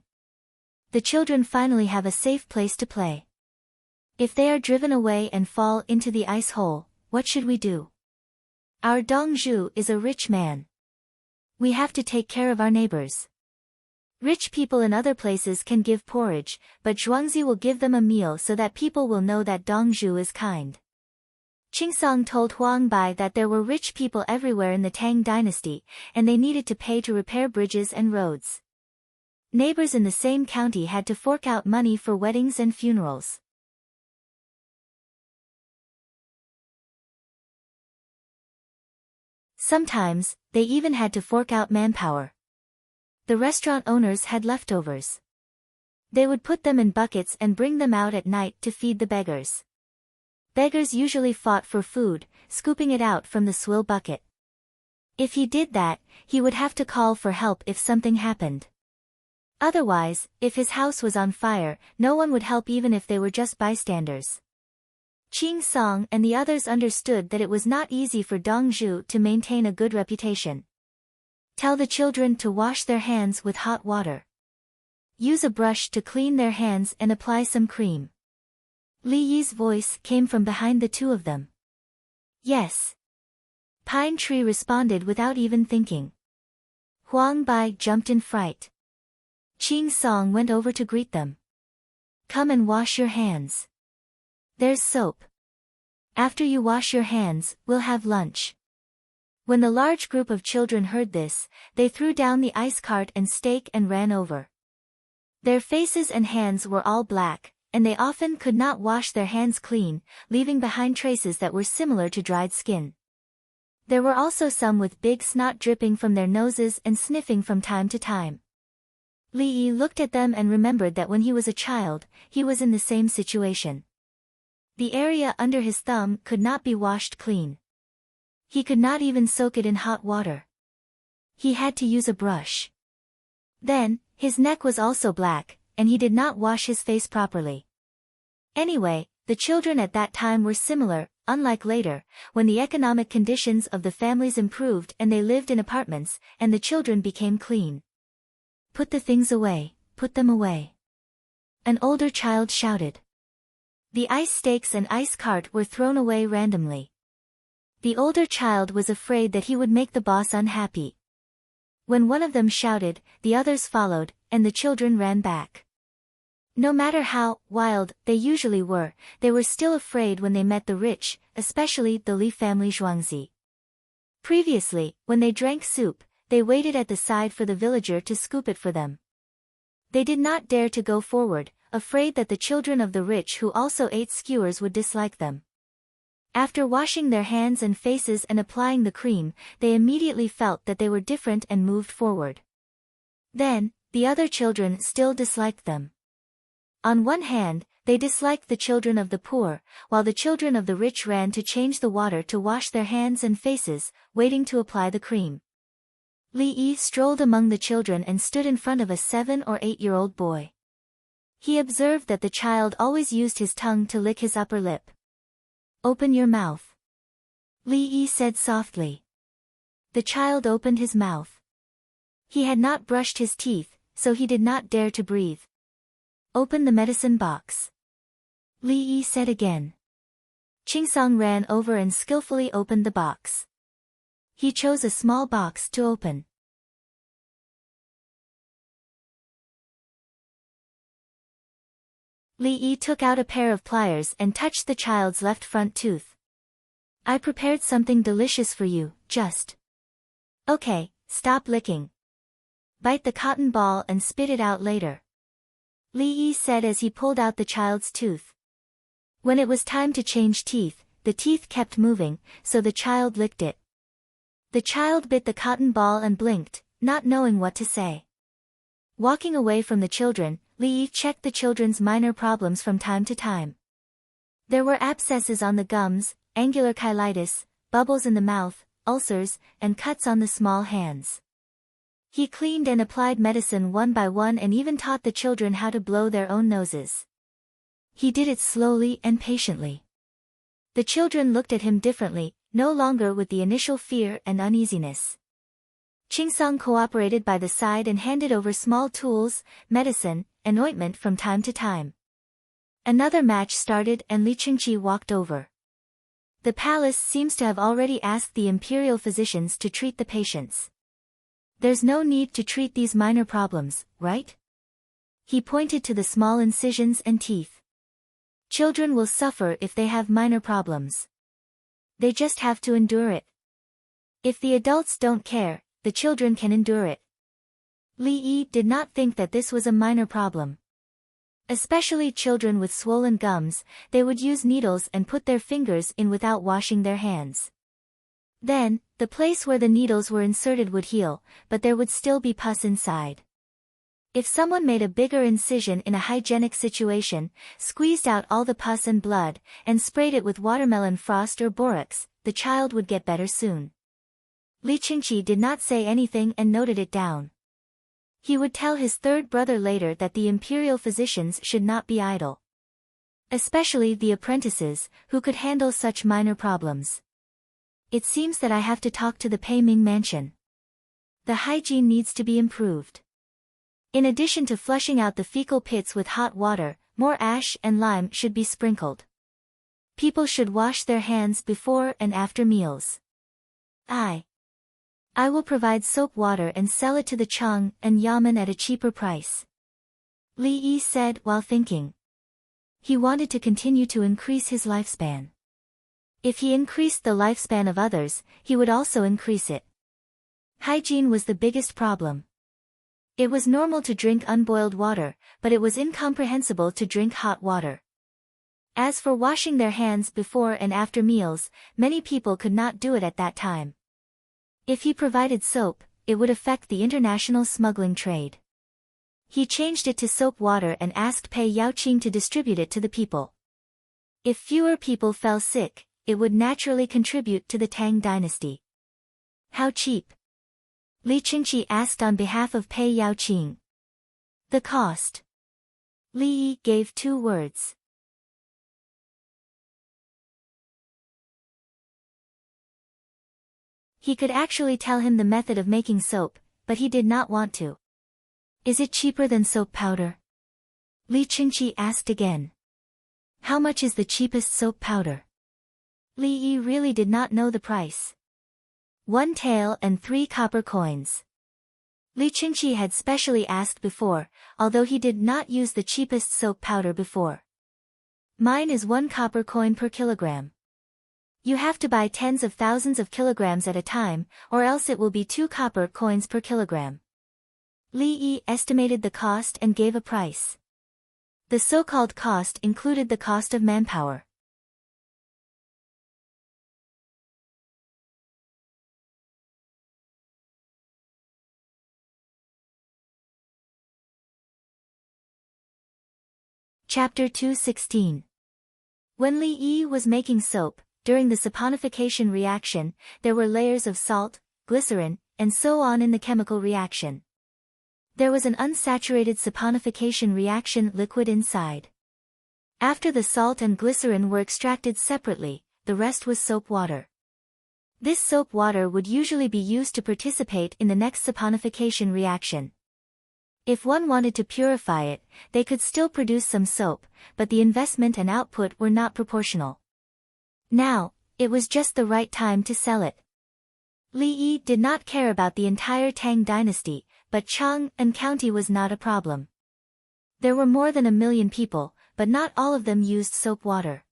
The children finally have a safe place to play. If they are driven away and fall into the ice hole, what should we do? Our Dongzhu is a rich man. We have to take care of our neighbors. Rich people in other places can give porridge, but Zhuangzi will give them a meal so that people will know that Dongzhu is kind. Qing Song told Huang Bai that there were rich people everywhere in the Tang dynasty, and they needed to pay to repair bridges and roads. Neighbors in the same county had to fork out money for weddings and funerals. Sometimes, they even had to fork out manpower. The restaurant owners had leftovers. They would put them in buckets and bring them out at night to feed the beggars. Beggars usually fought for food, scooping it out from the swill bucket. If he did that, he would have to call for help if something happened. Otherwise, if his house was on fire, no one would help even if they were just bystanders. Qing Song and the others understood that it was not easy for Dongzhu to maintain a good reputation. Tell the children to wash their hands with hot water. Use a brush to clean their hands and apply some cream. Li Yi's voice came from behind the two of them. Yes. Pine Tree responded without even thinking. Huang Bai jumped in fright. Qing Song went over to greet them. Come and wash your hands. There's soap. After you wash your hands, we'll have lunch. When the large group of children heard this, they threw down the ice cart and stake and ran over. Their faces and hands were all black, and they often could not wash their hands clean, leaving behind traces that were similar to dried skin. There were also some with big snot dripping from their noses and sniffing from time to time. Li Yi looked at them and remembered that when he was a child, he was in the same situation. The area under his thumb could not be washed clean. He could not even soak it in hot water. He had to use a brush. Then, his neck was also black, and he did not wash his face properly. Anyway, the children at that time were similar, unlike later, when the economic conditions of the families improved and they lived in apartments, and the children became clean. Put the things away, put them away. An older child shouted. The ice stakes and ice cart were thrown away randomly. The older child was afraid that he would make the boss unhappy. When one of them shouted, the others followed, and the children ran back. No matter how wild they usually were, they were still afraid when they met the rich, especially the Li family Zhuangzi. Previously, when they drank soup, they waited at the side for the villager to scoop it for them. They did not dare to go forward, afraid that the children of the rich who also ate skewers would dislike them. After washing their hands and faces and applying the cream, they immediately felt that they were different and moved forward. Then, the other children still disliked them. On one hand, they disliked the children of the poor, while the children of the rich ran to change the water to wash their hands and faces, waiting to apply the cream. Li Yi strolled among the children and stood in front of a 7- or 8-year-old boy. He observed that the child always used his tongue to lick his upper lip. Open your mouth. Li Yi said softly. The child opened his mouth. He had not brushed his teeth, so he did not dare to breathe. Open the medicine box. Li Yi said again. Qingsong ran over and skillfully opened the box. He chose a small box to open. Li Yi took out a pair of pliers and touched the child's left front tooth. I prepared something delicious for you, just. Okay, stop licking. Bite the cotton ball and spit it out later. Li Yi said as he pulled out the child's tooth. When it was time to change teeth, the teeth kept moving, so the child licked it. The child bit the cotton ball and blinked, not knowing what to say. Walking away from the children, Li Yi checked the children's minor problems from time to time. There were abscesses on the gums, angular cheilitis, bubbles in the mouth, ulcers, and cuts on the small hands. He cleaned and applied medicine one by one and even taught the children how to blow their own noses. He did it slowly and patiently. The children looked at him differently, no longer with the initial fear and uneasiness. Qingsong cooperated by the side and handed over small tools, medicine, and ointment from time to time. Another match started and Li Qingqi walked over. The palace seems to have already asked the imperial physicians to treat the patients. There's no need to treat these minor problems, right? He pointed to the small incisions and teeth. Children will suffer if they have minor problems. They just have to endure it. If the adults don't care, the children can endure it. Li Yi did not think that this was a minor problem. Especially children with swollen gums, they would use needles and put their fingers in without washing their hands. Then, the place where the needles were inserted would heal, but there would still be pus inside. If someone made a bigger incision in a hygienic situation, squeezed out all the pus and blood, and sprayed it with watermelon frost or borax, the child would get better soon. Li Qingqi did not say anything and noted it down. He would tell his third brother later that the imperial physicians should not be idle. Especially the apprentices, who could handle such minor problems. It seems that I have to talk to the Pei Ming mansion. The hygiene needs to be improved. In addition to flushing out the fecal pits with hot water, more ash and lime should be sprinkled. People should wash their hands before and after meals. I will provide soap water and sell it to the Chang and Yamen at a cheaper price. Li Yi said while thinking. He wanted to continue to increase his lifespan. If he increased the lifespan of others, he would also increase it. Hygiene was the biggest problem. It was normal to drink unboiled water, but it was incomprehensible to drink hot water. As for washing their hands before and after meals, many people could not do it at that time. If he provided soap, it would affect the international smuggling trade. He changed it to soap water and asked Pei Yaoqing to distribute it to the people. If fewer people fell sick, it would naturally contribute to the Tang dynasty. How cheap? Li Qingqi asked on behalf of Pei Yaoqing. The cost. Li Yi gave 2 words. He could actually tell him the method of making soap, but he did not want to. Is it cheaper than soap powder? Li Qingqi asked again. How much is the cheapest soap powder? Li Yi really did not know the price. 1 tael and 3 copper coins. Li Qingqi had specially asked before, although he did not use the cheapest soap powder before. Mine is 1 copper coin per kilogram. You have to buy tens of thousands of kilograms at a time, or else it will be 2 copper coins per kilogram. Li Yi estimated the cost and gave a price. The so-called cost included the cost of manpower. Chapter 216. When Li Yi was making soap, during the saponification reaction, there were layers of salt, glycerin, and so on in the chemical reaction. There was an unsaturated saponification reaction liquid inside. After the salt and glycerin were extracted separately, the rest was soap water. This soap water would usually be used to participate in the next saponification reaction. If one wanted to purify it, they could still produce some soap, but the investment and output were not proportional. Now, it was just the right time to sell it. Li Yi did not care about the entire Tang dynasty, but Chang'an County was not a problem. There were more than 1 million people, but not all of them used soap water.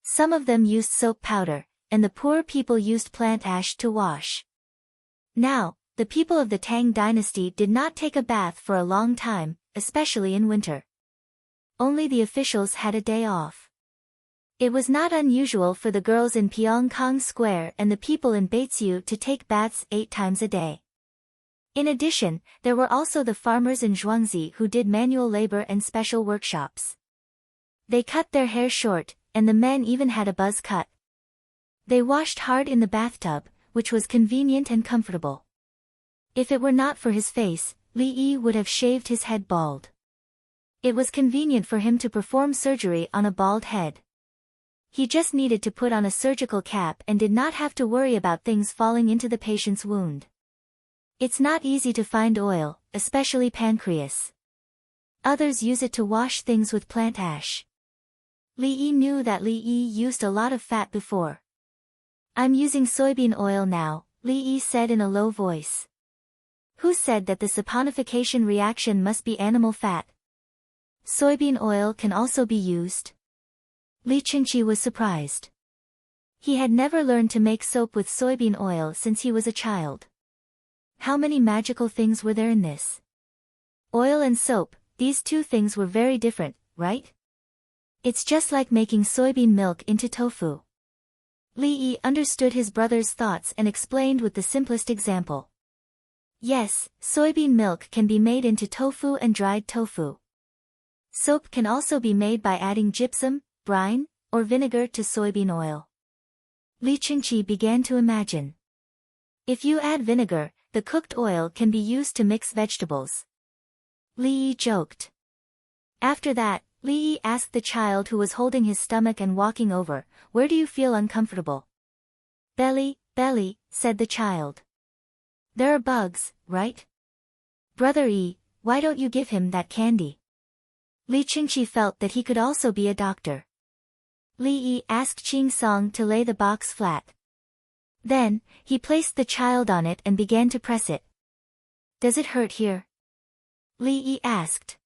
Some of them used soap powder, and the poor people used plant ash to wash. Now, the people of the Tang dynasty did not take a bath for a long time, especially in winter. Only the officials had a day off. It was not unusual for the girls in Pyeongkang Square and the people in Beitsiu to take baths 8 times a day. In addition, there were also the farmers in Zhuangzi who did manual labor and special workshops. They cut their hair short, and the men even had a buzz cut. They washed hard in the bathtub, which was convenient and comfortable. If it were not for his face, Li Yi would have shaved his head bald. It was convenient for him to perform surgery on a bald head. He just needed to put on a surgical cap and did not have to worry about things falling into the patient's wound. It's not easy to find oil, especially pancreas. Others use it to wash things with plant ash. Li Yi knew that Li Yi used a lot of fat before. I'm using soybean oil now, Li Yi said in a low voice. Who said that the saponification reaction must be animal fat? Soybean oil can also be used. Li Qingqi was surprised. He had never learned to make soap with soybean oil since he was a child. How many magical things were there in this? Oil and soap, these two things were very different, right? It's just like making soybean milk into tofu. Li Yi understood his brother's thoughts and explained with the simplest example. Yes, soybean milk can be made into tofu and dried tofu. Soap can also be made by adding gypsum, brine, or vinegar to soybean oil. Li Qingqi began to imagine. If you add vinegar, the cooked oil can be used to mix vegetables. Li Yi joked. After that, Li Yi asked the child who was holding his stomach and walking over, "Where do you feel uncomfortable?" "Belly, belly," said the child. "There are bugs, right?" "Brother Yi, why don't you give him that candy?" Li Qingqi felt that he could also be a doctor. Li Yi asked Qing Song to lay the box flat. Then, he placed the child on it and began to press it. "Does it hurt here?" Li Yi asked.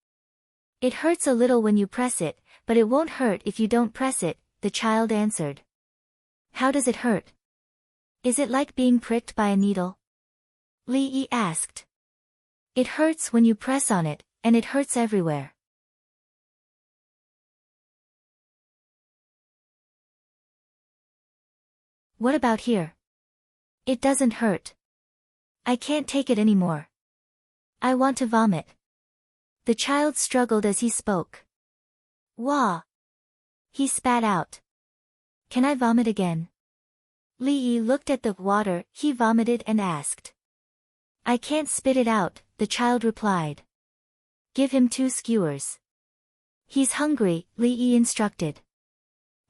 "It hurts a little when you press it, but it won't hurt if you don't press it," the child answered. "How does it hurt? Is it like being pricked by a needle?" Li Yi asked. "It hurts when you press on it, and it hurts everywhere." "What about here?" "It doesn't hurt. I can't take it anymore. I want to vomit." The child struggled as he spoke. "Wah!" He spat out. "Can I vomit again?" Li Yi looked at the water he vomited and asked. "I can't spit it out," the child replied. "Give him 2 skewers. He's hungry," Li Yi instructed.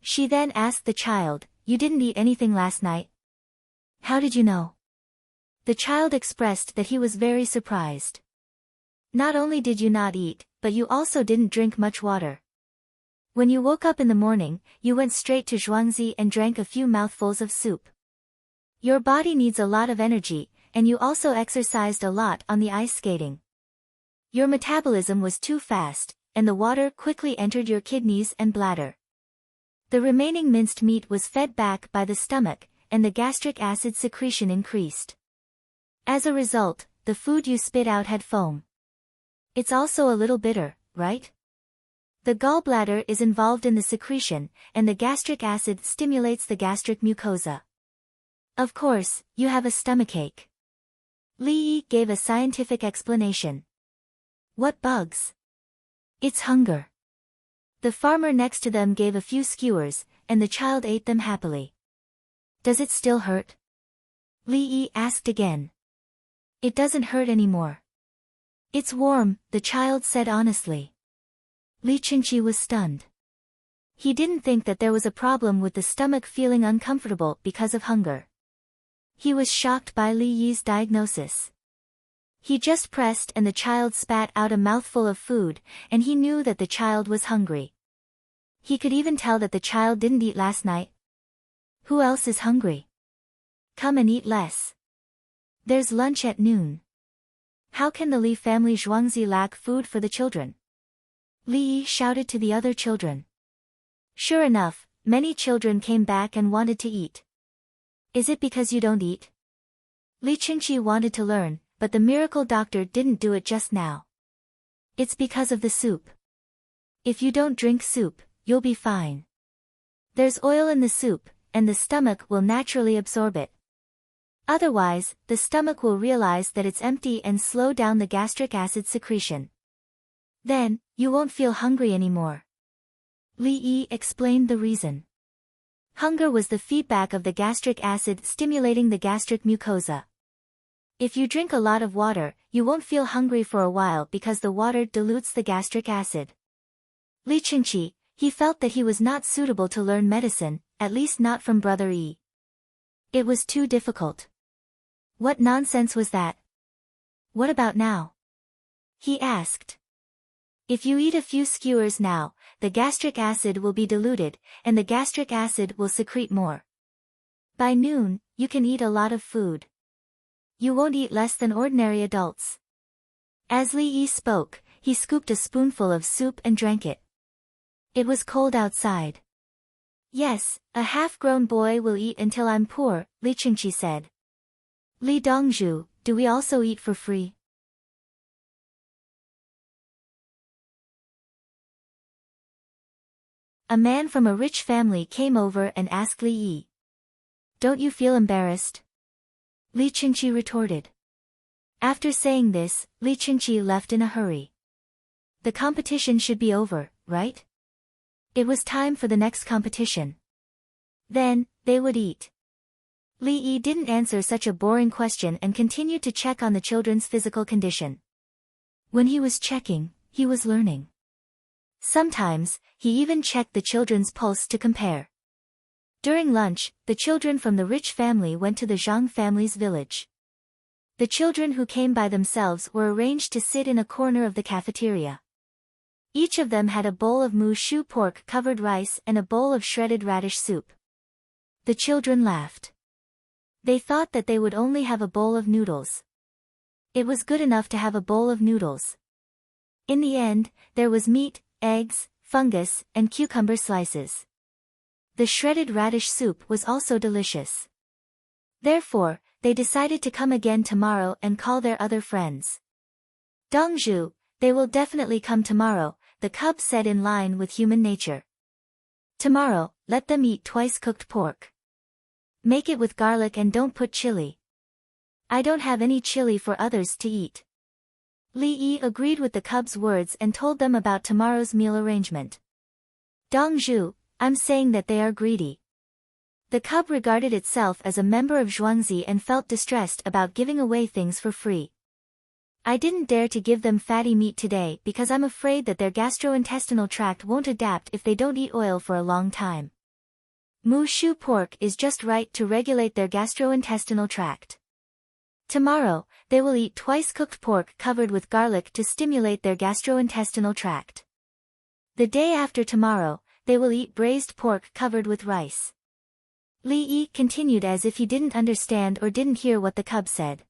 She then asked the child, "You didn't eat anything last night? How did you know?" The child expressed that he was very surprised. "Not only did you not eat, but you also didn't drink much water. When you woke up in the morning, you went straight to Zhuangzi and drank a few mouthfuls of soup. Your body needs a lot of energy, and you also exercised a lot on the ice skating. Your metabolism was too fast, and the water quickly entered your kidneys and bladder. The remaining minced meat was fed back by the stomach, and the gastric acid secretion increased. As a result, the food you spit out had foam. It's also a little bitter, right? The gallbladder is involved in the secretion, and the gastric acid stimulates the gastric mucosa. Of course, you have a stomachache." Li Yi gave a scientific explanation. "What bugs?" "It's hunger." The farmer next to them gave a few skewers, and the child ate them happily. "Does it still hurt?" Li Yi asked again. "It doesn't hurt anymore. It's warm," the child said honestly. Li Qingqi was stunned. He didn't think that there was a problem with the stomach feeling uncomfortable because of hunger. He was shocked by Li Yi's diagnosis. He just pressed and the child spat out a mouthful of food, and he knew that the child was hungry. He could even tell that the child didn't eat last night. Who else is hungry? Come and eat less. There's lunch at noon. How can the Li family Zhuangzi lack food for the children? Li Yi shouted to the other children. Sure enough, many children came back and wanted to eat. Is it because you don't eat? Li Qingqi wanted to learn, but the miracle doctor didn't do it just now. It's because of the soup. If you don't drink soup, you'll be fine. There's oil in the soup, and the stomach will naturally absorb it. Otherwise, the stomach will realize that it's empty and slow down the gastric acid secretion. Then, you won't feel hungry anymore. Li Yi explained the reason. Hunger was the feedback of the gastric acid stimulating the gastric mucosa. If you drink a lot of water, you won't feel hungry for a while because the water dilutes the gastric acid. Li Qingqi, he felt that he was not suitable to learn medicine, at least not from Brother Yi. It was too difficult. What nonsense was that? What about now? He asked. If you eat a few skewers now, the gastric acid will be diluted, and the gastric acid will secrete more. By noon, you can eat a lot of food. You won't eat less than ordinary adults. As Li Yi spoke, he scooped a spoonful of soup and drank it. It was cold outside. Yes, a half-grown boy will eat until I'm poor, Li Qingqi said. Li Dongzhu, do we also eat for free? A man from a rich family came over and asked Li Yi. Don't you feel embarrassed? Li Qingqi retorted. After saying this, Li Qingqi left in a hurry. The competition should be over, right? It was time for the next competition. Then, they would eat. Li Yi didn't answer such a boring question and continued to check on the children's physical condition. When he was checking, he was learning. Sometimes, he even checked the children's pulse to compare. During lunch, the children from the rich family went to the Zhang family's village. The children who came by themselves were arranged to sit in a corner of the cafeteria. Each of them had a bowl of mu shu pork-covered rice and a bowl of shredded radish soup. The children laughed. They thought that they would only have a bowl of noodles. It was good enough to have a bowl of noodles. In the end, there was meat, eggs, fungus, and cucumber slices. The shredded radish soup was also delicious. Therefore, they decided to come again tomorrow and call their other friends. Dongzhu, they will definitely come tomorrow, the cub said in line with human nature. Tomorrow, let them eat twice cooked pork. Make it with garlic and don't put chili. I don't have any chili for others to eat. Li Yi agreed with the cub's words and told them about tomorrow's meal arrangement. Dongzhu, I'm saying that they are greedy. The cub regarded itself as a member of Zhuangzi and felt distressed about giving away things for free. I didn't dare to give them fatty meat today because I'm afraid that their gastrointestinal tract won't adapt if they don't eat oil for a long time. Mu shu pork is just right to regulate their gastrointestinal tract. Tomorrow, they will eat twice cooked pork covered with garlic to stimulate their gastrointestinal tract. The day after tomorrow, they will eat braised pork covered with rice. Li Yi continued as if he didn't understand or didn't hear what the cub said.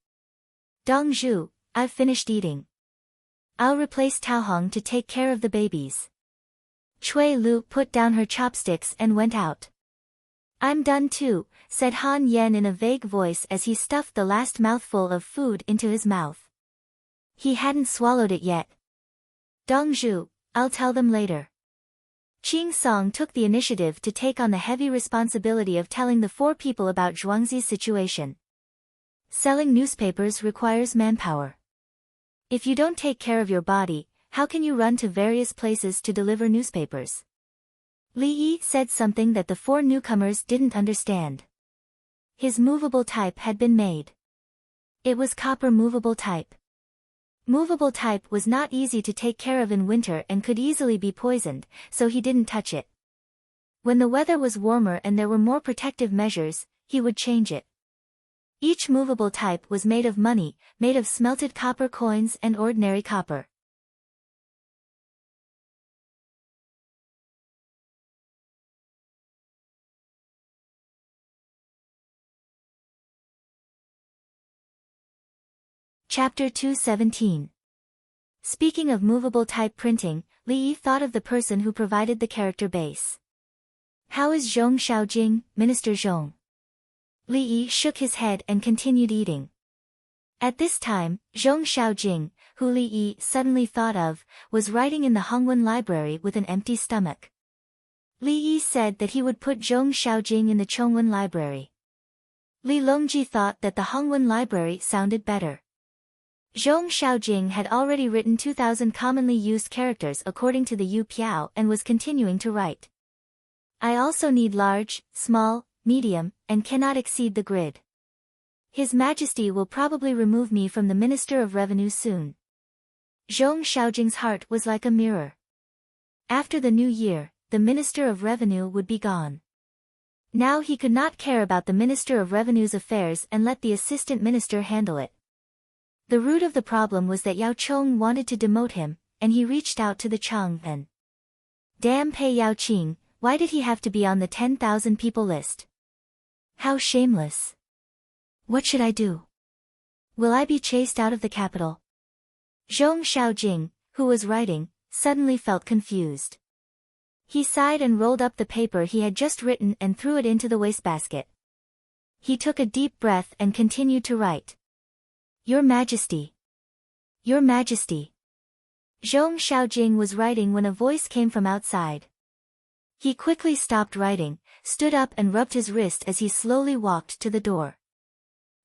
Dongzhu, I've finished eating. I'll replace Taohong to take care of the babies. Cui Lu put down her chopsticks and went out. I'm done too, said Han Yen in a vague voice as he stuffed the last mouthful of food into his mouth. He hadn't swallowed it yet. Dongzhu, I'll tell them later. Qing Song took the initiative to take on the heavy responsibility of telling the four people about Zhuangzi's situation. Selling newspapers requires manpower. If you don't take care of your body, how can you run to various places to deliver newspapers? Li Yi said something that the four newcomers didn't understand. His movable type had been made. It was copper movable type. Movable type was not easy to take care of in winter and could easily be poisoned, so he didn't touch it. When the weather was warmer and there were more protective measures, he would change it. Each movable type was made of money, made of smelted copper coins and ordinary copper. Chapter 217. Speaking of movable type printing, Li Yi thought of the person who provided the character base. How is Zhong Xiaojing, Minister Zhong? Li Yi shook his head and continued eating. At this time, Zhong Xiaojing, who Li Yi suddenly thought of, was writing in the Hongwen Library with an empty stomach. Li Yi said that he would put Zhong Xiaojing in the Chongwen Library. Li Longji thought that the Hongwen Library sounded better. Zhong Xiaojing had already written 2,000 commonly used characters according to the Yu Piao and was continuing to write. I also need large, small, medium, and cannot exceed the grid. His Majesty will probably remove me from the Minister of Revenue soon. Zhong Xiaojing's heart was like a mirror. After the new year, the Minister of Revenue would be gone. Now he could not care about the Minister of Revenue's affairs and let the Assistant Minister handle it. The root of the problem was that Yao Chong wanted to demote him, and he reached out to the Chang'an. Damn Pei Yao Qing, why did he have to be on the 10,000 people list? How shameless. What should I do? Will I be chased out of the capital? Zhong Xiaojing, who was writing, suddenly felt confused. He sighed and rolled up the paper he had just written and threw it into the wastebasket. He took a deep breath and continued to write. Your Majesty. Your Majesty. Zhong Xiaojing was writing when a voice came from outside. He quickly stopped writing, stood up and rubbed his wrist as he slowly walked to the door.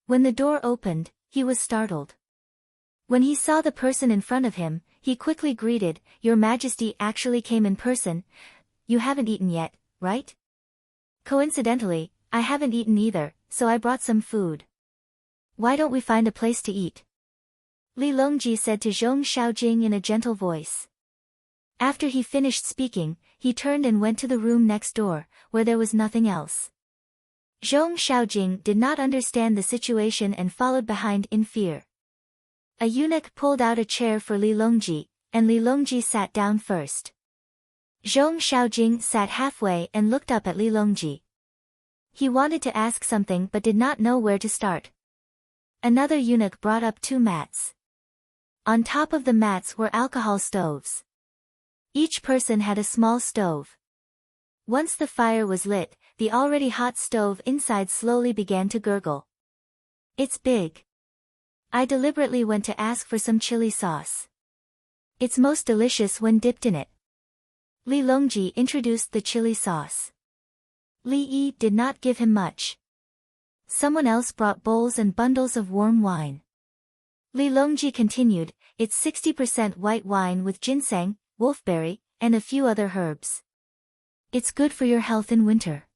When the door opened, he was startled. When he saw the person in front of him, he quickly greeted, Your Majesty actually came in person. You haven't eaten yet, right? Coincidentally, I haven't eaten either, so I brought some food. Why don't we find a place to eat? Li Longji said to Zhong Xiaojing in a gentle voice. After he finished speaking, he turned and went to the room next door, where there was nothing else. Zhong Xiaojing did not understand the situation and followed behind in fear. A eunuch pulled out a chair for Li Longji, and Li Longji sat down first. Zhong Xiaojing sat halfway and looked up at Li Longji. He wanted to ask something but did not know where to start. Another eunuch brought up 2 mats. On top of the mats were alcohol stoves. Each person had a small stove. Once the fire was lit, the already hot stove inside slowly began to gurgle. It's big. I deliberately went to ask for some chili sauce. It's most delicious when dipped in it. Li Longji introduced the chili sauce. Li Yi did not give him much. Someone else brought bowls and bundles of warm wine. Li Longji continued, it's 60% white wine with ginseng, wolfberry, and a few other herbs. It's good for your health in winter.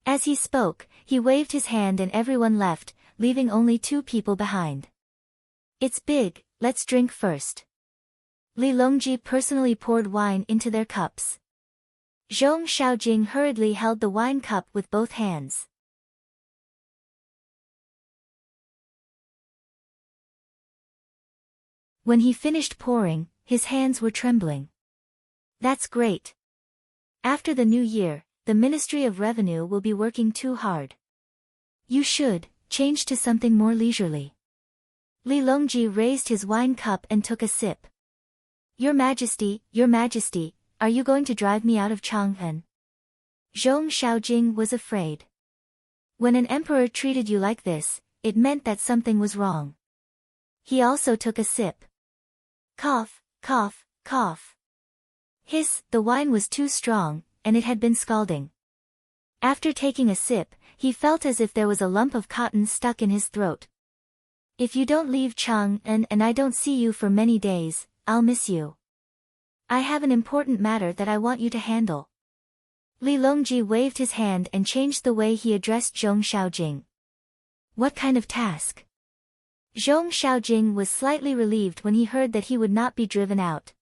As he spoke, he waved his hand and everyone left, leaving only 2 people behind. It's big, let's drink first. Li Longji personally poured wine into their cups. Zhong Xiaojing hurriedly held the wine cup with both hands. When he finished pouring, his hands were trembling. That's great. After the new year, the Ministry of Revenue will be working too hard. You should change to something more leisurely. Li Longji raised his wine cup and took a sip. Your Majesty, are you going to drive me out of Chang'an? Zhong Xiaojing was afraid. When an emperor treated you like this, it meant that something was wrong. He also took a sip. Cough, cough, cough. Hiss, the wine was too strong, and it had been scalding. After taking a sip, he felt as if there was a lump of cotton stuck in his throat. If you don't leave Chang'an and I don't see you for many days, I'll miss you. I have an important matter that I want you to handle. Li Longji waved his hand and changed the way he addressed Zhong Xiaojing. What kind of task? Zhong Xiaojing was slightly relieved when he heard that he would not be driven out.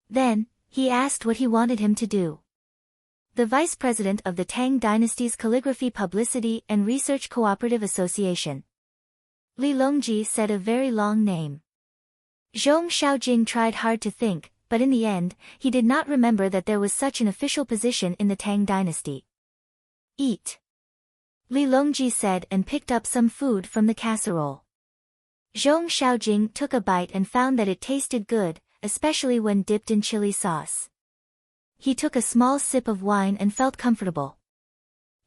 Then, he asked what he wanted him to do. the vice president of the Tang Dynasty's Calligraphy Publicity and Research Cooperative Association. Li Longji said a very long name. Zhong Xiaojing tried hard to think, but in the end, he did not remember that there was such an official position in the Tang dynasty. Eat. Li Longji said and picked up some food from the casserole. Zhong Xiaojing took a bite and found that it tasted good, especially when dipped in chili sauce. He took a small sip of wine and felt comfortable.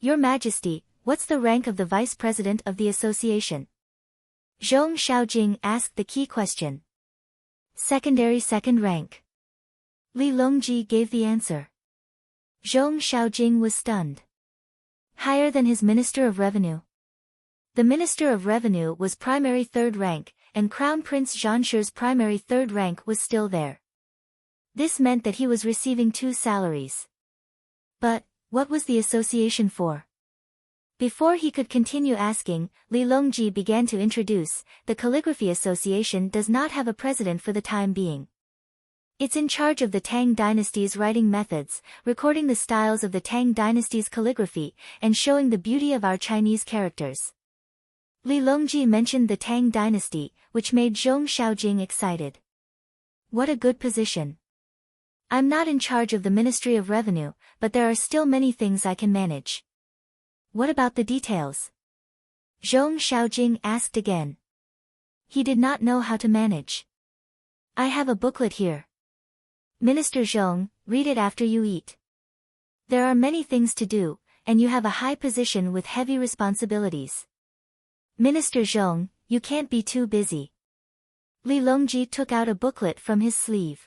Your Majesty, what's the rank of the vice president of the association? Zhong Xiaojing asked the key question. Secondary second rank. Li Longji gave the answer. Zhong Xiaojing was stunned. Higher than his Minister of Revenue. The Minister of Revenue was primary third rank, and Crown Prince Zhanshi's primary third rank was still there. This meant that he was receiving 2 salaries. But, what was the association for? Before he could continue asking, Li Longji began to introduce, the Calligraphy Association does not have a president for the time being. It's in charge of the Tang dynasty's writing methods, recording the styles of the Tang dynasty's calligraphy, and showing the beauty of our Chinese characters. Li Longji mentioned the Tang dynasty, which made Zhong Xiaojing excited. What a good position. I'm not in charge of the Ministry of Revenue, but there are still many things I can manage. What about the details? Zhong Xiaojing asked again. He did not know how to manage. I have a booklet here. Minister Zhong, read it after you eat. There are many things to do, and you have a high position with heavy responsibilities. Minister Zhong, you can't be too busy. Li Longji took out a booklet from his sleeve.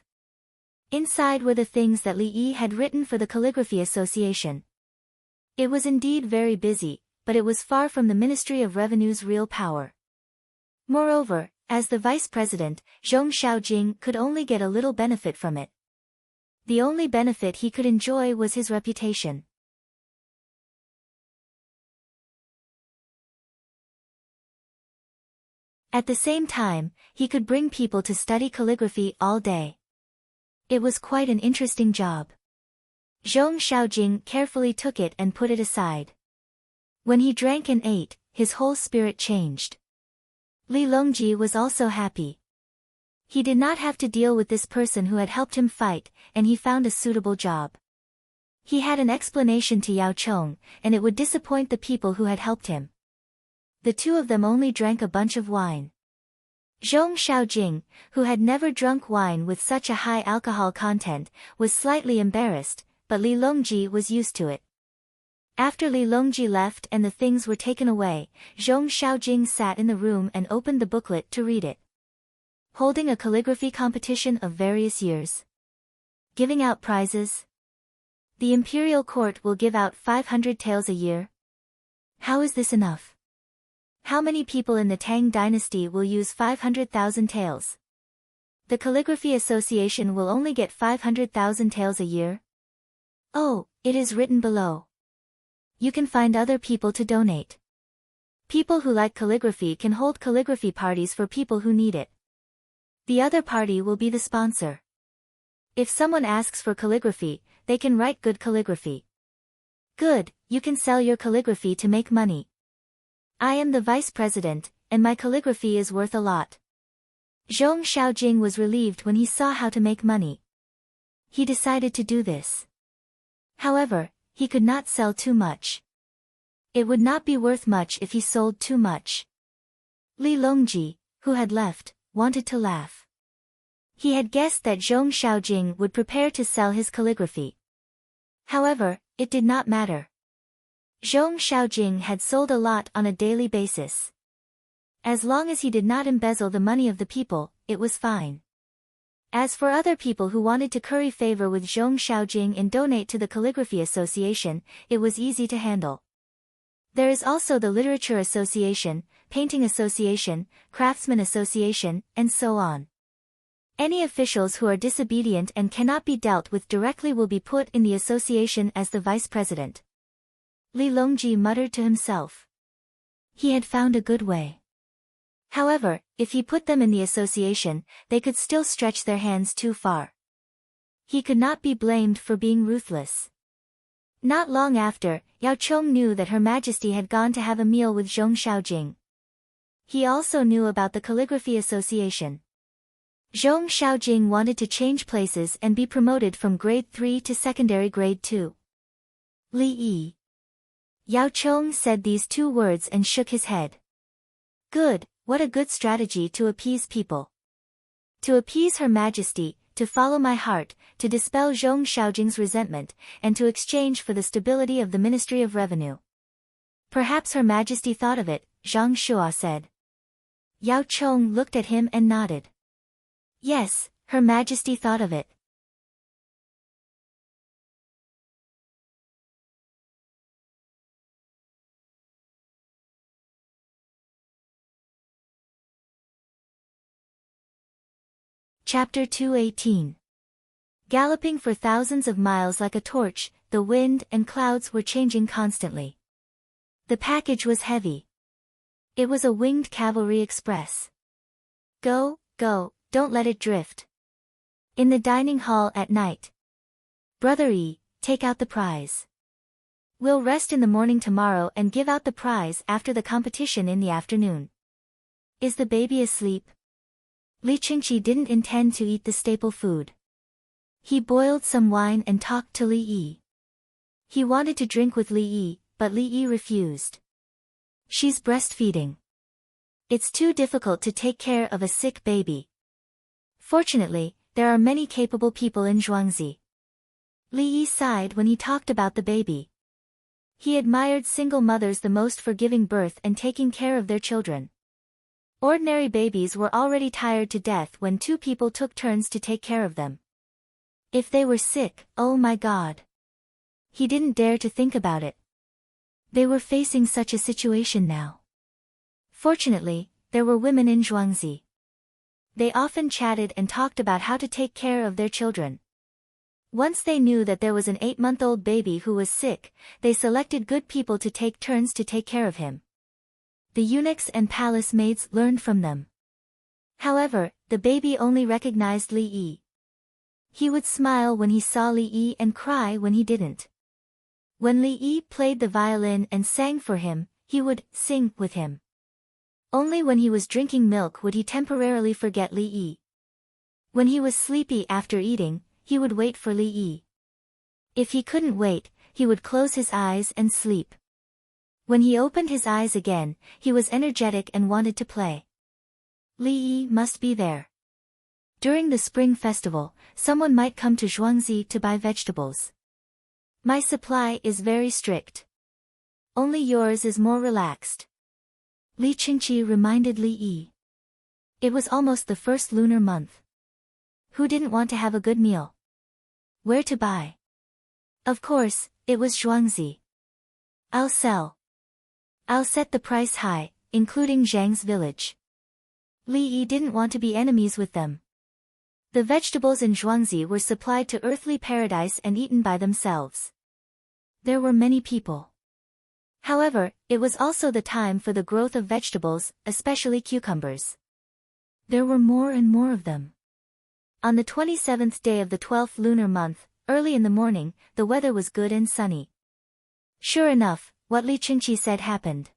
Inside were the things that Li Yi had written for the Calligraphy Association. It was indeed very busy, but it was far from the Ministry of Revenue's real power. Moreover, as the vice president, Zhong Xiaojing could only get a little benefit from it. The only benefit he could enjoy was his reputation. At the same time, he could bring people to study calligraphy all day. It was quite an interesting job. Zhong Xiaojing carefully took it and put it aside. When he drank and ate, his whole spirit changed. Li Longji was also happy. He did not have to deal with this person who had helped him fight, and he found a suitable job. He had an explanation to Yao Chong, and it would disappoint the people who had helped him. The 2 of them only drank a bunch of wine. Zhong Xiaojing, who had never drunk wine with such a high alcohol content, was slightly embarrassed, but Li Longji was used to it. After Li Longji left and the things were taken away, Zhong Xiaojing sat in the room and opened the booklet to read it. Holding a calligraphy competition of various years. Giving out prizes. The imperial court will give out 500 taels a year. How is this enough? How many people in the Tang dynasty will use 500,000 taels? The Calligraphy Association will only get 500,000 taels a year. Oh, it is written below. You can find other people to donate. People who like calligraphy can hold calligraphy parties for people who need it. The other party will be the sponsor. If someone asks for calligraphy, they can write good calligraphy. Good, you can sell your calligraphy to make money. I am the vice president, and my calligraphy is worth a lot. Zhong Xiaojing was relieved when he saw how to make money. He decided to do this. However, he could not sell too much. It would not be worth much if he sold too much. Li Longji, who had left, wanted to laugh. He had guessed that Zhong Xiaojing would prepare to sell his calligraphy. However, it did not matter. Zhong Xiaojing had sold a lot on a daily basis. As long as he did not embezzle the money of the people, it was fine. As for other people who wanted to curry favor with Zhong Xiaojing and donate to the Calligraphy Association, it was easy to handle. There is also the Literature Association, Painting Association, Craftsman Association, and so on. Any officials who are disobedient and cannot be dealt with directly will be put in the association as the vice president. Li Longji muttered to himself. He had found a good way. However, if he put them in the association, they could still stretch their hands too far. He could not be blamed for being ruthless. Not long after, Yao Chong knew that Her Majesty had gone to have a meal with Zhong Xiaojing. He also knew about the Calligraphy Association. Zhong Xiaojing wanted to change places and be promoted from grade 3 to secondary grade 2. Li Yi. Yao Chong said these two words and shook his head. Good, what a good strategy to appease people. To appease Her Majesty, to follow my heart, to dispel Zhong Xiaojing's resentment, and to exchange for the stability of the Ministry of Revenue. Perhaps Her Majesty thought of it, Zhang Shua said. Yao Chong looked at him and nodded. Yes, Her Majesty thought of it. Chapter 218. Galloping for thousands of miles like a torch, the wind and clouds were changing constantly. The package was heavy. It was a winged cavalry express. Go, go, don't let it drift. In the dining hall at night. Brother Yi, take out the prize. We'll rest in the morning tomorrow and give out the prize after the competition in the afternoon. Is the baby asleep? Li Qingqi didn't intend to eat the staple food. He boiled some wine and talked to Li Yi. He wanted to drink with Li Yi, but Li Yi refused. She's breastfeeding. It's too difficult to take care of a sick baby. Fortunately, there are many capable people in Zhuangzi. Li Yi sighed when he talked about the baby. He admired single mothers the most for giving birth and taking care of their children. Ordinary babies were already tired to death when two people took turns to take care of them. If they were sick, oh my God. He didn't dare to think about it. They were facing such a situation now. Fortunately, there were women in Zhuangzi. They often chatted and talked about how to take care of their children. Once they knew that there was an 8-month-old baby who was sick, they selected good people to take turns to take care of him. The eunuchs and palace maids learned from them. However, the baby only recognized Li Yi. He would smile when he saw Li Yi and cry when he didn't. When Li Yi played the violin and sang for him, he would sing with him. Only when he was drinking milk would he temporarily forget Li Yi. When he was sleepy after eating, he would wait for Li Yi. If he couldn't wait, he would close his eyes and sleep. When he opened his eyes again, he was energetic and wanted to play. Li Yi must be there. During the spring festival, someone might come to Zhuangzi to buy vegetables. My supply is very strict. Only yours is more relaxed. Li Qingqi reminded Li Yi. It was almost the first lunar month. Who didn't want to have a good meal? Where to buy? Of course, it was Zhuangzi. I'll sell. I'll set the price high, including Zhang's village. Li Yi didn't want to be enemies with them. The vegetables in Zhuangzi were supplied to earthly paradise and eaten by themselves. There were many people. However, it was also the time for the growth of vegetables, especially cucumbers. There were more and more of them. On the 27th day of the 12th lunar month, early in the morning, the weather was good and sunny. Sure enough, what Li Qingqi said happened.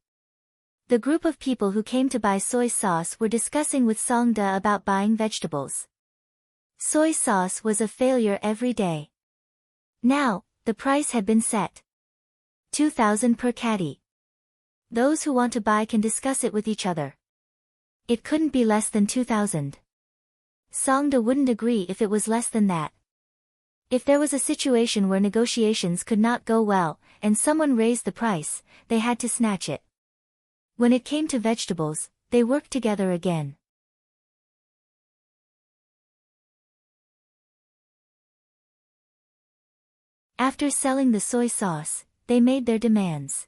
The group of people who came to buy soy sauce were discussing with Songda about buying vegetables. Soy sauce was a failure every day. Now, the price had been set. 2,000 per caddy. Those who want to buy can discuss it with each other. It couldn't be less than 2,000. Songda wouldn't agree if it was less than that. If there was a situation where negotiations could not go well, and someone raised the price, they had to snatch it. When it came to vegetables, they worked together again. After selling the soy sauce, they made their demands.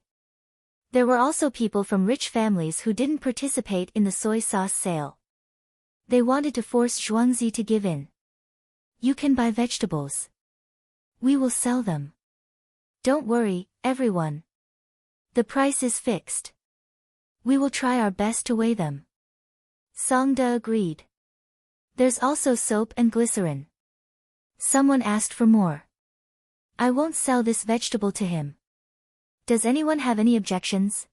There were also people from rich families who didn't participate in the soy sauce sale. They wanted to force Zhuangzi to give in. You can buy vegetables. We will sell them. Don't worry, everyone. The price is fixed. We will try our best to weigh them. Songda agreed. There's also soap and glycerin. Someone asked for more. I won't sell this vegetable to him. Does anyone have any objections?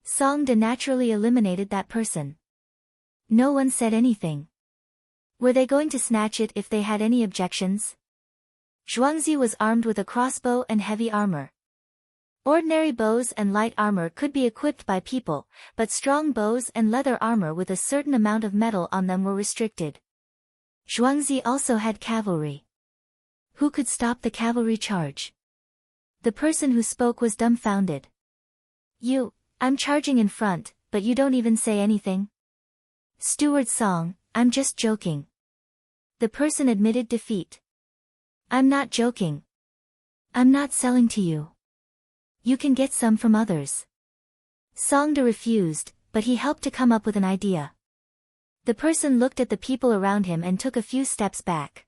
Song De naturally eliminated that person. No one said anything. Were they going to snatch it if they had any objections? Zhuangzi was armed with a crossbow and heavy armor. Ordinary bows and light armor could be equipped by people, but strong bows and leather armor with a certain amount of metal on them were restricted. Zhuangzi also had cavalry. Who could stop the cavalry charge? The person who spoke was dumbfounded. I'm charging in front, but you don't even say anything? Steward Song, I'm just joking. The person admitted defeat. I'm not joking. I'm not selling to you. You can get some from others. Song De refused, but he helped to come up with an idea. The person looked at the people around him and took a few steps back.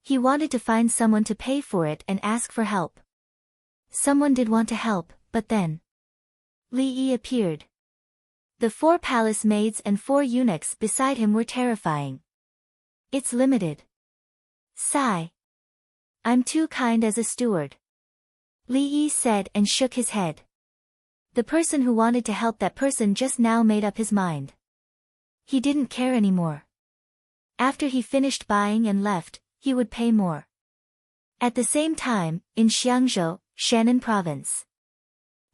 He wanted to find someone to pay for it and ask for help. Someone did want to help, but then Li Yi appeared. The 4 palace maids and 4 eunuchs beside him were terrifying. It's limited. Sigh. I'm too kind as a steward. Li Yi said and shook his head. The person who wanted to help that person just now made up his mind. He didn't care anymore. After he finished buying and left, he would pay more. At the same time, in Xiangzhou, Shannan province,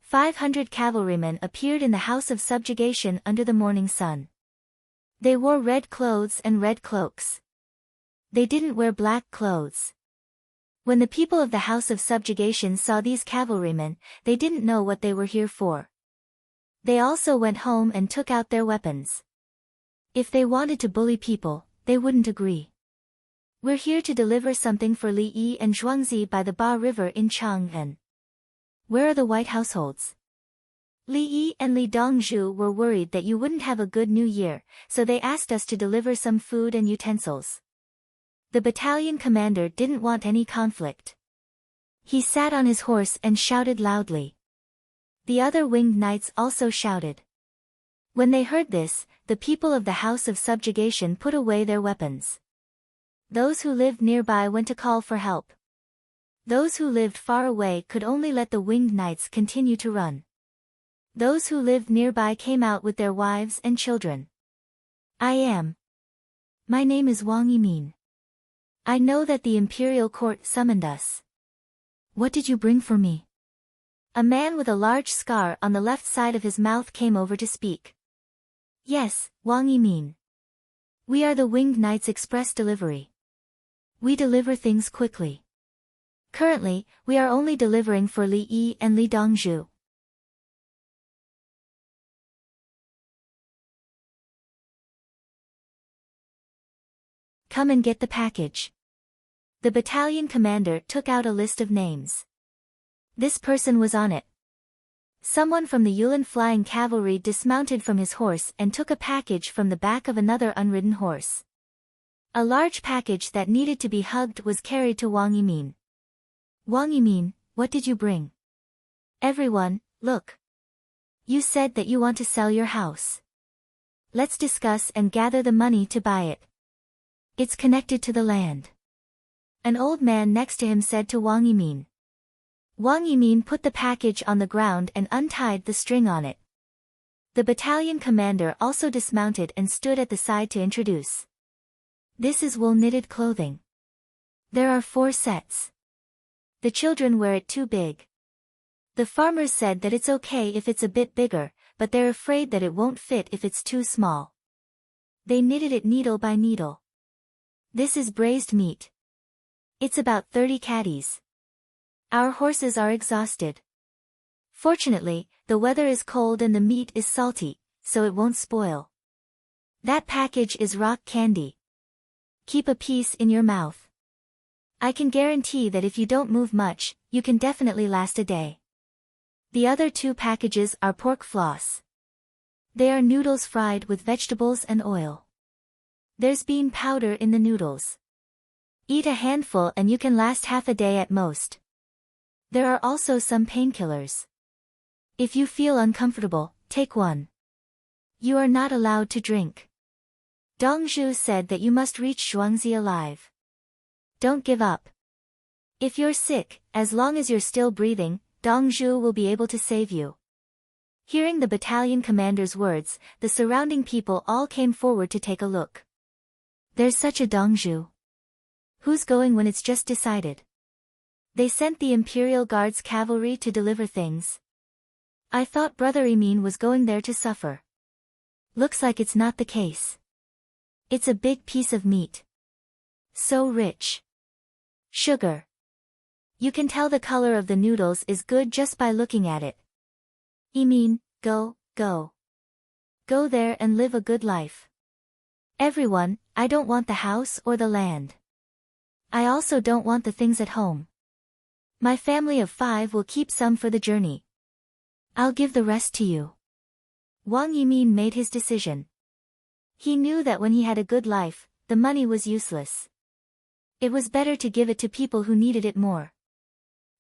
500 cavalrymen appeared in the house of subjugation under the morning sun. They wore red clothes and red cloaks. They didn't wear black clothes. When the people of the house of subjugation saw these cavalrymen, they didn't know what they were here for. They also went home and took out their weapons. If they wanted to bully people, they wouldn't agree. We're here to deliver something for Li Yi and Zhuangzi by the Ba River in Chang'an. Where are the white households? Li Yi and Li Dongzhu were worried that you wouldn't have a good new year, so they asked us to deliver some food and utensils. The battalion commander didn't want any conflict. He sat on his horse and shouted loudly. The other winged knights also shouted. When they heard this, the people of the house of subjugation put away their weapons. Those who lived nearby went to call for help. Those who lived far away could only let the winged knights continue to run. Those who lived nearby came out with their wives and children. My name is Wang Yimin. I know that the imperial court summoned us. What did you bring for me? A man with a large scar on the left side of his mouth came over to speak. Yes, Wang Yimin. We are the Winged Knights Express Delivery. We deliver things quickly. Currently, we are only delivering for Li Yi and Li Dongzhu. Come and get the package. The battalion commander took out a list of names. This person was on it. Someone from the Yulin flying cavalry dismounted from his horse and took a package from the back of another unridden horse. A large package that needed to be hugged was carried to Wang Yimin. Wang Yimin, what did you bring? Everyone, look. You said that you want to sell your house. Let's discuss and gather the money to buy it. It's connected to the land. An old man next to him said to Wang Yimin. Wang Yimin put the package on the ground and untied the string on it. The battalion commander also dismounted and stood at the side to introduce. This is wool-knitted clothing. There are 4 sets. The children wear it too big. The farmers said that it's okay if it's a bit bigger, but they're afraid that it won't fit if it's too small. They knitted it needle by needle. This is braised meat. It's about 30 caddies. Our horses are exhausted. Fortunately, the weather is cold and the meat is salty, so it won't spoil. That package is rock candy. Keep a piece in your mouth. I can guarantee that if you don't move much, you can definitely last a day. The other 2 packages are pork floss. They are noodles fried with vegetables and oil. There's bean powder in the noodles. Eat a handful and you can last half a day at most. There are also some painkillers. If you feel uncomfortable, take one. You are not allowed to drink. Dongzhu said that you must reach Zhuangzi alive. Don't give up. If you're sick, as long as you're still breathing, Dongzhu will be able to save you. Hearing the battalion commander's words, the surrounding people all came forward to take a look. There's such a Dongzhu. Who's going when it's just decided? They sent the Imperial Guards cavalry to deliver things. I thought Brother Emin was going there to suffer. Looks like it's not the case. It's a big piece of meat. So rich. Sugar. You can tell the color of the noodles is good just by looking at it. Emin, go. Go there and live a good life. Everyone, I don't want the house or the land. I also don't want the things at home. My family of 5 will keep some for the journey. I'll give the rest to you. Wang Yimin made his decision. He knew that when he had a good life, the money was useless. It was better to give it to people who needed it more.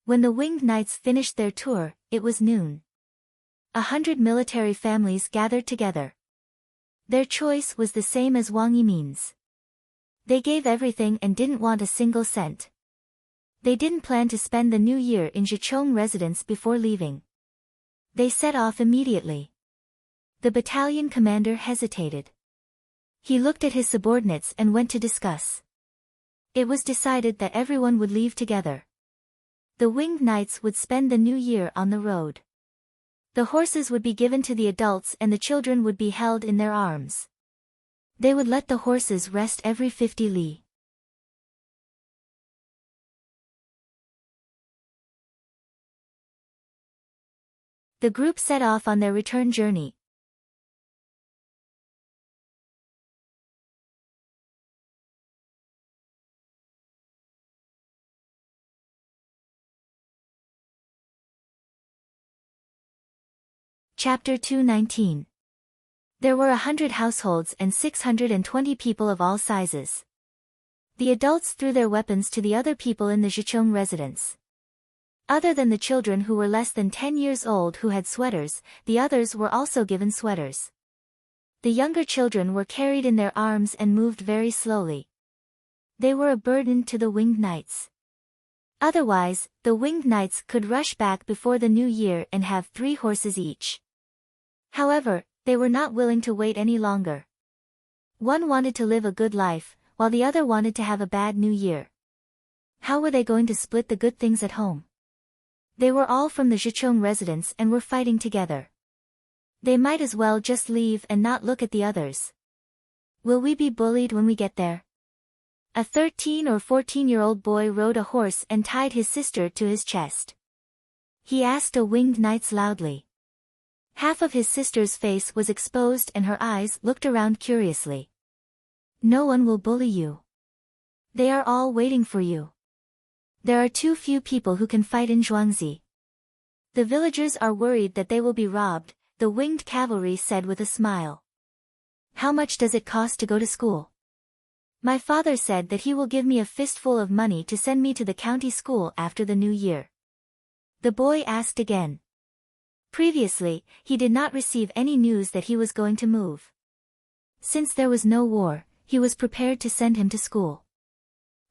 When the winged knights finished their tour, it was noon. 100 military families gathered together. Their choice was the same as Wang Yimin's. They gave everything and didn't want a single cent. They didn't plan to spend the new year in Zhichong residence before leaving. They set off immediately. The battalion commander hesitated. He looked at his subordinates and went to discuss. It was decided that everyone would leave together. The winged knights would spend the new year on the road. The horses would be given to the adults and the children would be held in their arms. They would let the horses rest every 50 li. The group set off on their return journey. Chapter 219. There were 100 households and 620 people of all sizes. The adults threw their weapons to the other people in the Zhichong residence. Other than the children who were less than 10 years old who had sweaters, the others were also given sweaters. The younger children were carried in their arms and moved very slowly. They were a burden to the winged knights. Otherwise, the winged knights could rush back before the new year and have 3 horses each. However, they were not willing to wait any longer. One wanted to live a good life, while the other wanted to have a bad new year. How were they going to split the good things at home? They were all from the Zhichong residence and were fighting together. They might as well just leave and not look at the others. Will we be bullied when we get there? A 13 or 14-year-old boy rode a horse and tied his sister to his chest. He asked a winged knight loudly. Half of his sister's face was exposed and her eyes looked around curiously. No one will bully you. They are all waiting for you. There are too few people who can fight in Zhuangzi. The villagers are worried that they will be robbed, the winged cavalry said with a smile. How much does it cost to go to school? My father said that he will give me a fistful of money to send me to the county school after the new year. The boy asked again. Previously, he did not receive any news that he was going to move. Since there was no war, he was prepared to send him to school.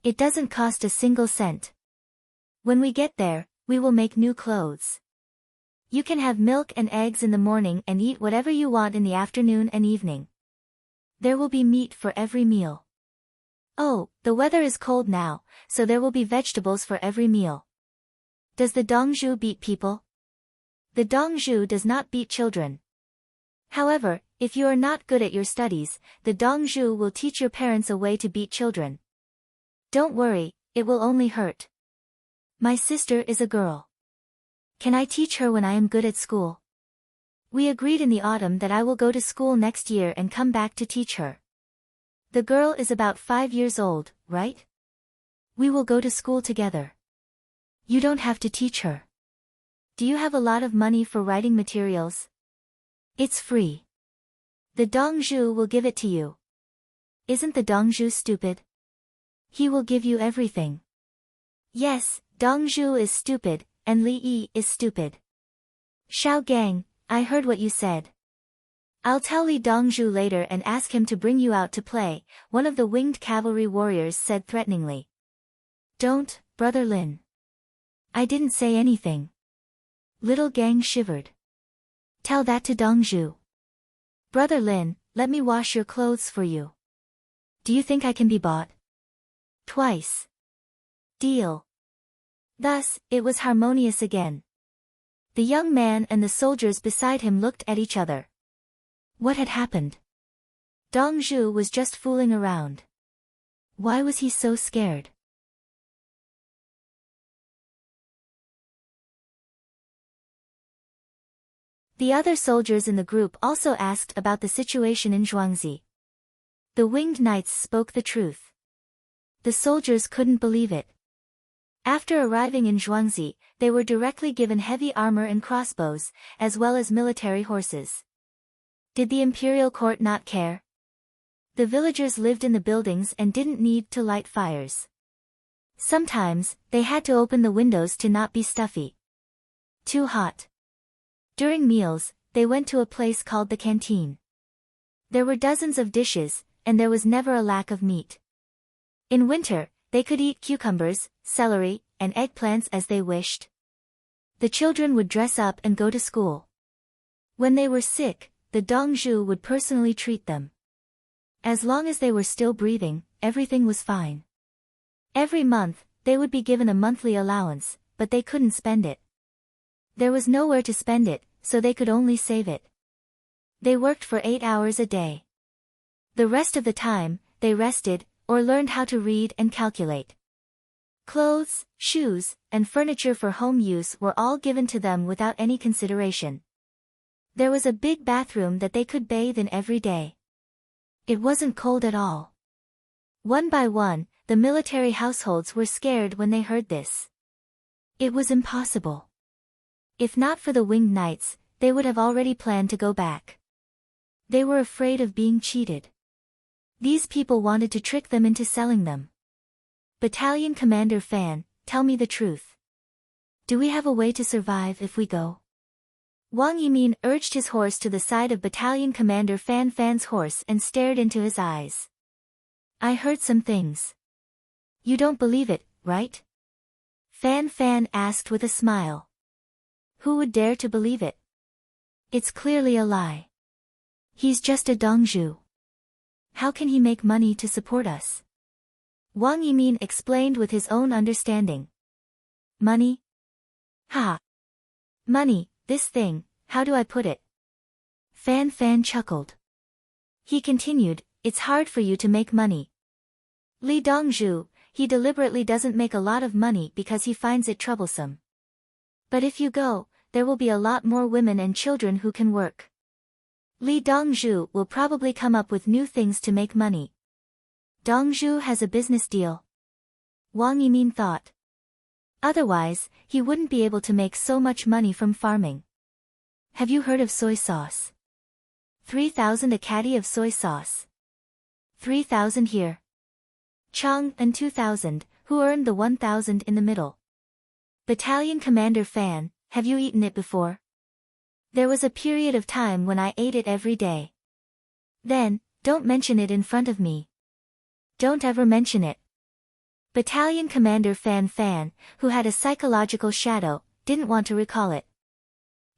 It doesn't cost a single cent. When we get there, we will make new clothes. You can have milk and eggs in the morning and eat whatever you want in the afternoon and evening. There will be meat for every meal. Oh, the weather is cold now, so there will be vegetables for every meal. Does the Dongzhu beat people? The Dongzhu does not beat children. However, if you are not good at your studies, the Dongzhu will teach your parents a way to beat children. Don't worry, it will only hurt. My sister is a girl. Can I teach her when I am good at school? We agreed in the autumn that I will go to school next year and come back to teach her. The girl is about 5 years old, right? We will go to school together. You don't have to teach her. Do you have a lot of money for writing materials? It's free. The Dongzhu will give it to you. Isn't the Dongzhu stupid? He will give you everything. Yes, Dongzhu is stupid, and Li Yi is stupid. Xiao Gang, I heard what you said. I'll tell Li Dongzhu later and ask him to bring you out to play, one of the winged cavalry warriors said threateningly. Don't, Brother Lin. I didn't say anything. Little Gang shivered. Tell that to Dongzhu. Brother Lin, let me wash your clothes for you. Do you think I can be bought? Twice. Deal. Thus, it was harmonious again. The young man and the soldiers beside him looked at each other. What had happened? Dongzhu was just fooling around. Why was he so scared? The other soldiers in the group also asked about the situation in Zhuangzi. The winged knights spoke the truth. The soldiers couldn't believe it. After arriving in Zhuangzi, they were directly given heavy armor and crossbows, as well as military horses. Did the imperial court not care? The villagers lived in the buildings and didn't need to light fires. Sometimes, they had to open the windows to not be stuffy. Too hot. During meals, they went to a place called the canteen. There were dozens of dishes, and there was never a lack of meat. In winter, they could eat cucumbers, celery, and eggplants as they wished. The children would dress up and go to school. When they were sick, the Dongzhu would personally treat them. As long as they were still breathing, everything was fine. Every month, they would be given a monthly allowance, but they couldn't spend it. There was nowhere to spend it, so they could only save it. They worked for 8 hours a day. The rest of the time, they rested, or learned how to read and calculate. Clothes, shoes, and furniture for home use were all given to them without any consideration. There was a big bathroom that they could bathe in every day. It wasn't cold at all. One by one, the military households were scared when they heard this. It was impossible. If not for the winged knights, they would have already planned to go back. They were afraid of being cheated. These people wanted to trick them into selling them. Battalion Commander Fan, tell me the truth. Do we have a way to survive if we go? Wang Yimin urged his horse to the side of Battalion Commander Fan's horse and stared into his eyes. I heard some things. You don't believe it, right? Fan asked with a smile. Who would dare to believe it? It's clearly a lie. He's just a Dongzhu. How can he make money to support us? Wang Yimin explained with his own understanding. Money? Ha! Money, this thing, how do I put it? Fan chuckled. He continued, it's hard for you to make money. Li Dongzhu, he deliberately doesn't make a lot of money because he finds it troublesome. But if you go, there will be a lot more women and children who can work. Li Dongzhu will probably come up with new things to make money. Dongzhu has a business deal. Wang Yimin thought. Otherwise, he wouldn't be able to make so much money from farming. Have you heard of soy sauce? 3,000 a caddy of soy sauce. 3,000 here. Chang and 2,000, who earned the 1,000 in the middle. Battalion Commander Fan, have you eaten it before? There was a period of time when I ate it every day. Then, don't mention it in front of me. Don't ever mention it. Battalion Commander Fan, who had a psychological shadow, didn't want to recall it.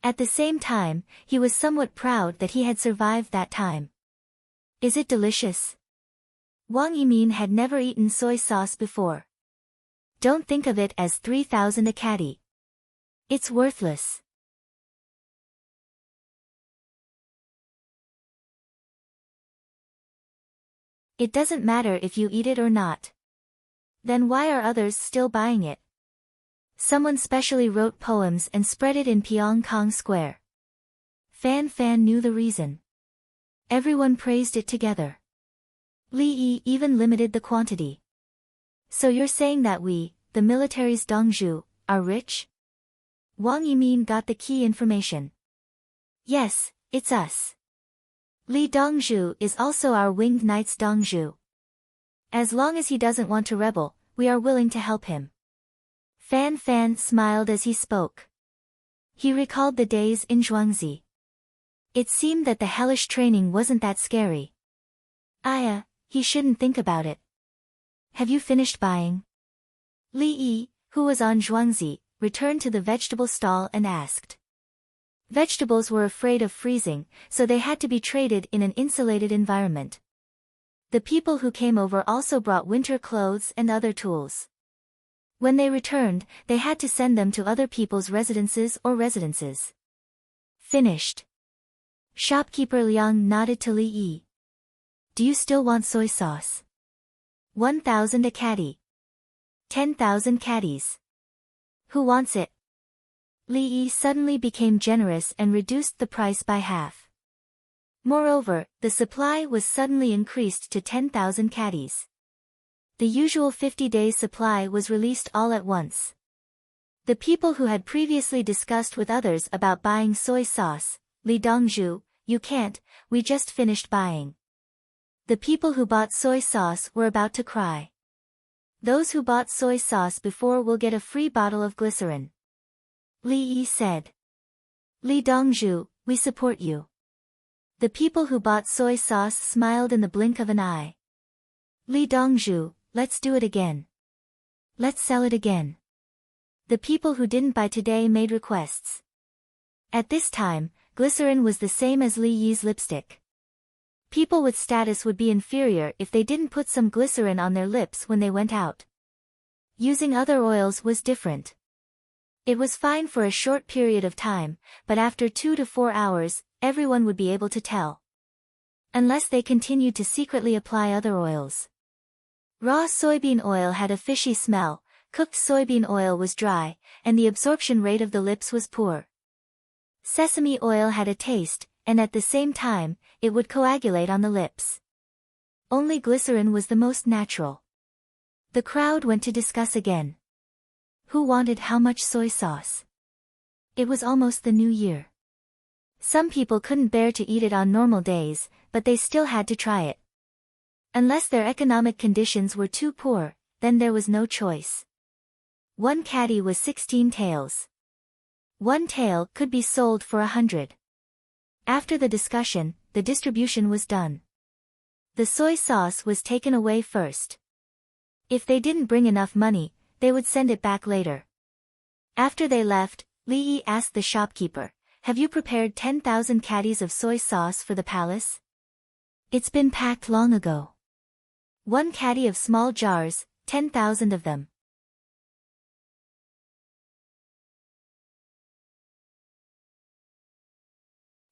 At the same time, he was somewhat proud that he had survived that time. Is it delicious? Wang Yimin had never eaten soy sauce before. Don't think of it as 3,000 a caddy. It's worthless. It doesn't matter if you eat it or not. Then why are others still buying it? Someone specially wrote poems and spread it in Pyongkong Square. Fan knew the reason. Everyone praised it together. Li Yi even limited the quantity. So you're saying that we, the military's Dongzhu, are rich? Wang Yimin got the key information. Yes, it's us. Li Dongzhu is also our winged knight's Dongzhu. As long as he doesn't want to rebel, we are willing to help him. Fan smiled as he spoke. He recalled the days in Zhuangzi. It seemed that the hellish training wasn't that scary. He shouldn't think about it. Have you finished buying? Li Yi, who was on Zhuangzi, returned to the vegetable stall and asked. Vegetables were afraid of freezing, so they had to be traded in an insulated environment. The people who came over also brought winter clothes and other tools. When they returned, they had to send them to other people's residences or residences. Finished. Shopkeeper Liang nodded to Li Yi. Do you still want soy sauce? 1,000 a caddy. 10,000 caddies. Who wants it? Li Yi suddenly became generous and reduced the price by half. Moreover, the supply was suddenly increased to 10,000 caddies. The usual 50-day supply was released all at once. The people who had previously discussed with others about buying soy sauce, Li Dongzhu, you can't, we just finished buying. The people who bought soy sauce were about to cry. Those who bought soy sauce before will get a free bottle of glycerin. Li Yi said. Li Dongzhu, we support you. The people who bought soy sauce smiled in the blink of an eye. Li Dongzhu, let's do it again. Let's sell it again. The people who didn't buy today made requests. At this time, glycerin was the same as Li Yi's lipstick. People with status would be inferior if they didn't put some glycerin on their lips when they went out. Using other oils was different. It was fine for a short period of time, but after 2 to 4 hours, everyone would be able to tell. Unless they continued to secretly apply other oils. Raw soybean oil had a fishy smell, cooked soybean oil was dry, and the absorption rate of the lips was poor. Sesame oil had a taste, and at the same time, it would coagulate on the lips. Only glycerin was the most natural. The crowd went to discuss again. Who wanted how much soy sauce? It was almost the new year. Some people couldn't bear to eat it on normal days, but they still had to try it. Unless their economic conditions were too poor, then there was no choice. One caddy was 16 taels. One tael could be sold for 100. After the discussion, the distribution was done. The soy sauce was taken away first. If they didn't bring enough money, they would send it back later. After they left, Li Yi asked the shopkeeper, have you prepared 10,000 caddies of soy sauce for the palace? It's been packed long ago. One caddy of small jars, 10,000 of them.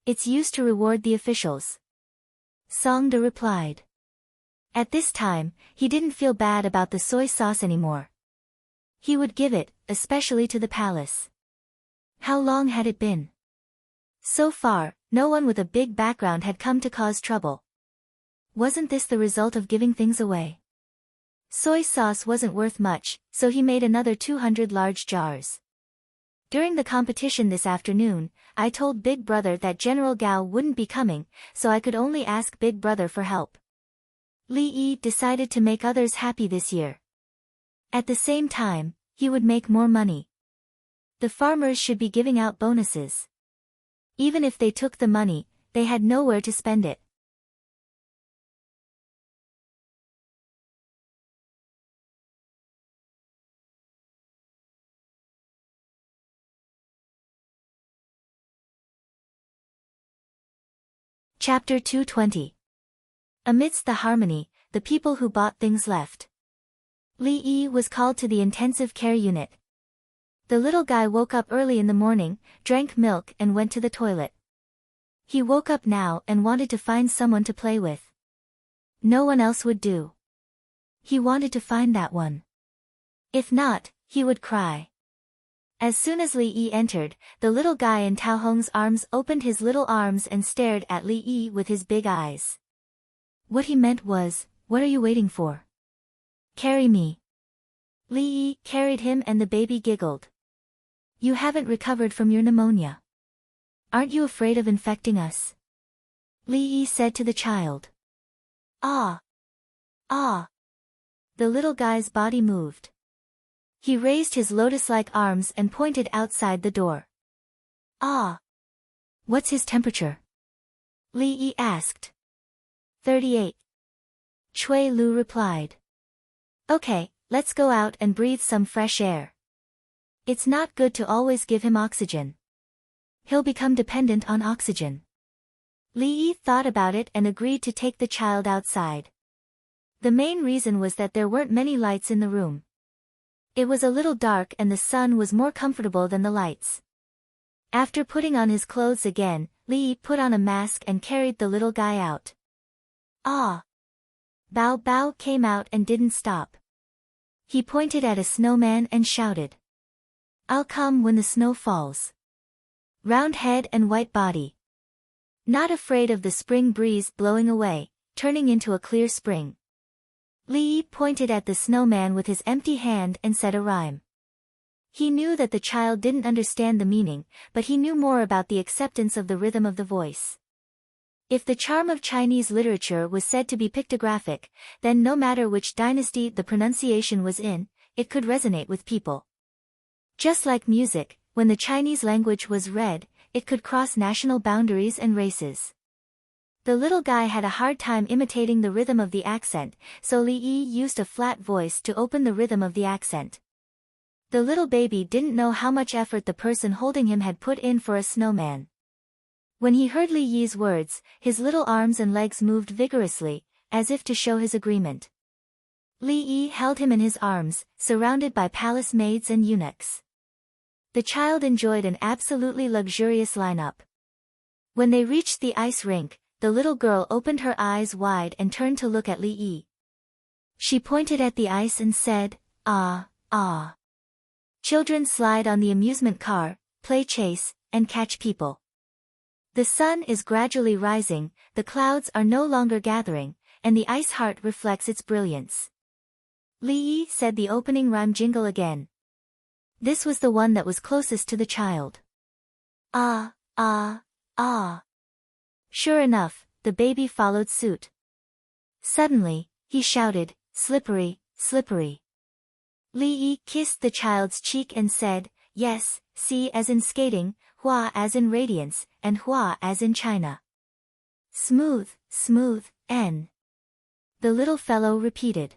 It's used to reward the officials. Songde replied. At this time, he didn't feel bad about the soy sauce anymore. He would give it, especially to the palace. How long had it been? So far, no one with a big background had come to cause trouble. Wasn't this the result of giving things away? Soy sauce wasn't worth much, so he made another 200 large jars. During the competition this afternoon, I told Big Brother that General Gao wouldn't be coming, so I could only ask Big Brother for help. Li Yi decided to make others happy this year. At the same time, he would make more money. The farmers should be giving out bonuses. Even if they took the money, they had nowhere to spend it. Chapter 220. Amidst the harmony, the people who bought things left. Li Yi was called to the intensive care unit. The little guy woke up early in the morning, drank milk and went to the toilet. He woke up now and wanted to find someone to play with. No one else would do. He wanted to find that one. If not, he would cry. As soon as Li Yi entered, the little guy in Tao Hong's arms opened his little arms and stared at Li Yi with his big eyes. What he meant was, what are you waiting for? Carry me. Li Yi carried him and the baby giggled. You haven't recovered from your pneumonia. Aren't you afraid of infecting us? Li Yi said to the child. Ah! Ah! The little guy's body moved. He raised his lotus-like arms and pointed outside the door. Ah! What's his temperature? Li Yi asked. 38. Cui Lu replied. Okay, let's go out and breathe some fresh air. It's not good to always give him oxygen. He'll become dependent on oxygen. Li Yi thought about it and agreed to take the child outside. The main reason was that there weren't many lights in the room. It was a little dark and the sun was more comfortable than the lights. After putting on his clothes again, Li Yi put on a mask and carried the little guy out. Ah! Bao Bao came out and didn't stop. He pointed at a snowman and shouted. I'll come when the snow falls. Round head and white body. Not afraid of the spring breeze blowing away, turning into a clear spring. Li Yi pointed at the snowman with his empty hand and said a rhyme. He knew that the child didn't understand the meaning, but he knew more about the acceptance of the rhythm of the voice. If the charm of Chinese literature was said to be pictographic, then no matter which dynasty the pronunciation was in, it could resonate with people. Just like music, when the Chinese language was read, it could cross national boundaries and races. The little guy had a hard time imitating the rhythm of the accent, so Li Yi used a flat voice to open the rhythm of the accent. The little baby didn't know how much effort the person holding him had put in for a snowman. When he heard Li Yi's words, his little arms and legs moved vigorously, as if to show his agreement. Li Yi held him in his arms, surrounded by palace maids and eunuchs. The child enjoyed an absolutely luxurious lineup. When they reached the ice rink, the little girl opened her eyes wide and turned to look at Li Yi. She pointed at the ice and said, "Ah, ah." Children slide on the amusement car, play chase, and catch people. The sun is gradually rising, the clouds are no longer gathering, and the ice heart reflects its brilliance. Li Yi said the opening rhyme jingle again. This was the one that was closest to the child. Ah, ah, ah. Sure enough, the baby followed suit. Suddenly, he shouted, "Slippery, slippery." Li Yi kissed the child's cheek and said, "Yes, si as in skating, hua as in radiance, and hua as in China." Smooth, smooth, n. The little fellow repeated.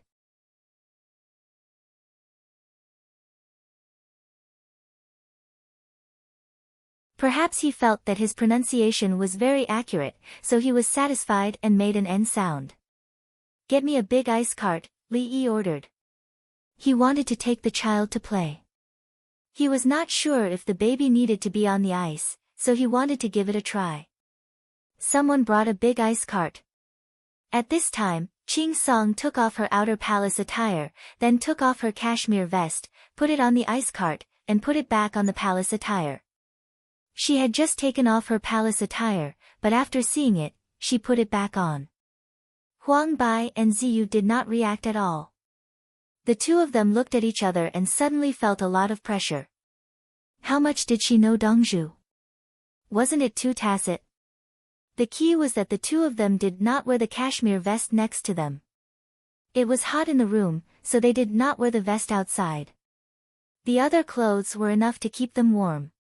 Perhaps he felt that his pronunciation was very accurate, so he was satisfied and made an N sound. "Get me a big ice cart," Li Yi ordered. He wanted to take the child to play. He was not sure if the baby needed to be on the ice, so he wanted to give it a try. Someone brought a big ice cart. At this time, Ching Song took off her outer palace attire, then took off her cashmere vest, put it on the ice cart, and put it back on the palace attire. She had just taken off her palace attire, but after seeing it, she put it back on. Huang Bai and Ziyu did not react at all. The two of them looked at each other and suddenly felt a lot of pressure. How much did she know Dongzhu? Wasn't it too tacit? The key was that the two of them did not wear the cashmere vest next to them. It was hot in the room, so they did not wear the vest outside. The other clothes were enough to keep them warm.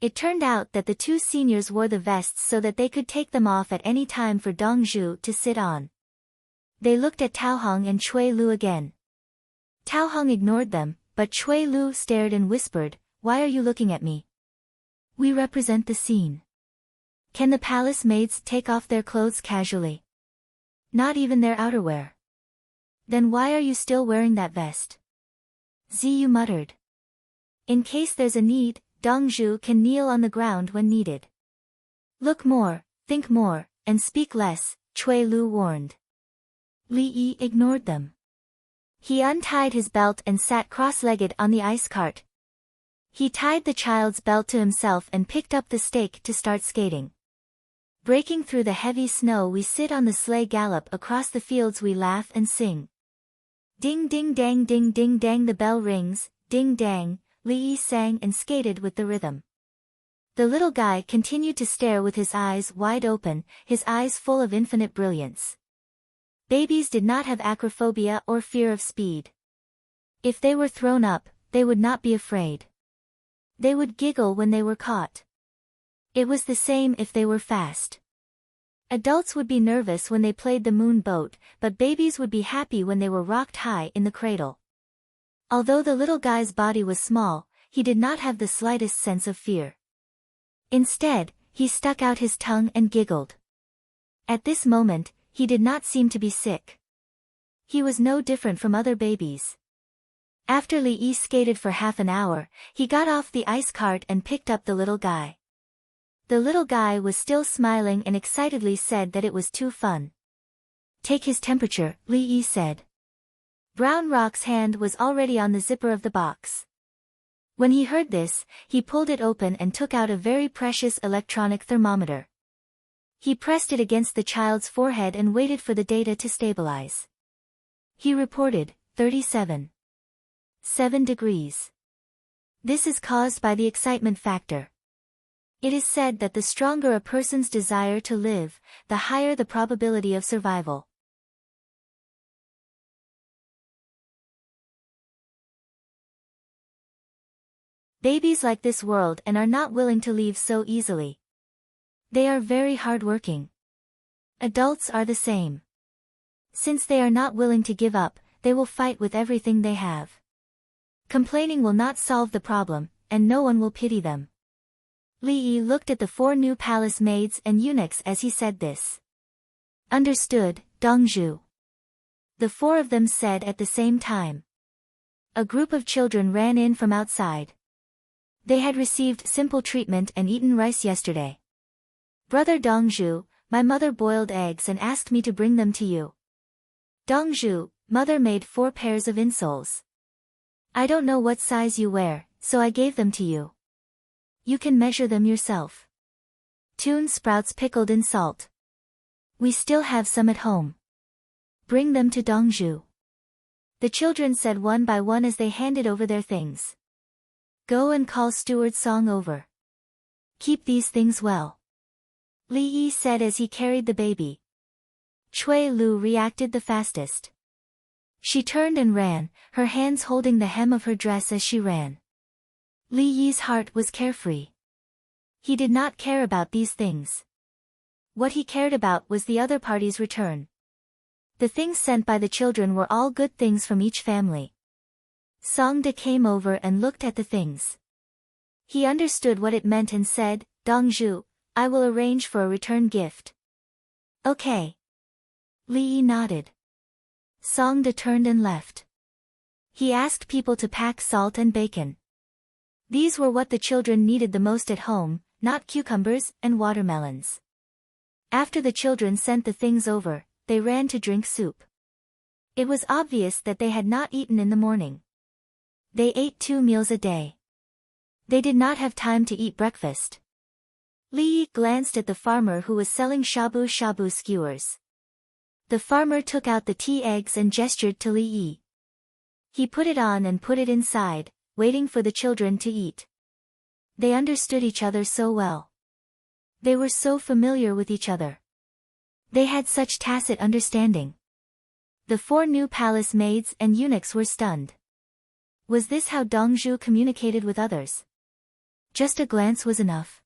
It turned out that the two seniors wore the vests so that they could take them off at any time for Dongzhu to sit on. They looked at Taohong and Cui Lu again. Taohong ignored them, but Cui Lu stared and whispered, "Why are you looking at me? We represent the scene. Can the palace maids take off their clothes casually? Not even their outerwear. Then why are you still wearing that vest?" Ziyu muttered. "In case there's a need, Dongzhu can kneel on the ground when needed." "Look more, think more, and speak less," Cui Lu warned. Li Yi ignored them. He untied his belt and sat cross-legged on the ice cart. He tied the child's belt to himself and picked up the stake to start skating. Breaking through the heavy snow, we sit on the sleigh, gallop across the fields, we laugh and sing. Ding ding dang, ding ding dang, the bell rings, ding dang, Li Yi sang and skated with the rhythm. The little guy continued to stare with his eyes wide open, his eyes full of infinite brilliance. Babies did not have acrophobia or fear of speed. If they were thrown up, they would not be afraid. They would giggle when they were caught. It was the same if they were fast. Adults would be nervous when they played the moon boat, but babies would be happy when they were rocked high in the cradle. Although the little guy's body was small, he did not have the slightest sense of fear. Instead, he stuck out his tongue and giggled. At this moment, he did not seem to be sick. He was no different from other babies. After Li Yi skated for half an hour, he got off the ice cart and picked up the little guy. The little guy was still smiling and excitedly said that it was too fun. Take his temperature, Li Yi said. Brown Rock's hand was already on the zipper of the box. When he heard this, he pulled it open and took out a very precious electronic thermometer. He pressed it against the child's forehead and waited for the data to stabilize. He reported, 37.7 degrees. This is caused by the excitement factor. It is said that the stronger a person's desire to live, the higher the probability of survival. Babies like this world and are not willing to leave so easily. They are very hardworking. Adults are the same. Since they are not willing to give up, they will fight with everything they have. Complaining will not solve the problem, and no one will pity them. Li Yi looked at the 4 new palace maids and eunuchs as he said this. Understood, Dongzhu. The 4 of them said at the same time. A group of children ran in from outside. They had received simple treatment and eaten rice yesterday. Brother Dongzhu, my mother boiled eggs and asked me to bring them to you. Dongzhu, mother made 4 pairs of insoles. I don't know what size you wear, so I gave them to you. You can measure them yourself. Tune sprouts pickled in salt. We still have some at home. Bring them to Dongzhu. The children said one by one as they handed over their things. Go and call Steward Song over. Keep these things well. Li Yi said as he carried the baby. Cui Lu reacted the fastest. She turned and ran, her hands holding the hem of her dress as she ran. Li Yi's heart was carefree. He did not care about these things. What he cared about was the other party's return. The things sent by the children were all good things from each family. Songda came over and looked at the things. He understood what it meant and said, Dongzhu, I will arrange for a return gift. Okay. Li Yi nodded. Songda turned and left. He asked people to pack salt and bacon. These were what the children needed the most at home, not cucumbers and watermelons. After the children sent the things over, they ran to drink soup. It was obvious that they had not eaten in the morning. They ate 2 meals a day. They did not have time to eat breakfast. Li Yi glanced at the farmer who was selling shabu-shabu skewers. The farmer took out the tea eggs and gestured to Li Yi. He put it on and put it inside, waiting for the children to eat. They understood each other so well. They were so familiar with each other. They had such tacit understanding. The 4 new palace maids and eunuchs were stunned. Was this how Dongzhu communicated with others? Just a glance was enough.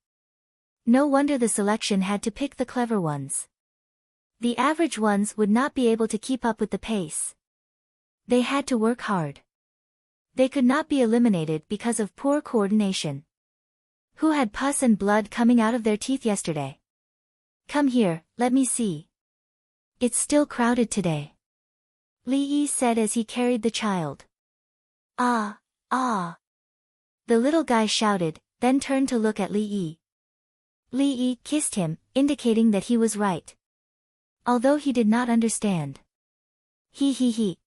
No wonder the selection had to pick the clever ones. The average ones would not be able to keep up with the pace. They had to work hard. They could not be eliminated because of poor coordination. Who had pus and blood coming out of their teeth yesterday? Come here, let me see. It's still crowded today. Li Yi said as he carried the child. Ah, ah. The little guy shouted, then turned to look at Li Yi. Li Yi kissed him, indicating that he was right. Although he did not understand. He.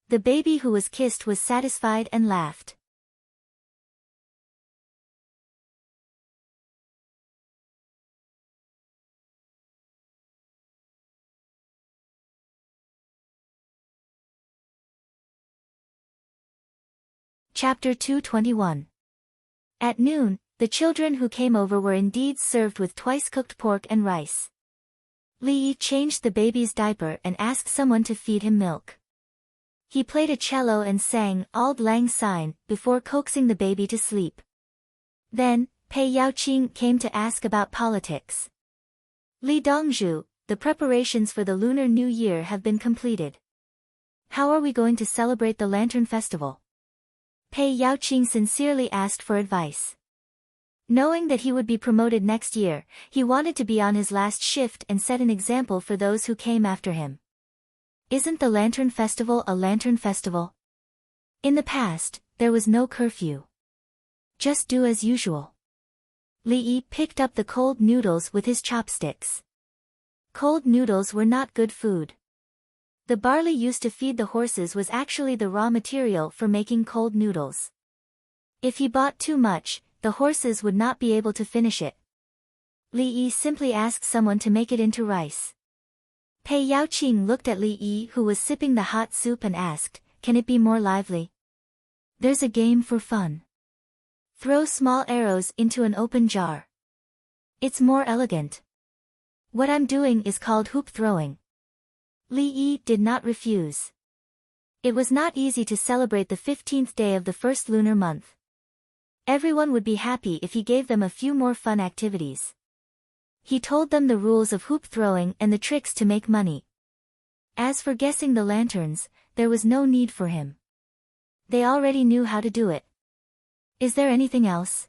The baby who was kissed was satisfied and laughed. Chapter 221. At noon, the children who came over were indeed served with twice-cooked pork and rice. Li Yi changed the baby's diaper and asked someone to feed him milk. He played a cello and sang Auld Lang Syne before coaxing the baby to sleep. Then, Pei Yaoqing came to ask about politics. Li Dongzhu, the preparations for the Lunar New Year have been completed. How are we going to celebrate the Lantern Festival? Pei Yaoqing sincerely asked for advice. Knowing that he would be promoted next year, he wanted to be on his last shift and set an example for those who came after him. Isn't the Lantern Festival a lantern festival? In the past, there was no curfew. Just do as usual. Li Yi picked up the cold noodles with his chopsticks. Cold noodles were not good food. The barley used to feed the horses was actually the raw material for making cold noodles. If he bought too much, the horses would not be able to finish it. Li Yi simply asked someone to make it into rice. Pei Yaoqing looked at Li Yi, who was sipping the hot soup, and asked, "Can it be more lively?" "There's a game for fun. Throw small arrows into an open jar. It's more elegant. What I'm doing is called hoop throwing." Li Yi did not refuse. It was not easy to celebrate the 15th day of the first lunar month. Everyone would be happy if he gave them a few more fun activities. He told them the rules of hoop throwing and the tricks to make money. As for guessing the lanterns, there was no need for him. They already knew how to do it. "Is there anything else?"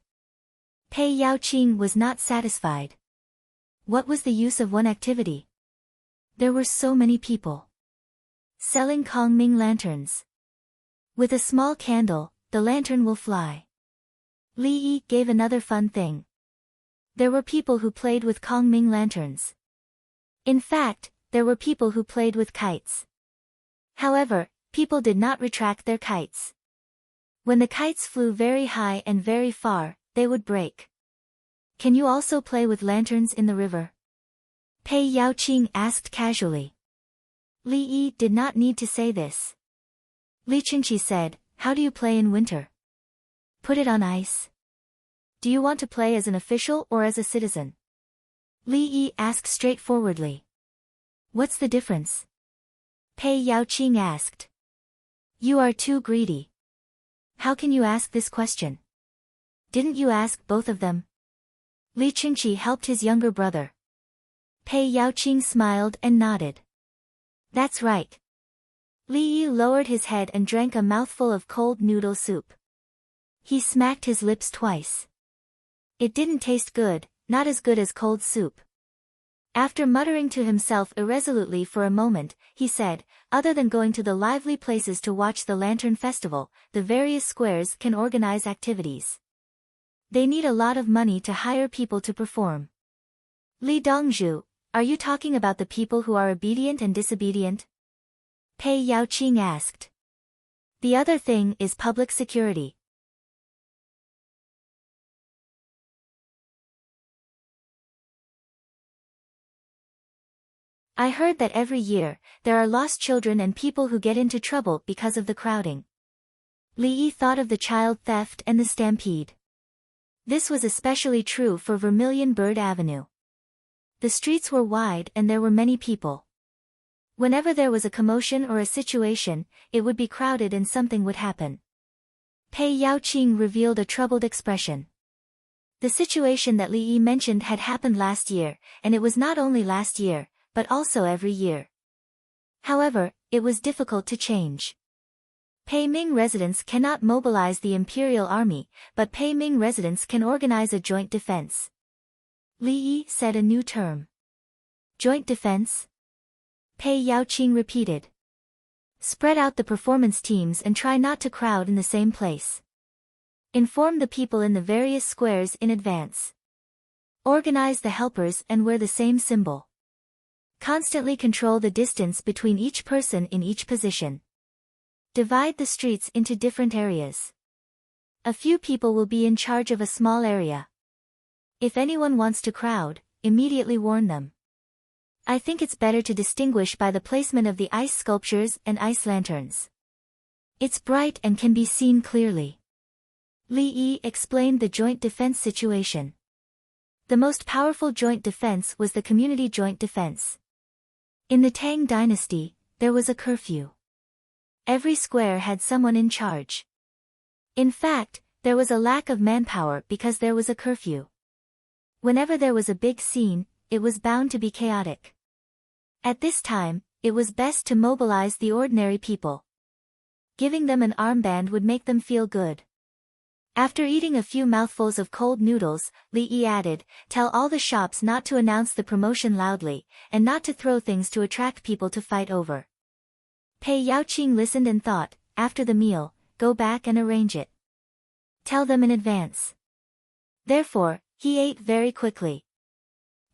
Pei Yaoqing was not satisfied. What was the use of one activity? There were so many people selling Kongming lanterns. With a small candle, the lantern will fly. Li Yi gave another fun thing. There were people who played with Kongming lanterns. In fact, there were people who played with kites. However, people did not retract their kites. When the kites flew very high and very far, they would break. "Can you also play with lanterns in the river?" Pei Yaoqing asked casually. Li Yi did not need to say this. Li Qingqi said, "How do you play in winter?" "Put it on ice." "Do you want to play as an official or as a citizen?" Li Yi asked straightforwardly. "What's the difference?" Pei Yaoqing asked. "You are too greedy. How can you ask this question? Didn't you ask both of them?" Li Qingqi helped his younger brother. Pei Yaoqing smiled and nodded. "That's right." Li Yi lowered his head and drank a mouthful of cold noodle soup. He smacked his lips twice. It didn't taste good, not as good as cold soup. After muttering to himself irresolutely for a moment, he said, "Other than going to the lively places to watch the Lantern Festival, the various squares can organize activities. They need a lot of money to hire people to perform." "Li Dongzhu, are you talking about the people who are obedient and disobedient?" Pei Yaoqing asked. "The other thing is public security." I heard that every year, there are lost children and people who get into trouble because of the crowding. Li Yi thought of the child theft and the stampede. This was especially true for Vermilion Bird Avenue. The streets were wide and there were many people. Whenever there was a commotion or a situation, it would be crowded and something would happen. Pei Yaoqing revealed a troubled expression. The situation that Li Yi mentioned had happened last year, and it was not only last year, but also every year. However, it was difficult to change. Pei Ming residents cannot mobilize the Imperial Army, but Pei Ming residents can organize a joint defense. Li Yi said a new term. Joint defense? Pei Yaoqing repeated. Spread out the performance teams and try not to crowd in the same place. Inform the people in the various squares in advance. Organize the helpers and wear the same symbol. Constantly control the distance between each person in each position. Divide the streets into different areas. A few people will be in charge of a small area. If anyone wants to crowd, immediately warn them. I think it's better to distinguish by the placement of the ice sculptures and ice lanterns. It's bright and can be seen clearly. Li Yi explained the joint defense situation. The most powerful joint defense was the community joint defense. In the Tang dynasty, there was a curfew. Every square had someone in charge. In fact, there was a lack of manpower because there was a curfew. Whenever there was a big scene, it was bound to be chaotic. At this time, it was best to mobilize the ordinary people. Giving them an armband would make them feel good. After eating a few mouthfuls of cold noodles, Li Yi added, "Tell all the shops not to announce the promotion loudly, and not to throw things to attract people to fight over." Pei Yaoqing listened and thought, "After the meal, go back and arrange it. Tell them in advance." Therefore, he ate very quickly.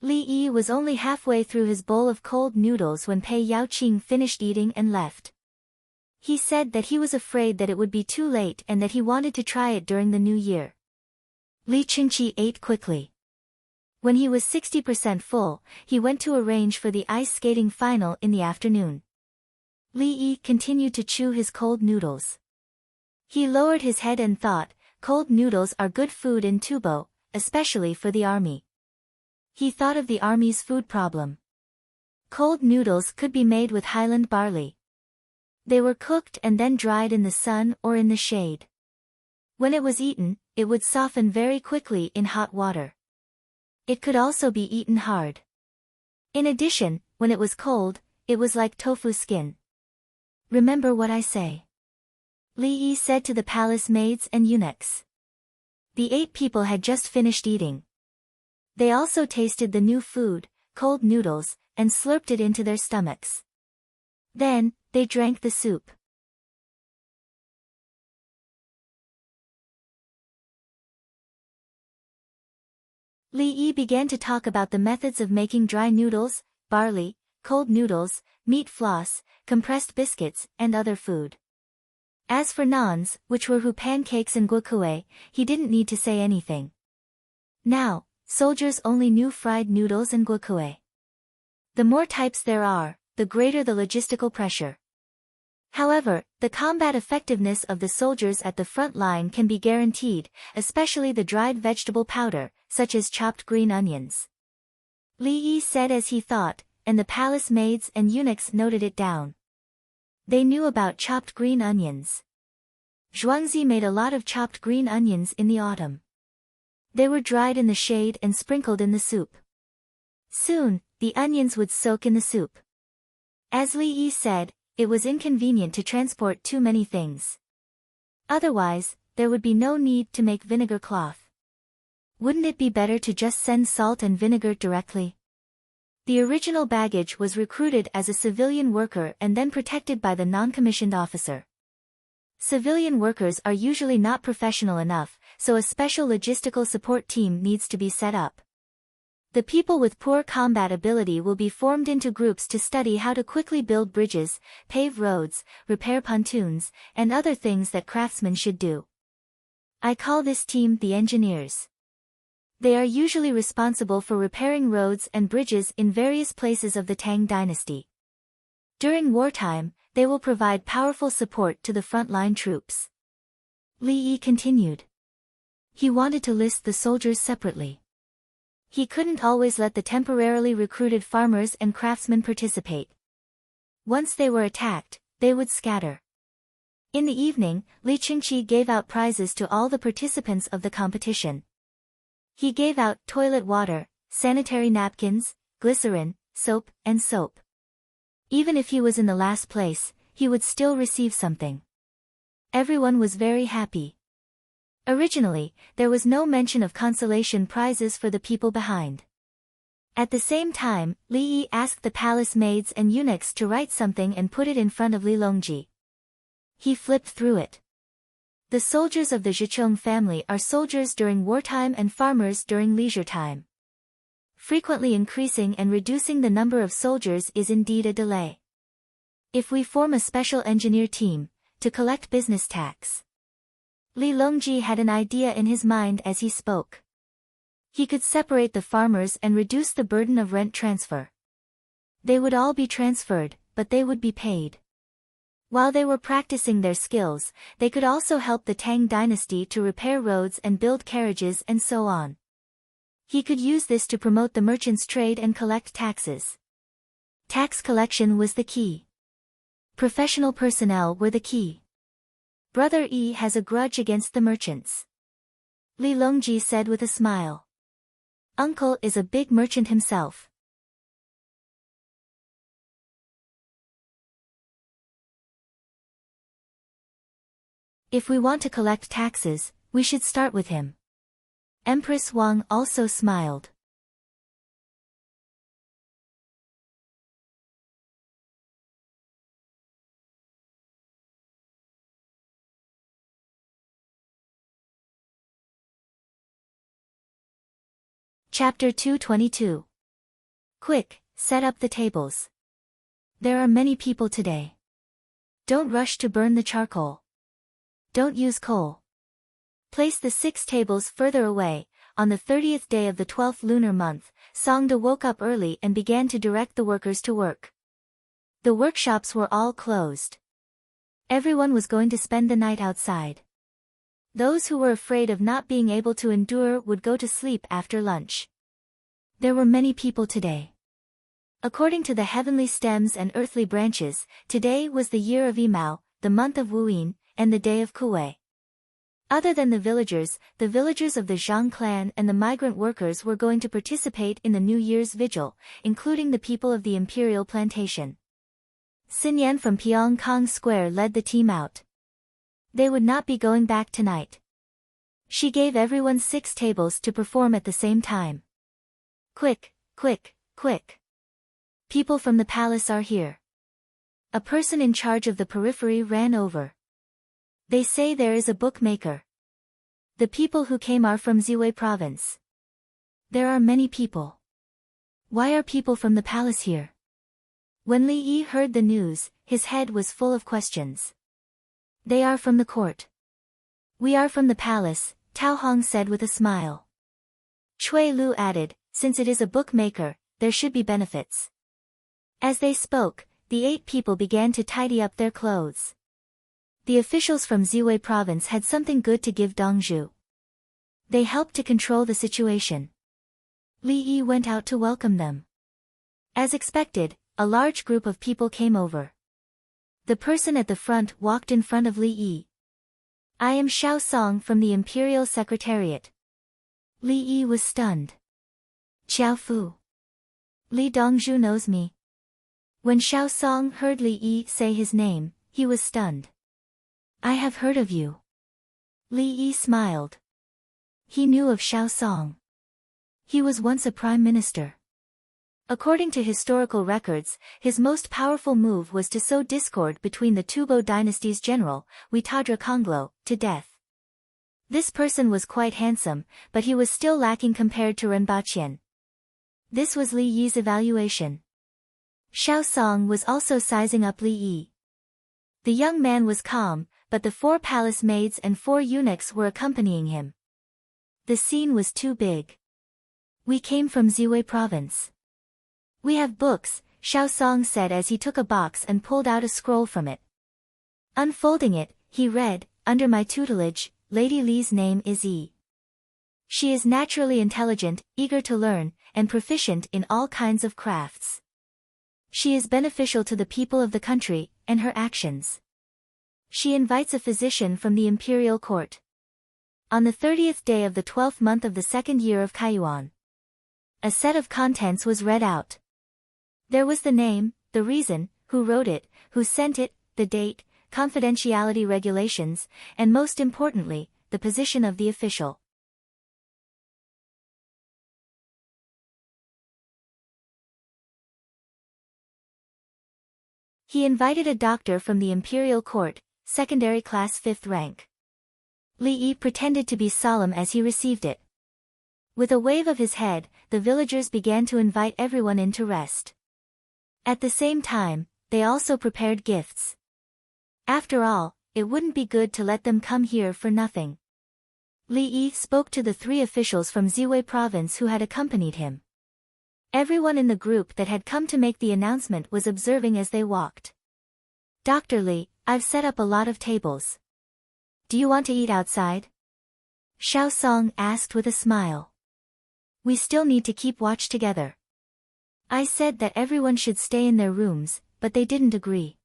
Li Yi was only halfway through his bowl of cold noodles when Pei Yaoqing finished eating and left. He said that he was afraid that it would be too late and that he wanted to try it during the new year. Li Qingqi ate quickly. When he was 60% full, he went to arrange for the ice skating final in the afternoon. Li Yi continued to chew his cold noodles. He lowered his head and thought, cold noodles are good food in Tubo, especially for the army. He thought of the army's food problem. Cold noodles could be made with highland barley. They were cooked and then dried in the sun or in the shade. When it was eaten, it would soften very quickly in hot water. It could also be eaten hard. In addition, when it was cold, it was like tofu skin. "Remember what I say," Li Yi said to the palace maids and eunuchs. The 8 people had just finished eating. They also tasted the new food, cold noodles, and slurped it into their stomachs. Then, they drank the soup. Li Yi began to talk about the methods of making dry noodles, barley, cold noodles, meat floss, compressed biscuits, and other food. As for naans, which were pancakes and guokue, he didn't need to say anything. Now, soldiers only knew fried noodles and guokue. The more types there are, the greater the logistical pressure. However, the combat effectiveness of the soldiers at the front line can be guaranteed, especially the dried vegetable powder, such as chopped green onions. Li Yi said as he thought, and the palace maids and eunuchs noted it down. They knew about chopped green onions. Zhuangzi made a lot of chopped green onions in the autumn. They were dried in the shade and sprinkled in the soup. Soon, the onions would soak in the soup. As Li Yi said, it was inconvenient to transport too many things. Otherwise, there would be no need to make vinegar cloth. Wouldn't it be better to just send salt and vinegar directly? The original baggage was recruited as a civilian worker and then protected by the non-commissioned officer. Civilian workers are usually not professional enough, so a special logistical support team needs to be set up. The people with poor combat ability will be formed into groups to study how to quickly build bridges, pave roads, repair pontoons, and other things that craftsmen should do. I call this team the engineers. They are usually responsible for repairing roads and bridges in various places of the Tang dynasty. During wartime, they will provide powerful support to the frontline troops. Li Yi continued. He wanted to list the soldiers separately. He couldn't always let the temporarily recruited farmers and craftsmen participate. Once they were attacked, they would scatter. In the evening, Li Qingqi gave out prizes to all the participants of the competition. He gave out toilet water, sanitary napkins, glycerin, soap, and soap. Even if he was in the last place, he would still receive something. Everyone was very happy. Originally, there was no mention of consolation prizes for the people behind. At the same time, Li Yi asked the palace maids and eunuchs to write something and put it in front of Li Longji. He flipped through it. The soldiers of the Zhichong family are soldiers during wartime and farmers during leisure time. Frequently increasing and reducing the number of soldiers is indeed a delay. If we form a special engineer team, to collect business tax. Li Longji had an idea in his mind as he spoke. He could separate the farmers and reduce the burden of rent transfer. They would all be transferred, but they would be paid. While they were practicing their skills, they could also help the Tang dynasty to repair roads and build carriages and so on. He could use this to promote the merchants' trade and collect taxes. Tax collection was the key. Professional personnel were the key. Brother Yi has a grudge against the merchants. Li Longji said with a smile. Uncle is a big merchant himself. If we want to collect taxes, we should start with him. Empress Wang also smiled. Chapter 222. Quick, set up the tables. There are many people today. Don't rush to burn the charcoal. Don't use coal. Place the 6 tables further away. On the 30th day of the 12th lunar month, Songda woke up early and began to direct the workers to work. The workshops were all closed. Everyone was going to spend the night outside. Those who were afraid of not being able to endure would go to sleep after lunch. There were many people today. According to the heavenly stems and earthly branches, today was the year of Imao, the month of Wuyin, and the day of Kuwei. Other than the villagers of the Zhang clan and the migrant workers were going to participate in the New Year's vigil, including the people of the imperial plantation. Xinyan from Pyongkang Square led the team out. They would not be going back tonight. She gave everyone 6 tables to perform at the same time. Quick, quick, quick. People from the palace are here. A person in charge of the periphery ran over. They say there is a bookmaker. The people who came are from Ziwei province. There are many people. Why are people from the palace here? When Li Yi heard the news, his head was full of questions. They are from the court. We are from the palace, Tao Hong said with a smile. Cui Lu added, since it is a bookmaker, there should be benefits. As they spoke, the 8 people began to tidy up their clothes. The officials from Ziwei province had something good to give Dongzhu. They helped to control the situation. Li Yi went out to welcome them. As expected, a large group of people came over. The person at the front walked in front of Li Yi. I am Xiao Song from the Imperial Secretariat. Li Yi was stunned. Xiao Fu. Li Dongzhu knows me. When Xiao Song heard Li Yi say his name, he was stunned. I have heard of you. Li Yi smiled. He knew of Xiao Song. He was once a prime minister. According to historical records, his most powerful move was to sow discord between the Tubo dynasty's general, Witadra Konglo, to death. This person was quite handsome, but he was still lacking compared to Renbaqian. This was Li Yi's evaluation. Xiao Song was also sizing up Li Yi. The young man was calm, but the 4 palace maids and 4 eunuchs were accompanying him. The scene was too big. We came from Ziwei province. We have books, Xiao Song said as he took a box and pulled out a scroll from it. Unfolding it, he read, under my tutelage, Lady Li's name is Yi. She is naturally intelligent, eager to learn, and proficient in all kinds of crafts. She is beneficial to the people of the country, and her actions. She invites a physician from the imperial court. On the 30th day of the 12th month of the 2nd year of Kaiyuan. A set of contents was read out. There was the name, the reason, who wrote it, who sent it, the date, confidentiality regulations, and most importantly, the position of the official. He invited a doctor from the imperial court, secondary class 5th rank. Li Yi pretended to be solemn as he received it. With a wave of his head, the villagers began to invite everyone in to rest. At the same time, they also prepared gifts. After all, it wouldn't be good to let them come here for nothing. Li Yi spoke to the 3 officials from Ziwei province who had accompanied him. Everyone in the group that had come to make the announcement was observing as they walked. Dr. Li, I've set up a lot of tables. Do you want to eat outside? Xiao Song asked with a smile. We still need to keep watch together. I said that everyone should stay in their rooms, but they didn't agree.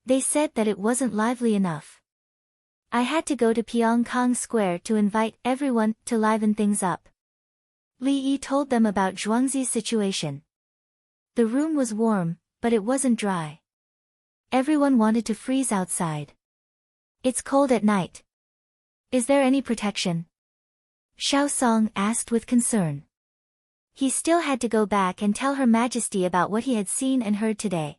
They said that it wasn't lively enough. I had to go to Pyongkang Square to invite everyone to liven things up. Li Yi told them about Zhuangzi's situation. The room was warm, but it wasn't dry. Everyone wanted to freeze outside. It's cold at night. Is there any protection? Xiao Song asked with concern. He still had to go back and tell Her Majesty about what he had seen and heard today.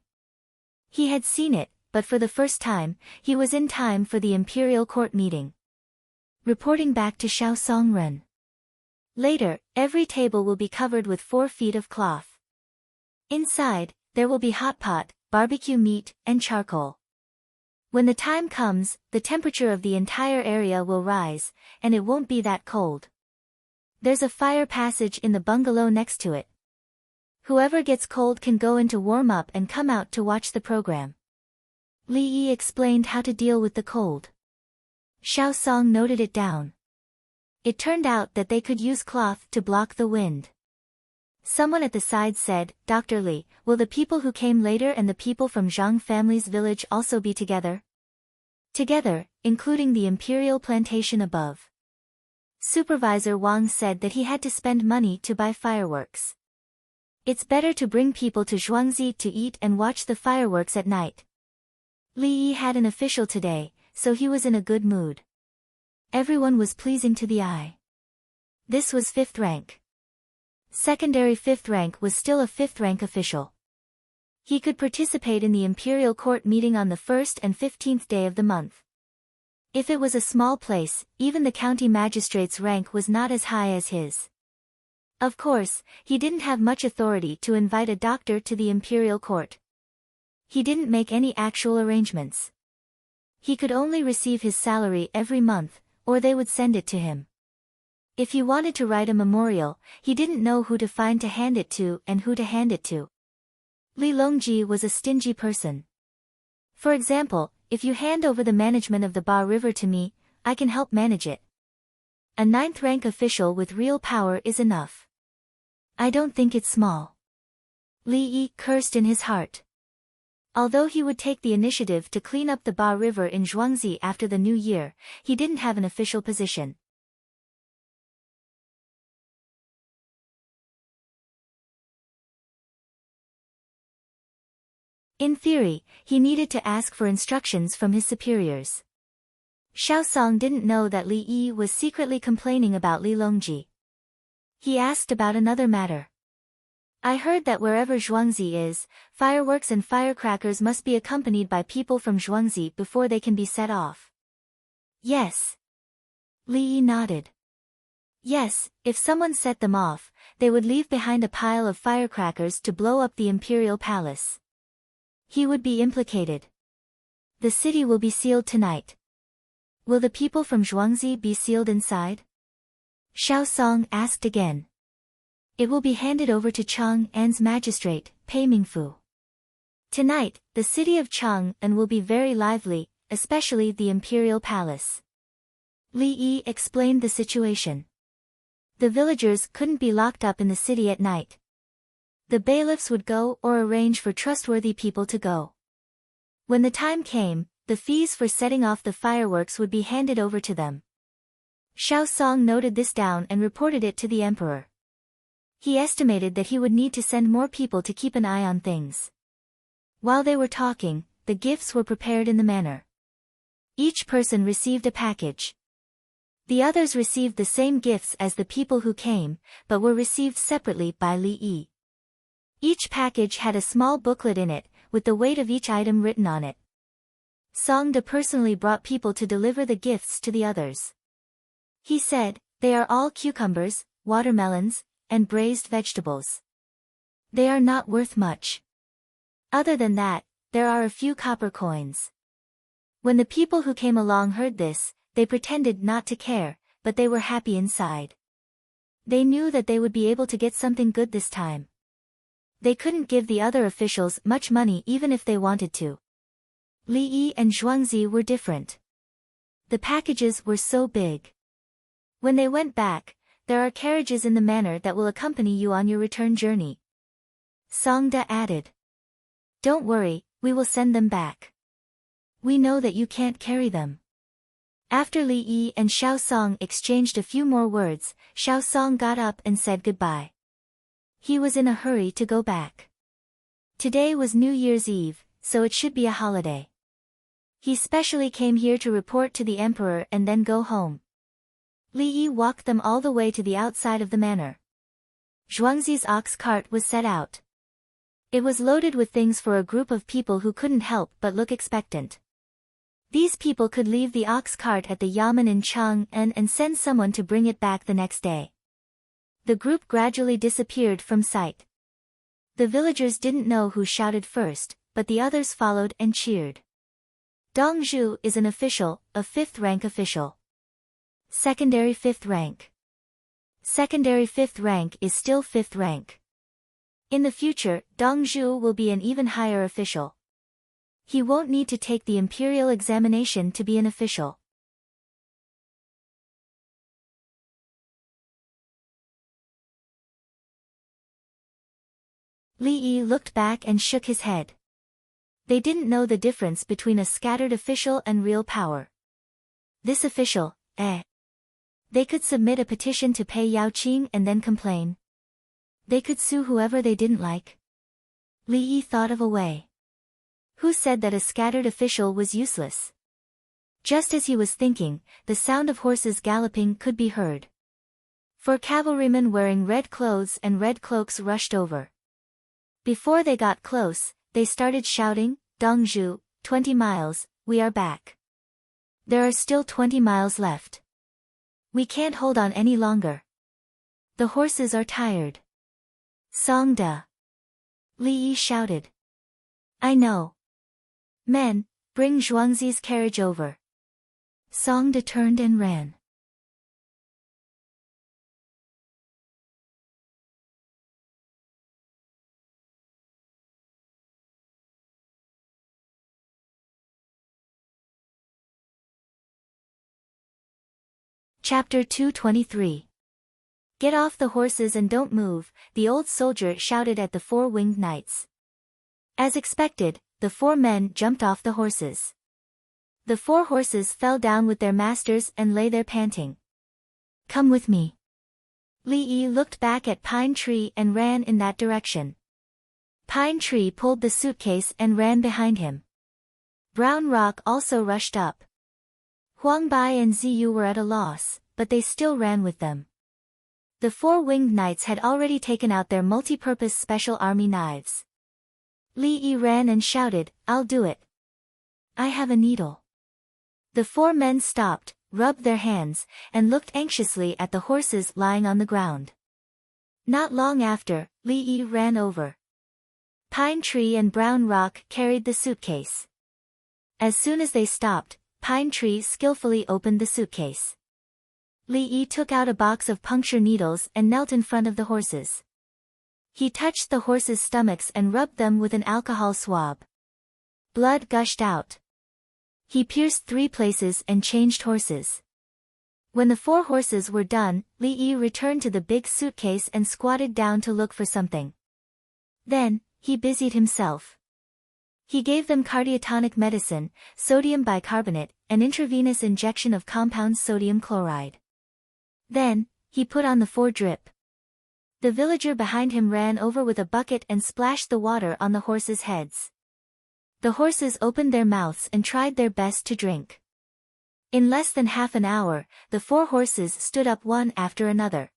He had seen it, but for the first time, he was in time for the imperial court meeting. Reporting back to Xiao Song Ren. Later, every table will be covered with 4 feet of cloth. Inside, there will be hot pot, barbecue meat, and charcoal. When the time comes, the temperature of the entire area will rise, and it won't be that cold. There's a fire passage in the bungalow next to it. Whoever gets cold can go in to warm up and come out to watch the program. Li Yi explained how to deal with the cold. Xiao Song noted it down. It turned out that they could use cloth to block the wind. Someone at the side said, Dr. Li, will the people who came later and the people from Zhang family's village also be together? Together, including the imperial plantation above. Supervisor Wang said that he had to spend money to buy fireworks. It's better to bring people to Zhuangzi to eat and watch the fireworks at night. Li Yi had an official today, so he was in a good mood. Everyone was pleasing to the eye. This was 5th rank. Secondary 5th rank was still a 5th rank official. He could participate in the imperial court meeting on the 1st and 15th day of the month. If it was a small place, even the county magistrate's rank was not as high as his. Of course, he didn't have much authority to invite a doctor to the imperial court. He didn't make any actual arrangements. He could only receive his salary every month, or they would send it to him. If he wanted to write a memorial, he didn't know who to find to hand it to and who to hand it to. Li Longji was a stingy person. For example, if you hand over the management of the Ba River to me, I can help manage it. A 9th rank official with real power is enough. I don't think it's small. Li Yi cursed in his heart. Although he would take the initiative to clean up the Ba River in Zhuangzi after the new year, he didn't have an official position. In theory, he needed to ask for instructions from his superiors. Xiao Song didn't know that Li Yi was secretly complaining about Li Longji. He asked about another matter. I heard that wherever Zhuangzi is, fireworks and firecrackers must be accompanied by people from Zhuangzi before they can be set off. Yes. Li Yi nodded. Yes, if someone set them off, they would leave behind a pile of firecrackers to blow up the imperial palace. He would be implicated. The city will be sealed tonight. Will the people from Zhuangzi be sealed inside? Xiao Song asked again. It will be handed over to Chang'an's magistrate, Pei Mingfu. Tonight, the city of Chang'an will be very lively, especially the imperial palace. Li Yi explained the situation. The villagers couldn't be locked up in the city at night. The bailiffs would go or arrange for trustworthy people to go. When the time came, the fees for setting off the fireworks would be handed over to them. Xiao Song noted this down and reported it to the emperor. He estimated that he would need to send more people to keep an eye on things. While they were talking, the gifts were prepared in the manner. Each person received a package. The others received the same gifts as the people who came, but were received separately by Li Yi. Each package had a small booklet in it, with the weight of each item written on it. Songda personally brought people to deliver the gifts to the others. He said, they are all cucumbers, watermelons, and braised vegetables. They are not worth much. Other than that, there are a few copper coins. When the people who came along heard this, they pretended not to care, but they were happy inside. They knew that they would be able to get something good this time. They couldn't give the other officials much money even if they wanted to. Li Yi and Zhuangzi were different. The packages were so big. When they went back, there are carriages in the manor that will accompany you on your return journey. Songda added. Don't worry, we will send them back. We know that you can't carry them. After Li Yi and Xiao Song exchanged a few more words, Xiao Song got up and said goodbye. He was in a hurry to go back. Today was New Year's Eve, so it should be a holiday. He specially came here to report to the emperor and then go home. Li Yi walked them all the way to the outside of the manor. Zhuangzi's ox cart was set out. It was loaded with things for a group of people who couldn't help but look expectant. These people could leave the ox cart at the yamen in Chang'an and send someone to bring it back the next day. The group gradually disappeared from sight. The villagers didn't know who shouted first, but the others followed and cheered. Dong Zhu is an official, a 5th rank official. Secondary 5th rank. Secondary 5th rank is still 5th rank. In the future, Dong Zhu will be an even higher official. He won't need to take the imperial examination to be an official. Li Yi looked back and shook his head. They didn't know the difference between a scattered official and real power. This official, They could submit a petition to pay Yao Qing and then complain. They could sue whoever they didn't like. Li Yi thought of a way. Who said that a scattered official was useless? Just as he was thinking, the sound of horses galloping could be heard. 4 cavalrymen wearing red clothes and red cloaks rushed over. Before they got close, they started shouting, "Dongzhu, 20 miles, we are back. There are still 20 miles left. We can't hold on any longer. The horses are tired." "Songda!" Li Yi shouted. "I know. Men, bring Zhuangzi's carriage over." Songda turned and ran. Chapter 223. "Get off the horses and don't move," the old soldier shouted at the 4 winged knights. As expected, the 4 men jumped off the horses. The 4 horses fell down with their masters and lay there panting. "Come with me." Li Yi looked back at Pine Tree and ran in that direction. Pine Tree pulled the suitcase and ran behind him. Brown Rock also rushed up. Huang Bai and Ziyu were at a loss, but they still ran with them. The 4 winged knights had already taken out their multi-purpose special army knives. Li Yi ran and shouted, "I'll do it. I have a needle." The 4 men stopped, rubbed their hands, and looked anxiously at the horses lying on the ground. Not long after, Li Yi ran over. Pine Tree and Brown Rock carried the suitcase. As soon as they stopped, Pine Tree skillfully opened the suitcase. Li Yi took out a box of puncture needles and knelt in front of the horses. He touched the horses' stomachs and rubbed them with an alcohol swab. Blood gushed out. He pierced 3 places and changed horses. When the 4 horses were done, Li Yi returned to the big suitcase and squatted down to look for something. Then, he busied himself. He gave them cardiotonic medicine, sodium bicarbonate, an intravenous injection of compound sodium chloride. Then, he put on the 4 drip. The villager behind him ran over with a bucket and splashed the water on the horses' heads. The horses opened their mouths and tried their best to drink. In less than half an hour, the 4 horses stood up one after another.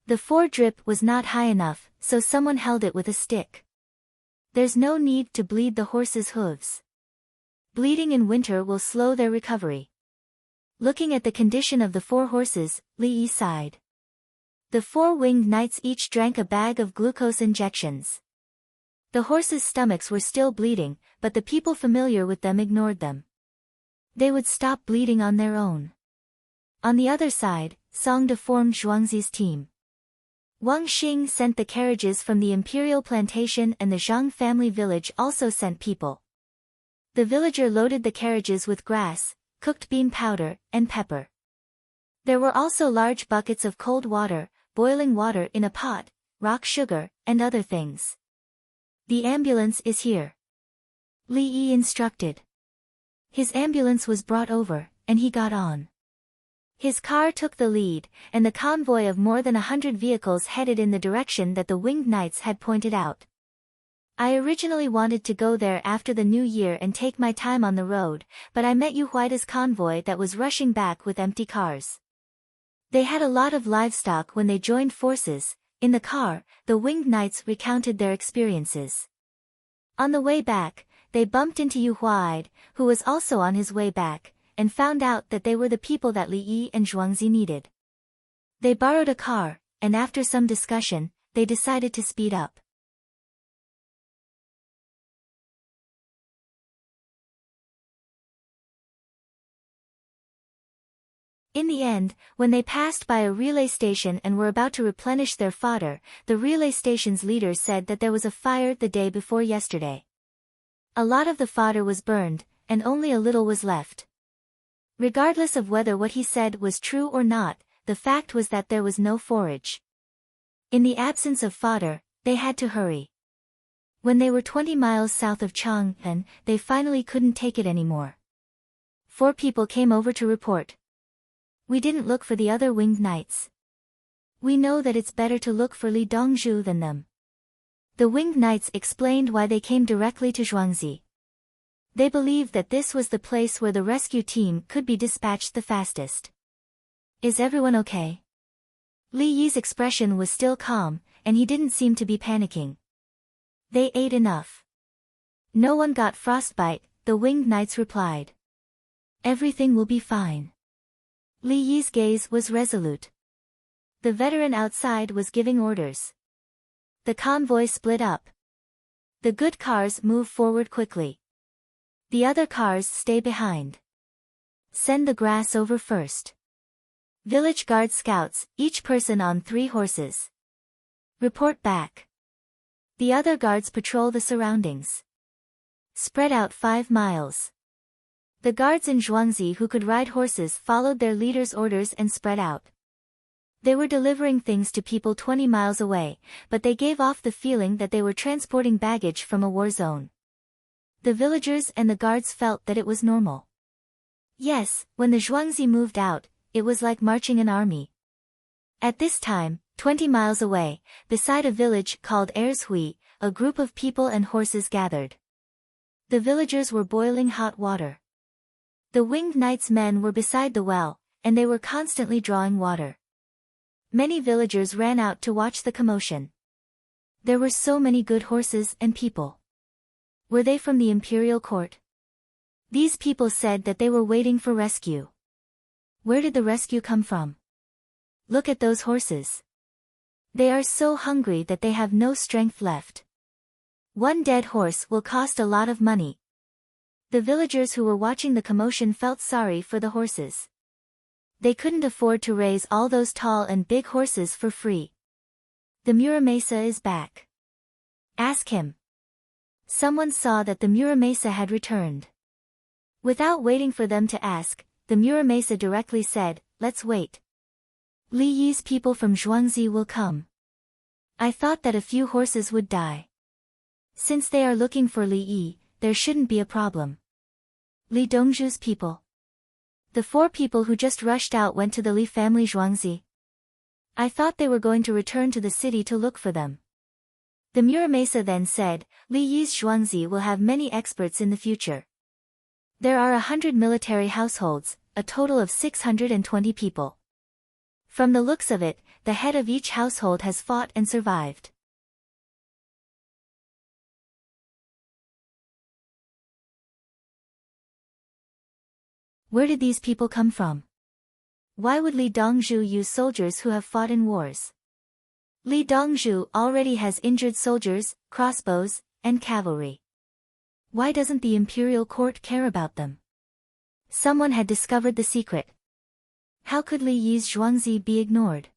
The 4 drip was not high enough, so someone held it with a stick. There's no need to bleed the horses' hooves. Bleeding in winter will slow their recovery. Looking at the condition of the 4 horses, Li Yi sighed. The 4 winged knights each drank a bag of glucose injections. The horses' stomachs were still bleeding, but the people familiar with them ignored them. They would stop bleeding on their own. On the other side, Songde formed Zhuangzi's team. Wang Xing sent the carriages from the imperial plantation, and the Zhang family village also sent people. The villager loaded the carriages with grass, cooked bean powder, and pepper. There were also large buckets of cold water, boiling water in a pot, rock sugar, and other things. "The ambulance is here," Li Yi instructed. His ambulance was brought over, and he got on. His car took the lead, and the convoy of more than 100 vehicles headed in the direction that the winged knights had pointed out. I originally wanted to go there after the new year and take my time on the road, but I met Yu Huida's convoy that was rushing back with empty cars. They had a lot of livestock when they joined forces. In the car, the winged knights recounted their experiences. On the way back, they bumped into Yu Huaid, who was also on his way back, and found out that they were the people that Li Yi and Zhuangzi needed. They borrowed a car, and after some discussion, they decided to speed up. In the end, when they passed by a relay station and were about to replenish their fodder, the relay station's leader said that there was a fire the day before yesterday. A lot of the fodder was burned, and only a little was left. Regardless of whether what he said was true or not, the fact was that there was no forage. In the absence of fodder, they had to hurry. When they were 20 miles south of Chang'an, they finally couldn't take it anymore. 4 people came over to report. We didn't look for the other winged knights. We know that it's better to look for Li Dongzhu than them. The winged knights explained why they came directly to Zhuangzi. They believed that this was the place where the rescue team could be dispatched the fastest. Is everyone okay? Li Yi's expression was still calm, and he didn't seem to be panicking. They ate enough. No one got frostbite, the winged knights replied. Everything will be fine. Li Yi's gaze was resolute. The veteran outside was giving orders. The convoy split up. The good cars move forward quickly. The other cars stay behind. Send the grass over first. Village guard scouts, each person on 3 horses. Report back. The other guards patrol the surroundings. Spread out 5 miles. The guards in Zhuangzi who could ride horses followed their leader's orders and spread out. They were delivering things to people 20 miles away, but they gave off the feeling that they were transporting baggage from a war zone. The villagers and the guards felt that it was normal. Yes, when the Zhuangzi moved out, it was like marching an army. At this time, 20 miles away, beside a village called Ershui, a group of people and horses gathered. The villagers were boiling hot water. The winged knights' men were beside the well, and they were constantly drawing water. Many villagers ran out to watch the commotion. There were so many good horses and people. Were they from the imperial court? These people said that they were waiting for rescue. Where did the rescue come from? Look at those horses. They are so hungry that they have no strength left. One dead horse will cost a lot of money. The villagers who were watching the commotion felt sorry for the horses. They couldn't afford to raise all those tall and big horses for free. The Muramesa is back. Ask him. Someone saw that the Muramesa had returned. Without waiting for them to ask, the Muramesa directly said, let's wait. Li Yi's people from Zhuangzi will come. I thought that a few horses would die. Since they are looking for Li Yi, there shouldn't be a problem. Li Dongzhu's people. The 4 people who just rushed out went to the Li family Zhuangzi. I thought they were going to return to the city to look for them. The Muramesa then said, Li Yi's Zhuangzi will have many experts in the future. There are 100 military households, a total of 620 people. From the looks of it, the head of each household has fought and survived. Where did these people come from? Why would Li Dongzhu use soldiers who have fought in wars? Li Dongzhu already has injured soldiers, crossbows, and cavalry. Why doesn't the imperial court care about them? Someone had discovered the secret. How could Li Yi's Zhuangzi be ignored?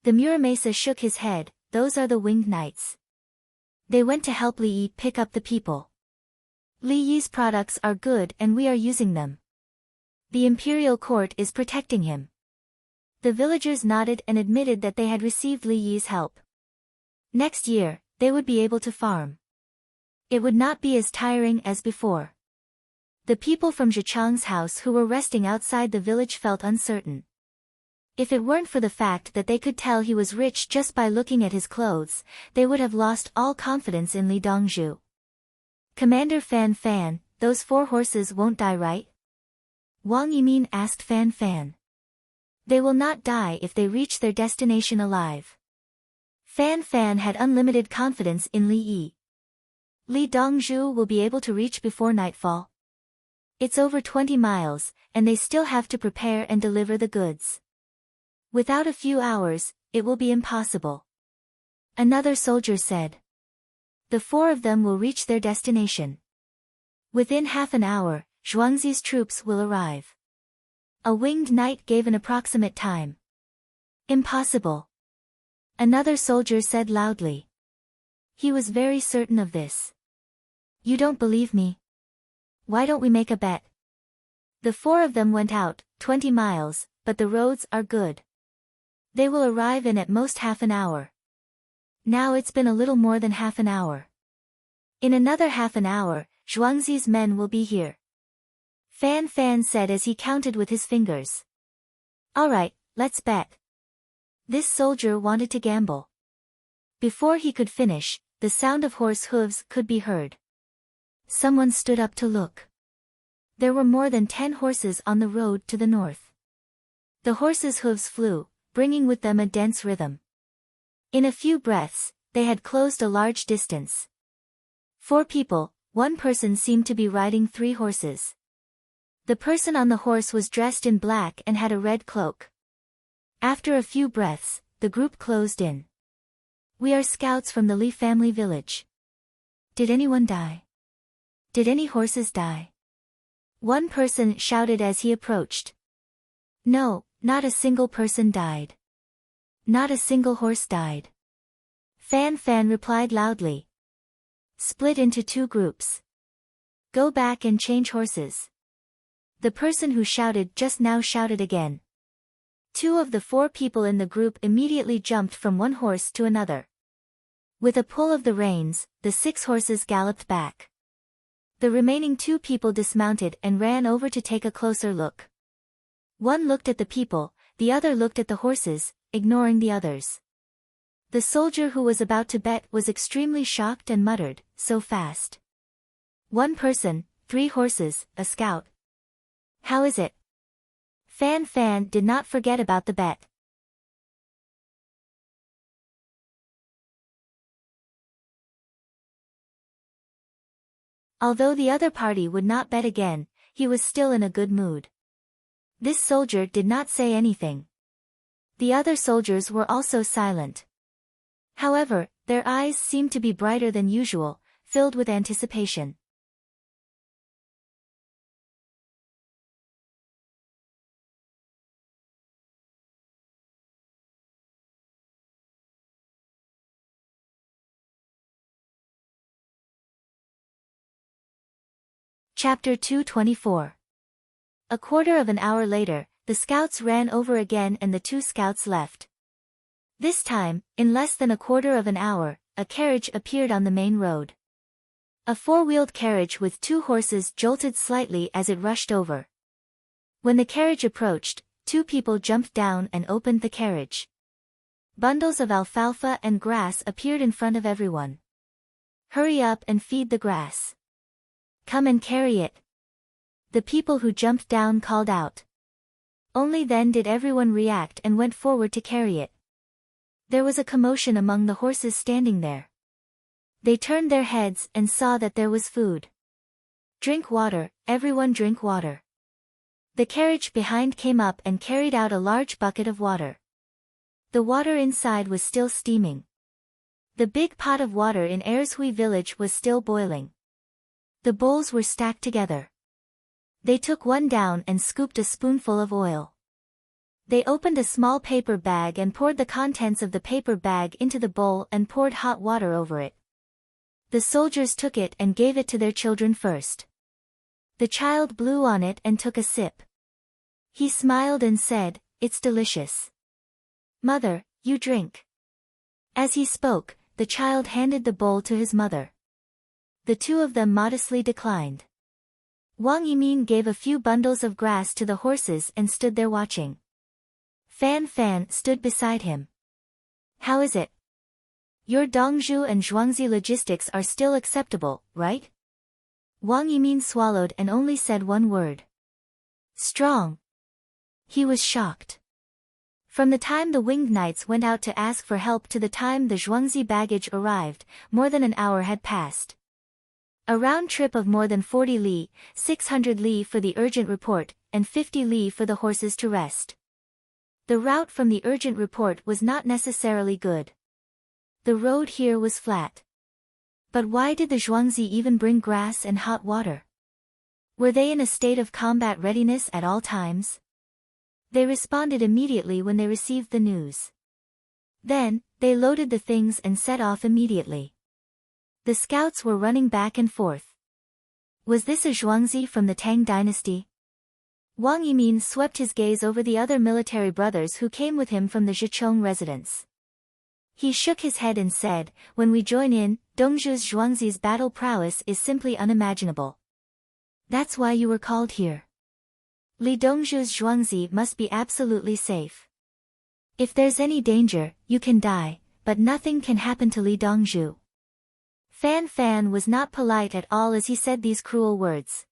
The Muramesa shook his head, those are the winged knights. They went to help Li Yi pick up the people. Li Yi's products are good and we are using them. The imperial court is protecting him. The villagers nodded and admitted that they had received Li Yi's help. Next year, they would be able to farm. It would not be as tiring as before. The people from Zhichang's house who were resting outside the village felt uncertain. If it weren't for the fact that they could tell he was rich just by looking at his clothes, they would have lost all confidence in Li Dongzhu. Commander Fan Fan, those 4 horses won't die, right? Wang Yimin asked Fan Fan. They will not die if they reach their destination alive. Fan Fan had unlimited confidence in Li Yi. Li Dongzhu will be able to reach before nightfall. It's over 20 miles, and they still have to prepare and deliver the goods. Without a few hours, it will be impossible. Another soldier said. The 4 of them will reach their destination. Within half an hour, Zhuangzi's troops will arrive. A winged knight gave an approximate time. Impossible. Another soldier said loudly. He was very certain of this. You don't believe me? Why don't we make a bet? The 4 of them went out, 20 miles, but the roads are good. They will arrive in at most half an hour. Now it's been a little more than half an hour. In another half an hour, Zhuangzi's men will be here. Fan Fan said as he counted with his fingers. Alright, let's bet. This soldier wanted to gamble. Before he could finish, the sound of horse hooves could be heard. Someone stood up to look. There were more than 10 horses on the road to the north. The horses' hooves flew, bringing with them a dense rhythm. In a few breaths, they had closed a large distance. 4 people, 1 person seemed to be riding 3 horses. The person on the horse was dressed in black and had a red cloak. After a few breaths, the group closed in. We are scouts from the Li family village. Did anyone die? Did any horses die? One person shouted as he approached. No, not a single person died. Not a single horse died. Fan Fan replied loudly. Split into 2 groups. Go back and change horses. The person who shouted just now shouted again. 2 of the 4 people in the group immediately jumped from one horse to another. With a pull of the reins, the 6 horses galloped back. The remaining 2 people dismounted and ran over to take a closer look. One looked at the people, the other looked at the horses, ignoring the others. The soldier who was about to bet was extremely shocked and muttered, so fast. 1 person, 3 horses, a scout. How is it? Fan Fan did not forget about the bet. Although the other party would not bet again, he was still in a good mood. This soldier did not say anything. The other soldiers were also silent. However, their eyes seemed to be brighter than usual, filled with anticipation. Chapter 224. A quarter of an hour later, the scouts ran over again and the 2 scouts left. This time, in less than a quarter of an hour, a carriage appeared on the main road. A 4-wheeled carriage with 2 horses jolted slightly as it rushed over. When the carriage approached, 2 people jumped down and opened the carriage. Bundles of alfalfa and grass appeared in front of everyone. Hurry up and feed the grass. Come and carry it. The people who jumped down called out. Only then did everyone react and went forward to carry it. There was a commotion among the horses standing there. They turned their heads and saw that there was food. Drink water, everyone drink water. The carriage behind came up and carried out a large bucket of water. The water inside was still steaming. The big pot of water in Ershui village was still boiling. The bowls were stacked together. They took one down and scooped a spoonful of oil. They opened a small paper bag and poured the contents of the paper bag into the bowl and poured hot water over it. The soldiers took it and gave it to their children first. The child blew on it and took a sip. He smiled and said, "It's delicious. Mother, you drink." As he spoke, the child handed the bowl to his mother. The 2 of them modestly declined. Wang Yimin gave a few bundles of grass to the horses and stood there watching. Fan Fan stood beside him. How is it? Your Dongzhu and Zhuangzi logistics are still acceptable, right? Wang Yimin swallowed and only said one word. Strong. He was shocked. From the time the winged knights went out to ask for help to the time the Zhuangzi baggage arrived, more than an hour had passed. A round trip of more than 40 li, 600 li for the urgent report, and 50 li for the horses to rest. The route from the urgent report was not necessarily good. The road here was flat. But why did the Zhuangzi even bring grass and hot water? Were they in a state of combat readiness at all times? They responded immediately when they received the news. Then, they loaded the things and set off immediately. The scouts were running back and forth. Was this a Zhuangzi from the Tang dynasty? Wang Yimin swept his gaze over the other military brothers who came with him from the Zhichong residence. He shook his head and said, when we join in, Dongzhu's Zhuangzi's battle prowess is simply unimaginable. That's why you were called here. Li Dongzhu's Zhuangzi must be absolutely safe. If there's any danger, you can die, but nothing can happen to Li Dongzhu. Fan Fan was not polite at all as he said these cruel words.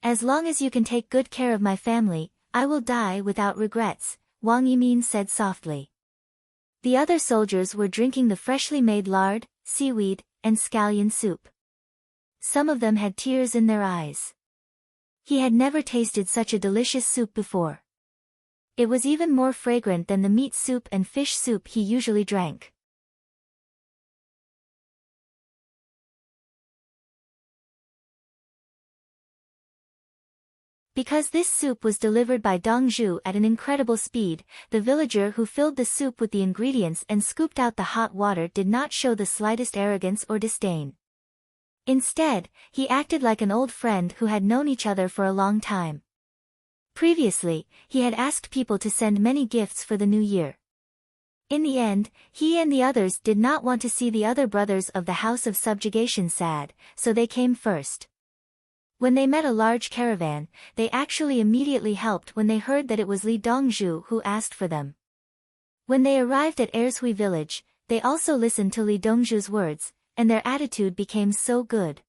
As long as you can take good care of my family, I will die without regrets, Wang Yimin said softly. The other soldiers were drinking the freshly made lard, seaweed, and scallion soup. Some of them had tears in their eyes. He had never tasted such a delicious soup before. It was even more fragrant than the meat soup and fish soup he usually drank. Because this soup was delivered by Dongzhu at an incredible speed, the villager who filled the soup with the ingredients and scooped out the hot water did not show the slightest arrogance or disdain. Instead, he acted like an old friend who had known each other for a long time. Previously, he had asked people to send many gifts for the new year. In the end, he and the others did not want to see the other brothers of the House of Subjugation sad, so they came first. When they met a large caravan, they actually immediately helped when they heard that it was Li Dongzhu who asked for them. When they arrived at Ershui village, they also listened to Li Dongzhu's words, and their attitude became so good.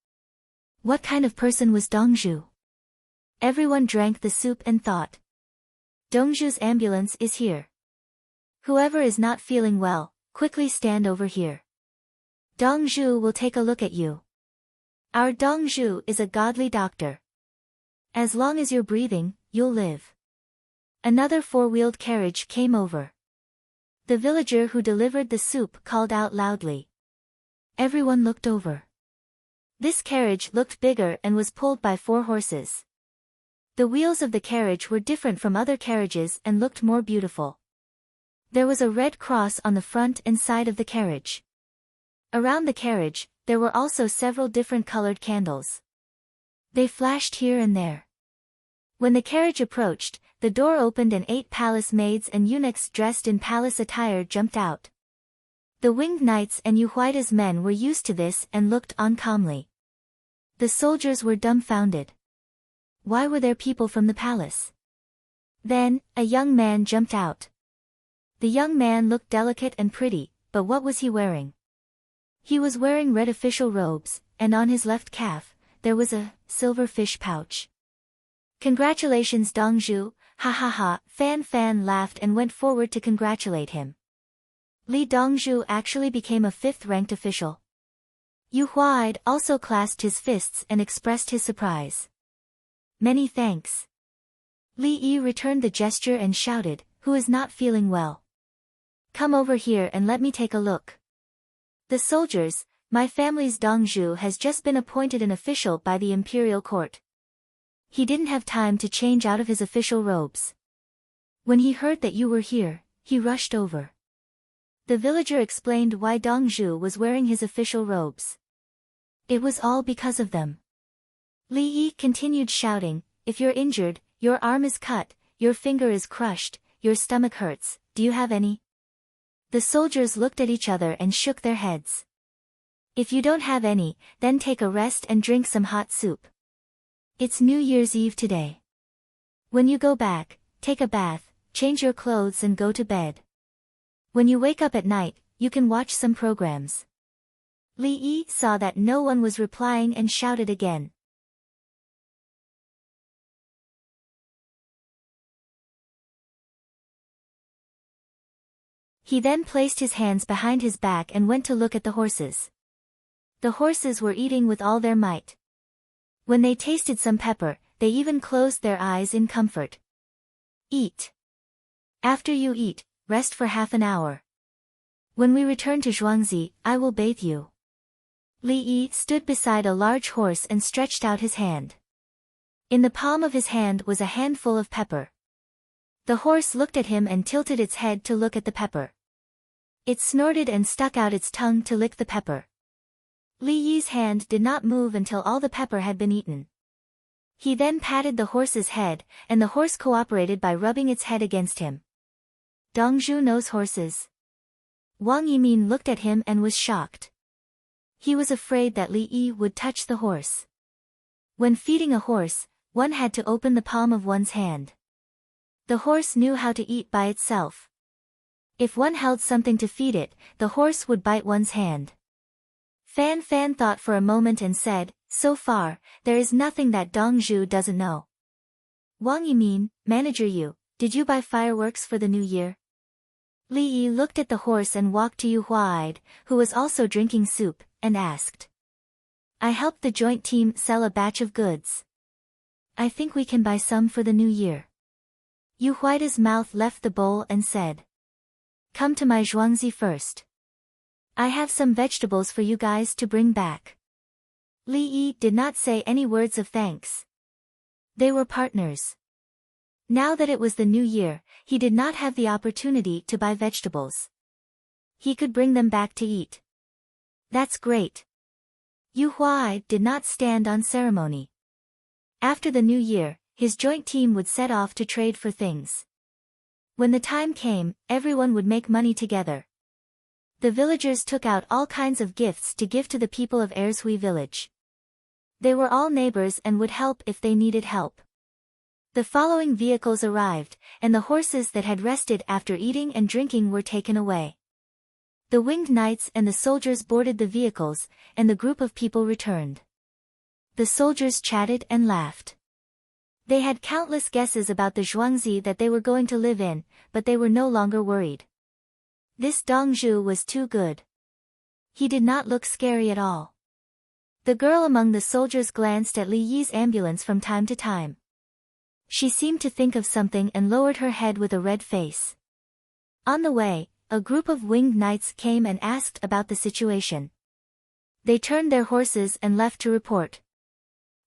What kind of person was Dongzhu? Everyone drank the soup and thought. Dongzhu's ambulance is here. Whoever is not feeling well, quickly stand over here. Dongzhu will take a look at you. Our Dongzhu is a godly doctor. As long as you're breathing, you'll live. Another four-wheeled carriage came over. The villager who delivered the soup called out loudly. Everyone looked over. This carriage looked bigger and was pulled by 4 horses. The wheels of the carriage were different from other carriages and looked more beautiful. There was a red cross on the front and side of the carriage. Around the carriage, there were also several different colored candles. They flashed here and there. When the carriage approached, the door opened and 8 palace maids and eunuchs dressed in palace attire jumped out. The winged knights and Yuhuaida's men were used to this and looked on calmly. The soldiers were dumbfounded. Why were there people from the palace? Then, a young man jumped out. The young man looked delicate and pretty, but what was he wearing? He was wearing red official robes, and on his left calf, there was a silver fish pouch. Congratulations Dongzhu, ha ha ha, Fan Fan laughed and went forward to congratulate him. Li Dongzhu actually became a 5th-ranked official. Yu Huaid also clasped his fists and expressed his surprise. Many thanks. Li Yi returned the gesture and shouted, who is not feeling well? Come over here and let me take a look. The soldiers, my family's Dongzhu has just been appointed an official by the imperial court. He didn't have time to change out of his official robes. When he heard that you were here, he rushed over. The villager explained why Dongzhu was wearing his official robes. It was all because of them. Li Yi continued shouting, if you're injured, your arm is cut, your finger is crushed, your stomach hurts, do you have any? The soldiers looked at each other and shook their heads. If you don't have any, then take a rest and drink some hot soup. It's New Year's Eve today. When you go back, take a bath, change your clothes and go to bed. When you wake up at night, you can watch some programs. Li Yi saw that no one was replying and shouted again. He then placed his hands behind his back and went to look at the horses. The horses were eating with all their might. When they tasted some pepper, they even closed their eyes in comfort. Eat. After you eat, rest for half an hour. When we return to Zhuangzi, I will bathe you. Li Yi stood beside a large horse and stretched out his hand. In the palm of his hand was a handful of pepper. The horse looked at him and tilted its head to look at the pepper. It snorted and stuck out its tongue to lick the pepper. Li Yi's hand did not move until all the pepper had been eaten. He then patted the horse's head, and the horse cooperated by rubbing its head against him. Dongzhu knows horses. Wang Yimin looked at him and was shocked. He was afraid that Li Yi would touch the horse. When feeding a horse, one had to open the palm of one's hand. The horse knew how to eat by itself. If one held something to feed it, the horse would bite one's hand. Fan Fan thought for a moment and said, "So far, there is nothing that Dongzhu doesn't know." Wang Yimin, manager Yu, did you buy fireworks for the new year? Li Yi looked at the horse and walked to Yu Huaid, who was also drinking soup, and asked. I helped the joint team sell a batch of goods. I think we can buy some for the new year. Yu Huaida's mouth left the bowl and said. Come to my Zhuangzi first. I have some vegetables for you guys to bring back. Li Yi did not say any words of thanks. They were partners. Now that it was the new year, he did not have the opportunity to buy vegetables. He could bring them back to eat. That's great. Yu Huai did not stand on ceremony. After the new year, his joint team would set off to trade for things. When the time came, everyone would make money together. The villagers took out all kinds of gifts to give to the people of Erzhui village. They were all neighbors and would help if they needed help. The following vehicles arrived, and the horses that had rested after eating and drinking were taken away. The winged knights and the soldiers boarded the vehicles, and the group of people returned. The soldiers chatted and laughed. They had countless guesses about the Zhuangzi that they were going to live in, but they were no longer worried. This Dongzhu was too good. He did not look scary at all. The girl among the soldiers glanced at Li Yi's ambulance from time to time. She seemed to think of something and lowered her head with a red face. On the way, a group of winged knights came and asked about the situation. They turned their horses and left to report.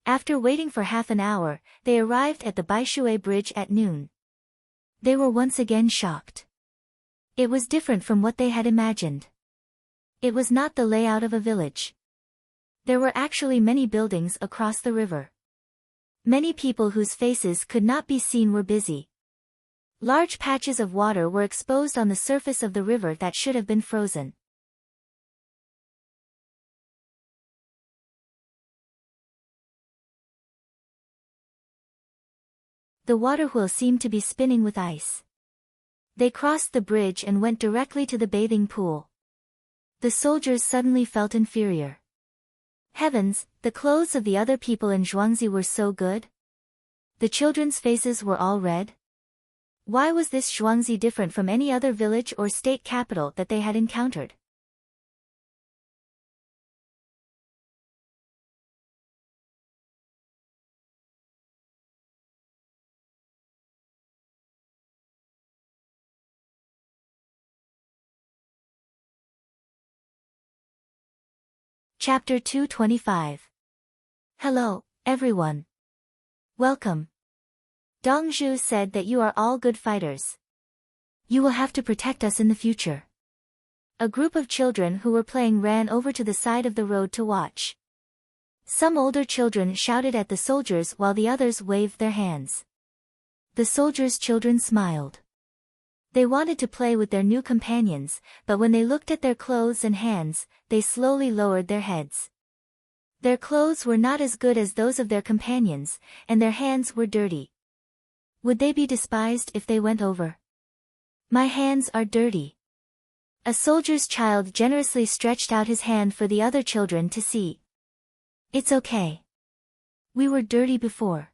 After waiting for half an hour, they arrived at the Baishui Bridge at noon. They were once again shocked. It was different from what they had imagined. It was not the layout of a village. There were actually many buildings across the river. Many people whose faces could not be seen were busy. Large patches of water were exposed on the surface of the river that should have been frozen. The water wheel seemed to be spinning with ice. They crossed the bridge and went directly to the bathing pool. The soldiers suddenly felt inferior. Heavens, the clothes of the other people in Zhuangzi were so good? The children's faces were all red? Why was this Zhuangzi different from any other village or state capital that they had encountered? Chapter 225. Hello, everyone. Welcome. Dongzhu said that you are all good fighters. You will have to protect us in the future. A group of children who were playing ran over to the side of the road to watch. Some older children shouted at the soldiers while the others waved their hands. The soldiers' children smiled. They wanted to play with their new companions, but when they looked at their clothes and hands, they slowly lowered their heads. Their clothes were not as good as those of their companions, and their hands were dirty. Would they be despised if they went over? My hands are dirty. A soldier's child generously stretched out his hand for the other children to see. It's okay. We were dirty before.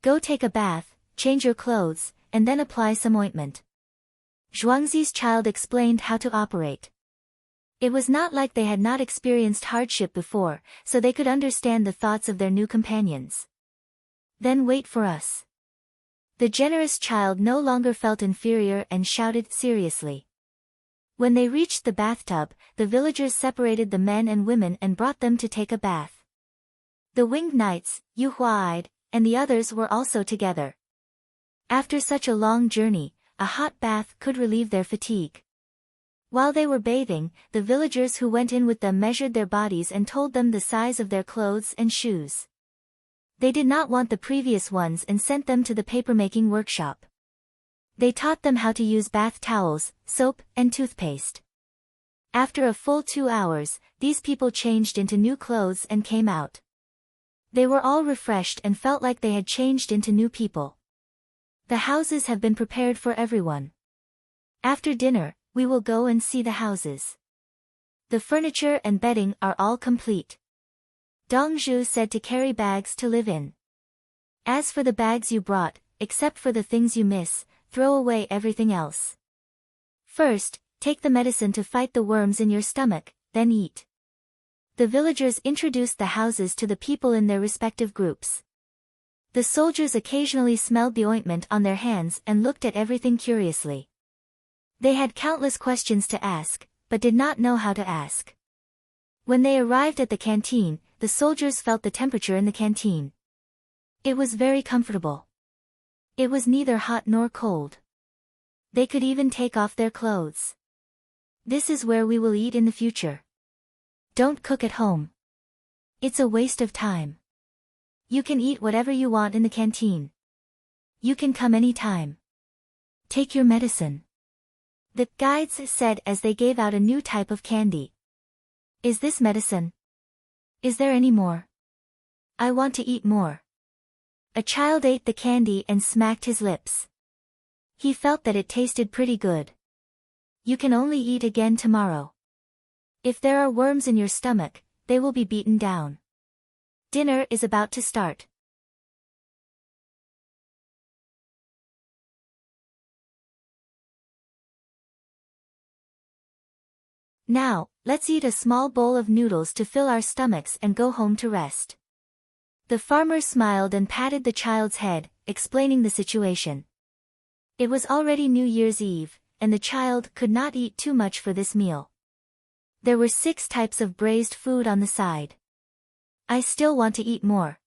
Go take a bath, change your clothes, and then apply some ointment. Zhuangzi's child explained how to operate. It was not like they had not experienced hardship before, so they could understand the thoughts of their new companions. Then wait for us. The generous child no longer felt inferior and shouted seriously. When they reached the bathtub, the villagers separated the men and women and brought them to take a bath. The winged knights, Yu Huaid, and the others were also together. After such a long journey, a hot bath could relieve their fatigue. While they were bathing, the villagers who went in with them measured their bodies and told them the size of their clothes and shoes. They did not want the previous ones and sent them to the papermaking workshop. They taught them how to use bath towels, soap, and toothpaste. After a full 2 hours, these people changed into new clothes and came out. They were all refreshed and felt like they had changed into new people. The houses have been prepared for everyone. After dinner, we will go and see the houses. The furniture and bedding are all complete. Dongzhu said to carry bags to live in. As for the bags you brought, except for the things you miss, throw away everything else. First, take the medicine to fight the worms in your stomach, then eat. The villagers introduced the houses to the people in their respective groups. The soldiers occasionally smelled the ointment on their hands and looked at everything curiously. They had countless questions to ask, but did not know how to ask. When they arrived at the canteen, the soldiers felt the temperature in the canteen. It was very comfortable. It was neither hot nor cold. They could even take off their clothes. This is where we will eat in the future. Don't cook at home. It's a waste of time. You can eat whatever you want in the canteen. You can come any time. Take your medicine. The guides said as they gave out a new type of candy. Is this medicine? Is there any more? I want to eat more. A child ate the candy and smacked his lips. He felt that it tasted pretty good. You can only eat again tomorrow. If there are worms in your stomach, they will be beaten down. Dinner is about to start. Now, let's eat a small bowl of noodles to fill our stomachs and go home to rest. The farmer smiled and patted the child's head, explaining the situation. It was already New Year's Eve, and the child could not eat too much for this meal. There were 6 types of braised food on the side. I still want to eat more.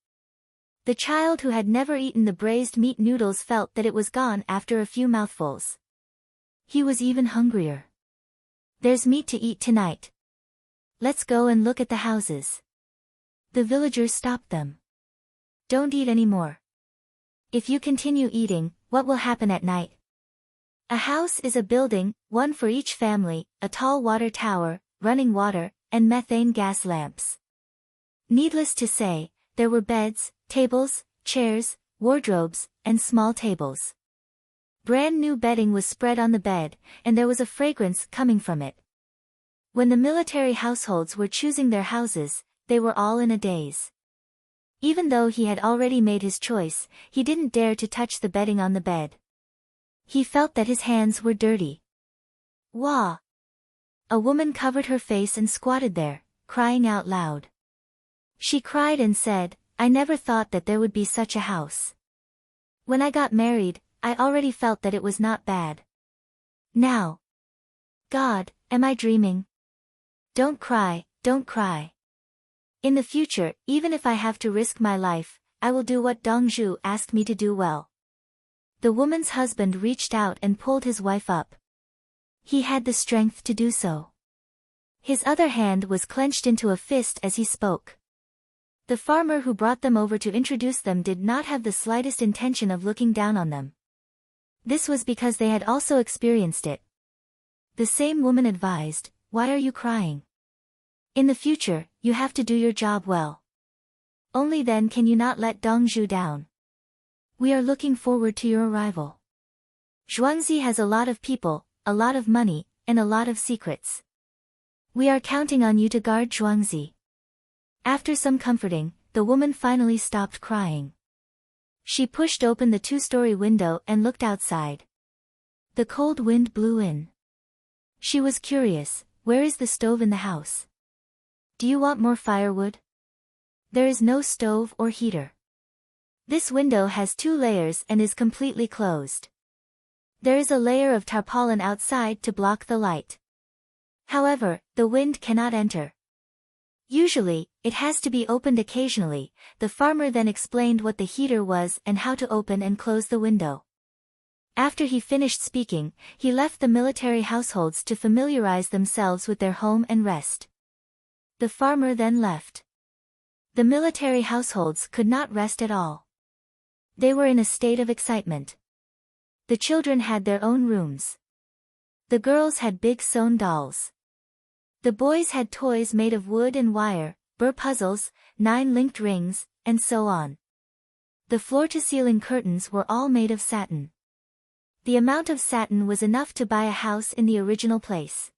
The child who had never eaten the braised meat noodles felt that it was gone after a few mouthfuls. He was even hungrier. There's meat to eat tonight. Let's go and look at the houses. The villagers stopped them. Don't eat any more. If you continue eating, what will happen at night? A house is a building, one for each family, a tall water tower, running water, and methane gas lamps. Needless to say, there were beds, tables, chairs, wardrobes, and small tables. Brand new bedding was spread on the bed, and there was a fragrance coming from it. When the military households were choosing their houses, they were all in a daze. Even though he had already made his choice, he didn't dare to touch the bedding on the bed. He felt that his hands were dirty. Wah! A woman covered her face and squatted there, crying out loud. She cried and said, I never thought that there would be such a house. When I got married, I already felt that it was not bad. Now. God, am I dreaming? Don't cry, don't cry. In the future, even if I have to risk my life, I will do what Dongzhu asked me to do well. The woman's husband reached out and pulled his wife up. He had the strength to do so. His other hand was clenched into a fist as he spoke. The farmer who brought them over to introduce them did not have the slightest intention of looking down on them. This was because they had also experienced it. The same woman advised, why are you crying? In the future, you have to do your job well. Only then can you not let Dongzhu down. We are looking forward to your arrival. Zhuangzi has a lot of people, a lot of money, and a lot of secrets. We are counting on you to guard Zhuangzi. After some comforting, the woman finally stopped crying. She pushed open the two-story window and looked outside. The cold wind blew in. She was curious, where is the stove in the house? Do you want more firewood? There is no stove or heater. This window has 2 layers and is completely closed. There is a layer of tarpaulin outside to block the light. However, the wind cannot enter. Usually, it has to be opened occasionally. The farmer then explained what the heater was and how to open and close the window. After he finished speaking, he left the military households to familiarize themselves with their home and rest. The farmer then left. The military households could not rest at all. They were in a state of excitement. The children had their own rooms. The girls had big sewn dolls. The boys had toys made of wood and wire, burr puzzles, 9 linked rings, and so on. The floor-to-ceiling curtains were all made of satin. The amount of satin was enough to buy a house in the original place.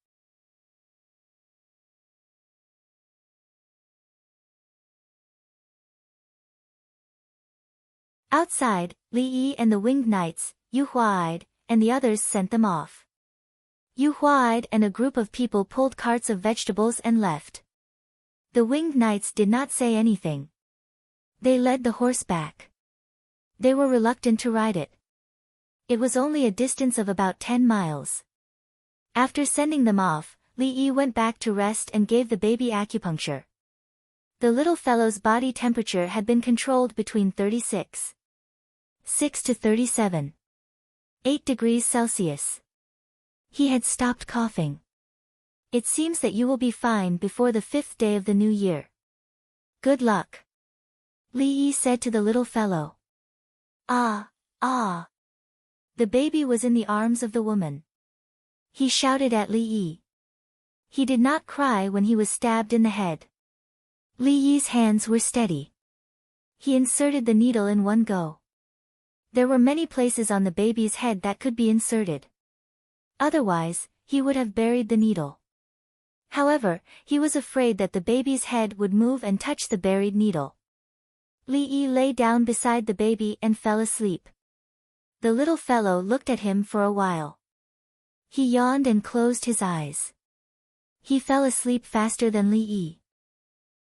Outside, Li Yi and the winged knights, Yu Huaid, and the others sent them off. Yu Huaid and a group of people pulled carts of vegetables and left. The winged knights did not say anything. They led the horse back. They were reluctant to ride it. It was only a distance of about 10 miles. After sending them off, Li Yi went back to rest and gave the baby acupuncture. The little fellow's body temperature had been controlled between 36.6 to 37.8 degrees Celsius. He had stopped coughing. It seems that you will be fine before the 5th day of the new year. Good luck. Li Yi said to the little fellow. Ah, ah. The baby was in the arms of the woman. He shouted at Li Yi. He did not cry when he was stabbed in the head. Li Yi's hands were steady. He inserted the needle in one go. There were many places on the baby's head that could be inserted. Otherwise, he would have buried the needle. However, he was afraid that the baby's head would move and touch the buried needle. Li Yi lay down beside the baby and fell asleep. The little fellow looked at him for a while. He yawned and closed his eyes. He fell asleep faster than Li Yi.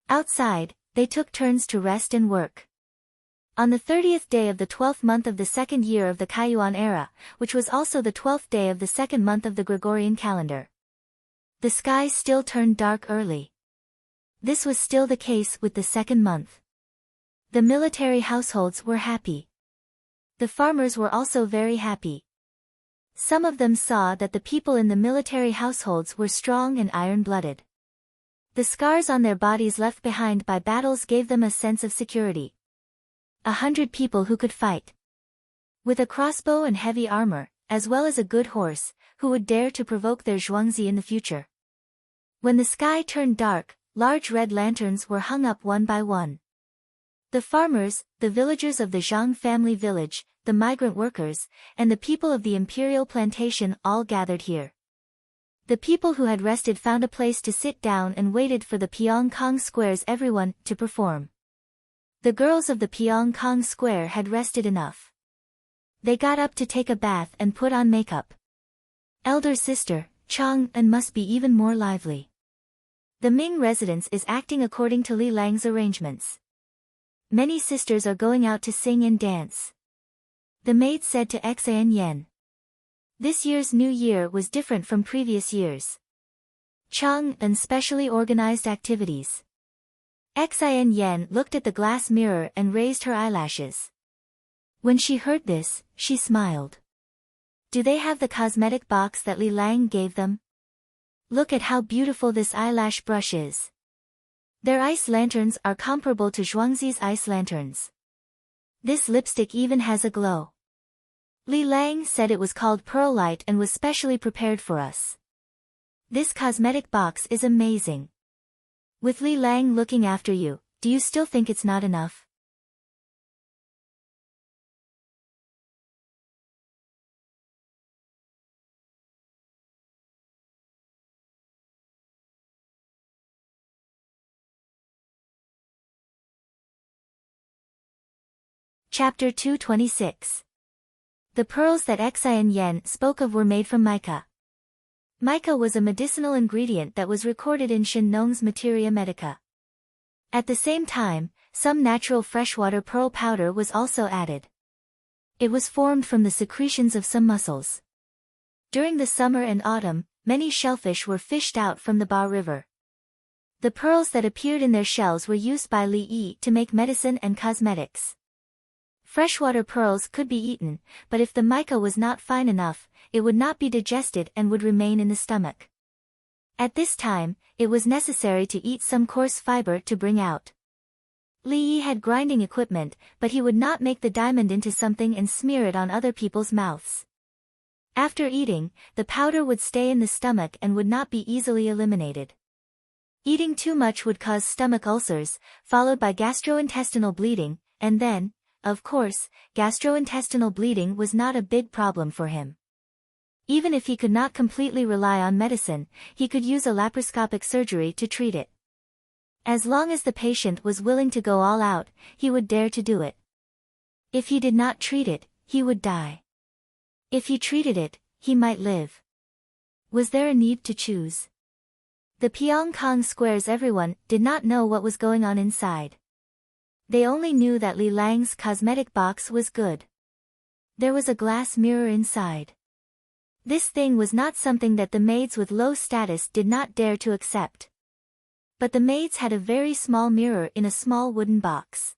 Outside, they took turns to rest and work. On the 30th day of the 12th month of the 2nd year of the Kaiyuan era, which was also the 12th day of the 2nd month of the Gregorian calendar, the sky still turned dark early. This was still the case with the 2nd month. The military households were happy. The farmers were also very happy. Some of them saw that the people in the military households were strong and iron-blooded. The scars on their bodies left behind by battles gave them a sense of security. 100 people who could fight. With a crossbow and heavy armor, as well as a good horse, who would dare to provoke their Zhuangzi in the future. When the sky turned dark, large red lanterns were hung up one by one. The farmers, the villagers of the Zhang family village, the migrant workers, and the people of the imperial plantation all gathered here. The people who had rested found a place to sit down and waited for the Pyongkong square's everyone to perform. The girls of the Pyongkong square had rested enough. They got up to take a bath and put on makeup. Elder sister, Chang'an must be even more lively. The Ming residence is acting according to Li Lang's arrangements. Many sisters are going out to sing and dance. The maid said to Xan Yen. This year's New Year was different from previous years. Chang'an specially organized activities. Xin Yen looked at the glass mirror and raised her eyelashes. When she heard this, she smiled. Do they have the cosmetic box that Li Lang gave them? Look at how beautiful this eyelash brush is. Their ice lanterns are comparable to Zhuangzi's ice lanterns. This lipstick even has a glow. Li Lang said it was called Pearl Light and was specially prepared for us. This cosmetic box is amazing. With Li Lang looking after you, do you still think it's not enough? Chapter 226. The pearls that Xian Yan spoke of were made from mica. Mica was a medicinal ingredient that was recorded in Shen Nong's Materia Medica. At the same time, some natural freshwater pearl powder was also added. It was formed from the secretions of some mussels. During the summer and autumn, many shellfish were fished out from the Ba River. The pearls that appeared in their shells were used by Li Yi to make medicine and cosmetics. Freshwater pearls could be eaten, but if the mica was not fine enough, it would not be digested and would remain in the stomach. At this time, it was necessary to eat some coarse fiber to bring out. Li Yi had grinding equipment, but he would not make the diamond into something and smear it on other people's mouths. After eating, the powder would stay in the stomach and would not be easily eliminated. Eating too much would cause stomach ulcers, followed by gastrointestinal bleeding, and then, of course, gastrointestinal bleeding was not a big problem for him. Even if he could not completely rely on medicine, he could use a laparoscopic surgery to treat it. As long as the patient was willing to go all out, he would dare to do it. If he did not treat it, he would die. If he treated it, he might live. Was there a need to choose? The Pyongkang squares everyone did not know what was going on inside. They only knew that Li Lang's cosmetic box was good. There was a glass mirror inside. This thing was not something that the maids with low status did not dare to accept. But the maids had a very small mirror in a small wooden box.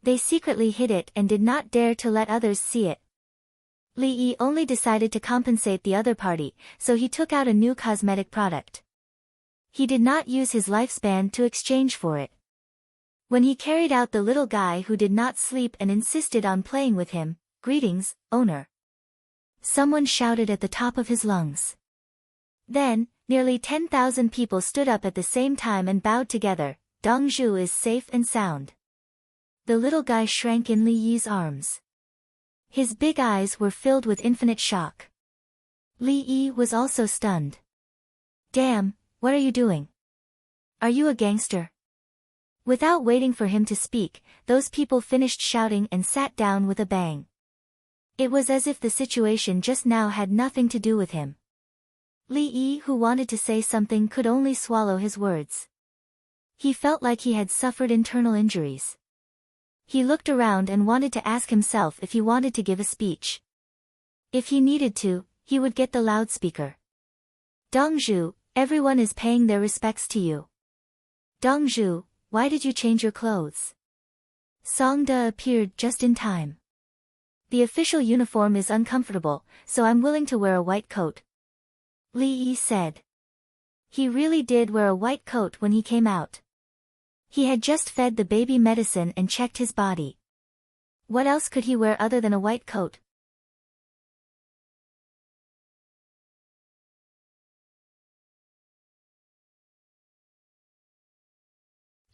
They secretly hid it and did not dare to let others see it. Li Yi only decided to compensate the other party, so he took out a new cosmetic product. He did not use his lifespan to exchange for it. When he carried out the little guy who did not sleep and insisted on playing with him, "Greetings, owner." Someone shouted at the top of his lungs. Then, nearly 10,000 people stood up at the same time and bowed together. "Dongzhu is safe and sound." The little guy shrank in Li Yi's arms. His big eyes were filled with infinite shock. Li Yi was also stunned. "Damn, what are you doing? Are you a gangster?" Without waiting for him to speak, those people finished shouting and sat down with a bang. It was as if the situation just now had nothing to do with him. Li Yi, who wanted to say something, could only swallow his words. He felt like he had suffered internal injuries. He looked around and wanted to ask himself if he wanted to give a speech. If he needed to, he would get the loudspeaker. "Dongzhu, everyone is paying their respects to you. Dongzhu, why did you change your clothes?" Songda appeared just in time. "The official uniform is uncomfortable, so I'm willing to wear a white coat," Li Yi said. He really did wear a white coat when he came out. He had just fed the baby medicine and checked his body. What else could he wear other than a white coat?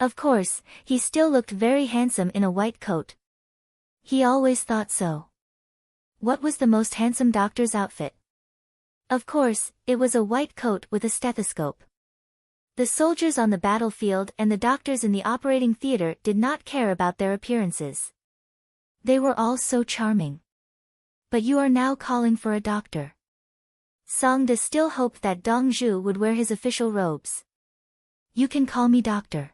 Of course, he still looked very handsome in a white coat. He always thought so. What was the most handsome doctor's outfit? Of course, it was a white coat with a stethoscope. The soldiers on the battlefield and the doctors in the operating theater did not care about their appearances. They were all so charming. But you are now calling for a doctor. Songda still hoped that Dongzhu would wear his official robes. "You can call me doctor."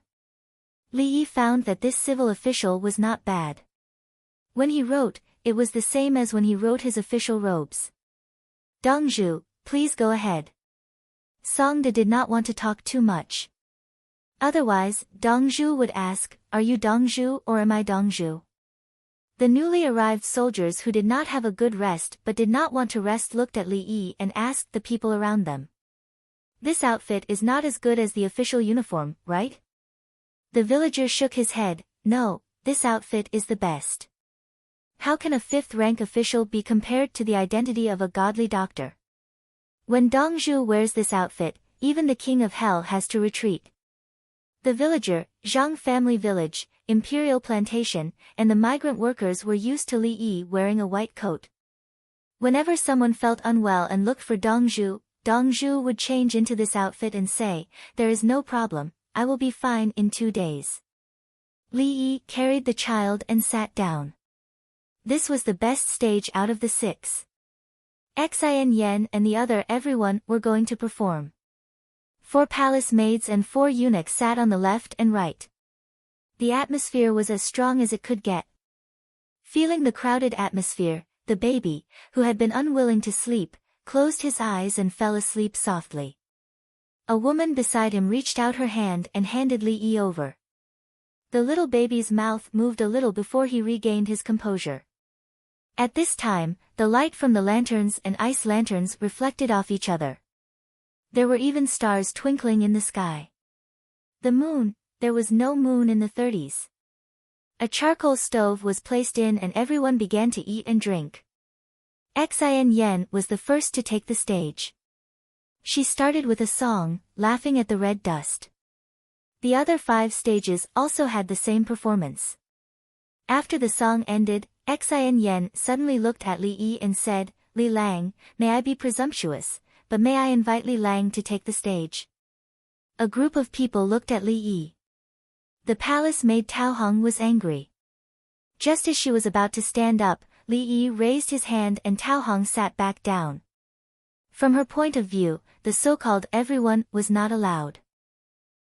Li Yi found that this civil official was not bad. When he wrote, it was the same as when he wrote his official robes. "Dongzhu, please go ahead." Songda did not want to talk too much. Otherwise, Dongzhu would ask, "Are you Dongzhu or am I Dongzhu?" The newly arrived soldiers who did not have a good rest but did not want to rest looked at Li Yi and asked the people around them. "This outfit is not as good as the official uniform, right?" The villager shook his head. "No, this outfit is the best." How can a fifth-rank official be compared to the identity of a godly doctor? When Dongzhu wears this outfit, even the king of hell has to retreat. The villager, Zhang family village, imperial plantation, and the migrant workers were used to Li Yi wearing a white coat. Whenever someone felt unwell and looked for Dongzhu, Dongzhu would change into this outfit and say, "There is no problem, I will be fine in 2 days." Li Yi carried the child and sat down. This was the best stage out of the 6. Xin Yen and the other everyone were going to perform. 4 palace maids and 4 eunuchs sat on the left and right. The atmosphere was as strong as it could get. Feeling the crowded atmosphere, the baby, who had been unwilling to sleep, closed his eyes and fell asleep softly. A woman beside him reached out her hand and handed Li Yi over. The little baby's mouth moved a little before he regained his composure. At this time, the light from the lanterns and ice lanterns reflected off each other. There were even stars twinkling in the sky. The moon, there was no moon in the 30s. A charcoal stove was placed in and everyone began to eat and drink. Xin Yen was the first to take the stage. She started with a song, laughing at the red dust. The other 5 stages also had the same performance. After the song ended, Xin Yen suddenly looked at Li Yi and said, "Li Lang, may I be presumptuous, but may I invite Li Lang to take the stage?" A group of people looked at Li Yi. The palace maid Tao Hong was angry. Just as she was about to stand up, Li Yi raised his hand and Tao Hong sat back down. From her point of view, the so-called everyone was not allowed.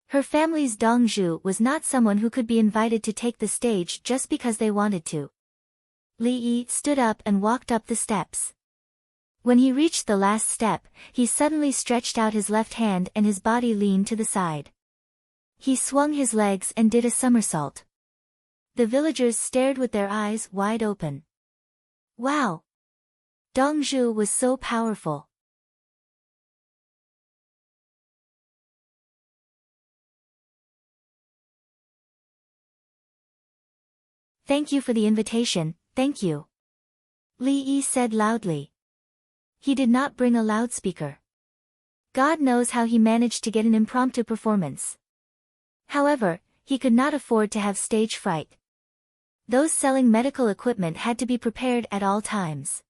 Her family's Dongzhu was not someone who could be invited to take the stage just because they wanted to. Li Yi stood up and walked up the steps. When he reached the last step, he suddenly stretched out his left hand and his body leaned to the side. He swung his legs and did a somersault. The villagers stared with their eyes wide open. Wow! Dongzhu was so powerful. Thank you for the invitation, thank you. Li Yi said loudly. He did not bring a loudspeaker. God knows how he managed to get an impromptu performance. However, he could not afford to have stage fright. Those selling medical equipment had to be prepared at all times.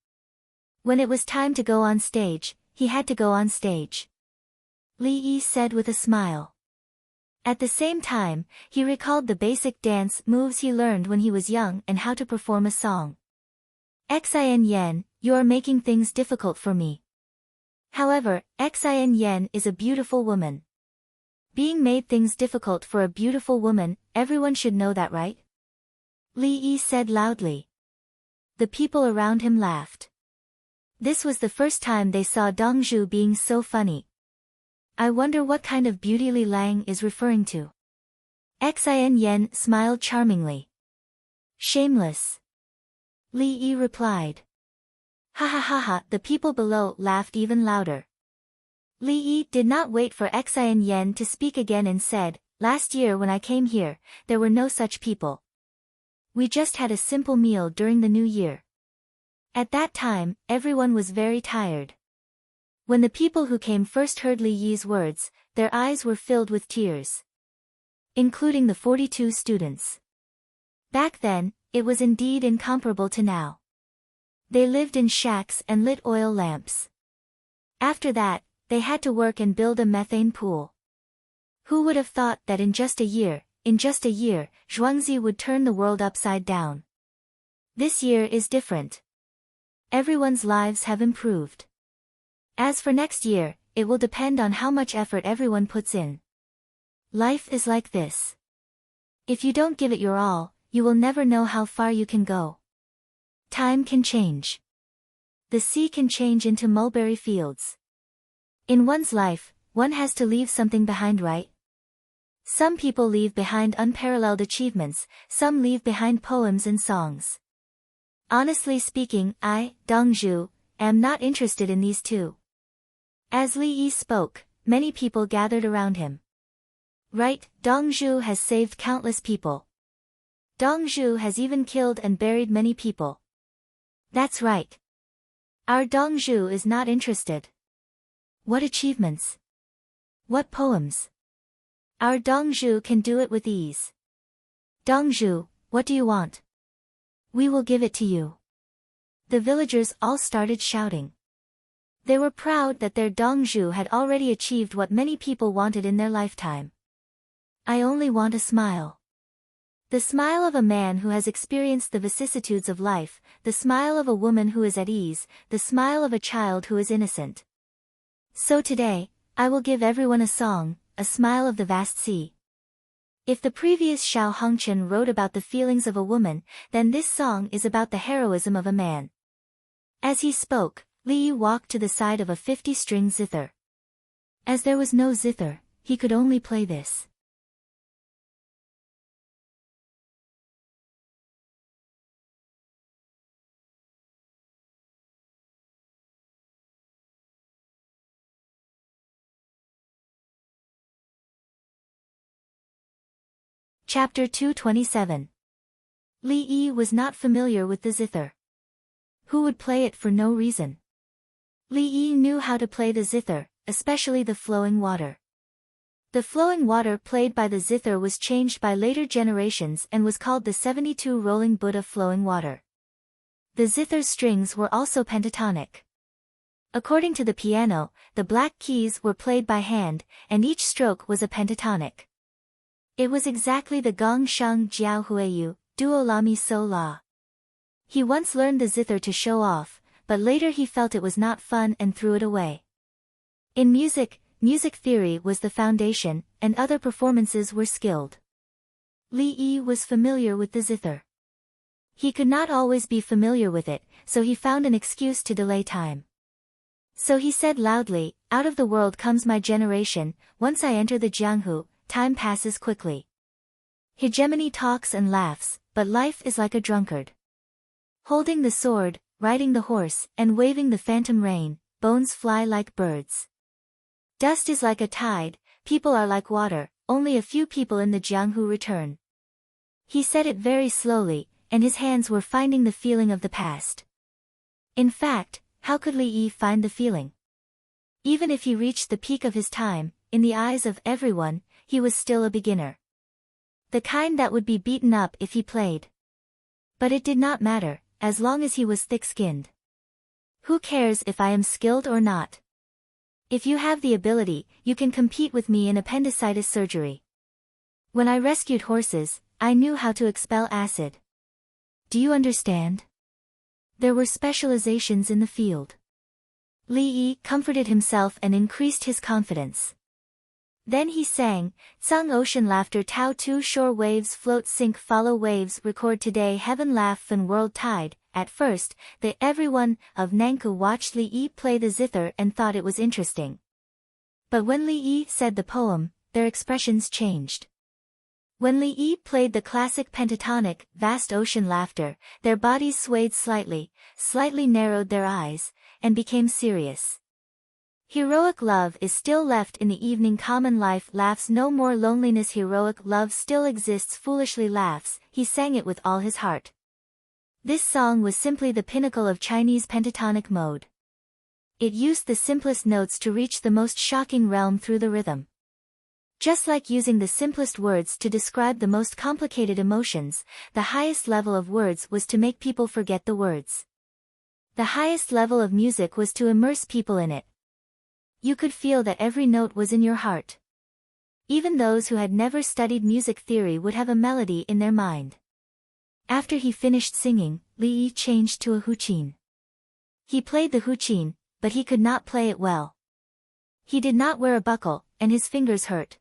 When it was time to go on stage, he had to go on stage. Li Yi said with a smile. At the same time, he recalled the basic dance moves he learned when he was young and how to perform a song. Xin Yen, you are making things difficult for me. However, Xin Yen is a beautiful woman. Being made things difficult for a beautiful woman, everyone should know that, right? Li Yi said loudly. The people around him laughed. This was the first time they saw Dongzhu being so funny. I wonder what kind of beauty Li Lang is referring to. Xin Yen smiled charmingly. Shameless. Li Yi replied. Ha ha ha ha, the people below laughed even louder. Li Yi did not wait for Xin Yen to speak again and said, last year when I came here, there were no such people. We just had a simple meal during the new year. At that time, everyone was very tired. When the people who came first heard Li Yi's words, their eyes were filled with tears. Including the 42 students. Back then, it was indeed incomparable to now. They lived in shacks and lit oil lamps. After that, they had to work and build a methane pool. Who would have thought that in just a year, Zhuangzi would turn the world upside down? This year is different. Everyone's lives have improved. As for next year, it will depend on how much effort everyone puts in. Life is like this. If you don't give it your all, you will never know how far you can go. Time can change. The sea can change into mulberry fields. In one's life, one has to leave something behind, right? Some people leave behind unparalleled achievements, some leave behind poems and songs. Honestly speaking, I, Dongzhu, am not interested in these two. As Li Yi spoke, many people gathered around him. Right, Dongzhu has saved countless people. Dongzhu has even killed and buried many people. That's right. Our Dongzhu is not interested. What achievements? What poems? Our Dongzhu can do it with ease. Dongzhu, what do you want? We will give it to you. The villagers all started shouting. They were proud that their Dongzhu had already achieved what many people wanted in their lifetime. I only want a smile. The smile of a man who has experienced the vicissitudes of life, the smile of a woman who is at ease, the smile of a child who is innocent. So today, I will give everyone a song, a smile of the vast sea. If the previous Xiao Hongchen wrote about the feelings of a woman, then this song is about the heroism of a man. As he spoke, Li Yi walked to the side of a 50-string zither. As there was no zither, he could only play this. Chapter 227. Li Yi was not familiar with the zither. Who would play it for no reason? Li Yi knew how to play the zither, especially the flowing water. The flowing water played by the zither was changed by later generations and was called the 72 rolling Buddha flowing water. The zither's strings were also pentatonic. According to the piano, the black keys were played by hand, and each stroke was a pentatonic. It was exactly the gong sheng jiao huiyu, duo la mi so la. He once learned the zither to show off, but later he felt it was not fun and threw it away. In music, music theory was the foundation, and other performances were skilled. Li Yi was familiar with the zither. He could not always be familiar with it, so he found an excuse to delay time. So he said loudly, "Out of the world comes my generation, once I enter the Jianghu, time passes quickly. Hegemony talks and laughs, but life is like a drunkard. Holding the sword, riding the horse, and waving the phantom rein, bones fly like birds. Dust is like a tide, people are like water, only a few people in the Jianghu return." He said it very slowly, and his hands were finding the feeling of the past. In fact, how could Li Yi find the feeling? Even if he reached the peak of his time, in the eyes of everyone, he was still a beginner. The kind that would be beaten up if he played. But it did not matter, as long as he was thick-skinned. Who cares if I am skilled or not? If you have the ability, you can compete with me in appendicitis surgery. When I rescued horses, I knew how to expel acid. Do you understand? There were specializations in the field. Li Yi comforted himself and increased his confidence. Then he sang, "Sung ocean laughter Tao tu shore waves float sink follow waves record today heaven laugh and world tide." At first, everyone of Nankou watched Li Yi play the zither and thought it was interesting. But when Li Yi said the poem, their expressions changed. When Li Yi played the classic pentatonic, vast ocean laughter, their bodies swayed slightly, narrowed their eyes, and became serious. Heroic love is still left in the evening common life laughs no more loneliness heroic love still exists foolishly laughs, he sang it with all his heart. This song was simply the pinnacle of Chinese pentatonic mode. It used the simplest notes to reach the most shocking realm through the rhythm. Just like using the simplest words to describe the most complicated emotions, the highest level of words was to make people forget the words. The highest level of music was to immerse people in it. You could feel that every note was in your heart. Even those who had never studied music theory would have a melody in their mind. After he finished singing, Li Yi changed to a huqin. He played the huqin, but he could not play it well. He did not wear a buckle, and his fingers hurt.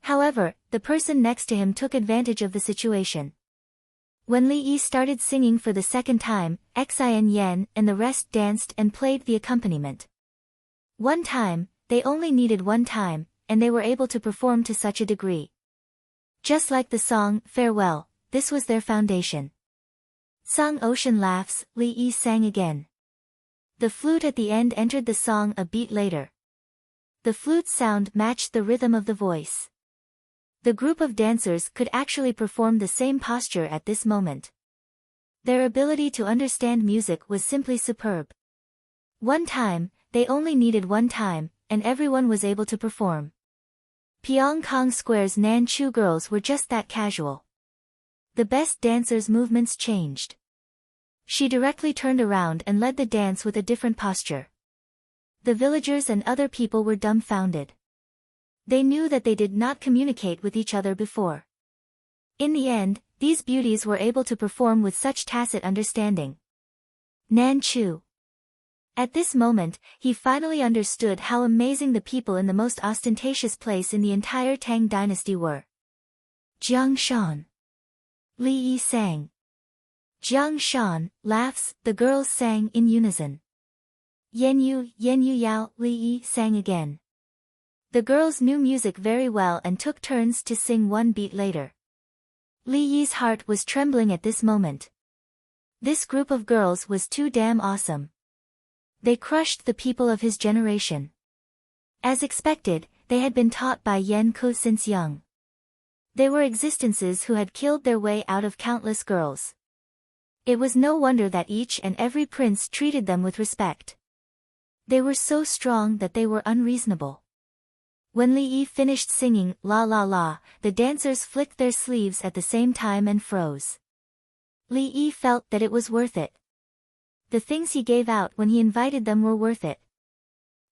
However, the person next to him took advantage of the situation. When Li Yi started singing for the second time, Xin Yan and the rest danced and played the accompaniment. One time, they only needed one time, and they were able to perform to such a degree. Just like the song, Farewell, this was their foundation. Sung ocean laughs, Li Yi sang again. The flute at the end entered the song a beat later. The flute's sound matched the rhythm of the voice. The group of dancers could actually perform the same posture at this moment. Their ability to understand music was simply superb. One time, they only needed one time, and everyone was able to perform. Pyongkong Square's Nanchu girls were just that casual. The best dancers' movements changed. She directly turned around and led the dance with a different posture. The villagers and other people were dumbfounded. They knew that they did not communicate with each other before. In the end, these beauties were able to perform with such tacit understanding. Nan Chu. At this moment, he finally understood how amazing the people in the most ostentatious place in the entire Tang dynasty were. Jiang Shan. Li Yi sang. Jiang Shan, laughs, the girls sang in unison. Yen Yu Yao, Li Yi sang again. The girls knew music very well and took turns to sing one beat later. Li Yi's heart was trembling at this moment. This group of girls was too damn awesome. They crushed the people of his generation. As expected, they had been taught by Yan Ku since young. They were existences who had killed their way out of countless girls. It was no wonder that each and every prince treated them with respect. They were so strong that they were unreasonable. When Li Yi finished singing La La La, the dancers flicked their sleeves at the same time and froze. Li Yi felt that it was worth it. The things he gave out when he invited them were worth it.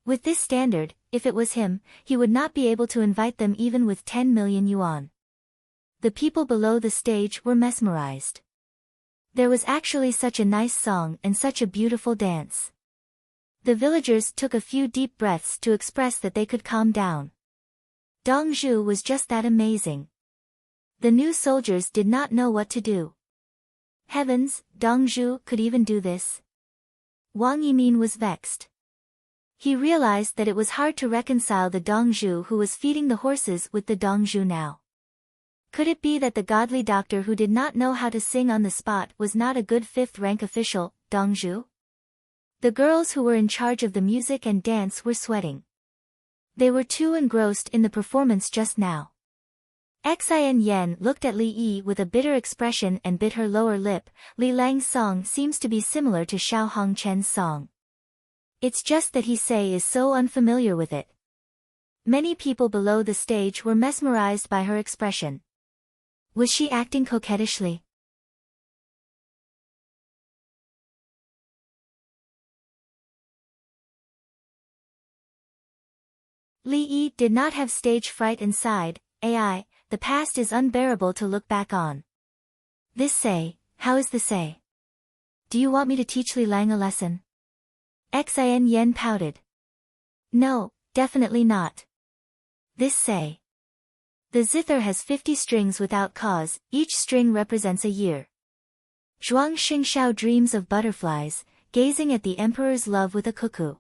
With this standard, if it was him, he would not be able to invite them even with 10 million yuan. The people below the stage were mesmerized. There was actually such a nice song and such a beautiful dance. The villagers took a few deep breaths to express that they could calm down. Dong Zhu was just that amazing. The new soldiers did not know what to do. Heavens, Dong Zhu could even do this? Wang Yimin was vexed. He realized that it was hard to reconcile the Dong Zhu who was feeding the horses with the Dong Zhu now. Could it be that the godly doctor who did not know how to sing on the spot was not a good fifth-rank official, Dong Zhu? The girls who were in charge of the music and dance were sweating. They were too engrossed in the performance just now. Xin Yen looked at Li Yi with a bitter expression and bit her lower lip. Li Lang's song seems to be similar to Xiao Hongchen's song. It's just that he is so unfamiliar with it. Many people below the stage were mesmerized by her expression. Was she acting coquettishly? Li Yi did not have stage fright and sighed, "Ai, the past is unbearable to look back on." This say, how is the say? Do you want me to teach Li Lang a lesson? Xin Yen pouted. No, definitely not. This say. The zither has 50 strings without cause, each string represents a year. Zhuang Xingxiao dreams of butterflies, gazing at the emperor's love with a cuckoo.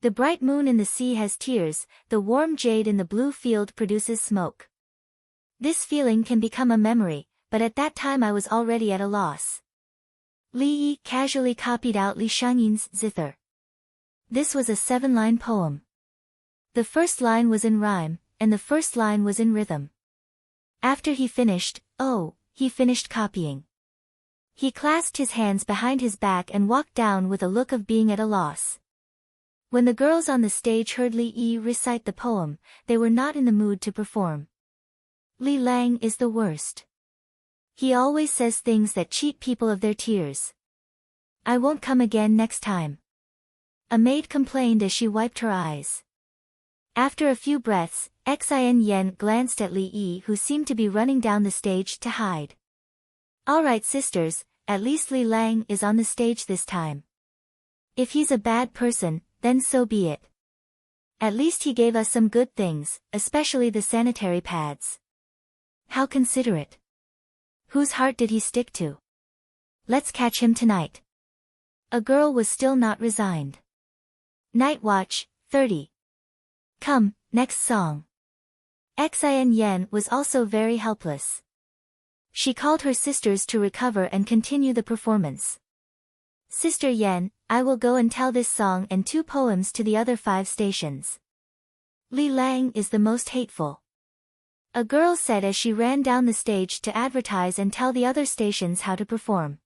The bright moon in the sea has tears, the warm jade in the blue field produces smoke. This feeling can become a memory, but at that time I was already at a loss. Li Yi casually copied out Li Shangyin's zither. This was a 7-line poem. The first line was in rhyme, and the first line was in rhythm. After he finished, he finished copying. He clasped his hands behind his back and walked down with a look of being at a loss. When the girls on the stage heard Li Yi recite the poem, they were not in the mood to perform. Li Lang is the worst. He always says things that cheat people of their tears. I won't come again next time. A maid complained as she wiped her eyes. After a few breaths, Xin Yen glanced at Li Yi who seemed to be running down the stage to hide. All right sisters, at least Li Lang is on the stage this time. If he's a bad person, then so be it. At least he gave us some good things, especially the sanitary pads. How considerate. Whose heart did he stick to? Let's catch him tonight. A girl was still not resigned. Night Watch, 30. Come, next song. Xin Yen was also very helpless. She called her sisters to recover and continue the performance. Sister Yen, I will go and tell this song and 2 poems to the other 5 stations. Li Lang is the most hateful. A girl said as she ran down the stage to advertise and tell the other stations how to perform.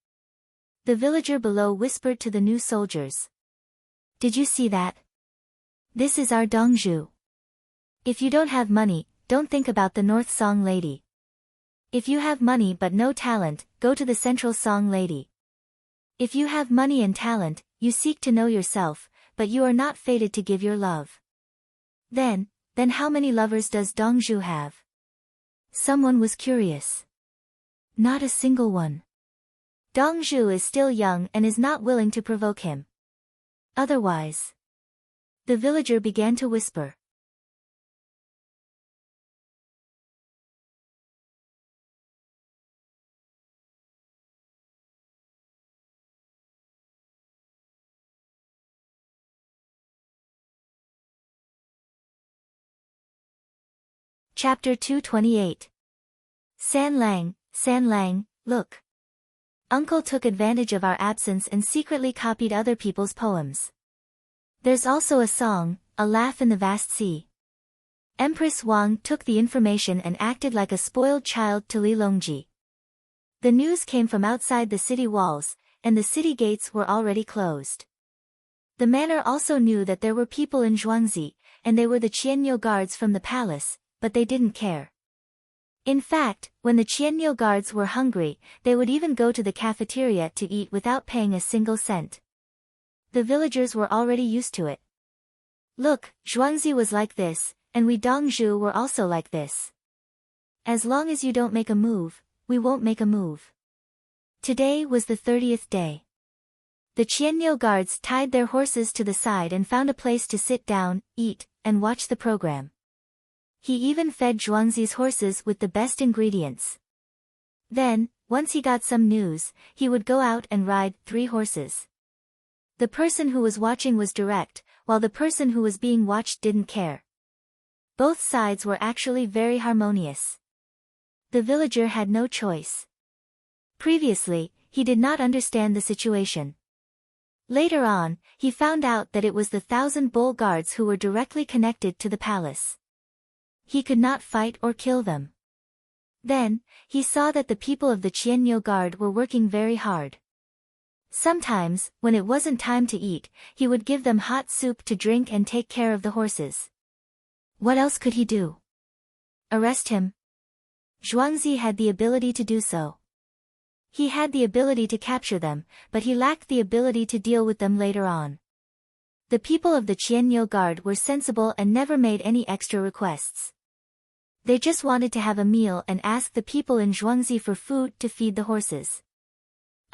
The villager below whispered to the new soldiers. Did you see that? This is our Dongzhu. If you don't have money, don't think about the North Song Lady. If you have money but no talent, go to the Central Song Lady. If you have money and talent, you seek to know yourself, but you are not fated to give your love. Then how many lovers does Dongzhu have? Someone was curious. Not a single one. Dongzhu is still young and is not willing to provoke him. Otherwise. The villager began to whisper. Chapter 228. San Lang, look. Uncle took advantage of our absence and secretly copied other people's poems. There's also a song, A Laugh in the Vast Sea. Empress Wang took the information and acted like a spoiled child to Li Longji. The news came from outside the city walls, and the city gates were already closed. The manor also knew that there were people in Zhuangzi, and they were the Qianyo guards from the palace, but they didn't care. In fact, when the Qianyo guards were hungry, they would even go to the cafeteria to eat without paying a single cent. The villagers were already used to it. Look, Zhuangzi was like this, and we Dongzhu were also like this. As long as you don't make a move, we won't make a move. Today was the 30th day. The Qianyo guards tied their horses to the side and found a place to sit down, eat, and watch the program. He even fed Zhuangzi's horses with the best ingredients. Then, once he got some news, he would go out and ride 3 horses. The person who was watching was direct, while the person who was being watched didn't care. Both sides were actually very harmonious. The villager had no choice. Previously, he did not understand the situation. Later on, he found out that it was the 1,000 bull guards who were directly connected to the palace. He could not fight or kill them. Then, he saw that the people of the Qianyo guard were working very hard. Sometimes, when it wasn't time to eat, he would give them hot soup to drink and take care of the horses. What else could he do? Arrest him? Zhuangzi had the ability to do so. He had the ability to capture them, but he lacked the ability to deal with them later on. The people of the Qianyo guard were sensible and never made any extra requests. They just wanted to have a meal and asked the people in Zhuangzi for food to feed the horses.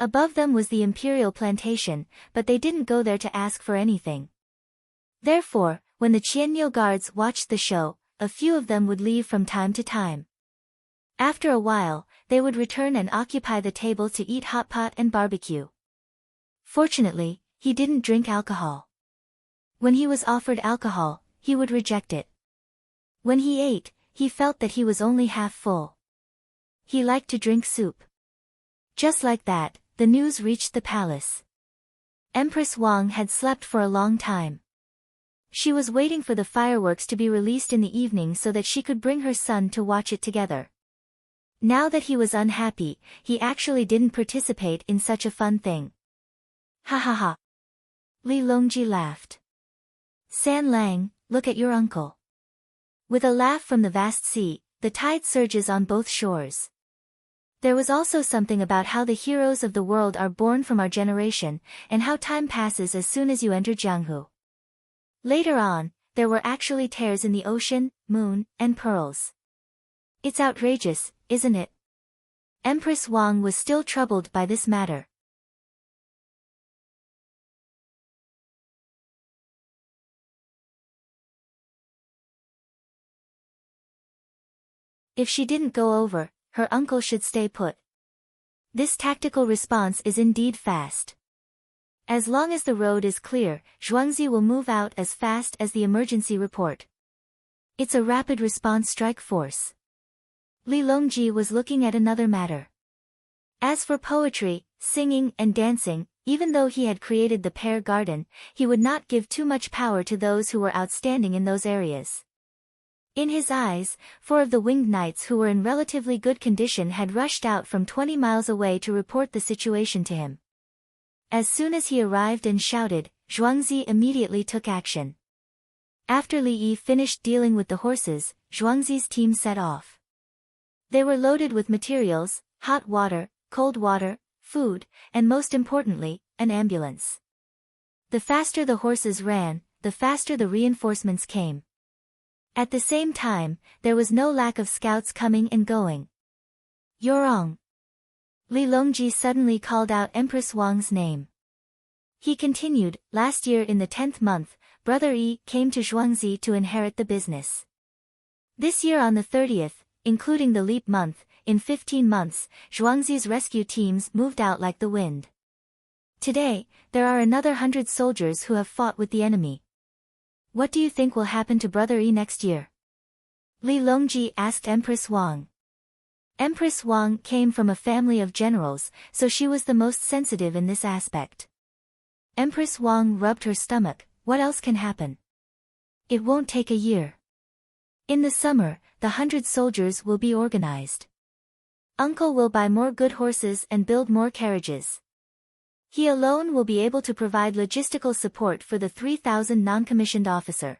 Above them was the imperial plantation, but they didn't go there to ask for anything. Therefore, when the Qianyo guards watched the show, a few of them would leave from time to time. After a while, they would return and occupy the table to eat hot pot and barbecue. Fortunately, he didn't drink alcohol. When he was offered alcohol, he would reject it. When he ate, he felt that he was only half full. He liked to drink soup. Just like that, the news reached the palace. Empress Wang had slept for a long time. She was waiting for the fireworks to be released in the evening so that she could bring her son to watch it together. Now that he was unhappy, he actually didn't participate in such a fun thing. Ha ha ha. Li Longji laughed. San Lang, look at your uncle. With a laugh from the vast sea, the tide surges on both shores. There was also something about how the heroes of the world are born from our generation, and how time passes as soon as you enter Jianghu. Later on, there were actually tears in the ocean, moon, and pearls. It's outrageous, isn't it? Empress Wang was still troubled by this matter. If she didn't go over, her uncle should stay put. This tactical response is indeed fast. As long as the road is clear, Zhuangzi will move out as fast as the emergency report. It's a rapid response strike force. Li Longji was looking at another matter. As for poetry, singing, and dancing, even though he had created the pear garden, he would not give too much power to those who were outstanding in those areas. In his eyes, 4 of the winged knights who were in relatively good condition had rushed out from 20 miles away to report the situation to him. As soon as he arrived and shouted, Zhuangzi immediately took action. After Li Yi finished dealing with the horses, Zhuangzi's team set off. They were loaded with materials, hot water, cold water, food, and most importantly, an ambulance. The faster the horses ran, the faster the reinforcements came. At the same time, there was no lack of scouts coming and going. Yorong. Li Longji suddenly called out Empress Wang's name. He continued, last year in the 10th month, Brother Yi came to Zhuangzi to inherit the business. This year on the 30th, including the leap month, in 15 months, Zhuangzi's rescue teams moved out like the wind. Today, there are another 100 soldiers who have fought with the enemy. What do you think will happen to Brother Yi next year? Li Longji asked Empress Wang. Empress Wang came from a family of generals, so she was the most sensitive in this aspect. Empress Wang rubbed her stomach. What else can happen? It won't take a year. In the summer, the 100 soldiers will be organized. Uncle will buy more good horses and build more carriages. He alone will be able to provide logistical support for the 3,000 non-commissioned officer.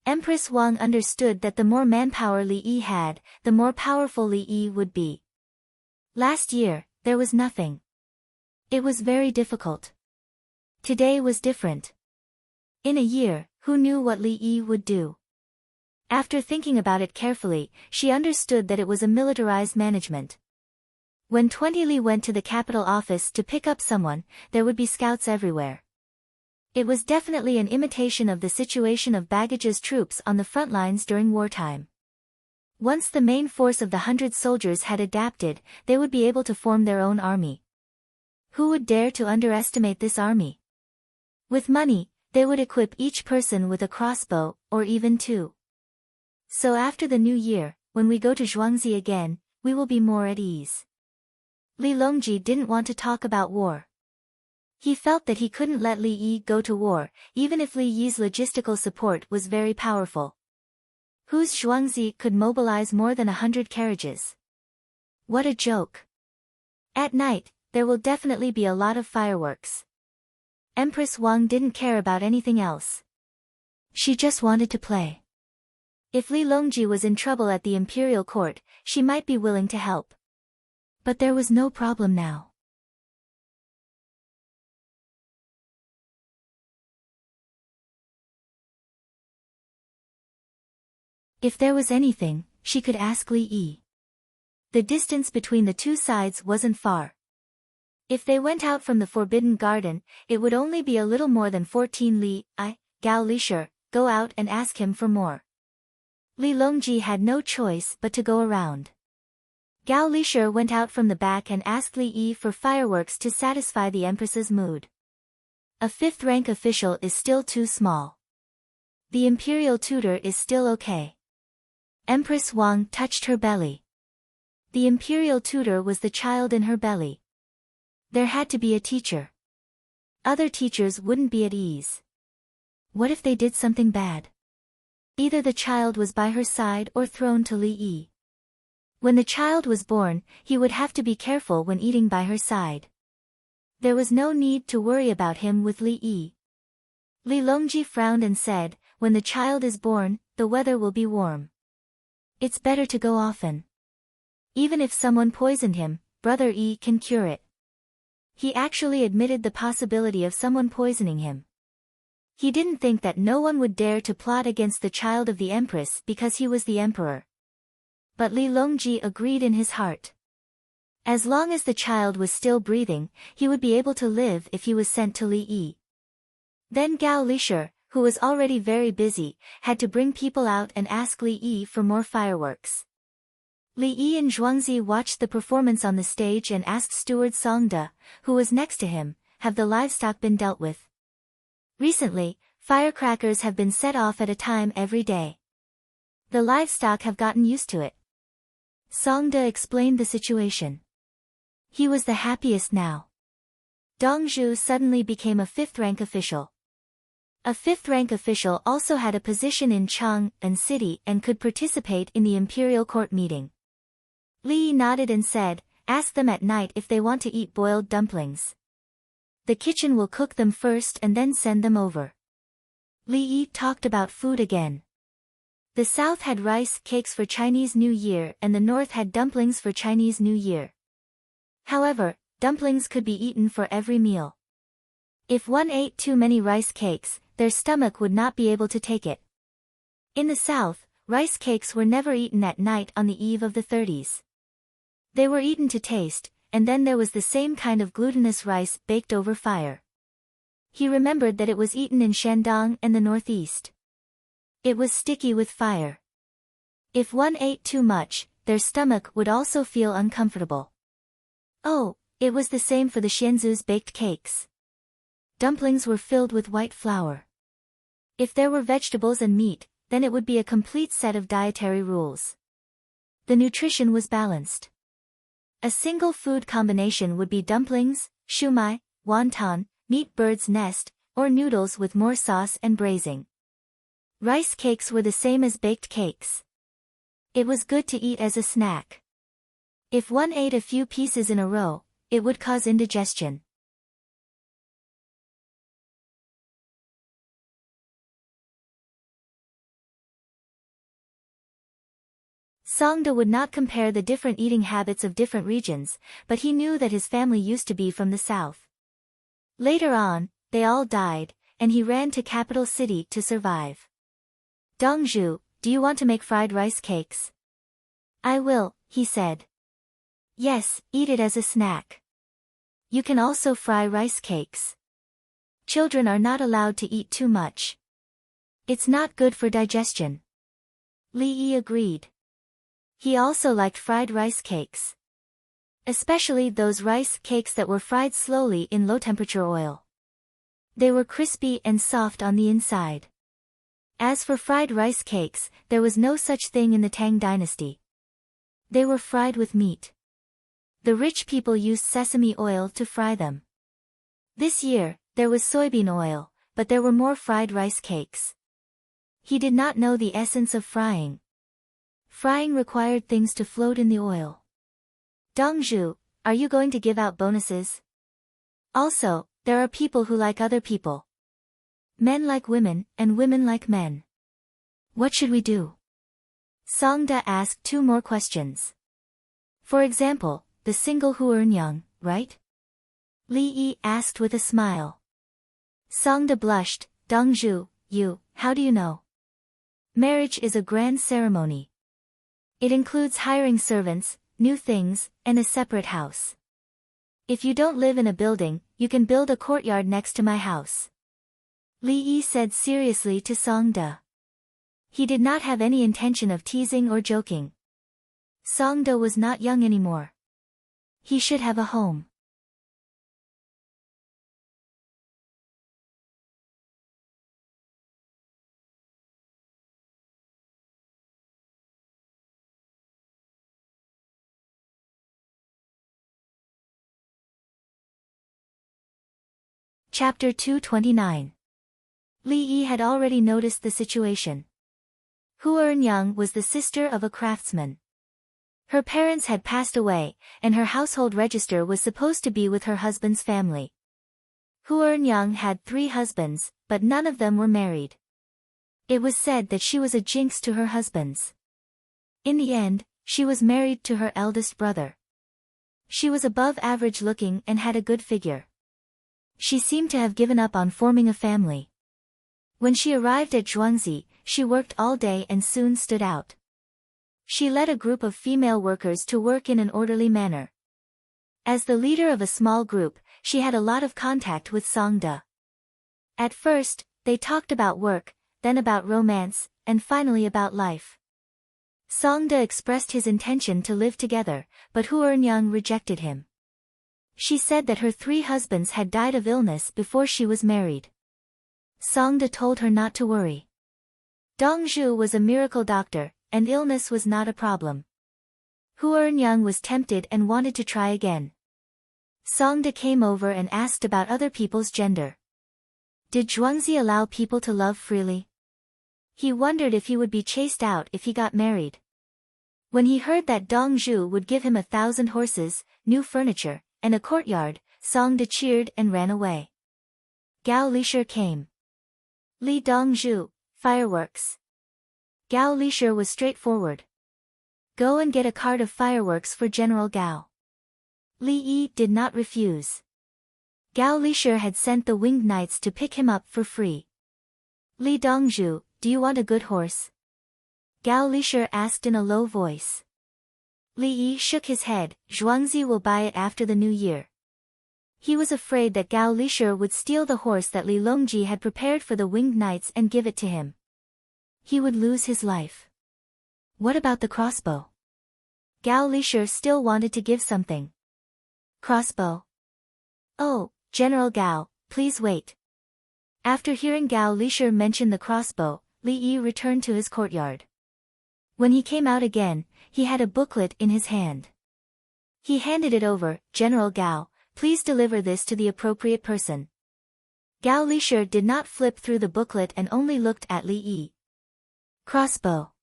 Empress Wang understood that the more manpower Li Yi had, the more powerful Li Yi would be. Last year, there was nothing. It was very difficult. Today was different. In a year, who knew what Li Yi would do? After thinking about it carefully, she understood that it was a militarized management. When 20 Li went to the capital office to pick up someone, there would be scouts everywhere. It was definitely an imitation of the situation of Baggage's troops on the front lines during wartime. Once the main force of the 100 soldiers had adapted, they would be able to form their own army. Who would dare to underestimate this army? With money, they would equip each person with a crossbow, or even two. So after the new year, when we go to Zhuangzi again, we will be more at ease. Li Longji didn't want to talk about war. He felt that he couldn't let Li Yi go to war, even if Li Yi's logistical support was very powerful. Whose Zhuangzi could mobilize more than 100 carriages? What a joke. At night, there will definitely be a lot of fireworks. Empress Wang didn't care about anything else. She just wanted to play. If Li Longji was in trouble at the imperial court, she might be willing to help. But there was no problem now. If there was anything, she could ask Li Yi. The distance between the two sides wasn't far. If they went out from the Forbidden Garden, it would only be a little more than 14 li. Gao Lishur, go out and ask him for more. Li Longji had no choice but to go around. Gao Lishur went out from the back and asked Li Yi for fireworks to satisfy the Empress's mood. A 5th rank official is still too small. The imperial tutor is still okay. Empress Wang touched her belly. The imperial tutor was the child in her belly. There had to be a teacher. Other teachers wouldn't be at ease. What if they did something bad? Either the child was by her side or thrown to Li Yi. When the child was born, he would have to be careful when eating by her side. There was no need to worry about him with Li Yi. Li Longji frowned and said, when the child is born, the weather will be warm. It's better to go often. Even if someone poisoned him, Brother Yi can cure it. He actually admitted the possibility of someone poisoning him. He didn't think that no one would dare to plot against the child of the Empress because he was the Emperor. But Li Longji agreed in his heart. As long as the child was still breathing, he would be able to live if he was sent to Li Yi. Then Gao Lishur, who was already very busy, had to bring people out and ask Li Yi for more fireworks. Li Yi and Zhuangzi watched the performance on the stage and asked steward Songde, who was next to him, have the livestock been dealt with? Recently, firecrackers have been set off at a time every day. The livestock have gotten used to it. Songde explained the situation. He was the happiest now. Dongzhu suddenly became a 5th rank official. A 5th rank official also had a position in Chang'an City and could participate in the imperial court meeting. Li Yi nodded and said, ask them at night if they want to eat boiled dumplings. The kitchen will cook them first and then send them over. Li Yi talked about food again. The south had rice cakes for Chinese New Year and the north had dumplings for Chinese New Year. However, dumplings could be eaten for every meal. If one ate too many rice cakes, their stomach would not be able to take it. In the South, rice cakes were never eaten at night on the eve of the 30s. They were eaten to taste, and then there was the same kind of glutinous rice baked over fire. He remembered that it was eaten in Shandong and the Northeast. It was sticky with fire. If one ate too much, their stomach would also feel uncomfortable. Oh, it was the same for the Xianzu's baked cakes. Dumplings were filled with white flour. If there were vegetables and meat, then it would be a complete set of dietary rules. The nutrition was balanced. A single food combination would be dumplings, shumai, wonton, meat bird's nest, or noodles with more sauce and braising. Rice cakes were the same as baked cakes. It was good to eat as a snack. If one ate a few pieces in a row, it would cause indigestion. Songda would not compare the different eating habits of different regions, but he knew that his family used to be from the south. Later on, they all died, and he ran to capital city to survive. Dongzhu, do you want to make fried rice cakes? I will, he said. Yes, eat it as a snack. You can also fry rice cakes. Children are not allowed to eat too much. It's not good for digestion. Li Yi agreed. He also liked fried rice cakes. Especially those rice cakes that were fried slowly in low-temperature oil. They were crispy and soft on the inside. As for fried rice cakes, there was no such thing in the Tang dynasty. They were fried with meat. The rich people used sesame oil to fry them. This year, there was soybean oil, but there were more fried rice cakes. He did not know the essence of frying. Frying required things to float in the oil. Dongzhu, are you going to give out bonuses? Also, there are people who like other people. Men like women, and women like men. What should we do? Songda asked 2 more questions. For example, the single who earn young, right? Li Yi asked with a smile. Songda blushed. Dongzhu, how do you know? Marriage is a grand ceremony. It includes hiring servants, new things, and a separate house. If you don't live in a building, you can build a courtyard next to my house. Li Yi said seriously to Songda. He did not have any intention of teasing or joking. Songda was not young anymore. He should have a home. Chapter 229. Li Yi had already noticed the situation. Hu Earnyang was the sister of a craftsman. Her parents had passed away, and her household register was supposed to be with her husband's family. Hu Earnyang had 3 husbands, but none of them were married. It was said that she was a jinx to her husbands. In the end, she was married to her eldest brother. She was above average looking and had a good figure. She seemed to have given up on forming a family. When she arrived at Zhuangzi, she worked all day and soon stood out. She led a group of female workers to work in an orderly manner. As the leader of a small group, she had a lot of contact with Songda. At first, they talked about work, then about romance, and finally about life. Songda expressed his intention to live together, but Hu Earnyang rejected him. She said that her 3 husbands had died of illness before she was married. Songda told her not to worry. Dongzhu was a miracle doctor, and illness was not a problem. Hu Earnyang was tempted and wanted to try again. Songda came over and asked about other people's gender. Did Zhuangzi allow people to love freely? He wondered if he would be chased out if he got married. When he heard that Dongzhu would give him 1,000 horses, new furniture, and a courtyard, Songda cheered and ran away. Gao Lishir came. Li Dongzhu, fireworks. Gao Lishir was straightforward. Go and get a cart of fireworks for General Gao. Li Yi did not refuse. Gao Lishir had sent the winged knights to pick him up for free. Li Dongzhu, do you want a good horse? Gao Lishir asked in a low voice. Li Yi shook his head. Zhuangzi will buy it after the new year. He was afraid that Gao Lishir would steal the horse that Li Longji had prepared for the winged knights and give it to him. He would lose his life. What about the crossbow? Gao Lishir still wanted to give something. Crossbow? Oh, General Gao, please wait. After hearing Gao Lishir mention the crossbow, Li Yi returned to his courtyard. When he came out again, he had a booklet in his hand. He handed it over. General Gao, please deliver this to the appropriate person. Gao Lishir did not flip through the booklet and only looked at Li Yi. Crossbow.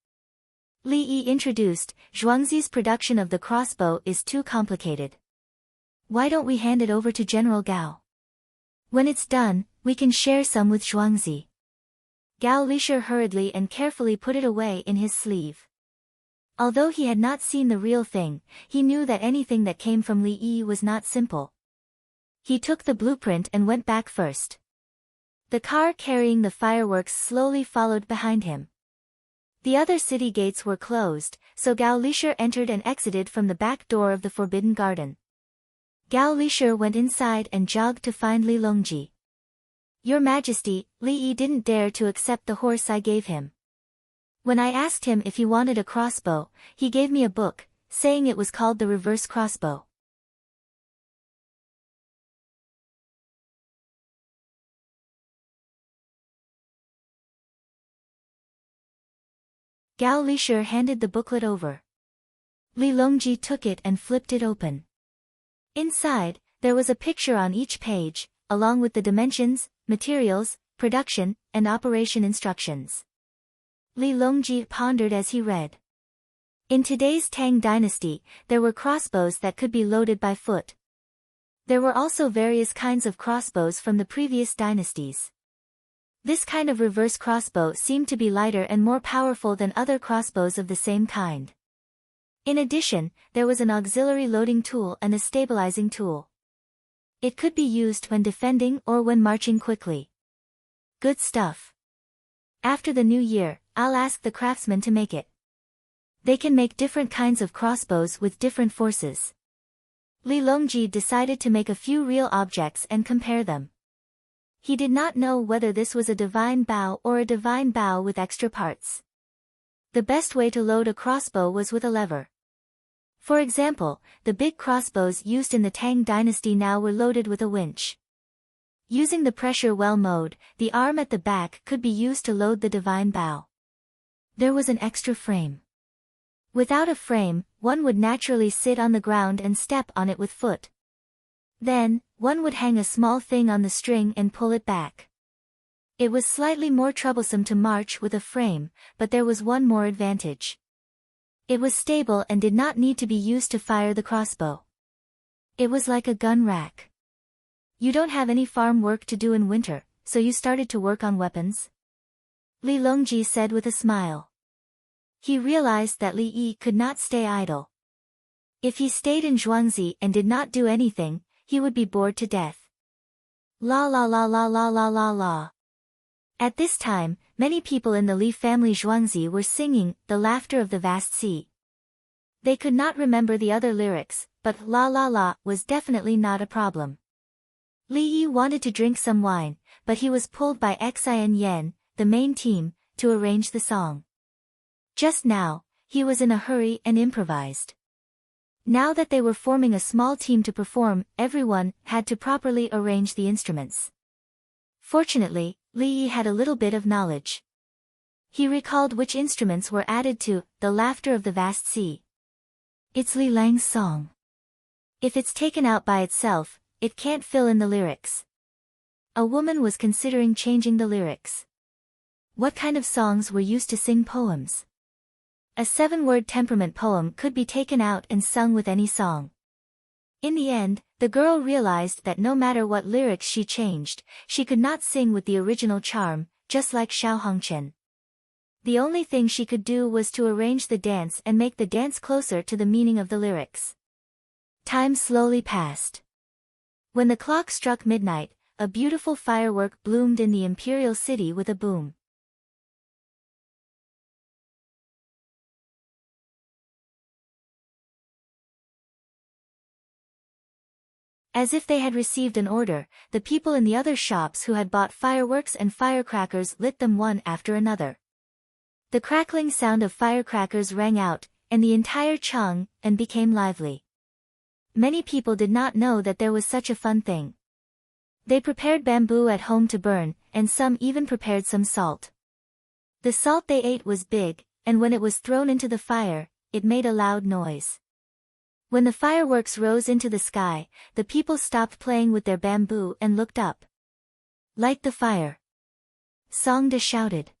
Li Yi introduced. Zhuangzi's production of the crossbow is too complicated. Why don't we hand it over to General Gao? When it's done, we can share some with Zhuangzi. Gao Lishir hurriedly and carefully put it away in his sleeve. Although he had not seen the real thing, he knew that anything that came from Li Yi was not simple. He took the blueprint and went back first. The car carrying the fireworks slowly followed behind him. The other city gates were closed, so Gao Lishir entered and exited from the back door of the Forbidden Garden. Gao Lishir went inside and jogged to find Li Longji. Your Majesty, Li Yi didn't dare to accept the horse I gave him. When I asked him if he wanted a crossbow, he gave me a book, saying it was called the reverse crossbow. Gao Lishir handed the booklet over. Li Longji took it and flipped it open. Inside, there was a picture on each page, along with the dimensions, materials, production, and operation instructions. Li Longji pondered as he read. In today's Tang dynasty, there were crossbows that could be loaded by foot. There were also various kinds of crossbows from the previous dynasties. This kind of reverse crossbow seemed to be lighter and more powerful than other crossbows of the same kind. In addition, there was an auxiliary loading tool and a stabilizing tool. It could be used when defending or when marching quickly. Good stuff. After the new year, I'll ask the craftsmen to make it. They can make different kinds of crossbows with different forces. Li Longji decided to make a few real objects and compare them. He did not know whether this was a divine bow or a divine bow with extra parts. The best way to load a crossbow was with a lever. For example, the big crossbows used in the Tang dynasty now were loaded with a winch. Using the pressure well mode, the arm at the back could be used to load the divine bow. There was an extra frame. Without a frame, one would naturally sit on the ground and step on it with foot. Then, one would hang a small thing on the string and pull it back. It was slightly more troublesome to march with a frame, but there was one more advantage. It was stable and did not need to be used to fire the crossbow. It was like a gun rack. You don't have any farm work to do in winter, so you started to work on weapons? Li Longji said with a smile. He realized that Li Yi could not stay idle. If he stayed in Zhuangzi and did not do anything, he would be bored to death. La la la la la la la la. At this time, many people in the Li family Zhuangzi were singing The Laughter of the Vast Sea. They could not remember the other lyrics, but la la la was definitely not a problem. Li Yi wanted to drink some wine, but he was pulled by Xian Yan, the main team, to arrange the song. Just now, he was in a hurry and improvised. Now that they were forming a small team to perform, everyone had to properly arrange the instruments. Fortunately, Li Yi had a little bit of knowledge. He recalled which instruments were added to The Laughter of the Vast Sea. It's Li Lang's song. If it's taken out by itself, it can't fill in the lyrics. A woman was considering changing the lyrics. What kind of songs were used to sing poems? A 7-word temperament poem could be taken out and sung with any song. In the end, the girl realized that no matter what lyrics she changed, she could not sing with the original charm, just like Xiao Hongchen. The only thing she could do was to arrange the dance and make the dance closer to the meaning of the lyrics. Time slowly passed. When the clock struck midnight, a beautiful firework bloomed in the imperial city with a boom. As if they had received an order, the people in the other shops who had bought fireworks and firecrackers lit them one after another. The crackling sound of firecrackers rang out, and the entire Chang'an became lively. Many people did not know that there was such a fun thing. They prepared bamboo at home to burn, and some even prepared some salt. The salt they ate was big, and when it was thrown into the fire, it made a loud noise. When the fireworks rose into the sky, the people stopped playing with their bamboo and looked up. "Light the fire!" Songda shouted.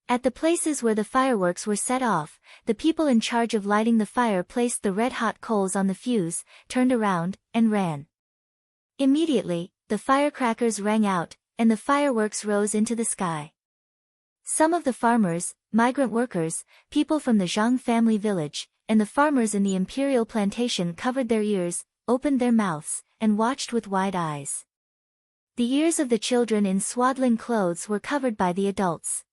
At the places where the fireworks were set off, the people in charge of lighting the fire placed the red-hot coals on the fuse, turned around, and ran. Immediately, the firecrackers rang out, and the fireworks rose into the sky. Some of the farmers, migrant workers, people from the Zhang family village, and the farmers in the imperial plantation covered their ears, opened their mouths, and watched with wide eyes. The ears of the children in swaddling clothes were covered by the adults.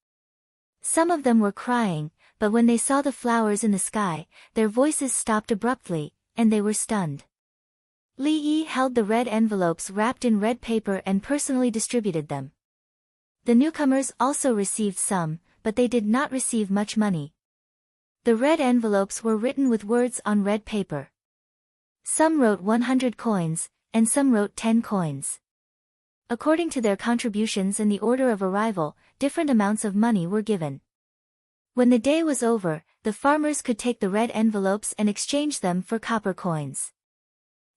Some of them were crying, but when they saw the flowers in the sky, their voices stopped abruptly, and they were stunned. Li Yi held the red envelopes wrapped in red paper and personally distributed them. The newcomers also received some, but they did not receive much money. The red envelopes were written with words on red paper. Some wrote 100 coins, and some wrote 10 coins. According to their contributions and the order of arrival, different amounts of money were given. When the day was over, the farmers could take the red envelopes and exchange them for copper coins.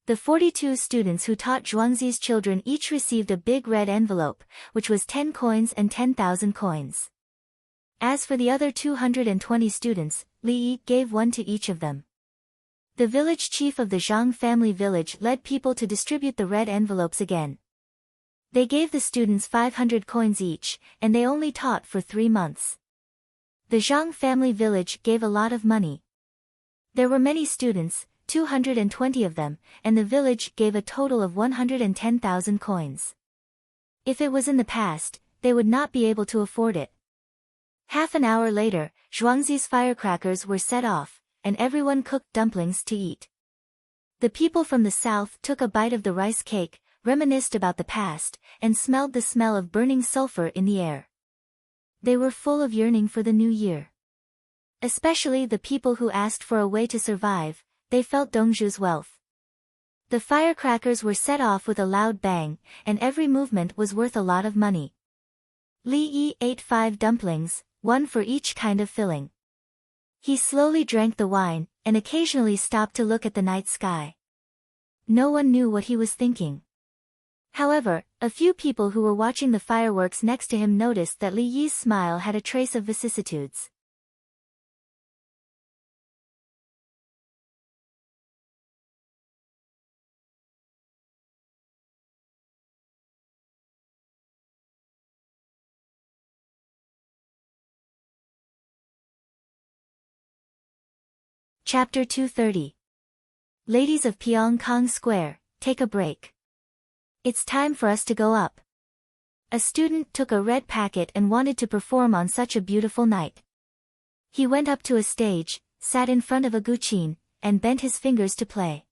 The 42 students who taught Zhuangzi's children each received a big red envelope, which was 10 coins and 10,000 coins. As for the other 220 students, Li Yi gave one to each of them. The village chief of the Zhang family village led people to distribute the red envelopes again. They gave the students 500 coins each, and they only taught for 3 months. The Zhang family village gave a lot of money. There were many students, 220 of them, and the village gave a total of 110,000 coins. If it was in the past, they would not be able to afford it. Half an hour later, Zhuangzi's firecrackers were set off, and everyone cooked dumplings to eat. The people from the south took a bite of the rice cake, reminisced about the past, and smelled the smell of burning sulfur in the air. They were full of yearning for the new year. Especially the people who asked for a way to survive, they felt Dongzhu's wealth. The firecrackers were set off with a loud bang, and every movement was worth a lot of money. Li Yi ate 5 dumplings, one for each kind of filling. He slowly drank the wine, and occasionally stopped to look at the night sky. No one knew what he was thinking. However, a few people who were watching the fireworks next to him noticed that Li Yi's smile had a trace of vicissitudes. Chapter 230. Ladies of Pyongkang Square, take a break. It's time for us to go up. A student took a red packet and wanted to perform on such a beautiful night. He went up to a stage, sat in front of a guqin, and bent his fingers to play.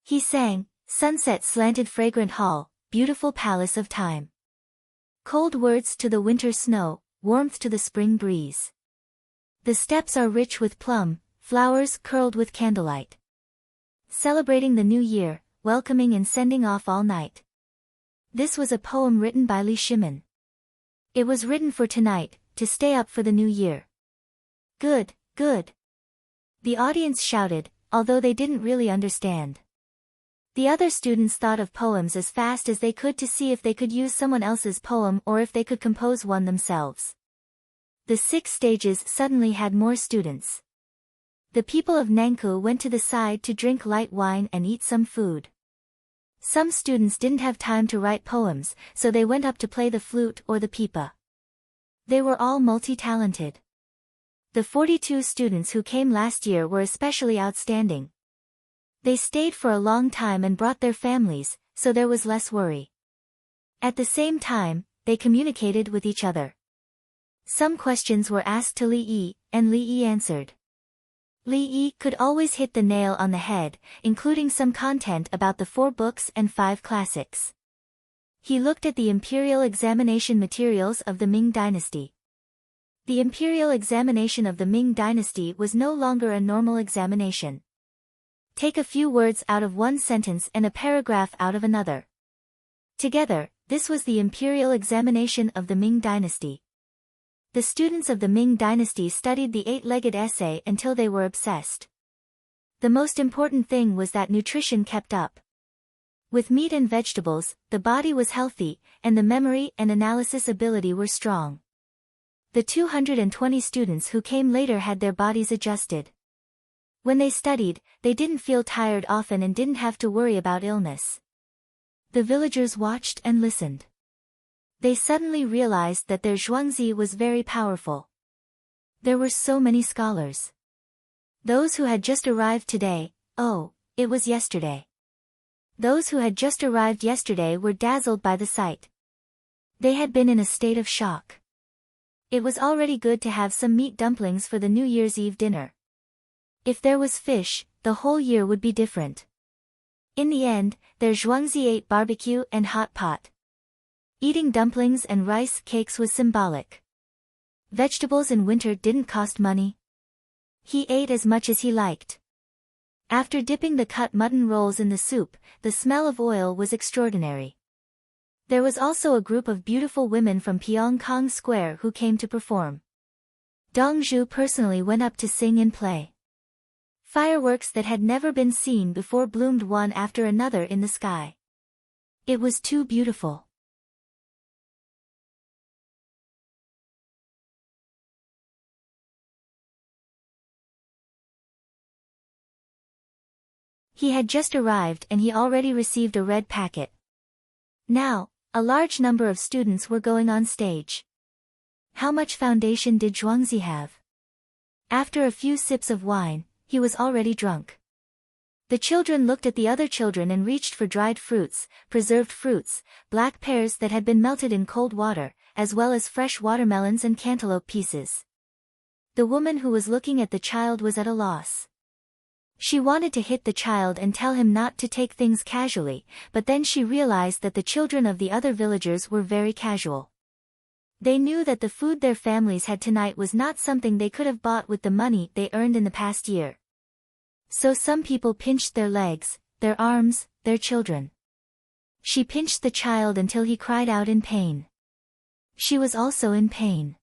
He sang, "Sunset slanted fragrant hall, beautiful palace of time. Cold words to the winter snow, warmth to the spring breeze. The steps are rich with plum, flowers curled with candlelight. Celebrating the new year, welcoming and sending off all night." This was a poem written by Li Shimin. It was written for tonight, to stay up for the new year. Good, good. The audience shouted, although they didn't really understand. The other students thought of poems as fast as they could to see if they could use someone else's poem or if they could compose one themselves. The 6 stages suddenly had more students. The people of Nankou went to the side to drink light wine and eat some food. Some students didn't have time to write poems, so they went up to play the flute or the pipa. They were all multi-talented. The 42 students who came last year were especially outstanding. They stayed for a long time and brought their families, so there was less worry. At the same time, they communicated with each other. Some questions were asked to Li Yi, and Li Yi answered. Li Yi could always hit the nail on the head, including some content about the 4 books and 5 classics. He looked at the imperial examination materials of the Ming dynasty. The imperial examination of the Ming dynasty was no longer a normal examination. Take a few words out of one sentence and a paragraph out of another. Together, this was the imperial examination of the Ming dynasty. The students of the Ming dynasty studied the 8-legged essay until they were obsessed. The most important thing was that nutrition kept up. With meat and vegetables, the body was healthy, and the memory and analysis ability were strong. The 220 students who came later had their bodies adjusted. When they studied, they didn't feel tired often and didn't have to worry about illness. The villagers watched and listened. They suddenly realized that their zhuangzi was very powerful. There were so many scholars. Those who had just arrived today, oh, it was yesterday. Those who had just arrived yesterday were dazzled by the sight. They had been in a state of shock. It was already good to have some meat dumplings for the New Year's Eve dinner. If there was fish, the whole year would be different. In the end, their zhuangzi ate barbecue and hot pot. Eating dumplings and rice cakes was symbolic. Vegetables in winter didn't cost money. He ate as much as he liked. After dipping the cut mutton rolls in the soup, the smell of oil was extraordinary. There was also a group of beautiful women from Pyongkong Square who came to perform. Dong Zhu personally went up to sing and play. Fireworks that had never been seen before bloomed one after another in the sky. It was too beautiful. He had just arrived and he already received a red packet. Now, a large number of students were going on stage. How much foundation did Zhuangzi have? After a few sips of wine, he was already drunk. The children looked at the other children and reached for dried fruits, preserved fruits, black pears that had been melted in cold water, as well as fresh watermelons and cantaloupe pieces. The woman who was looking at the child was at a loss. She wanted to hit the child and tell him not to take things casually, but then she realized that the children of the other villagers were very casual. They knew that the food their families had tonight was not something they could have bought with the money they earned in the past year. So some people pinched their legs, their arms, their children. She pinched the child until he cried out in pain. She was also in pain.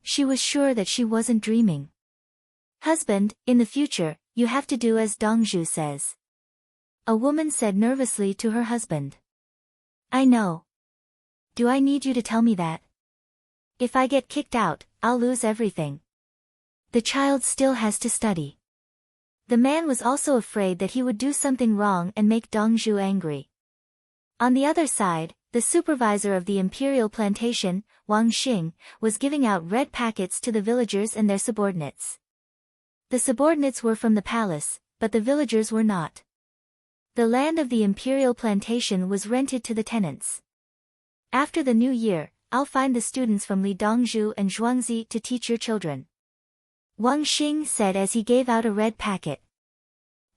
She was sure that she wasn't dreaming. Husband, in the future, you have to do as Dongzhu says. A woman said nervously to her husband. I know. Do I need you to tell me that? If I get kicked out, I'll lose everything. The child still has to study. The man was also afraid that he would do something wrong and make Dongzhu angry. On the other side, the supervisor of the imperial plantation, Wang Xing, was giving out red packets to the villagers and their subordinates. The subordinates were from the palace, but the villagers were not. The land of the imperial plantation was rented to the tenants. After the new year, I'll find the students from Li Dongzhu and Zhuangzi to teach your children. Wang Xing said as he gave out a red packet.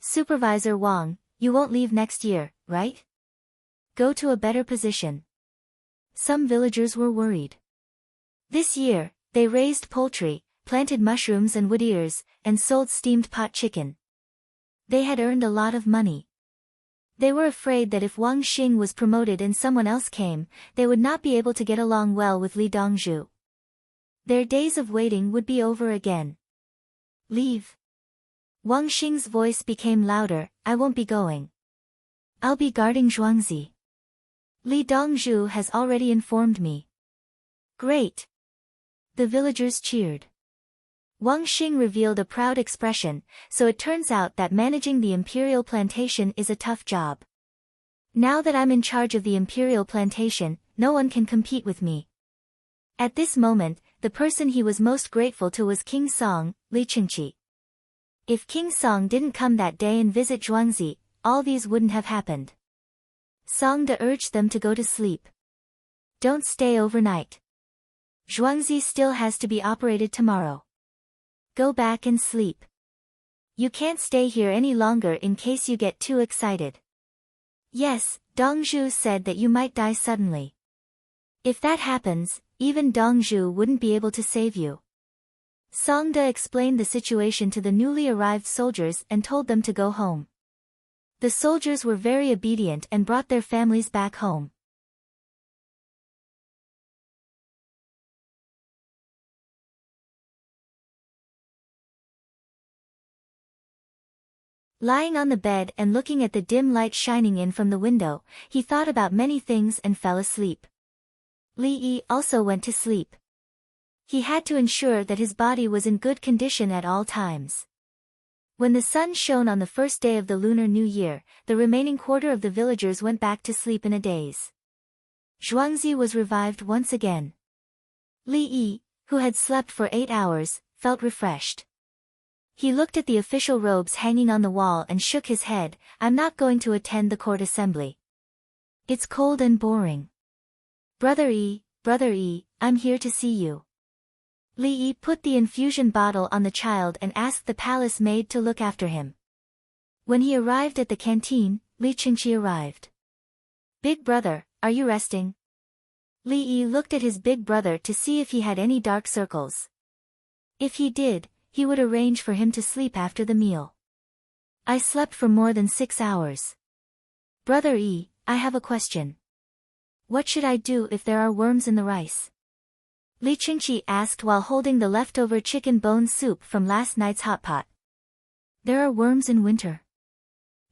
Supervisor Wang, you won't leave next year, right? Go to a better position. Some villagers were worried. This year, they raised poultry, planted mushrooms and wood ears, and sold steamed pot chicken. They had earned a lot of money. They were afraid that if Wang Xing was promoted and someone else came, they would not be able to get along well with Li Dongzhu. Their days of waiting would be over again. Leave. Wang Xing's voice became louder, I won't be going. I'll be guarding Zhuangzi. Li Dongzhu has already informed me. Great. The villagers cheered. Wang Xing revealed a proud expression, so it turns out that managing the imperial plantation is a tough job. Now that I'm in charge of the imperial plantation, no one can compete with me. At this moment, the person he was most grateful to was King Song, Li Qingqi. If King Song didn't come that day and visit Zhuangzi, all these wouldn't have happened. Songde urged them to go to sleep. Don't stay overnight. Zhuangzi still has to be operated tomorrow. Go back and sleep. You can't stay here any longer in case you get too excited. Yes, Dongzhu said that you might die suddenly. If that happens, even Dongzhu wouldn't be able to save you. Songde explained the situation to the newly arrived soldiers and told them to go home. The soldiers were very obedient and brought their families back home. Lying on the bed and looking at the dim light shining in from the window, he thought about many things and fell asleep. Li Yi also went to sleep. He had to ensure that his body was in good condition at all times. When the sun shone on the first day of the Lunar New Year, the remaining quarter of the villagers went back to sleep in a daze. Zhuangzi was revived once again. Li Yi, who had slept for 8 hours, felt refreshed. He looked at the official robes hanging on the wall and shook his head. I'm not going to attend the court assembly. It's cold and boring. Brother Yi, I'm here to see you. Li Yi put the infusion bottle on the child and asked the palace maid to look after him. When he arrived at the canteen, Li Qingqi arrived. Big brother, are you resting? Li Yi looked at his big brother to see if he had any dark circles. If he did, he would arrange for him to sleep after the meal. I slept for more than 6 hours. Brother Yi, I have a question. What should I do if there are worms in the rice? Li Qingqi asked while holding the leftover chicken bone soup from last night's hot pot. There are worms in winter.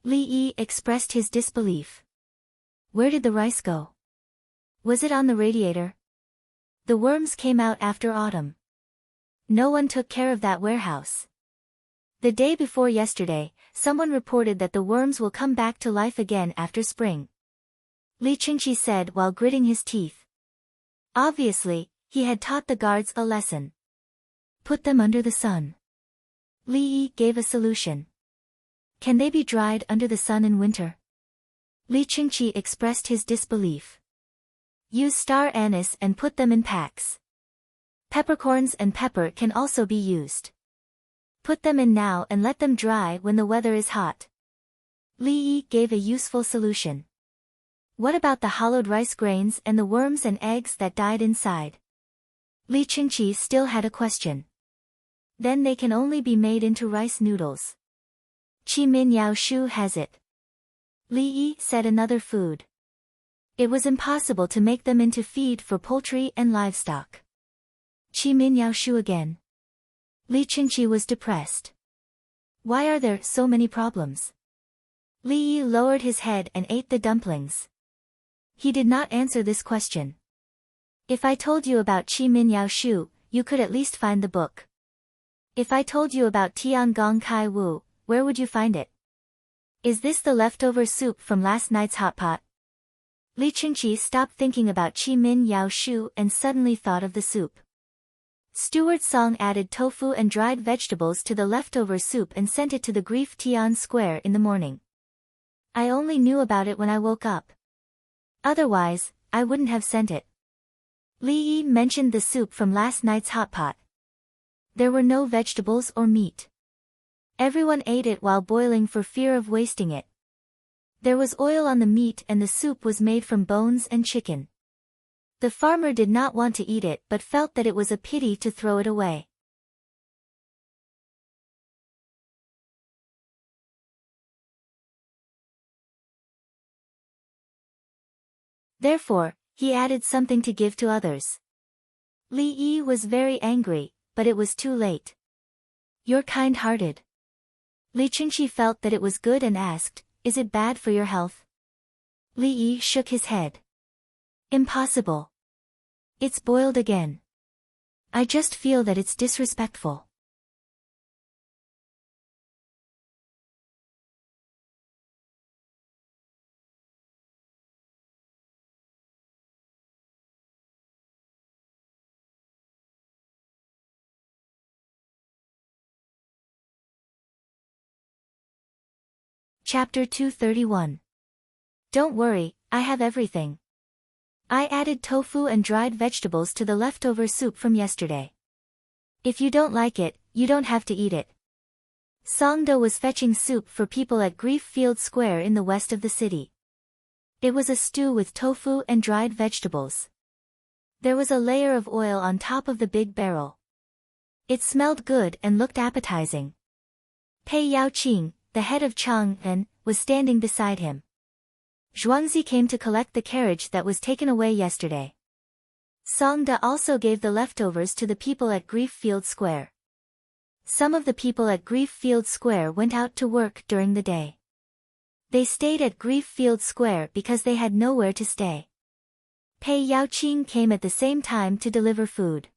Li Yi expressed his disbelief. Where did the rice go? Was it on the radiator? The worms came out after autumn. No one took care of that warehouse. The day before yesterday, someone reported that the worms will come back to life again after spring. Li Qingqi said while gritting his teeth. Obviously, he had taught the guards a lesson. Put them under the sun. Li Yi gave a solution. Can they be dried under the sun in winter? Li Qingqi expressed his disbelief. Use star anise and put them in packs. Peppercorns and pepper can also be used. Put them in now and let them dry when the weather is hot. Li Yi gave a useful solution. What about the hollowed rice grains and the worms and eggs that died inside? Li Qingqi still had a question. Then they can only be made into rice noodles. Qi Min Yao Shu has it. Li Yi said another food. It was impossible to make them into feed for poultry and livestock. Qi Min Yao Shu again. Li Qingqi was depressed. Why are there so many problems? Li Yi lowered his head and ate the dumplings. He did not answer this question. If I told you about Qi Min Yao Shu, you could at least find the book. If I told you about Tiangong Kai Wu, where would you find it? Is this the leftover soup from last night's hot pot? Li Qingqi stopped thinking about Qi Min Yao Shu and suddenly thought of the soup. Steward Song added tofu and dried vegetables to the leftover soup and sent it to the Grief Tian Square in the morning. I only knew about it when I woke up. Otherwise, I wouldn't have sent it. Li Yi mentioned the soup from last night's hot pot. There were no vegetables or meat. Everyone ate it while boiling for fear of wasting it. There was oil on the meat and the soup was made from bones and chicken. The farmer did not want to eat it but felt that it was a pity to throw it away. Therefore, he added something to give to others. Li Yi was very angry, but it was too late. You're kind-hearted. Li Qingqi felt that it was good and asked, is it bad for your health? Li Yi shook his head. Impossible. It's boiled again. I just feel that it's disrespectful. Chapter 231. Don't worry, I have everything. I added tofu and dried vegetables to the leftover soup from yesterday. If you don't like it, you don't have to eat it. Songda was fetching soup for people at Grief Field Square in the west of the city. It was a stew with tofu and dried vegetables. There was a layer of oil on top of the big barrel. It smelled good and looked appetizing. Pei Yaoqing, the head of Chang'an, was standing beside him. Zhuangzi came to collect the carriage that was taken away yesterday. Songda also gave the leftovers to the people at Grief Field Square. Some of the people at Grief Field Square went out to work during the day. They stayed at Grief Field Square because they had nowhere to stay. Pei Yaoqing came at the same time to deliver food.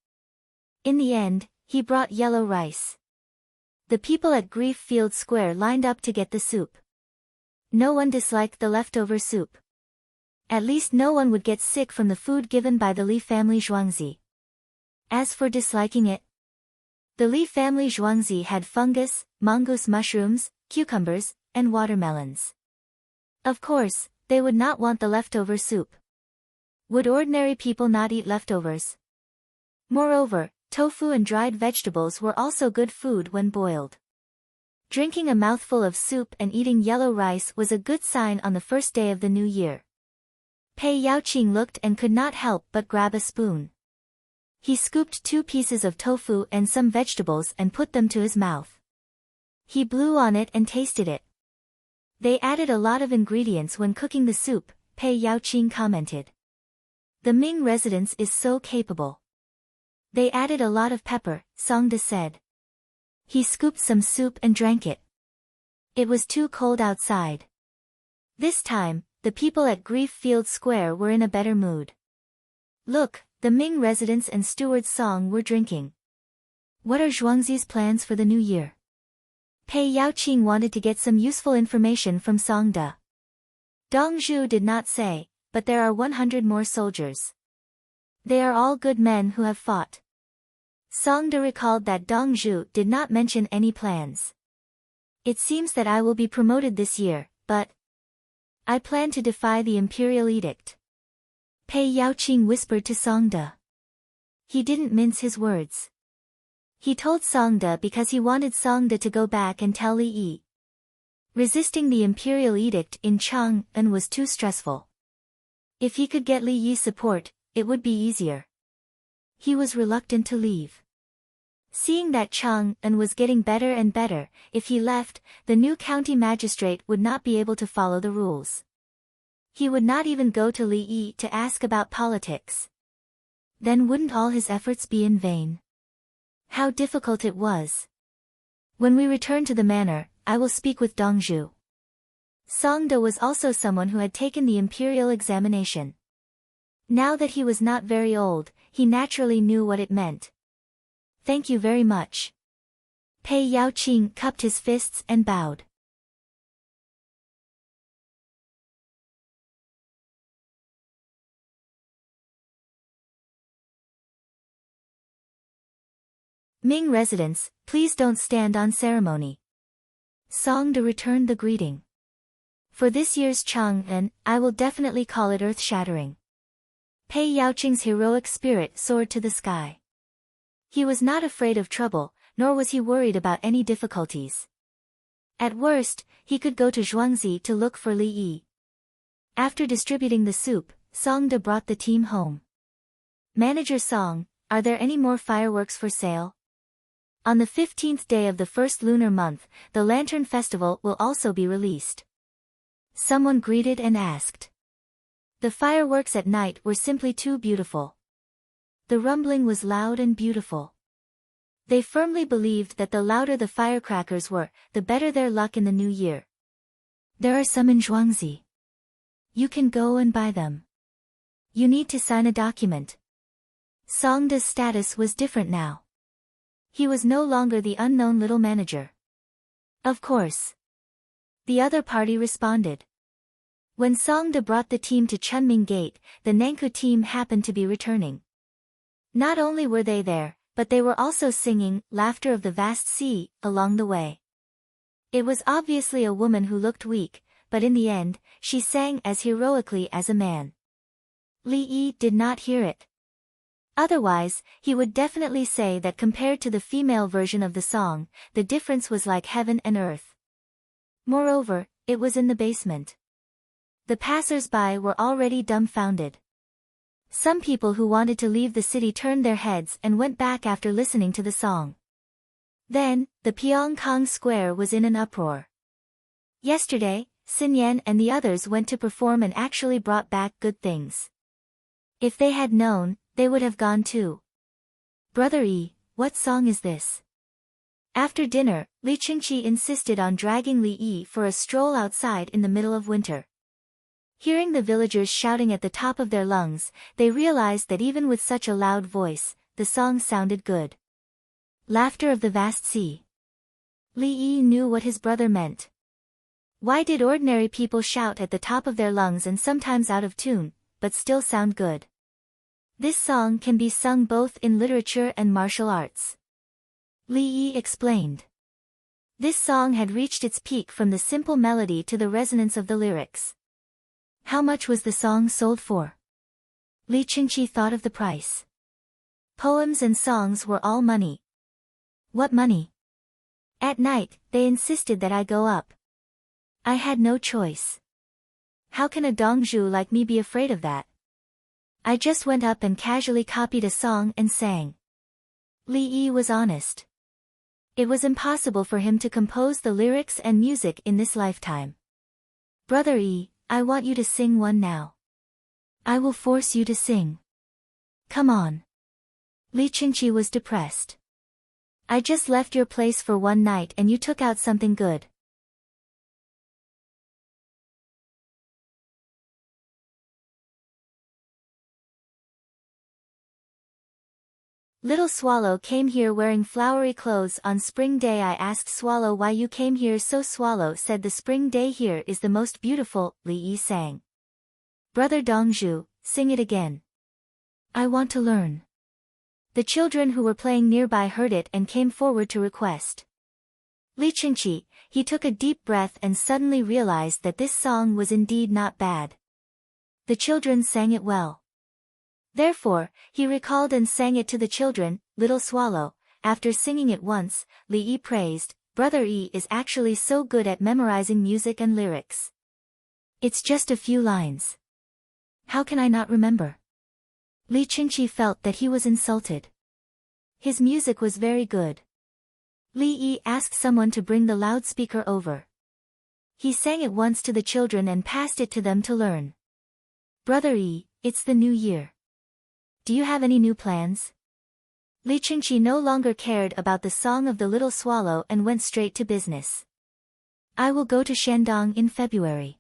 In the end, he brought yellow rice. The people at Grief Field Square lined up to get the soup. No one disliked the leftover soup. At least no one would get sick from the food given by the Li family Zhuangzi. As for disliking it, the Li family Zhuangzi had fungus, mongoose mushrooms, cucumbers, and watermelons. Of course, they would not want the leftover soup. Would ordinary people not eat leftovers? Moreover, tofu and dried vegetables were also good food when boiled. Drinking a mouthful of soup and eating yellow rice was a good sign on the first day of the new year. Pei Yaoqing looked and could not help but grab a spoon. He scooped 2 pieces of tofu and some vegetables and put them to his mouth. He blew on it and tasted it. They added a lot of ingredients when cooking the soup, Pei Yaoqing commented. The Ming residence is so capable. They added a lot of pepper, Songda said. He scooped some soup and drank it. It was too cold outside. This time, the people at Grief Field Square were in a better mood. Look, the Ming residents and steward Song were drinking. What are Zhuangzi's plans for the new year? Pei Yaoqing wanted to get some useful information from Songda. Dong Zhu did not say, but there are 100 more soldiers. They are all good men who have fought. Songda recalled that Dong Zhu did not mention any plans. It seems that I will be promoted this year, but I plan to defy the imperial edict. Pei Yaoqing whispered to Songda. He didn't mince his words. He told Songda because he wanted Songda to go back and tell Li Yi. Resisting the imperial edict in Chang'an was too stressful. If he could get Li Yi's support, it would be easier. He was reluctant to leave. Seeing that Chang'an was getting better and better, if he left, the new county magistrate would not be able to follow the rules. He would not even go to Li Yi to ask about politics. Then wouldn't all his efforts be in vain? How difficult it was. When we return to the manor, I will speak with Dong Zhu. Songda was also someone who had taken the imperial examination. Now that he was not very old, he naturally knew what it meant. Thank you very much. Pei Yaoqing cupped his fists and bowed. Ming residents, please don't stand on ceremony. Songda returned the greeting. For this year's Chang'an, I will definitely call it earth-shattering. Pei Yaoqing's heroic spirit soared to the sky. He was not afraid of trouble, nor was he worried about any difficulties. At worst, he could go to Zhuangzi to look for Li Yi. After distributing the soup, Songda brought the team home. Manager Song, are there any more fireworks for sale? On the 15th day of the first lunar month, the Lantern Festival will also be released. Someone greeted and asked. The fireworks at night were simply too beautiful. The rumbling was loud and beautiful. They firmly believed that the louder the firecrackers were, the better their luck in the new year. There are some in Zhuangzi. You can go and buy them. You need to sign a document. Songda's status was different now. He was no longer the unknown little manager. Of course. The other party responded. When Songda brought the team to Chunming Gate, the Nankou team happened to be returning. Not only were they there, but they were also singing Laughter of the Vast Sea along the way. It was obviously a woman who looked weak, but in the end, she sang as heroically as a man. Li Yi did not hear it. Otherwise, he would definitely say that compared to the female version of the song, the difference was like heaven and earth. Moreover, it was in the basement. The passers-by were already dumbfounded. Some people who wanted to leave the city turned their heads and went back after listening to the song. Then, the Pyongkang Square was in an uproar. Yesterday, Xin Yan and the others went to perform and actually brought back good things. If they had known, they would have gone too. Brother Yi, what song is this? After dinner, Li Qingqi insisted on dragging Li Yi for a stroll outside in the middle of winter. Hearing the villagers shouting at the top of their lungs, they realized that even with such a loud voice, the song sounded good. Laughter of the vast sea. Li Yi knew what his brother meant. Why did ordinary people shout at the top of their lungs and sometimes out of tune, but still sound good? This song can be sung both in literature and martial arts. Li Yi explained. This song had reached its peak from the simple melody to the resonance of the lyrics. How much was the song sold for? Li Qingqi thought of the price. Poems and songs were all money. What money? At night, they insisted that I go up. I had no choice. How can a dongzhu like me be afraid of that? I just went up and casually copied a song and sang. Li Yi was honest. It was impossible for him to compose the lyrics and music in this lifetime. Brother Yi, I want you to sing one now. I will force you to sing. Come on. Li Qingqi was depressed. I just left your place for one night and you took out something good. Little Swallow came here wearing flowery clothes on spring day. I asked Swallow why you came here, so Swallow said the spring day here is the most beautiful. Li Yi sang. Brother Dongzhu, sing it again. I want to learn. The children who were playing nearby heard it and came forward to request. Li Qingqi, he took a deep breath and suddenly realized that this song was indeed not bad. The children sang it well. Therefore, he recalled and sang it to the children. Little Swallow, after singing it once, Li Yi praised, Brother Yi is actually so good at memorizing music and lyrics. It's just a few lines. How can I not remember? Li Qingqi felt that he was insulted. His music was very good. Li Yi asked someone to bring the loudspeaker over. He sang it once to the children and passed it to them to learn. Brother Yi, it's the new year. Do you have any new plans? Li Qingqi no longer cared about the song of the little swallow and went straight to business. I will go to Shandong in February.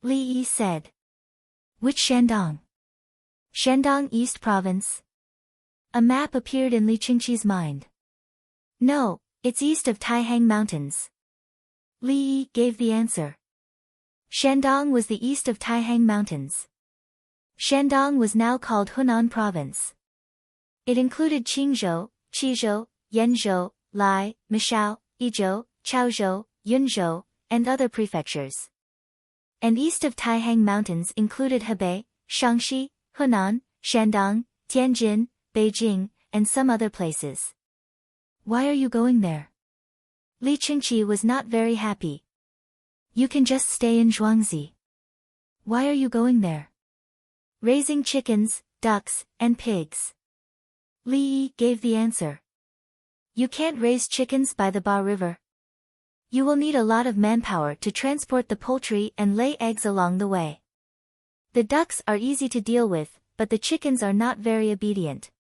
Li Yi said. Which Shandong? Shandong East Province? A map appeared in Li Qingqi's mind. No, it's east of Taihang Mountains. Li Yi gave the answer. Shandong was the east of Taihang Mountains. Shandong was now called Hunan Province. It included Qingzhou, Qizhou, Yanzhou, Lai, Mishao, Yizhou, Chaozhou, Yunzhou, and other prefectures. And east of Taihang Mountains included Hebei, Shaanxi, Hunan, Shandong, Tianjin, Beijing, and some other places. Why are you going there? Li Qingqi was not very happy. You can just stay in Zhuangzi. Why are you going there? Raising chickens, ducks, and pigs. Li Yi gave the answer. You can't raise chickens by the Ba River. You will need a lot of manpower to transport the poultry and lay eggs along the way. The ducks are easy to deal with, but the chickens are not very obedient.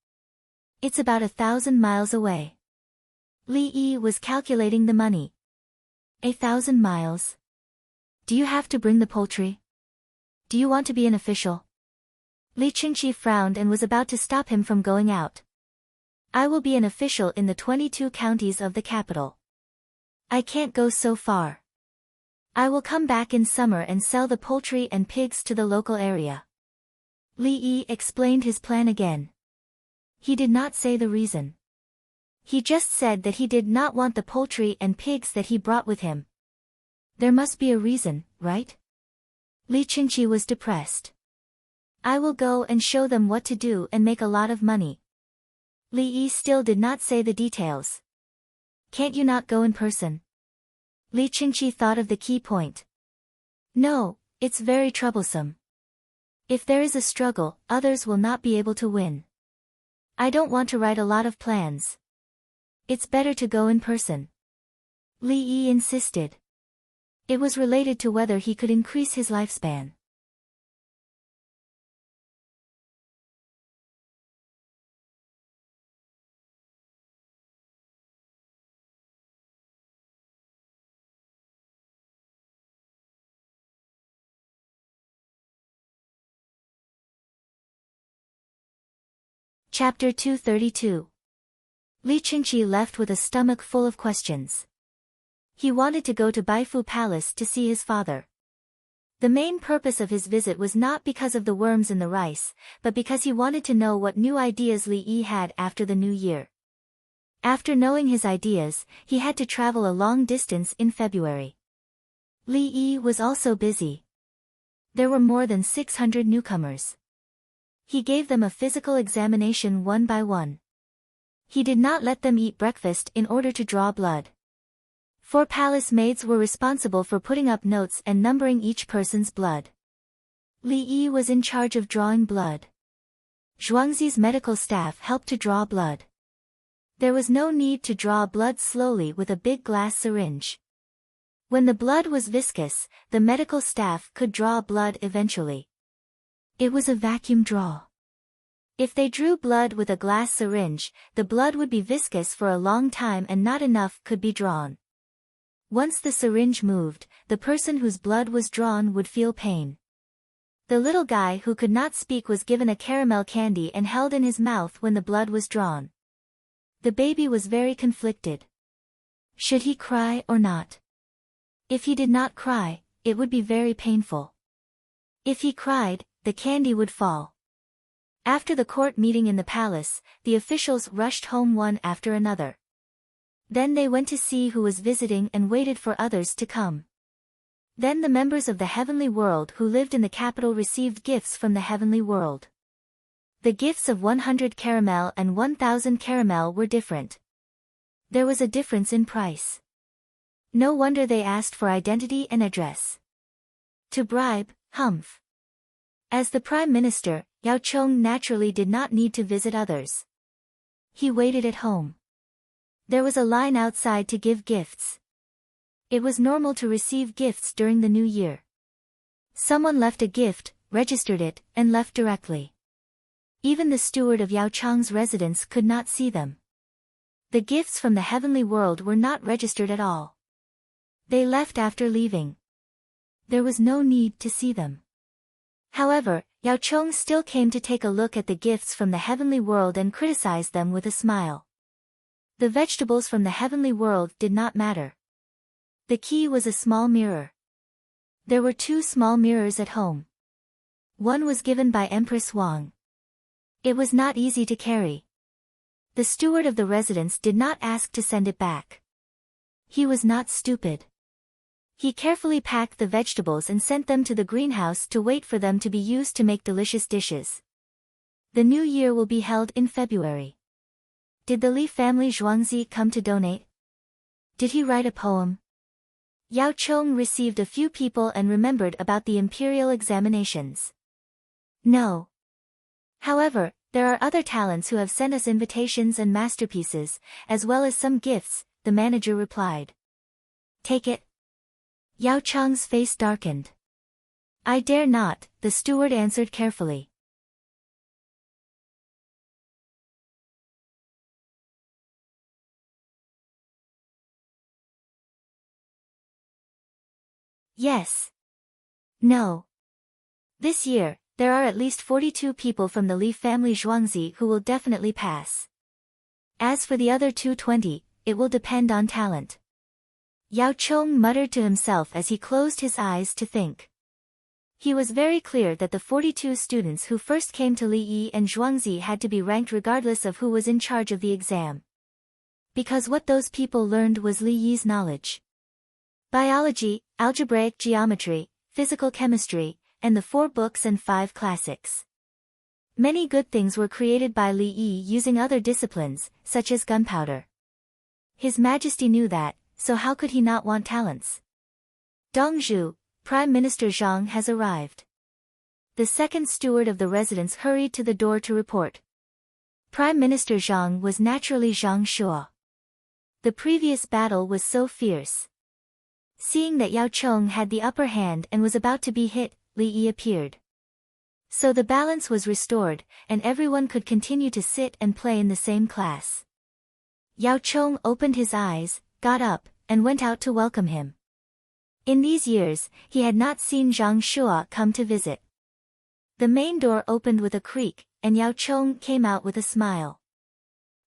It's about 1,000 miles away. Li Yi was calculating the money. 1,000 miles. Do you have to bring the poultry? Do you want to be an official? Li Qingqi frowned and was about to stop him from going out. I will be an official in the 22 counties of the capital. I can't go so far. I will come back in summer and sell the poultry and pigs to the local area. Li Yi explained his plan again. He did not say the reason. He just said that he did not want the poultry and pigs that he brought with him. There must be a reason, right? Li Qingqi was depressed. I will go and show them what to do and make a lot of money. Li Yi still did not say the details. Can't you not go in person? Li Qingqi thought of the key point. No, it's very troublesome. If there is a struggle, others will not be able to win. I don't want to write a lot of plans. It's better to go in person. Li Yi insisted. It was related to whether he could increase his lifespan. Chapter 232. Li Qingqi left with a stomach full of questions. He wanted to go to Baifu Palace to see his father. The main purpose of his visit was not because of the worms in the rice, but because he wanted to know what new ideas Li Yi had after the new year. After knowing his ideas, he had to travel a long distance in February. Li Yi was also busy. There were more than 600 newcomers. He gave them a physical examination one by one. He did not let them eat breakfast in order to draw blood. 4 palace maids were responsible for putting up notes and numbering each person's blood. Li Yi was in charge of drawing blood. Zhuangzi's medical staff helped to draw blood. There was no need to draw blood slowly with a big glass syringe. When the blood was viscous, the medical staff could draw blood eventually. It was a vacuum draw. If they drew blood with a glass syringe, the blood would be viscous for a long time and not enough could be drawn. Once the syringe moved, the person whose blood was drawn would feel pain. The little guy who could not speak was given a caramel candy and held in his mouth when the blood was drawn. The baby was very conflicted. Should he cry or not? If he did not cry, it would be very painful. If he cried, the candy would fall. After the court meeting in the palace, the officials rushed home one after another. Then they went to see who was visiting and waited for others to come. Then the members of the heavenly world who lived in the capital received gifts from the heavenly world. The gifts of 100 caramel and 1,000 caramel were different. There was a difference in price. No wonder they asked for identity and address. To bribe, humph. As the Prime Minister, Yao Chong naturally did not need to visit others. He waited at home. There was a line outside to give gifts. It was normal to receive gifts during the new year. Someone left a gift, registered it, and left directly. Even the steward of Yao Chang's residence could not see them. The gifts from the heavenly world were not registered at all. They left after leaving. There was no need to see them. However, Yao Chong still came to take a look at the gifts from the heavenly world and criticized them with a smile. The vegetables from the heavenly world did not matter. The key was a small mirror. There were 2 small mirrors at home. One was given by Empress Wang. It was not easy to carry. The steward of the residence did not ask to send it back. He was not stupid. He carefully packed the vegetables and sent them to the greenhouse to wait for them to be used to make delicious dishes. The new year will be held in February. Did the Li family Zhuangzi come to donate? Did he write a poem? Yao Chong received a few people and remembered about the imperial examinations. No. However, there are other talents who have sent us invitations and masterpieces, as well as some gifts, the manager replied. Take it. Yao Chang's face darkened. I dare not, the steward answered carefully. Yes. No. This year, there are at least 42 people from the Li family Zhuangzi who will definitely pass. As for the other 220, it will depend on talent. Yao Chong muttered to himself as he closed his eyes to think. He was very clear that the 42 students who first came to Li Yi and Zhuangzi had to be ranked regardless of who was in charge of the exam. Because what those people learned was Li Yi's knowledge. Biology, algebraic geometry, physical chemistry, and the 4 books and 5 classics. Many good things were created by Li Yi using other disciplines, such as gunpowder. His Majesty knew that, so how could he not want talents? Dongzhu, Prime Minister Zhang has arrived. The second steward of the residence hurried to the door to report. Prime Minister Zhang was naturally Zhang Shuo. The previous battle was so fierce. Seeing that Yao Cheng had the upper hand and was about to be hit, Li Yi appeared. So the balance was restored, and everyone could continue to sit and play in the same class. Yao Cheng opened his eyes, got up, and went out to welcome him. In these years, he had not seen Zhang Shuo come to visit. The main door opened with a creak, and Yao Cheng came out with a smile.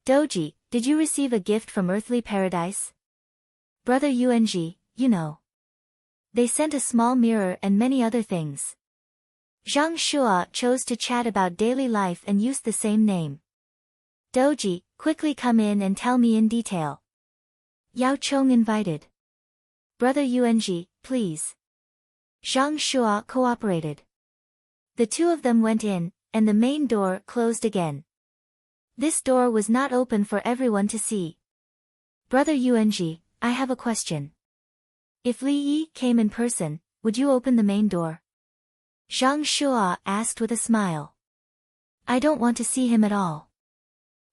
Doji, did you receive a gift from earthly paradise? Brother Yuanji, you know. They sent a small mirror and many other things. Zhang Shuo chose to chat about daily life and used the same name. Doji, quickly come in and tell me in detail. Yao Cheng invited. Brother Yuanji, please. Zhang Shuo cooperated. The two of them went in, and the main door closed again. This door was not open for everyone to see. Brother Yuanji, I have a question. If Li Yi came in person, would you open the main door? Zhang Shuo asked with a smile. I don't want to see him at all.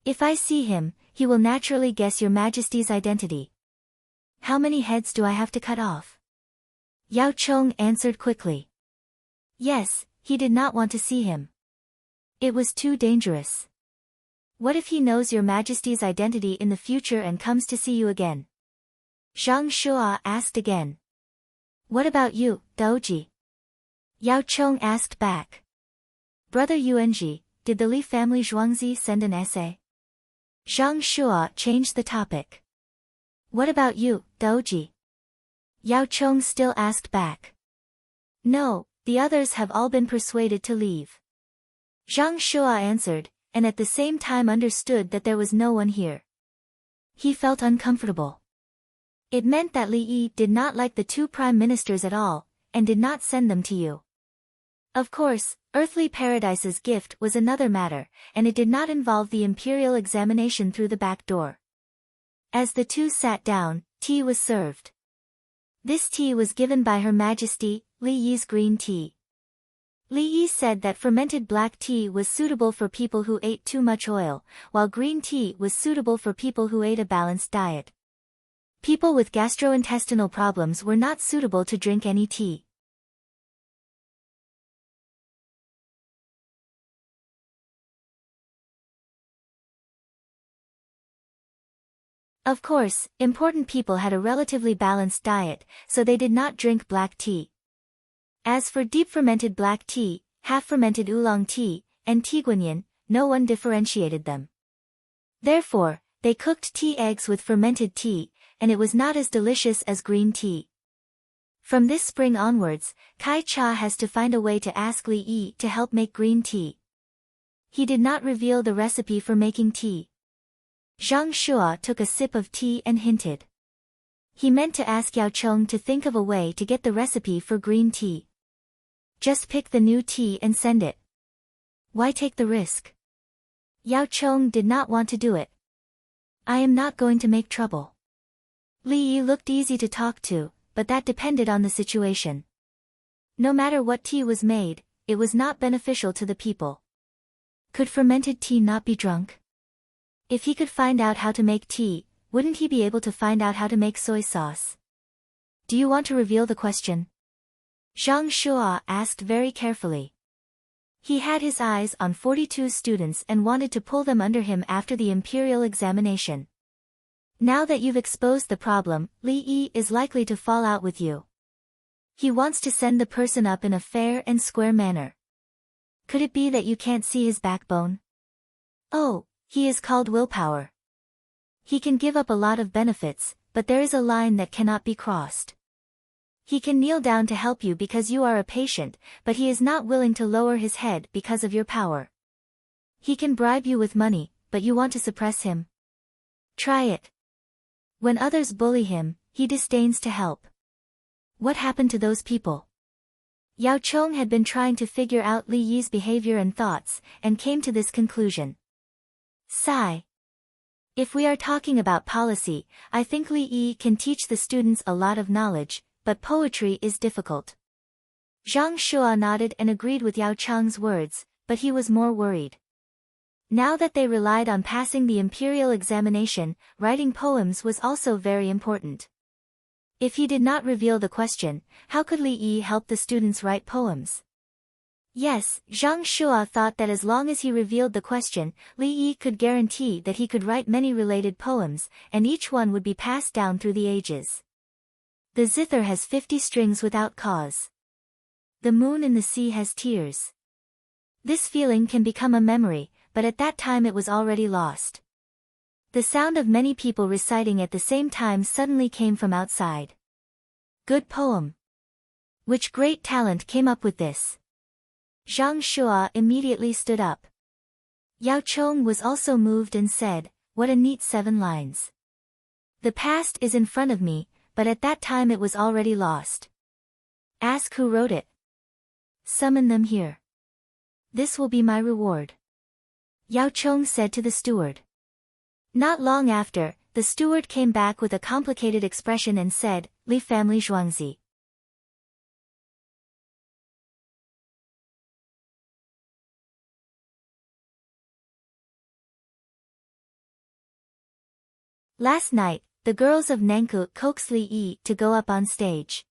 If I see him, he will naturally guess your Majesty's identity. How many heads do I have to cut off? Yao Cheng answered quickly. Yes, he did not want to see him. It was too dangerous. What if he knows your Majesty's identity in the future and comes to see you again? Zhang Shuo asked again. What about you, Doji? Yao Cheng asked back. Brother Yuanji, did the Li family Zhuangzi send an essay? Zhang Shuo changed the topic. What about you, Doji? Yao Cheng still asked back. No, the others have all been persuaded to leave. Zhang Shuo answered, and at the same time understood that there was no one here. He felt uncomfortable. It meant that Li Yi did not like the 2 prime ministers at all, and did not send them to you. Of course, earthly paradise's gift was another matter, and it did not involve the imperial examination through the back door. As the two sat down, tea was served. This tea was given by Her Majesty, Li Yi's green tea. Li Yi said that fermented black tea was suitable for people who ate too much oil, while green tea was suitable for people who ate a balanced diet. People with gastrointestinal problems were not suitable to drink any tea. Of course, important people had a relatively balanced diet, so they did not drink black tea. As for deep fermented black tea, half-fermented oolong tea, and tiguanyin, no one differentiated them. Therefore, they cooked tea eggs with fermented tea, and it was not as delicious as green tea. From this spring onwards, Kai Cha has to find a way to ask Li Yi to help make green tea. He did not reveal the recipe for making tea. Zhang Shuo took a sip of tea and hinted. He meant to ask Yao Cheng to think of a way to get the recipe for green tea. Just pick the new tea and send it. Why take the risk? Yao Cheng did not want to do it. I am not going to make trouble. Li Yi looked easy to talk to, but that depended on the situation. No matter what tea was made, it was not beneficial to the people. Could fermented tea not be drunk? If he could find out how to make tea, wouldn't he be able to find out how to make soy sauce? Do you want to reveal the question? Zhang Shuo asked very carefully. He had his eyes on 42 students and wanted to pull them under him after the imperial examination. Now that you've exposed the problem, Li Yi is likely to fall out with you. He wants to send the person up in a fair and square manner. Could it be that you can't see his backbone? Oh, he is called willpower. He can give up a lot of benefits, but there is a line that cannot be crossed. He can kneel down to help you because you are a patient, but he is not willing to lower his head because of your power. He can bribe you with money, but you want to suppress him. Try it. When others bully him, he disdains to help. What happened to those people? Yao Chong had been trying to figure out Li Yi's behavior and thoughts, and came to this conclusion. Sigh. If we are talking about policy, I think Li Yi can teach the students a lot of knowledge, but poetry is difficult. Zhang Shua nodded and agreed with Yao Chong's words, but he was more worried. Now that they relied on passing the imperial examination, writing poems was also very important. If he did not reveal the question, how could Li Yi help the students write poems? Yes, Zhang Shua thought that as long as he revealed the question, Li Yi could guarantee that he could write many related poems, and each one would be passed down through the ages. The zither has 50 strings without cause. The moon in the sea has tears. This feeling can become a memory, but at that time it was already lost. The sound of many people reciting at the same time suddenly came from outside. Good poem. Which great talent came up with this? Zhang Shua immediately stood up. Yao Chong was also moved and said, what a neat 7 lines. The past is in front of me, but at that time it was already lost. Ask who wrote it. Summon them here. This will be my reward. Yao Chong said to the steward. Not long after, the steward came back with a complicated expression and said, Li family Zhuangzi. Last night, the girls of Nankou coaxed Li Yi to go up on stage.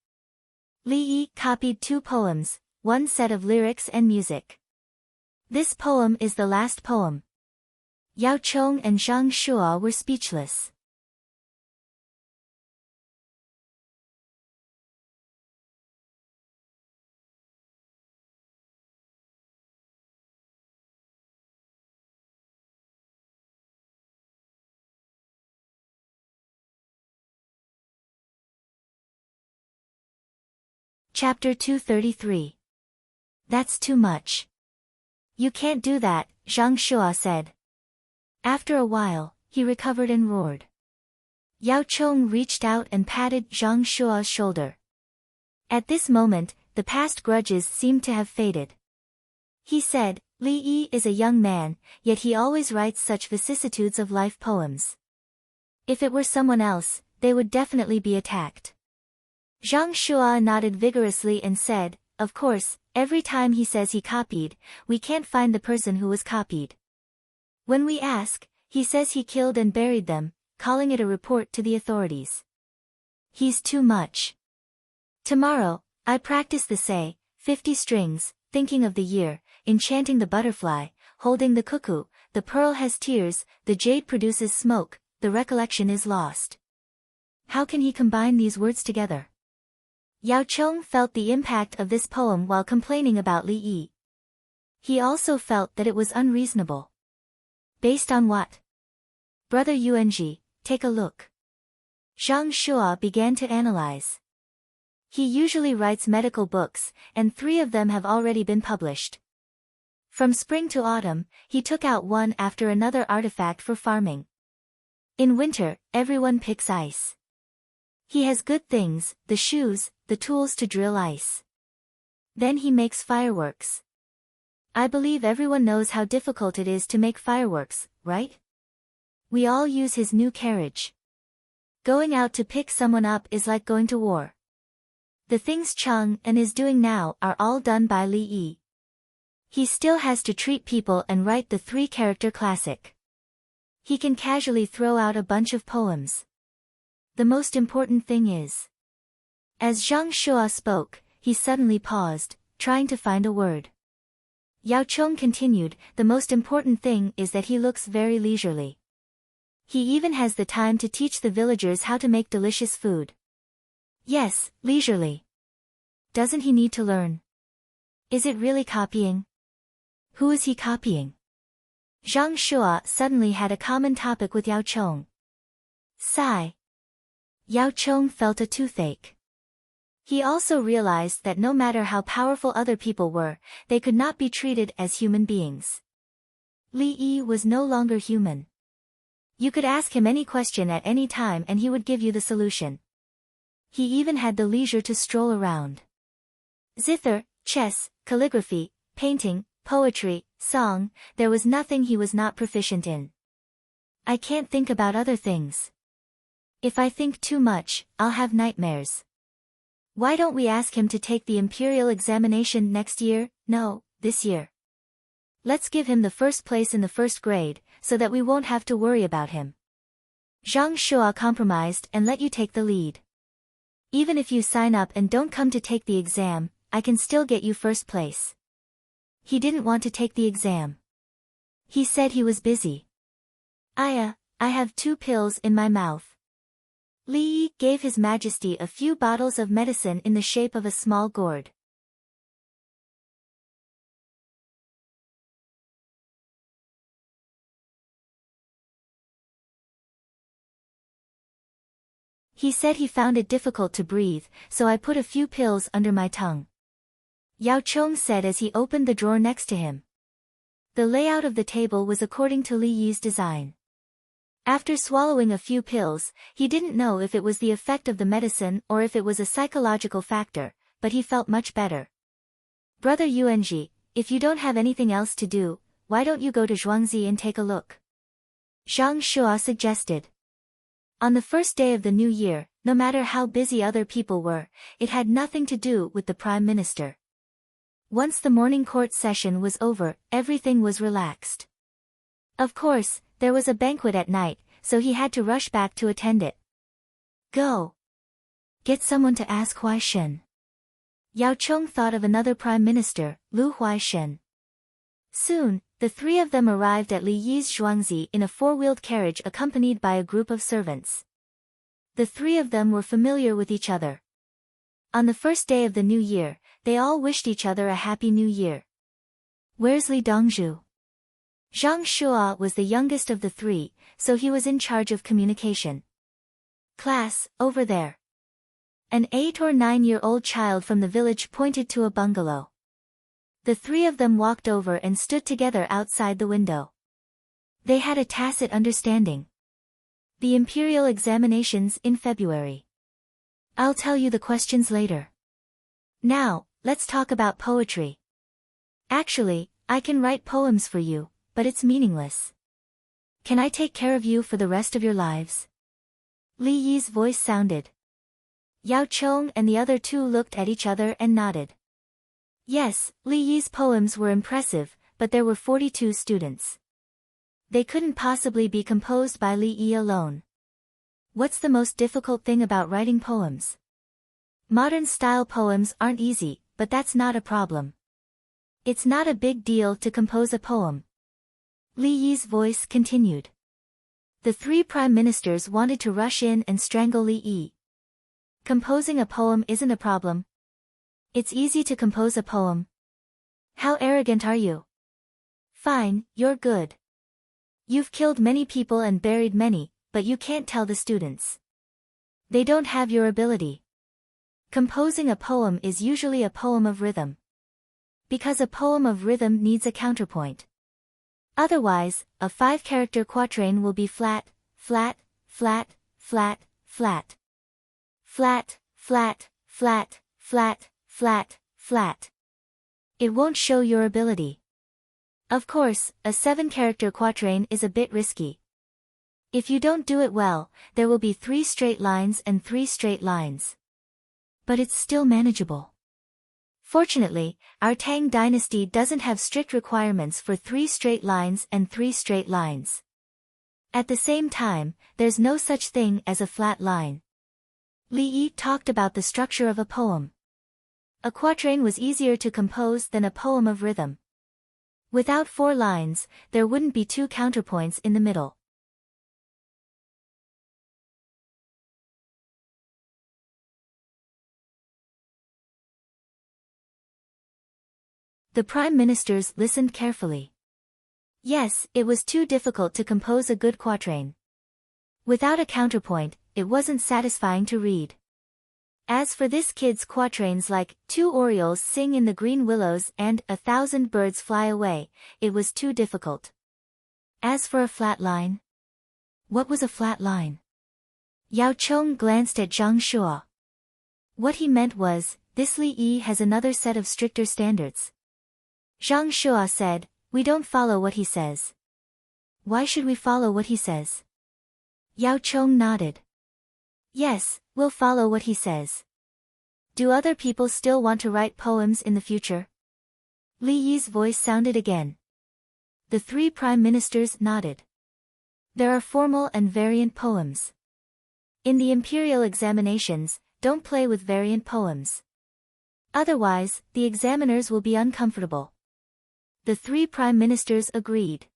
Li Yi copied 2 poems, 1 set of lyrics and music. This poem is the last poem. Yao Chong and Zhang Shua were speechless. Chapter 233. That's too much. You can't do that, Zhang Shua said. After a while, he recovered and roared. Yao Chong reached out and patted Zhang Shua's shoulder. At this moment, the past grudges seemed to have faded. He said, Li Yi is a young man, yet he always writes such vicissitudes of life poems. If it were someone else, they would definitely be attacked. Zhang Shua nodded vigorously and said, of course, every time he says he copied, we can't find the person who was copied. When we ask, he says he killed and buried them, calling it a report to the authorities. He's too much. Tomorrow, I practice the say, 50 strings, thinking of the year, enchanting the butterfly, holding the cuckoo, the pearl has tears, the jade produces smoke, the recollection is lost. How can he combine these words together? Yao Chong felt the impact of this poem while complaining about Li Yi. He also felt that it was unreasonable. Based on what? Brother Yuanji, take a look. Zhang Shua began to analyze. He usually writes medical books, and 3 of them have already been published. From spring to autumn, he took out one after another artifact for farming. In winter, everyone picks ice. He has good things, the shoes, the tools to drill ice. Then he makes fireworks. I believe everyone knows how difficult it is to make fireworks, right? We all use his new carriage. Going out to pick someone up is like going to war. The things Chang and is doing now are all done by Li Yi. He still has to treat people and write the 3-character classic. He can casually throw out a bunch of poems. The most important thing is. As Zhang Shua spoke, he suddenly paused, trying to find a word. Yao Chong continued, the most important thing is that he looks very leisurely. He even has the time to teach the villagers how to make delicious food. Yes, leisurely. Doesn't he need to learn? Is it really copying? Who is he copying? Zhang Shua suddenly had a common topic with Yao Chong. Sigh. Yao Chong felt a toothache. He also realized that no matter how powerful other people were, they could not be treated as human beings. Li Yi was no longer human. You could ask him any question at any time and he would give you the solution. He even had the leisure to stroll around. Zither, chess, calligraphy, painting, poetry, song, there was nothing he was not proficient in. I can't think about other things. If I think too much, I'll have nightmares. Why don't we ask him to take the imperial examination next year? No, this year. Let's give him the first place in the first grade, so that we won't have to worry about him. Zhang Shua compromised and let you take the lead. Even if you sign up and don't come to take the exam, I can still get you first place. He didn't want to take the exam. He said he was busy. I have 2 pills in my mouth. Li Yi gave His Majesty a few bottles of medicine in the shape of a small gourd. He said he found it difficult to breathe, so I put a few pills under my tongue. Yao Chong said as he opened the drawer next to him. The layout of the table was according to Li Yi's design. After swallowing a few pills, he didn't know if it was the effect of the medicine or if it was a psychological factor, but he felt much better. Brother Yuanji, if you don't have anything else to do, why don't you go to Zhuangzi and take a look? Zhang Shua suggested. On the first day of the new year, no matter how busy other people were, it had nothing to do with the Prime Minister. Once the morning court session was over, everything was relaxed. Of course, there was a banquet at night, so he had to rush back to attend it. Go. Get someone to ask Huaishen. Yao Chong thought of another Prime Minister, Lu Huaishen. Soon, the 3 of them arrived at Li Yi's Zhuangzi in a 4-wheeled carriage accompanied by a group of servants. The 3 of them were familiar with each other. On the first day of the new year, they all wished each other a happy new year. Where's Li Dongzhu? Zhang Shua was the youngest of the 3, so he was in charge of communication. Class, over there. An 8 or 9-year-old child from the village pointed to a bungalow. The 3 of them walked over and stood together outside the window. They had a tacit understanding. The imperial examinations in February. I'll tell you the questions later. Now, let's talk about poetry. Actually, I can write poems for you, but it's meaningless. Can I take care of you for the rest of your lives? Li Yi's voice sounded. Yao Chong and the other 2 looked at each other and nodded. Yes, Li Yi's poems were impressive, but there were 42 students. They couldn't possibly be composed by Li Yi alone. What's the most difficult thing about writing poems? Modern-style poems aren't easy, but that's not a problem. It's not a big deal to compose a poem. Li Yi's voice continued. The 3 prime ministers wanted to rush in and strangle Li Yi. Composing a poem isn't a problem. It's easy to compose a poem. How arrogant are you? Fine, you're good. You've killed many people and buried many, but you can't tell the students. They don't have your ability. Composing a poem is usually a poem of rhythm. Because a poem of rhythm needs a counterpoint. Otherwise, a 5-character quatrain will be flat, flat, flat, flat, flat. Flat, flat, flat, flat, flat, flat. It won't show your ability. Of course, a 7-character quatrain is a bit risky. If you don't do it well, there will be 3 straight lines and 3 straight lines. But it's still manageable. Fortunately, our Tang dynasty doesn't have strict requirements for 3 straight lines and 3 straight lines. At the same time, there's no such thing as a flat line. Li Yi talked about the structure of a poem. A quatrain was easier to compose than a poem of rhythm. Without 4 lines, there wouldn't be 2 counterpoints in the middle. The prime ministers listened carefully. Yes, it was too difficult to compose a good quatrain. Without a counterpoint, it wasn't satisfying to read. As for this kid's quatrains like, 2 orioles sing in the green willows and 1,000 birds fly away, it was too difficult. As for a flat line, What was a flat line? Yao Chong glanced at Zhang Shuo. What he meant was, this Li Yi has another set of stricter standards. Zhang Shuo said, we don't follow what he says. Why should we follow what he says? Yao Chong nodded. Yes, we'll follow what he says. Do other people still want to write poems in the future? Li Yi's voice sounded again. The three prime ministers nodded. There are formal and variant poems. In the imperial examinations, don't play with variant poems. Otherwise, the examiners will be uncomfortable. The three prime ministers agreed.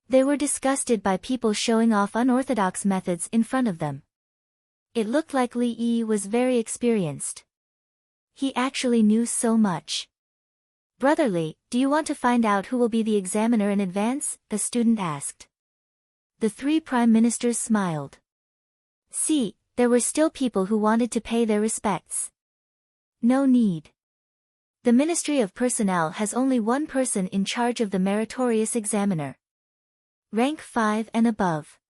They were disgusted by people showing off unorthodox methods in front of them. It looked like Li Yi was very experienced. He actually knew so much. Brotherly, do you want to find out who will be the examiner in advance? The student asked. The three prime ministers smiled. See, there were still people who wanted to pay their respects. No need. The Ministry of Personnel has only one person in charge of the meritorious examiner. Rank 5 and above.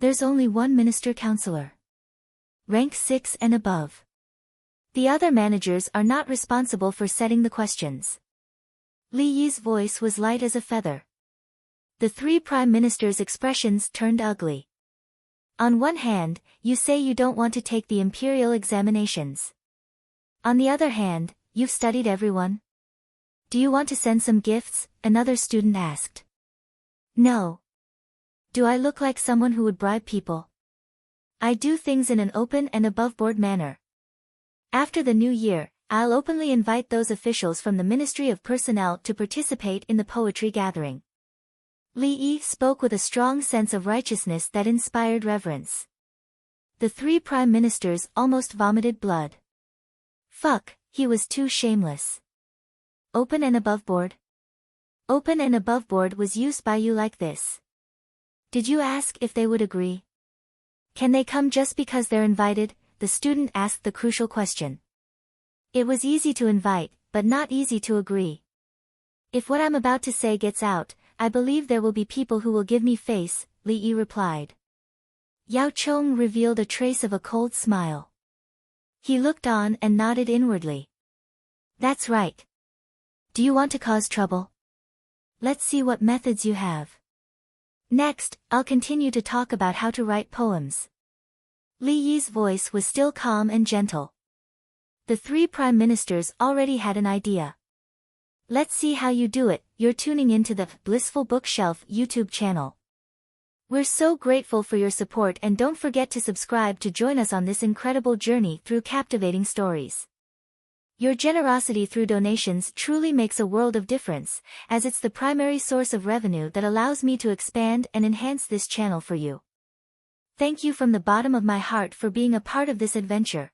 There's only one minister counselor. Rank 6 and above. The other managers are not responsible for setting the questions. Li Yi's voice was light as a feather. The three prime ministers' expressions turned ugly. On one hand, you say you don't want to take the imperial examinations. On the other hand, you've studied everyone. Do you want to send some gifts? Another student asked. No. Do I look like someone who would bribe people? I do things in an open and above-board manner. After the new year, I'll openly invite those officials from the Ministry of Personnel to participate in the poetry gathering. Li Yi spoke with a strong sense of righteousness that inspired reverence. The three prime ministers almost vomited blood. Fuck, he was too shameless. Open and above board? Open and above board was used by you like this. Did you ask if they would agree? Can they come just because they're invited? The student asked the crucial question. It was easy to invite, but not easy to agree. If what I'm about to say gets out, I believe there will be people who will give me face, Li Yi replied. Yao Chong revealed a trace of a cold smile. He looked on and nodded inwardly. That's right. Do you want to cause trouble? Let's see what methods you have. Next, I'll continue to talk about how to write poems. Li Yi's voice was still calm and gentle. The three prime ministers already had an idea. Let's see how you do it. You're tuning into the Blissful Bookshelf YouTube channel. We're so grateful for your support, and don't forget to subscribe to join us on this incredible journey through captivating stories. Your generosity through donations truly makes a world of difference, as it's the primary source of revenue that allows me to expand and enhance this channel for you. Thank you from the bottom of my heart for being a part of this adventure.